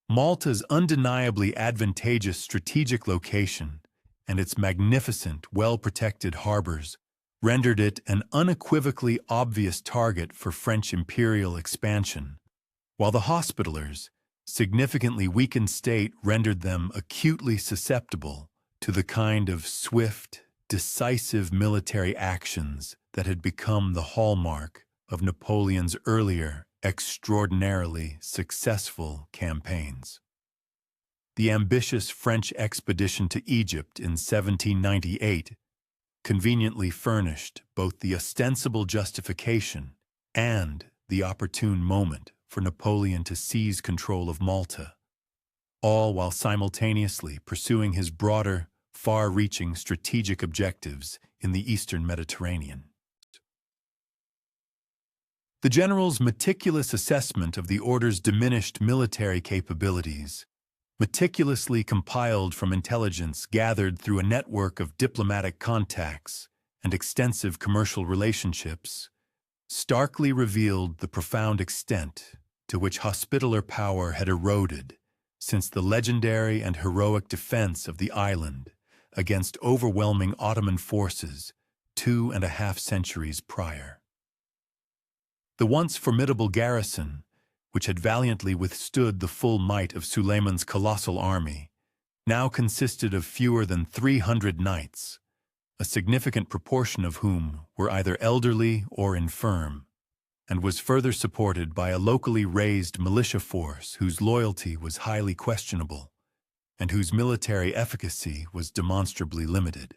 Malta's undeniably advantageous strategic location and its magnificent, well-protected harbors rendered it an unequivocally obvious target for French imperial expansion, while the Hospitallers' significantly weakened state rendered them acutely susceptible to the kind of swift, decisive military actions that had become the hallmark of Napoleon's earlier, extraordinarily successful campaigns. The ambitious French expedition to Egypt in 1798 conveniently furnished both the ostensible justification and the opportune moment for Napoleon to seize control of Malta, all while simultaneously pursuing his broader, far-reaching strategic objectives in the Eastern Mediterranean. The general's meticulous assessment of the order's diminished military capabilities, meticulously compiled from intelligence gathered through a network of diplomatic contacts and extensive commercial relationships, starkly revealed the profound extent to which Hospitaller power had eroded since the legendary and heroic defense of the island against overwhelming Ottoman forces 2.5 centuries prior. The once formidable garrison, which had valiantly withstood the full might of Suleiman's colossal army, now consisted of fewer than 300 knights, a significant proportion of whom were either elderly or infirm, and was further supported by a locally raised militia force whose loyalty was highly questionable and whose military efficacy was demonstrably limited.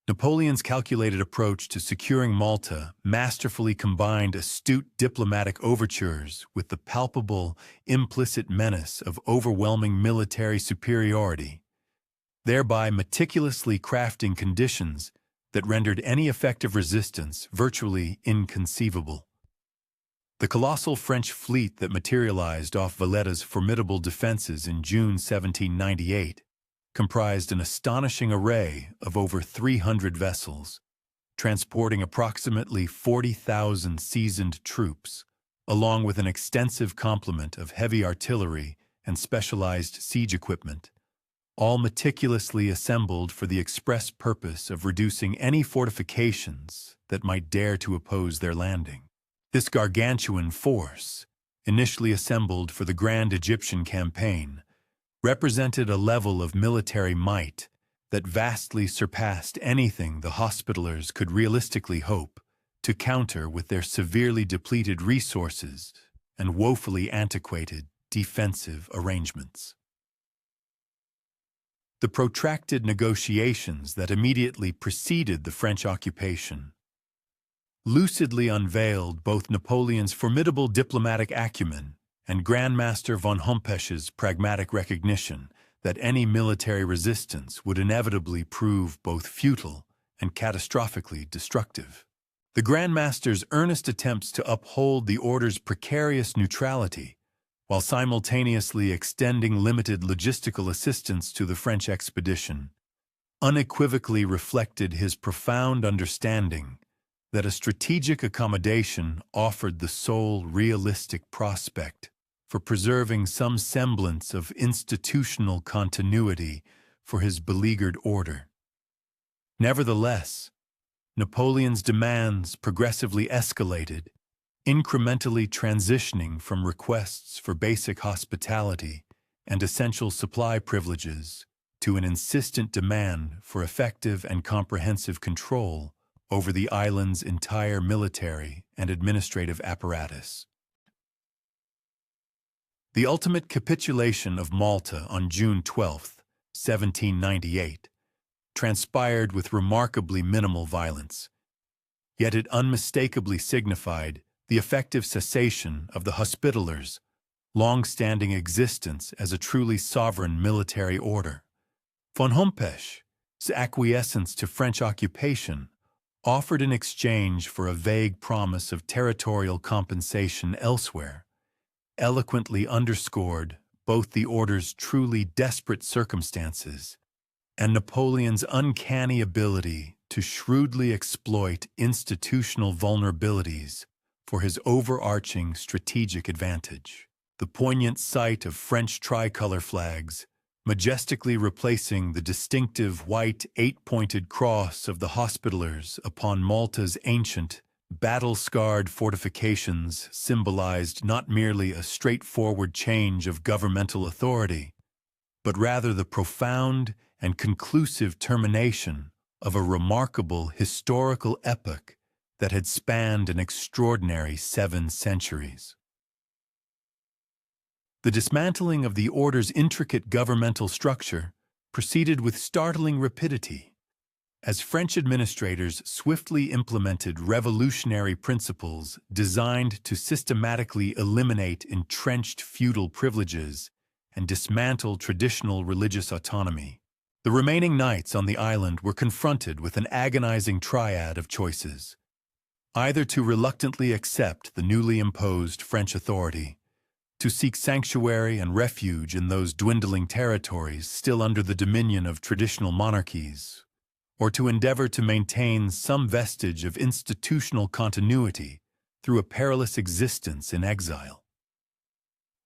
Napoleon's calculated approach to securing Malta masterfully combined astute diplomatic overtures with the palpable, implicit menace of overwhelming military superiority, thereby meticulously crafting conditions that rendered any effective resistance virtually inconceivable. The colossal French fleet that materialized off Valletta's formidable defenses in June 1798 comprised an astonishing array of over 300 vessels, transporting approximately 40,000 seasoned troops, along with an extensive complement of heavy artillery and specialized siege equipment, all meticulously assembled for the express purpose of reducing any fortifications that might dare to oppose their landing. This gargantuan force, initially assembled for the Grand Egyptian Campaign, represented a level of military might that vastly surpassed anything the Hospitallers could realistically hope to counter with their severely depleted resources and woefully antiquated defensive arrangements. The protracted negotiations that immediately preceded the French occupation lucidly unveiled both Napoleon's formidable diplomatic acumen and Grand Master von Hompesch's pragmatic recognition that any military resistance would inevitably prove both futile and catastrophically destructive. The Grand Master's earnest attempts to uphold the order's precarious neutrality, while simultaneously extending limited logistical assistance to the French expedition, unequivocally reflected his profound understanding that a strategic accommodation offered the sole realistic prospect for preserving some semblance of institutional continuity for his beleaguered order. Nevertheless, Napoleon's demands progressively escalated, incrementally transitioning from requests for basic hospitality and essential supply privileges to an insistent demand for effective and comprehensive control over the island's entire military and administrative apparatus. The ultimate capitulation of Malta on June 12, 1798, transpired with remarkably minimal violence, yet it unmistakably signified the effective cessation of the Hospitallers' long-standing existence as a truly sovereign military order. Von Hompesch's acquiescence to French occupation offered in exchange for a vague promise of territorial compensation elsewhere, eloquently underscored both the order's truly desperate circumstances and Napoleon's uncanny ability to shrewdly exploit institutional vulnerabilities for his overarching strategic advantage. The poignant sight of French tricolor flags, majestically replacing the distinctive white eight-pointed cross of the Hospitallers upon Malta's ancient, battle-scarred fortifications, symbolized not merely a straightforward change of governmental authority, but rather the profound and conclusive termination of a remarkable historical epoch that had spanned an extraordinary 7 centuries. The dismantling of the order's intricate governmental structure proceeded with startling rapidity, as French administrators swiftly implemented revolutionary principles designed to systematically eliminate entrenched feudal privileges and dismantle traditional religious autonomy. The remaining knights on the island were confronted with an agonizing triad of choices: either to reluctantly accept the newly imposed French authority, to seek sanctuary and refuge in those dwindling territories still under the dominion of traditional monarchies, or to endeavor to maintain some vestige of institutional continuity through a perilous existence in exile.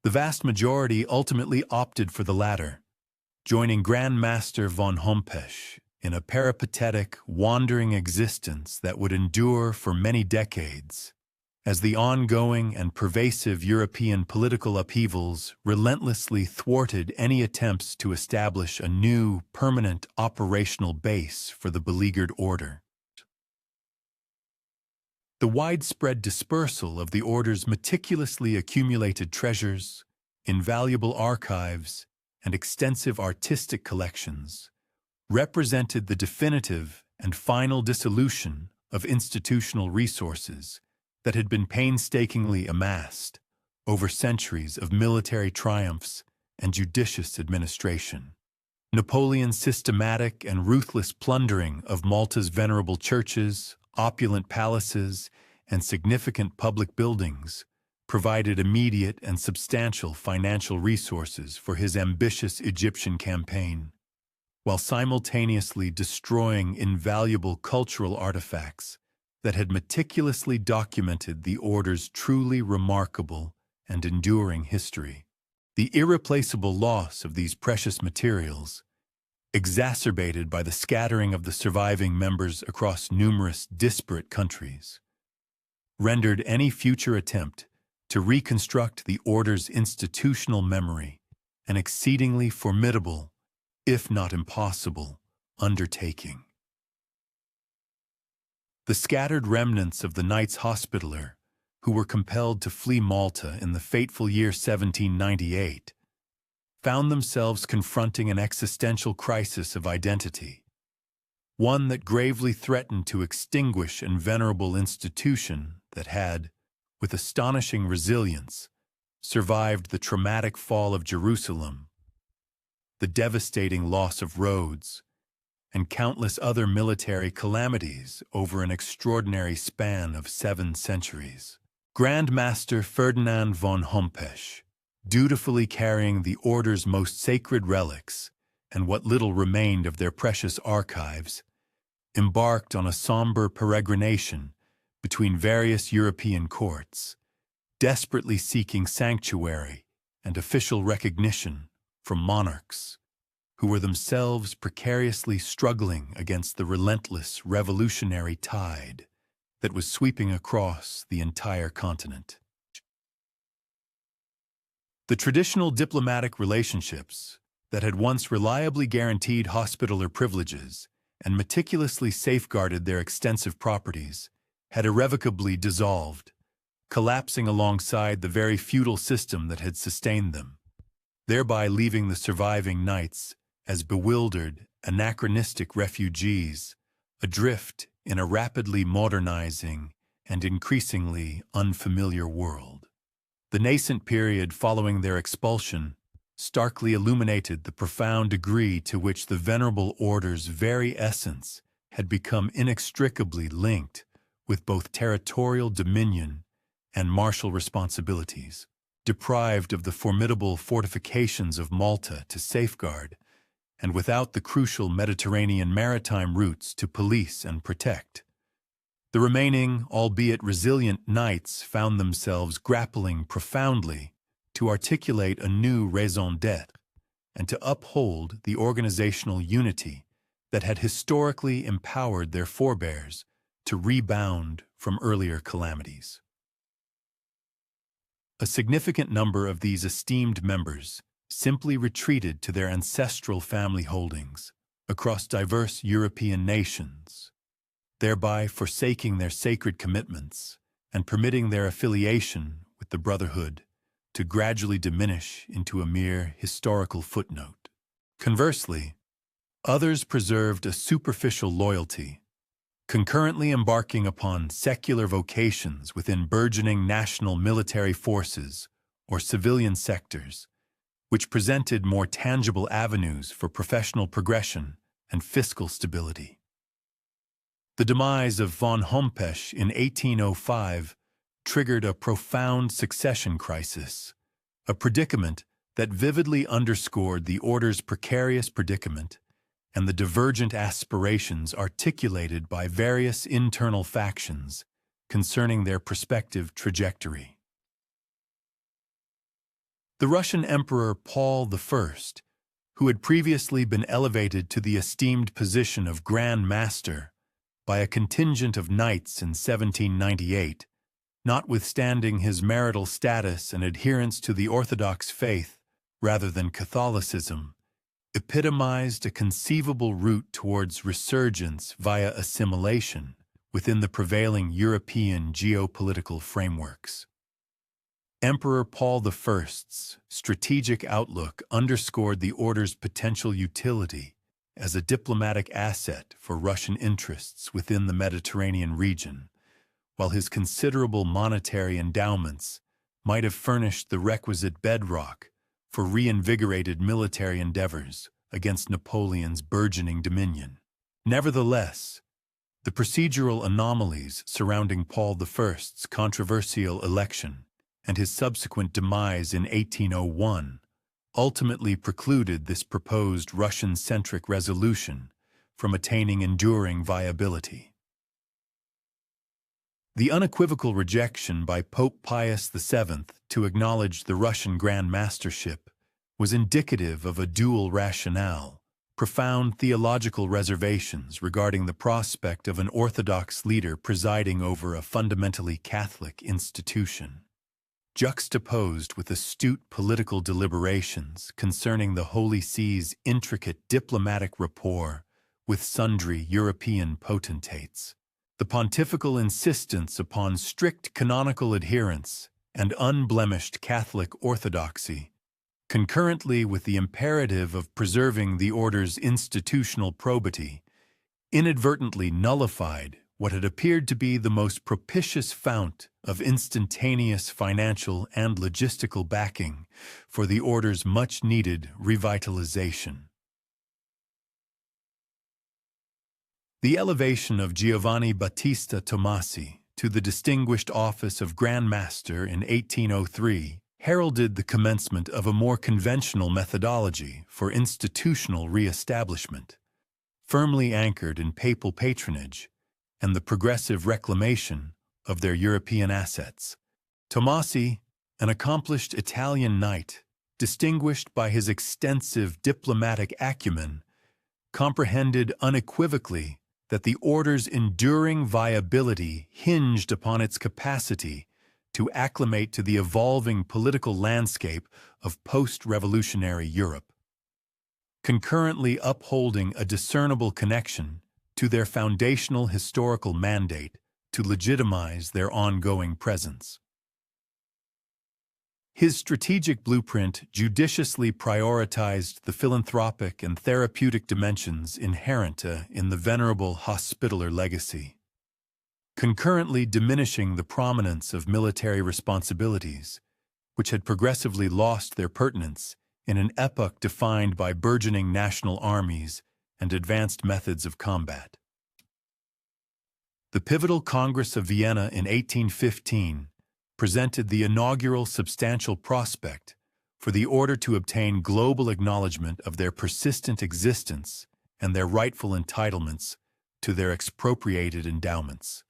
The vast majority ultimately opted for the latter, joining Grand Master von Hompesch in a peripatetic, wandering existence that would endure for many decades, as the ongoing and pervasive European political upheavals relentlessly thwarted any attempts to establish a new, permanent operational base for the beleaguered order. The widespread dispersal of the order's meticulously accumulated treasures, invaluable archives, and extensive artistic collections represented the definitive and final dissolution of institutional resources that had been painstakingly amassed over centuries of military triumphs and judicious administration. Napoleon's systematic and ruthless plundering of Malta's venerable churches, opulent palaces, and significant public buildings provided immediate and substantial financial resources for his ambitious Egyptian campaign, while simultaneously destroying invaluable cultural artifacts that had meticulously documented the order's truly remarkable and enduring history. The irreplaceable loss of these precious materials, exacerbated by the scattering of the surviving members across numerous disparate countries, rendered any future attempt to reconstruct the order's institutional memory an exceedingly formidable, if not impossible, undertaking. The scattered remnants of the Knights Hospitaller, who were compelled to flee Malta in the fateful year 1798, found themselves confronting an existential crisis of identity, one that gravely threatened to extinguish an venerable institution that had, with astonishing resilience, survived the traumatic fall of Jerusalem, the devastating loss of Rhodes, and countless other military calamities over an extraordinary span of 7 centuries. Grand Master Ferdinand von Hompesch, dutifully carrying the order's most sacred relics and what little remained of their precious archives, embarked on a somber peregrination between various European courts, desperately seeking sanctuary and official recognition from monarchs who were themselves precariously struggling against the relentless revolutionary tide that was sweeping across the entire continent. The traditional diplomatic relationships that had once reliably guaranteed Hospitaller privileges and meticulously safeguarded their extensive properties had irrevocably dissolved, collapsing alongside the very feudal system that had sustained them, thereby leaving the surviving knights as bewildered, anachronistic refugees, adrift in a rapidly modernizing and increasingly unfamiliar world. The nascent period following their expulsion starkly illuminated the profound degree to which the venerable order's very essence had become inextricably linked with both territorial dominion and martial responsibilities. Deprived of the formidable fortifications of Malta to safeguard, and without the crucial Mediterranean maritime routes to police and protect, the remaining, albeit resilient, knights found themselves grappling profoundly to articulate a new raison d'être and to uphold the organizational unity that had historically empowered their forebears to rebound from earlier calamities. A significant number of these esteemed members simply retreated to their ancestral family holdings across diverse European nations, thereby forsaking their sacred commitments and permitting their affiliation with the Brotherhood to gradually diminish into a mere historical footnote. Conversely, others preserved a superficial loyalty, concurrently embarking upon secular vocations within burgeoning national military forces or civilian sectors, which presented more tangible avenues for professional progression and fiscal stability. The demise of von Hompesch in 1805 triggered a profound succession crisis, a predicament that vividly underscored the order's precarious predicament and the divergent aspirations articulated by various internal factions concerning their prospective trajectory. The Russian Emperor Paul I, who had previously been elevated to the esteemed position of Grand Master by a contingent of knights in 1798, notwithstanding his marital status and adherence to the Orthodox faith rather than Catholicism, epitomized a conceivable route towards resurgence via assimilation within the prevailing European geopolitical frameworks. Emperor Paul I's strategic outlook underscored the order's potential utility as a diplomatic asset for Russian interests within the Mediterranean region, while his considerable monetary endowments might have furnished the requisite bedrock for reinvigorated military endeavors against Napoleon's burgeoning dominion. Nevertheless, the procedural anomalies surrounding Paul I's controversial election and his subsequent demise in 1801 ultimately precluded this proposed Russian-centric resolution from attaining enduring viability. The unequivocal rejection by Pope Pius VII to acknowledge the Russian Grand Mastership was indicative of a dual rationale: profound theological reservations regarding the prospect of an Orthodox leader presiding over a fundamentally Catholic institution, juxtaposed with astute political deliberations concerning the Holy See's intricate diplomatic rapport with sundry European potentates. The pontifical insistence upon strict canonical adherence and unblemished Catholic orthodoxy, concurrently with the imperative of preserving the order's institutional probity, inadvertently nullified what had appeared to be the most propitious fount of instantaneous financial and logistical backing for the order's much-needed revitalization. The elevation of Giovanni Battista Tomasi to the distinguished office of Grand Master in 1803 heralded the commencement of a more conventional methodology for institutional re-establishment, firmly anchored in papal patronage and the progressive reclamation of their European assets. Tomasi, an accomplished Italian knight, distinguished by his extensive diplomatic acumen, comprehended unequivocally that the order's enduring viability hinged upon its capacity to acclimate to the evolving political landscape of post-revolutionary Europe, concurrently upholding a discernible connection to their foundational historical mandate to legitimize their ongoing presence. His strategic blueprint judiciously prioritized the philanthropic and therapeutic dimensions inherent in the venerable Hospitaller legacy, concurrently diminishing the prominence of military responsibilities, which had progressively lost their pertinence in an epoch defined by burgeoning national armies and advanced methods of combat. The pivotal Congress of Vienna in 1815 presented the inaugural substantial prospect for the order to obtain global acknowledgement of their persistent existence and their rightful entitlements to their expropriated endowments.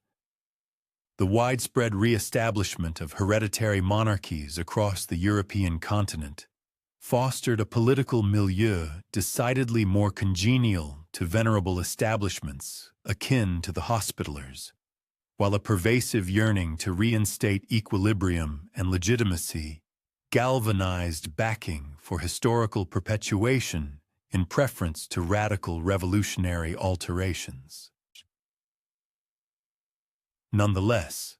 The widespread re-establishment of hereditary monarchies across the European continent fostered a political milieu decidedly more congenial to venerable establishments akin to the Hospitallers, while a pervasive yearning to reinstate equilibrium and legitimacy galvanized backing for historical perpetuation in preference to radical revolutionary alterations. Nonetheless,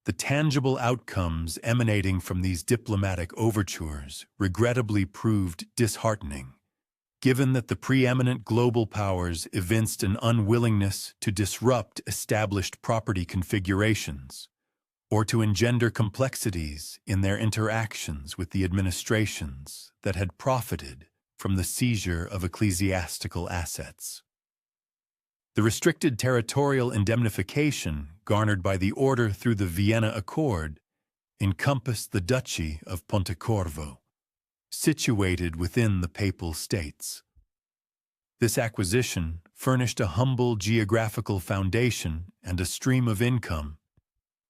the tangible outcomes emanating from these diplomatic overtures regrettably proved disheartening, given that the preeminent global powers evinced an unwillingness to disrupt established property configurations or to engender complexities in their interactions with the administrations that had profited from the seizure of ecclesiastical assets. The restricted territorial indemnification garnered by the order through the Vienna Accord encompassed the Duchy of Pontecorvo, situated within the Papal States. This acquisition furnished a humble geographical foundation and a stream of income,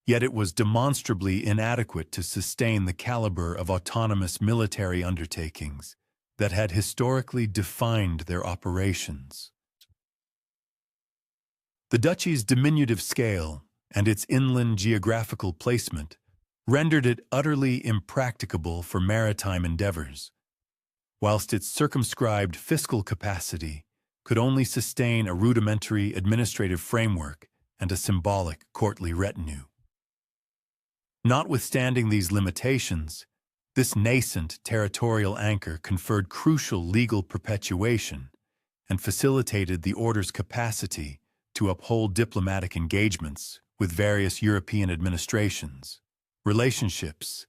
yet it was demonstrably inadequate to sustain the caliber of autonomous military undertakings that had historically defined their operations. The duchy's diminutive scale and its inland geographical placement rendered it utterly impracticable for maritime endeavors, whilst its circumscribed fiscal capacity could only sustain a rudimentary administrative framework and a symbolic courtly retinue. Notwithstanding these limitations, this nascent territorial anchor conferred crucial legal perpetuation and facilitated the order's capacity to uphold diplomatic engagements with various European administrations, relationships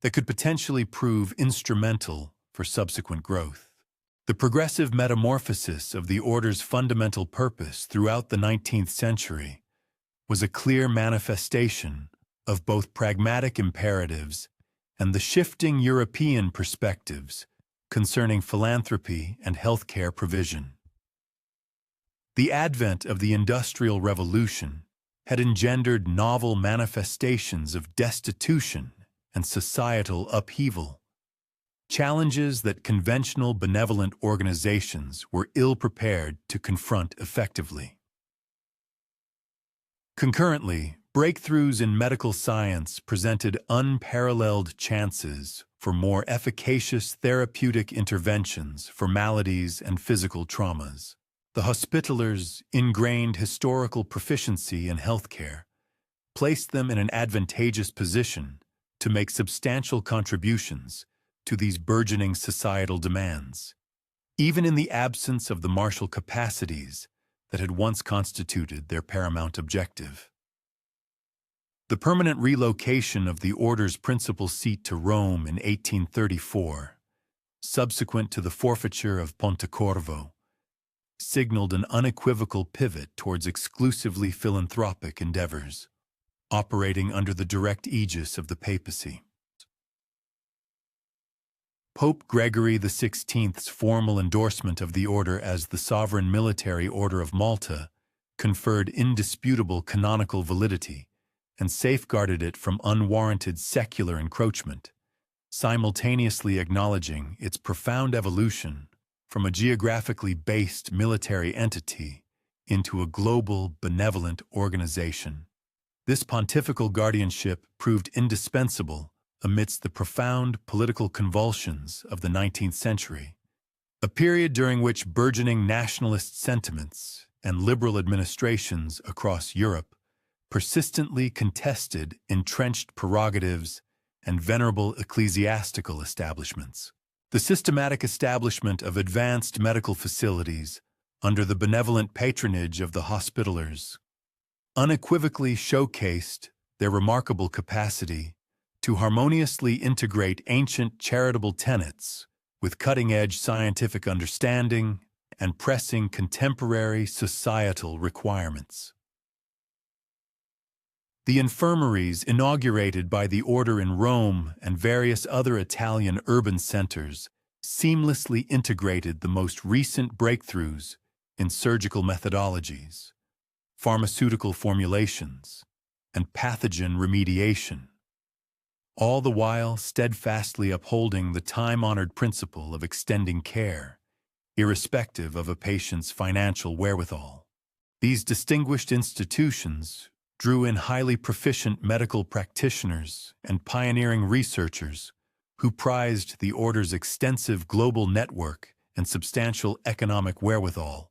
that could potentially prove instrumental for subsequent growth. The progressive metamorphosis of the order's fundamental purpose throughout the 19th century was a clear manifestation of both pragmatic imperatives and the shifting European perspectives concerning philanthropy and healthcare provision. The advent of the Industrial Revolution had engendered novel manifestations of destitution and societal upheaval, challenges that conventional benevolent organizations were ill-prepared to confront effectively. Concurrently, breakthroughs in medical science presented unparalleled chances for more efficacious therapeutic interventions for maladies and physical traumas. The Hospitallers' ingrained historical proficiency in healthcare placed them in an advantageous position to make substantial contributions to these burgeoning societal demands, even in the absence of the martial capacities that had once constituted their paramount objective. The permanent relocation of the order's principal seat to Rome in 1834, subsequent to the forfeiture of Pontecorvo, signaled an unequivocal pivot towards exclusively philanthropic endeavors, operating under the direct aegis of the papacy. Pope Gregory XVI's formal endorsement of the order as the Sovereign Military Order of Malta conferred indisputable canonical validity and safeguarded it from unwarranted secular encroachment, simultaneously acknowledging its profound evolution from a geographically based military entity into a global, benevolent organization. This pontifical guardianship proved indispensable amidst the profound political convulsions of the 19th century, a period during which burgeoning nationalist sentiments and liberal administrations across Europe persistently contested entrenched prerogatives and venerable ecclesiastical establishments. The systematic establishment of advanced medical facilities under the benevolent patronage of the Hospitallers unequivocally showcased their remarkable capacity to harmoniously integrate ancient charitable tenets with cutting-edge scientific understanding and pressing contemporary societal requirements. The infirmaries inaugurated by the order in Rome and various other Italian urban centers seamlessly integrated the most recent breakthroughs in surgical methodologies, pharmaceutical formulations, and pathogen remediation, all the while steadfastly upholding the time-honored principle of extending care, irrespective of a patient's financial wherewithal. These distinguished institutions drew in highly proficient medical practitioners and pioneering researchers who prized the order's extensive global network and substantial economic wherewithal,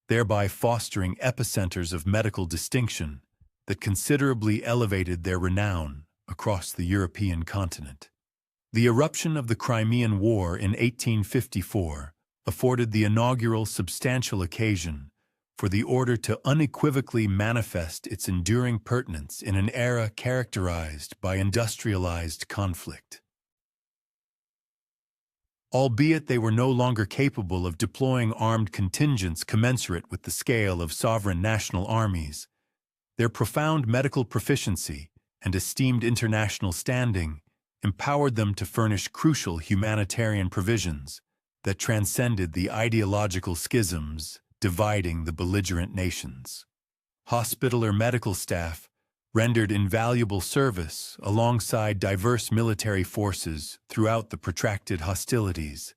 thereby fostering epicenters of medical distinction that considerably elevated their renown across the European continent. The eruption of the Crimean War in 1854 afforded the inaugural substantial occasion for the order to unequivocally manifest its enduring pertinence in an era characterized by industrialized conflict. Albeit they were no longer capable of deploying armed contingents commensurate with the scale of sovereign national armies, their profound medical proficiency and esteemed international standing empowered them to furnish crucial humanitarian provisions that transcended the ideological schisms dividing the belligerent nations. Hospitaller medical staff rendered invaluable service alongside diverse military forces throughout the protracted hostilities,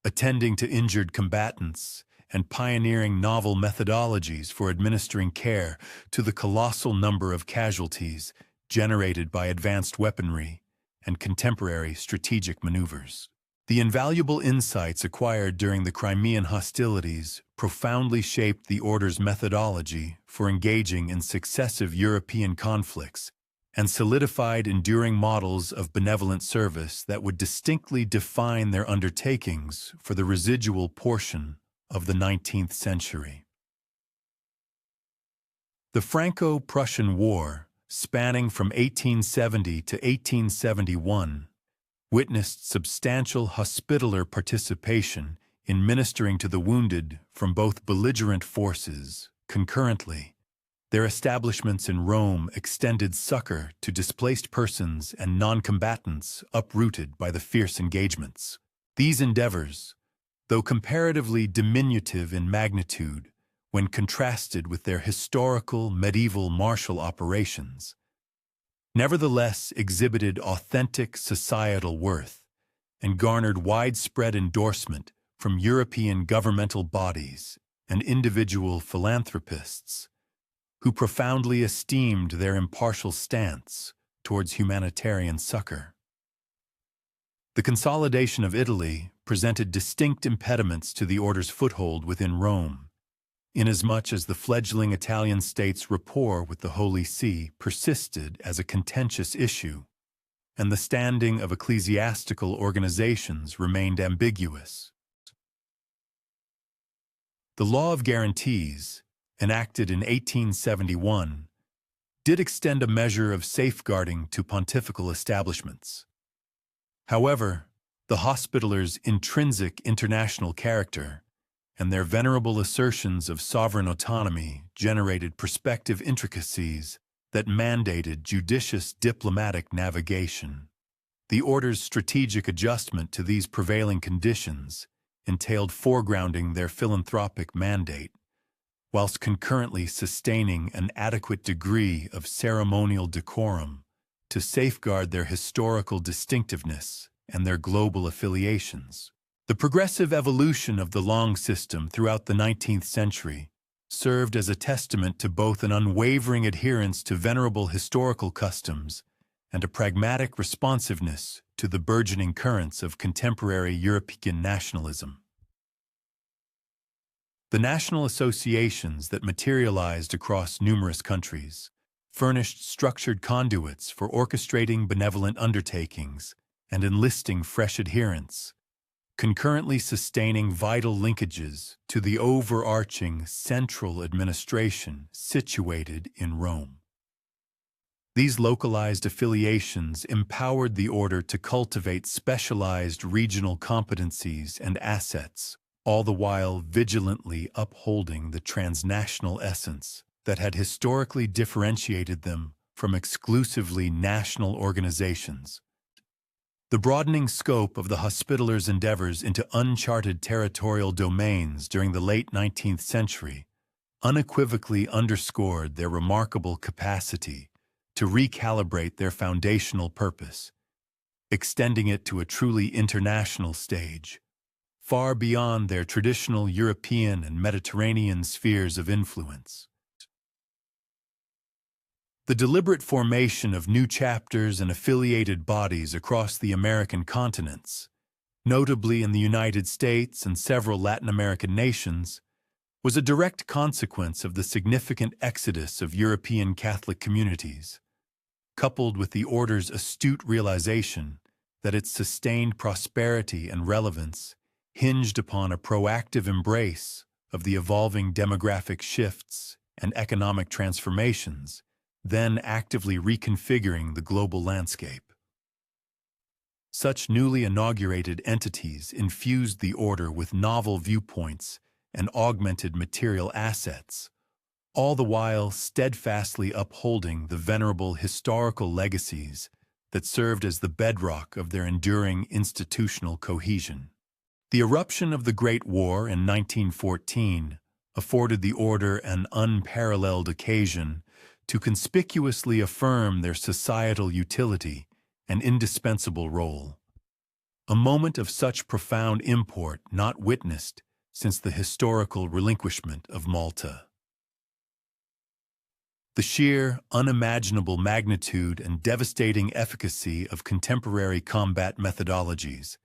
attending to injured combatants and pioneering novel methodologies for administering care to the colossal number of casualties generated by advanced weaponry and contemporary strategic maneuvers. The invaluable insights acquired during the Crimean hostilities profoundly shaped the order's methodology for engaging in successive European conflicts and solidified enduring models of benevolent service that would distinctly define their undertakings for the residual portion of the 19th century. The Franco-Prussian War, spanning from 1870 to 1871, witnessed substantial Hospitaller participation in ministering to the wounded from both belligerent forces concurrently. Their establishments in Rome extended succor to displaced persons and non-combatants uprooted by the fierce engagements. These endeavors, though comparatively diminutive in magnitude when contrasted with their historical medieval martial operations, nevertheless exhibited authentic societal worth and garnered widespread endorsement from European governmental bodies and individual philanthropists who profoundly esteemed their impartial stance towards humanitarian succor. The consolidation of Italy presented distinct impediments to the order's foothold within Rome, inasmuch as the fledgling Italian state's rapport with the Holy See persisted as a contentious issue, and the standing of ecclesiastical organizations remained ambiguous. The Law of Guarantees, enacted in 1871, did extend a measure of safeguarding to pontifical establishments. However, the Hospitallers' intrinsic international character and their venerable assertions of sovereign autonomy generated prospective intricacies that mandated judicious diplomatic navigation. The order's strategic adjustment to these prevailing conditions entailed foregrounding their philanthropic mandate, whilst concurrently sustaining an adequate degree of ceremonial decorum to safeguard their historical distinctiveness and their global affiliations. The progressive evolution of the Long system throughout the 19th century served as a testament to both an unwavering adherence to venerable historical customs and a pragmatic responsiveness to the burgeoning currents of contemporary European nationalism. The national associations that materialized across numerous countries furnished structured conduits for orchestrating benevolent undertakings and enlisting fresh adherents, concurrently sustaining vital linkages to the overarching central administration situated in Rome. These localized affiliations empowered the order to cultivate specialized regional competencies and assets, all the while vigilantly upholding the transnational essence that had historically differentiated them from exclusively national organizations. The broadening scope of the Hospitallers' endeavors into uncharted territorial domains during the late 19th century unequivocally underscored their remarkable capacity to recalibrate their foundational purpose, extending it to a truly international stage, far beyond their traditional European and Mediterranean spheres of influence. The deliberate formation of new chapters and affiliated bodies across the American continents, notably in the United States and several Latin American nations, was a direct consequence of the significant exodus of European Catholic communities, coupled with the order's astute realization that its sustained prosperity and relevance hinged upon a proactive embrace of the evolving demographic shifts and economic transformations then actively reconfiguring the global landscape. Such newly inaugurated entities infused the order with novel viewpoints and augmented material assets, all the while steadfastly upholding the venerable historical legacies that served as the bedrock of their enduring institutional cohesion. The eruption of the Great War in 1914 afforded the order an unparalleled occasion to conspicuously affirm their societal utility and indispensable role. A moment of such profound import not witnessed since the historical relinquishment of Malta. The sheer, unimaginable magnitude and devastating efficacy of contemporary combat methodologies,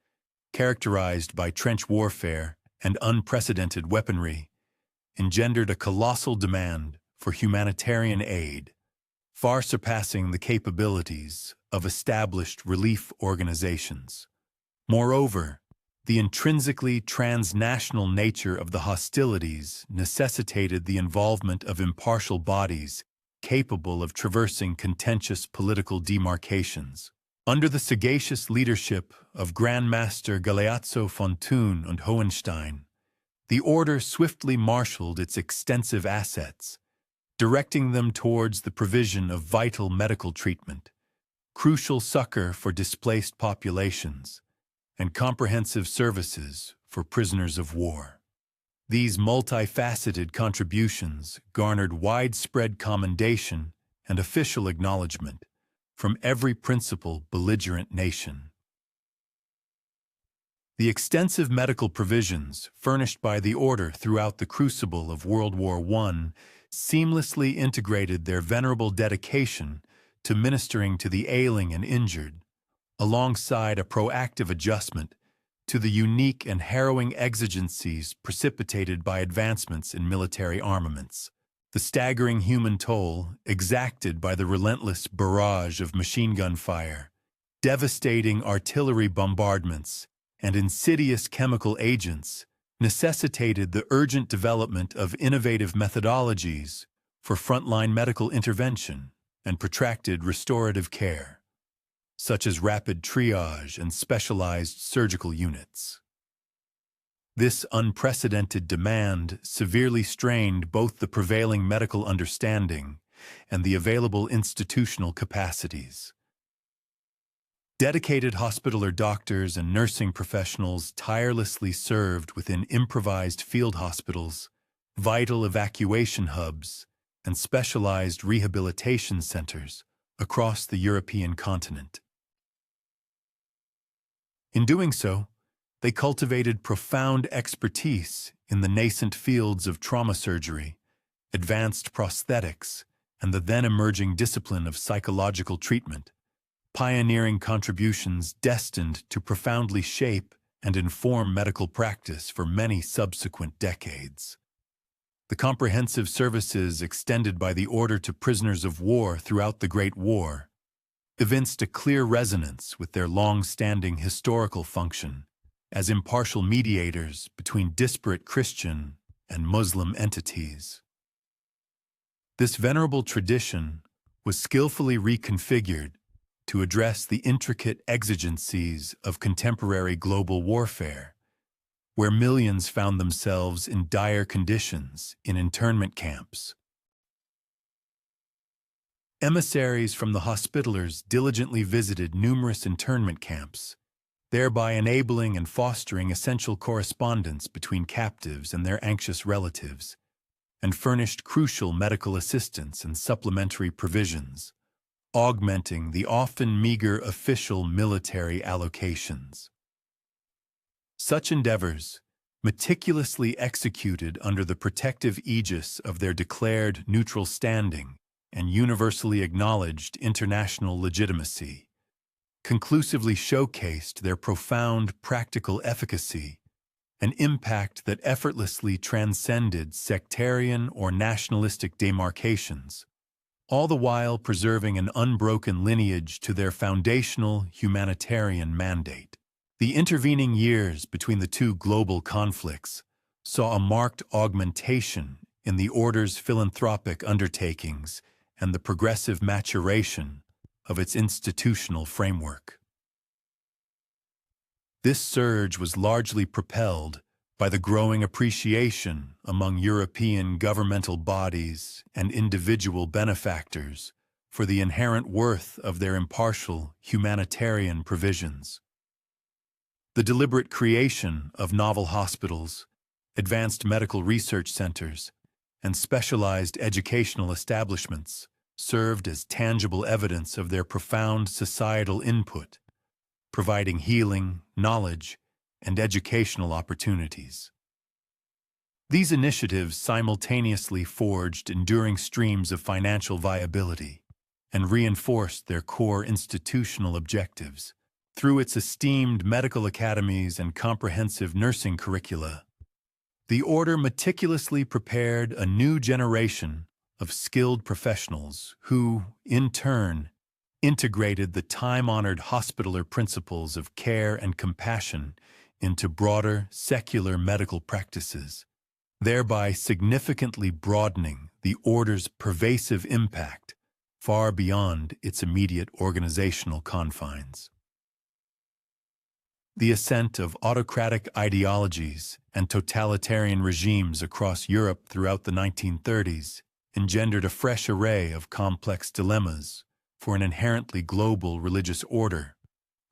characterized by trench warfare and unprecedented weaponry, engendered a colossal demand for humanitarian aid, far surpassing the capabilities of established relief organizations. Moreover, The intrinsically transnational nature of the hostilities necessitated the involvement of impartial bodies capable of traversing contentious political demarcations. Under the sagacious leadership of Grandmaster Galeazzo von und Hohenstein, the order swiftly marshaled its extensive assets, directing them towards the provision of vital medical treatment, crucial succor for displaced populations, and comprehensive services for prisoners of war. These multifaceted contributions garnered widespread commendation and official acknowledgement from every principal belligerent nation. The extensive medical provisions furnished by the Order throughout the crucible of World War I seamlessly integrated their venerable dedication to ministering to the ailing and injured, alongside a proactive adjustment to the unique and harrowing exigencies precipitated by advancements in military armaments. The staggering human toll exacted by the relentless barrage of machine gun fire, devastating artillery bombardments, and insidious chemical agents necessitated the urgent development of innovative methodologies for frontline medical intervention and protracted restorative care, such as rapid triage and specialized surgical units. This unprecedented demand severely strained both the prevailing medical understanding and the available institutional capacities. Dedicated hospitaler doctors and nursing professionals tirelessly served within improvised field hospitals, vital evacuation hubs, and specialized rehabilitation centers across the European continent. In doing so, they cultivated profound expertise in the nascent fields of trauma surgery, advanced prosthetics, and the then-emerging discipline of psychological treatment, pioneering contributions destined to profoundly shape and inform medical practice for many subsequent decades. The comprehensive services extended by the Order to prisoners of war throughout the Great War evinced a clear resonance with their long-standing historical function as impartial mediators between disparate Christian and Muslim entities. This venerable tradition was skillfully reconfigured to address the intricate exigencies of contemporary global warfare, where millions found themselves in dire conditions in internment camps. Emissaries from the Hospitallers diligently visited numerous internment camps, thereby enabling and fostering essential correspondence between captives and their anxious relatives, and furnished crucial medical assistance and supplementary provisions, augmenting the often meager official military allocations. Such endeavors, meticulously executed under the protective aegis of their declared neutral standing and universally acknowledged international legitimacy, conclusively showcased their profound practical efficacy, an impact that effortlessly transcended sectarian or nationalistic demarcations, all the while preserving an unbroken lineage to their foundational humanitarian mandate. The intervening years between the two global conflicts saw a marked augmentation in the Order's philanthropic undertakings and the progressive maturation of its institutional framework. This surge was largely propelled by the growing appreciation among European governmental bodies and individual benefactors for the inherent worth of their impartial humanitarian provisions. The deliberate creation of novel hospitals, advanced medical research centers, and specialized educational establishments served as tangible evidence of their profound societal input, providing healing, knowledge, and educational opportunities. These initiatives simultaneously forged enduring streams of financial viability and reinforced their core institutional objectives. Through its esteemed medical academies and comprehensive nursing curricula, the Order meticulously prepared a new generation of skilled professionals who, in turn, integrated the time-honored hospitaller principles of care and compassion into broader, secular medical practices, thereby significantly broadening the order's pervasive impact far beyond its immediate organizational confines. The ascent of autocratic ideologies and totalitarian regimes across Europe throughout the 1930s engendered a fresh array of complex dilemmas for an inherently global religious order,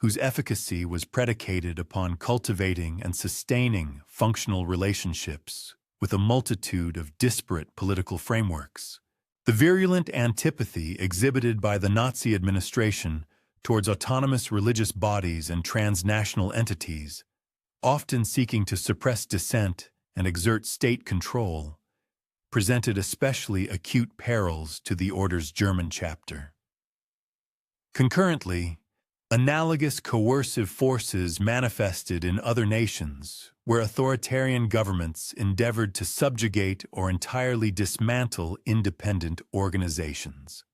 whose efficacy was predicated upon cultivating and sustaining functional relationships with a multitude of disparate political frameworks. The virulent antipathy exhibited by the Nazi administration towards autonomous religious bodies and transnational entities, often seeking to suppress dissent and exert state control, presented especially acute perils to the order's German chapter. Concurrently, analogous coercive forces manifested in other nations where authoritarian governments endeavored to subjugate or entirely dismantle independent organizations.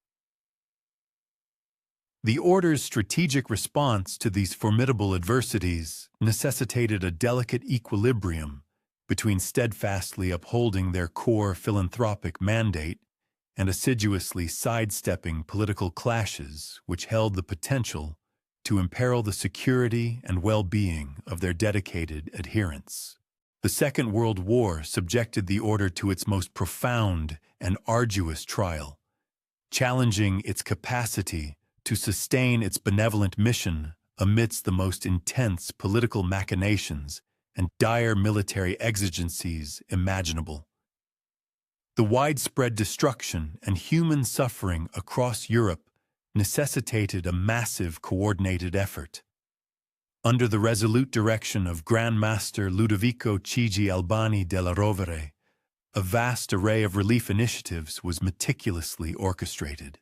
The order's strategic response to these formidable adversities necessitated a delicate equilibrium between steadfastly upholding their core philanthropic mandate and assiduously sidestepping political clashes which held the potential to imperil the security and well-being of their dedicated adherents. The Second World War subjected the order to its most profound and arduous trial, challenging its capacity to sustain its benevolent mission amidst the most intense political machinations and dire military exigencies imaginable. The widespread destruction and human suffering across Europe necessitated a massive coordinated effort. Under the resolute direction of Grand Master Ludovico Chigi Albani della Rovere, a vast array of relief initiatives was meticulously orchestrated.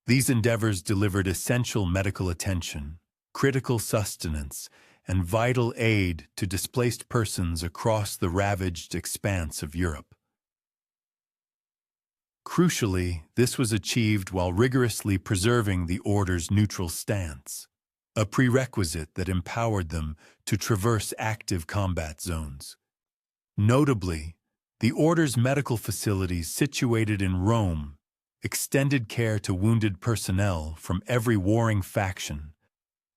These endeavors delivered essential medical attention, critical sustenance, and vital aid to displaced persons across the ravaged expanse of Europe. Crucially, this was achieved while rigorously preserving the order's neutral stance, a prerequisite that empowered them to traverse active combat zones. Notably, the order's medical facilities situated in Rome extended care to wounded personnel from every warring faction,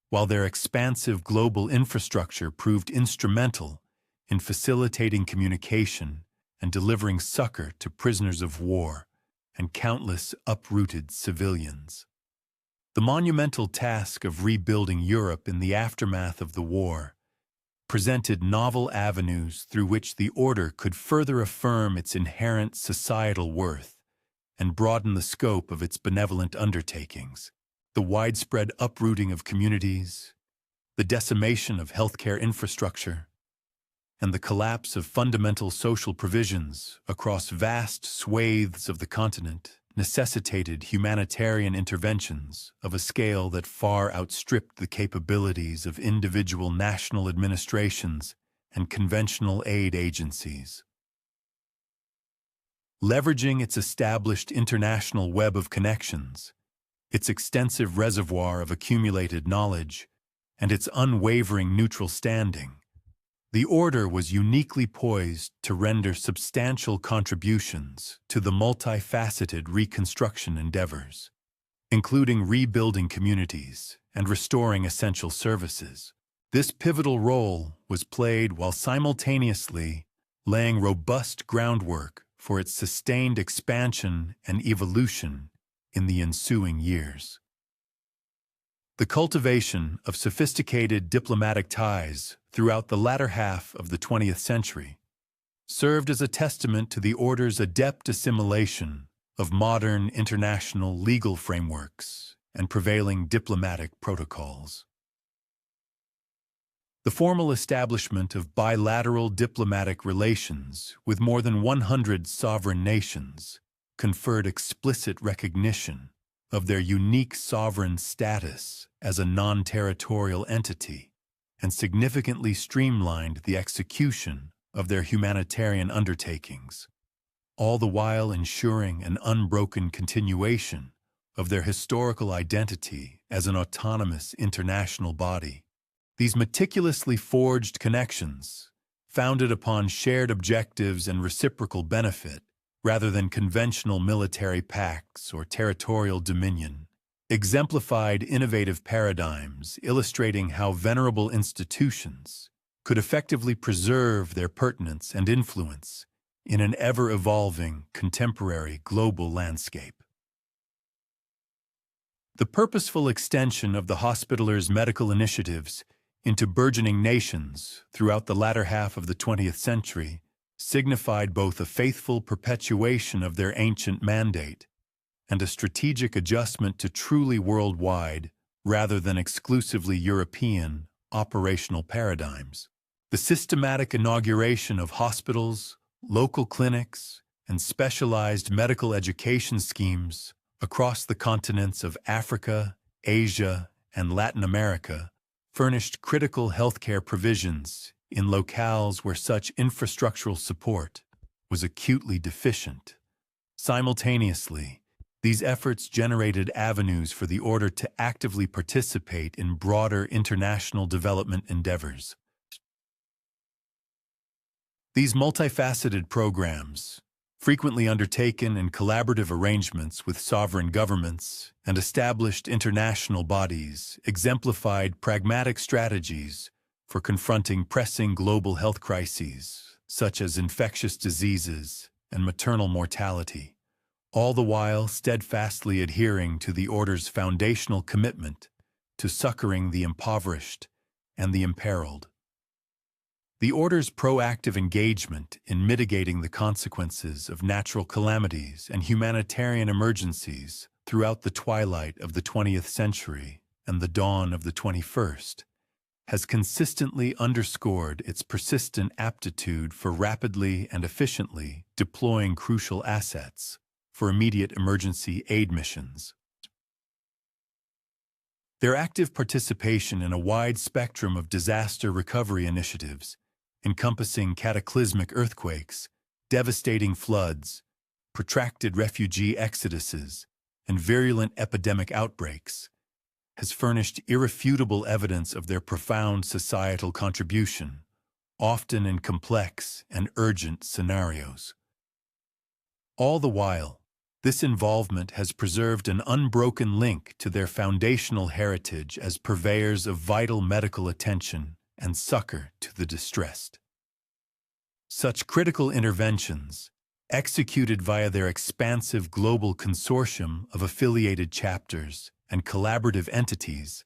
while their expansive global infrastructure proved instrumental in facilitating communication and delivering succor to prisoners of war and countless uprooted civilians. The monumental task of rebuilding Europe in the aftermath of the war presented novel avenues through which the order could further affirm its inherent societal worth and broaden the scope of its benevolent undertakings. The widespread uprooting of communities, the decimation of healthcare infrastructure, and the collapse of fundamental social provisions across vast swathes of the continent necessitated humanitarian interventions of a scale that far outstripped the capabilities of individual national administrations and conventional aid agencies. Leveraging its established international web of connections, its extensive reservoir of accumulated knowledge, and its unwavering neutral standing, the order was uniquely poised to render substantial contributions to the multifaceted reconstruction endeavors, including rebuilding communities and restoring essential services. This pivotal role was played while simultaneously laying robust groundwork for its sustained expansion and evolution in the ensuing years. The cultivation of sophisticated diplomatic ties throughout the latter half of the 20th century served as a testament to the order's adept assimilation of modern international legal frameworks and prevailing diplomatic protocols. The formal establishment of bilateral diplomatic relations with more than 100 sovereign nations conferred explicit recognition of their unique sovereign status as a non-territorial entity and significantly streamlined the execution of their humanitarian undertakings, all the while ensuring an unbroken continuation of their historical identity as an autonomous international body. These meticulously forged connections, founded upon shared objectives and reciprocal benefit, rather than conventional military pacts or territorial dominion, exemplified innovative paradigms illustrating how venerable institutions could effectively preserve their pertinence and influence in an ever-evolving, contemporary global landscape. The purposeful extension of the Hospitallers' medical initiatives into burgeoning nations throughout the latter half of the 20th century signified both a faithful perpetuation of their ancient mandate and a strategic adjustment to truly worldwide, rather than exclusively European, operational paradigms. The systematic inauguration of hospitals, local clinics, and specialized medical education schemes across the continents of Africa, Asia, and Latin America furnished critical healthcare provisions in locales where such infrastructural support was acutely deficient. Simultaneously, these efforts generated avenues for the Order to actively participate in broader international development endeavors. These multifaceted programs, frequently undertaken in collaborative arrangements with sovereign governments and established international bodies, exemplified pragmatic strategies for confronting pressing global health crises, such as infectious diseases and maternal mortality, all the while steadfastly adhering to the Order's foundational commitment to succoring the impoverished and the imperiled. The Order's proactive engagement in mitigating the consequences of natural calamities and humanitarian emergencies throughout the twilight of the 20th century and the dawn of the 21st has consistently underscored its persistent aptitude for rapidly and efficiently deploying crucial assets for immediate emergency aid missions. Their active participation in a wide spectrum of disaster recovery initiatives, encompassing cataclysmic earthquakes, devastating floods, protracted refugee exoduses, and virulent epidemic outbreaks, has furnished irrefutable evidence of their profound societal contribution, often in complex and urgent scenarios. All the while, this involvement has preserved an unbroken link to their foundational heritage as purveyors of vital medical attention and succor to the distressed. Such critical interventions, executed via their expansive global consortium of affiliated chapters and collaborative entities,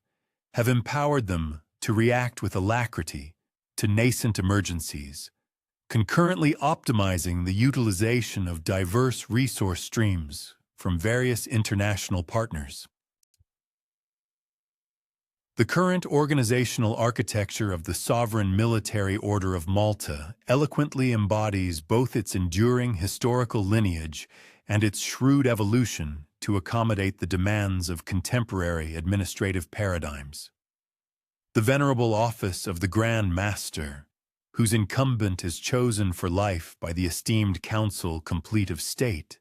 have empowered them to react with alacrity to nascent emergencies, concurrently optimizing the utilization of diverse resource streams from various international partners. The current organizational architecture of the Sovereign Military Order of Malta eloquently embodies both its enduring historical lineage and its shrewd evolution to accommodate the demands of contemporary administrative paradigms. The venerable office of the Grand Master, whose incumbent is chosen for life by the esteemed Council Complete of State,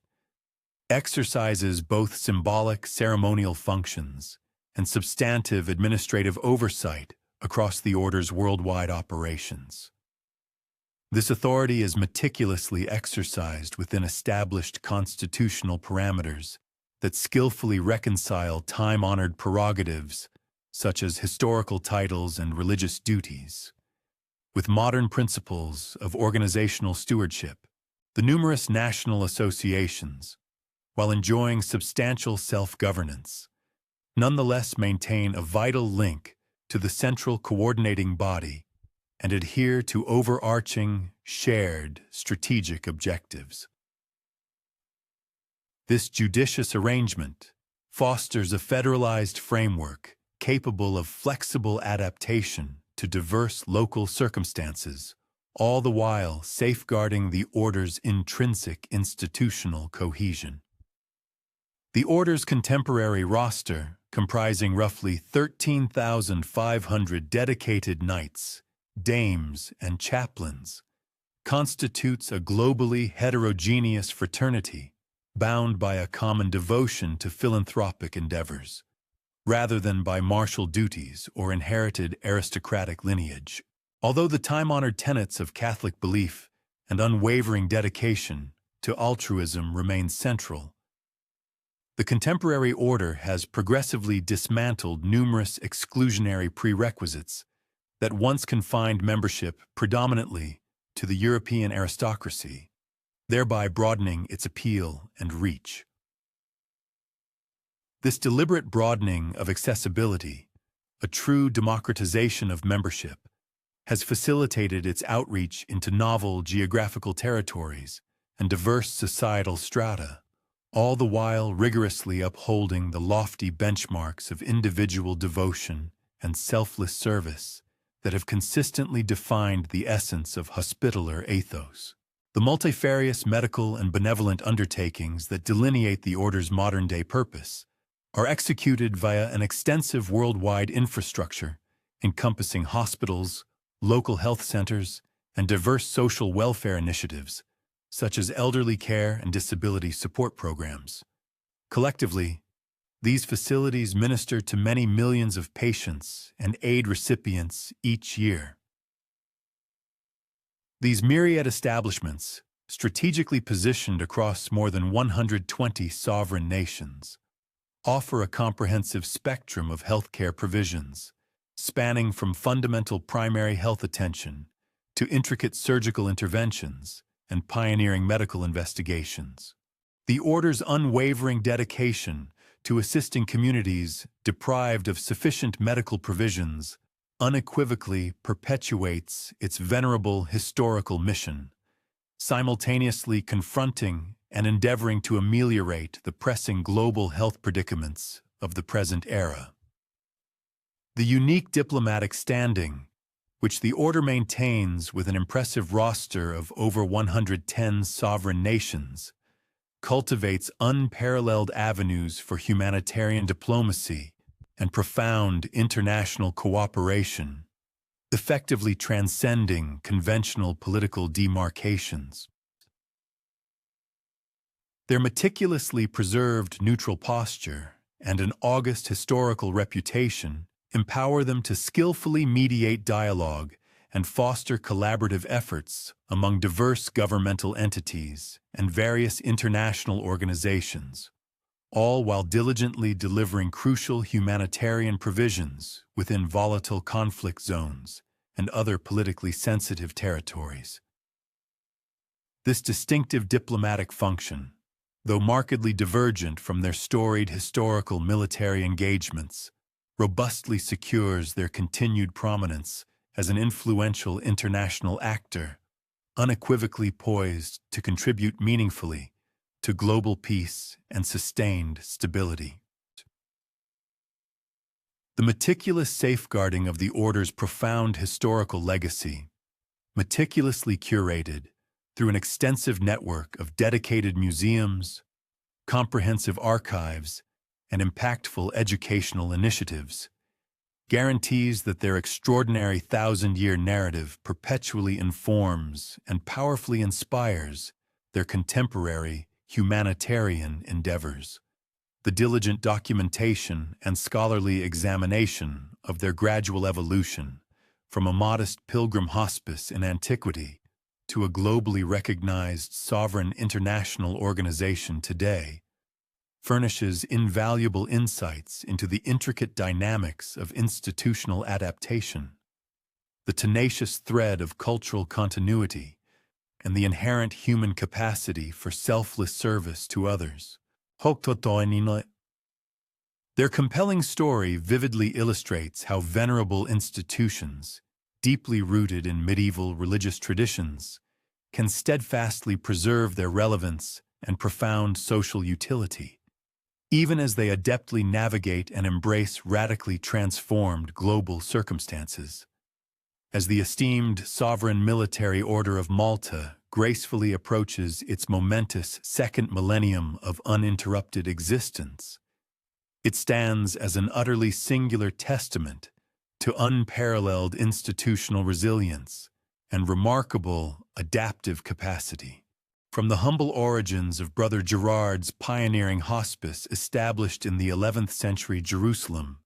exercises both symbolic ceremonial functions and substantive administrative oversight across the Order's worldwide operations. This authority is meticulously exercised within established constitutional parameters that skillfully reconcile time-honored prerogatives, such as historical titles and religious duties, with modern principles of organizational stewardship. The numerous national associations, while enjoying substantial self-governance, nonetheless maintain a vital link to the central coordinating body and adhere to overarching, shared, strategic objectives. This judicious arrangement fosters a federalized framework capable of flexible adaptation to diverse local circumstances, all the while safeguarding the Order's intrinsic institutional cohesion. The Order's contemporary roster, comprising roughly 13,500 dedicated knights, dames, and chaplains, constitutes a globally heterogeneous fraternity bound by a common devotion to philanthropic endeavors. rather than by martial duties or inherited aristocratic lineage. Although the time-honored tenets of Catholic belief and unwavering dedication to altruism remain central, the contemporary order has progressively dismantled numerous exclusionary prerequisites that once confined membership predominantly to the European aristocracy, thereby broadening its appeal and reach. This deliberate broadening of accessibility, a true democratization of membership, has facilitated its outreach into novel geographical territories and diverse societal strata, all the while rigorously upholding the lofty benchmarks of individual devotion and selfless service that have consistently defined the essence of hospitaller ethos. The multifarious medical and benevolent undertakings that delineate the order's modern-day purpose are executed via an extensive worldwide infrastructure encompassing hospitals, local health centers, and diverse social welfare initiatives, such as elderly care and disability support programs. Collectively, these facilities minister to many millions of patients and aid recipients each year. These myriad establishments, strategically positioned across more than 120 sovereign nations, offer a comprehensive spectrum of healthcare provisions, spanning from fundamental primary health attention to intricate surgical interventions and pioneering medical investigations. The Order's unwavering dedication to assisting communities deprived of sufficient medical provisions unequivocally perpetuates its venerable historical mission, simultaneously confronting and endeavoring to ameliorate the pressing global health predicaments of the present era. The unique diplomatic standing, which the Order maintains with an impressive roster of over 110 sovereign nations, cultivates unparalleled avenues for humanitarian diplomacy and profound international cooperation, effectively transcending conventional political demarcations. Their meticulously preserved neutral posture and an august historical reputation empower them to skillfully mediate dialogue and foster collaborative efforts among diverse governmental entities and various international organizations, all while diligently delivering crucial humanitarian provisions within volatile conflict zones and other politically sensitive territories. This distinctive diplomatic function, though markedly divergent from their storied historical military engagements, robustly secures their continued prominence as an influential international actor, unequivocally poised to contribute meaningfully to global peace and sustained stability. The meticulous safeguarding of the Order's profound historical legacy, meticulously curated through an extensive network of dedicated museums, comprehensive archives, and impactful educational initiatives, guarantees that their extraordinary thousand-year narrative perpetually informs and powerfully inspires their contemporary humanitarian endeavors. The diligent documentation and scholarly examination of their gradual evolution from a modest pilgrim hospice in antiquity to a globally recognized sovereign international organization today, furnishes invaluable insights into the intricate dynamics of institutional adaptation, the tenacious thread of cultural continuity, and the inherent human capacity for selfless service to others. Their compelling story vividly illustrates how venerable institutions, deeply rooted in medieval religious traditions, can steadfastly preserve their relevance and profound social utility, even as they adeptly navigate and embrace radically transformed global circumstances. As the esteemed Sovereign Military Order of Malta gracefully approaches its momentous second millennium of uninterrupted existence, it stands as an utterly singular testament to unparalleled institutional resilience and remarkable adaptive capacity. From the humble origins of Brother Gerard's pioneering hospice established in the 11th century Jerusalem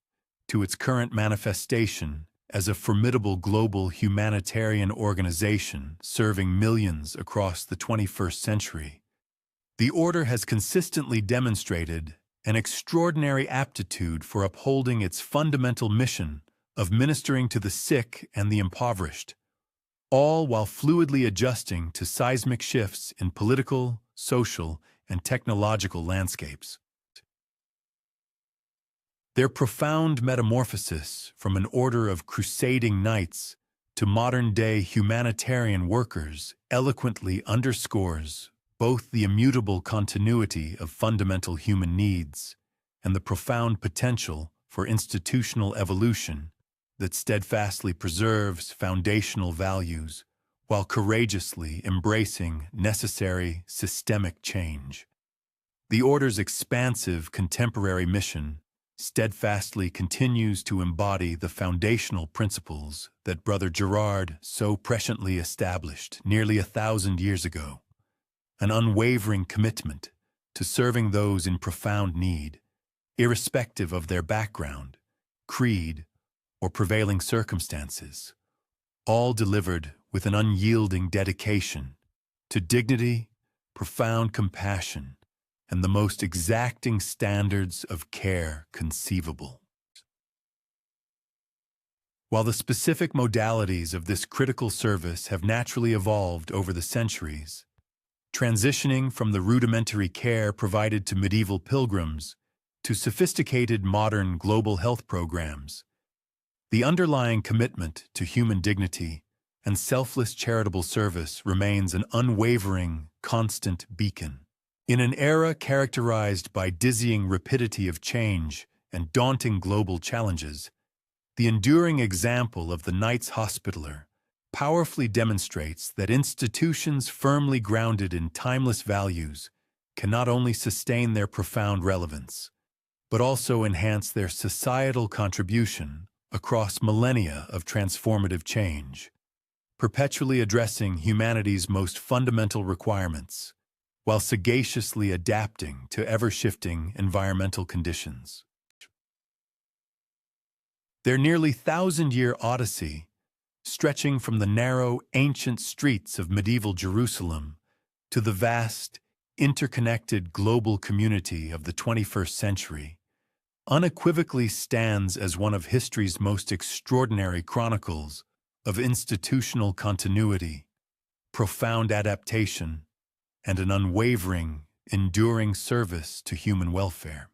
to its current manifestation as a formidable global humanitarian organization serving millions across the 21st century, the Order has consistently demonstrated an extraordinary aptitude for upholding its fundamental mission of ministering to the sick and the impoverished, all while fluidly adjusting to seismic shifts in political, social, and technological landscapes. Their profound metamorphosis from an order of crusading knights to modern-day humanitarian workers eloquently underscores both the immutable continuity of fundamental human needs and the profound potential for institutional evolution that steadfastly preserves foundational values while courageously embracing necessary systemic change. The Order's expansive contemporary mission steadfastly continues to embody the foundational principles that Brother Gerard so presciently established nearly 1,000 years ago: an unwavering commitment to serving those in profound need, irrespective of their background, creed, or prevailing circumstances, all delivered with an unyielding dedication to dignity, profound compassion, and the most exacting standards of care conceivable. While the specific modalities of this critical service have naturally evolved over the centuries, transitioning from the rudimentary care provided to medieval pilgrims to sophisticated modern global health programs, the underlying commitment to human dignity and selfless charitable service remains an unwavering, constant beacon. In an era characterized by dizzying rapidity of change and daunting global challenges, the enduring example of the Knights Hospitaller powerfully demonstrates that institutions firmly grounded in timeless values can not only sustain their profound relevance, but also enhance their societal contribution across millennia of transformative change, perpetually addressing humanity's most fundamental requirements, while sagaciously adapting to ever-shifting environmental conditions. Their nearly 1,000-year odyssey, stretching from the narrow, ancient streets of medieval Jerusalem to the vast, interconnected global community of the 21st century, unequivocally stands as one of history's most extraordinary chronicles of institutional continuity, profound adaptation, and an unwavering, enduring service to human welfare.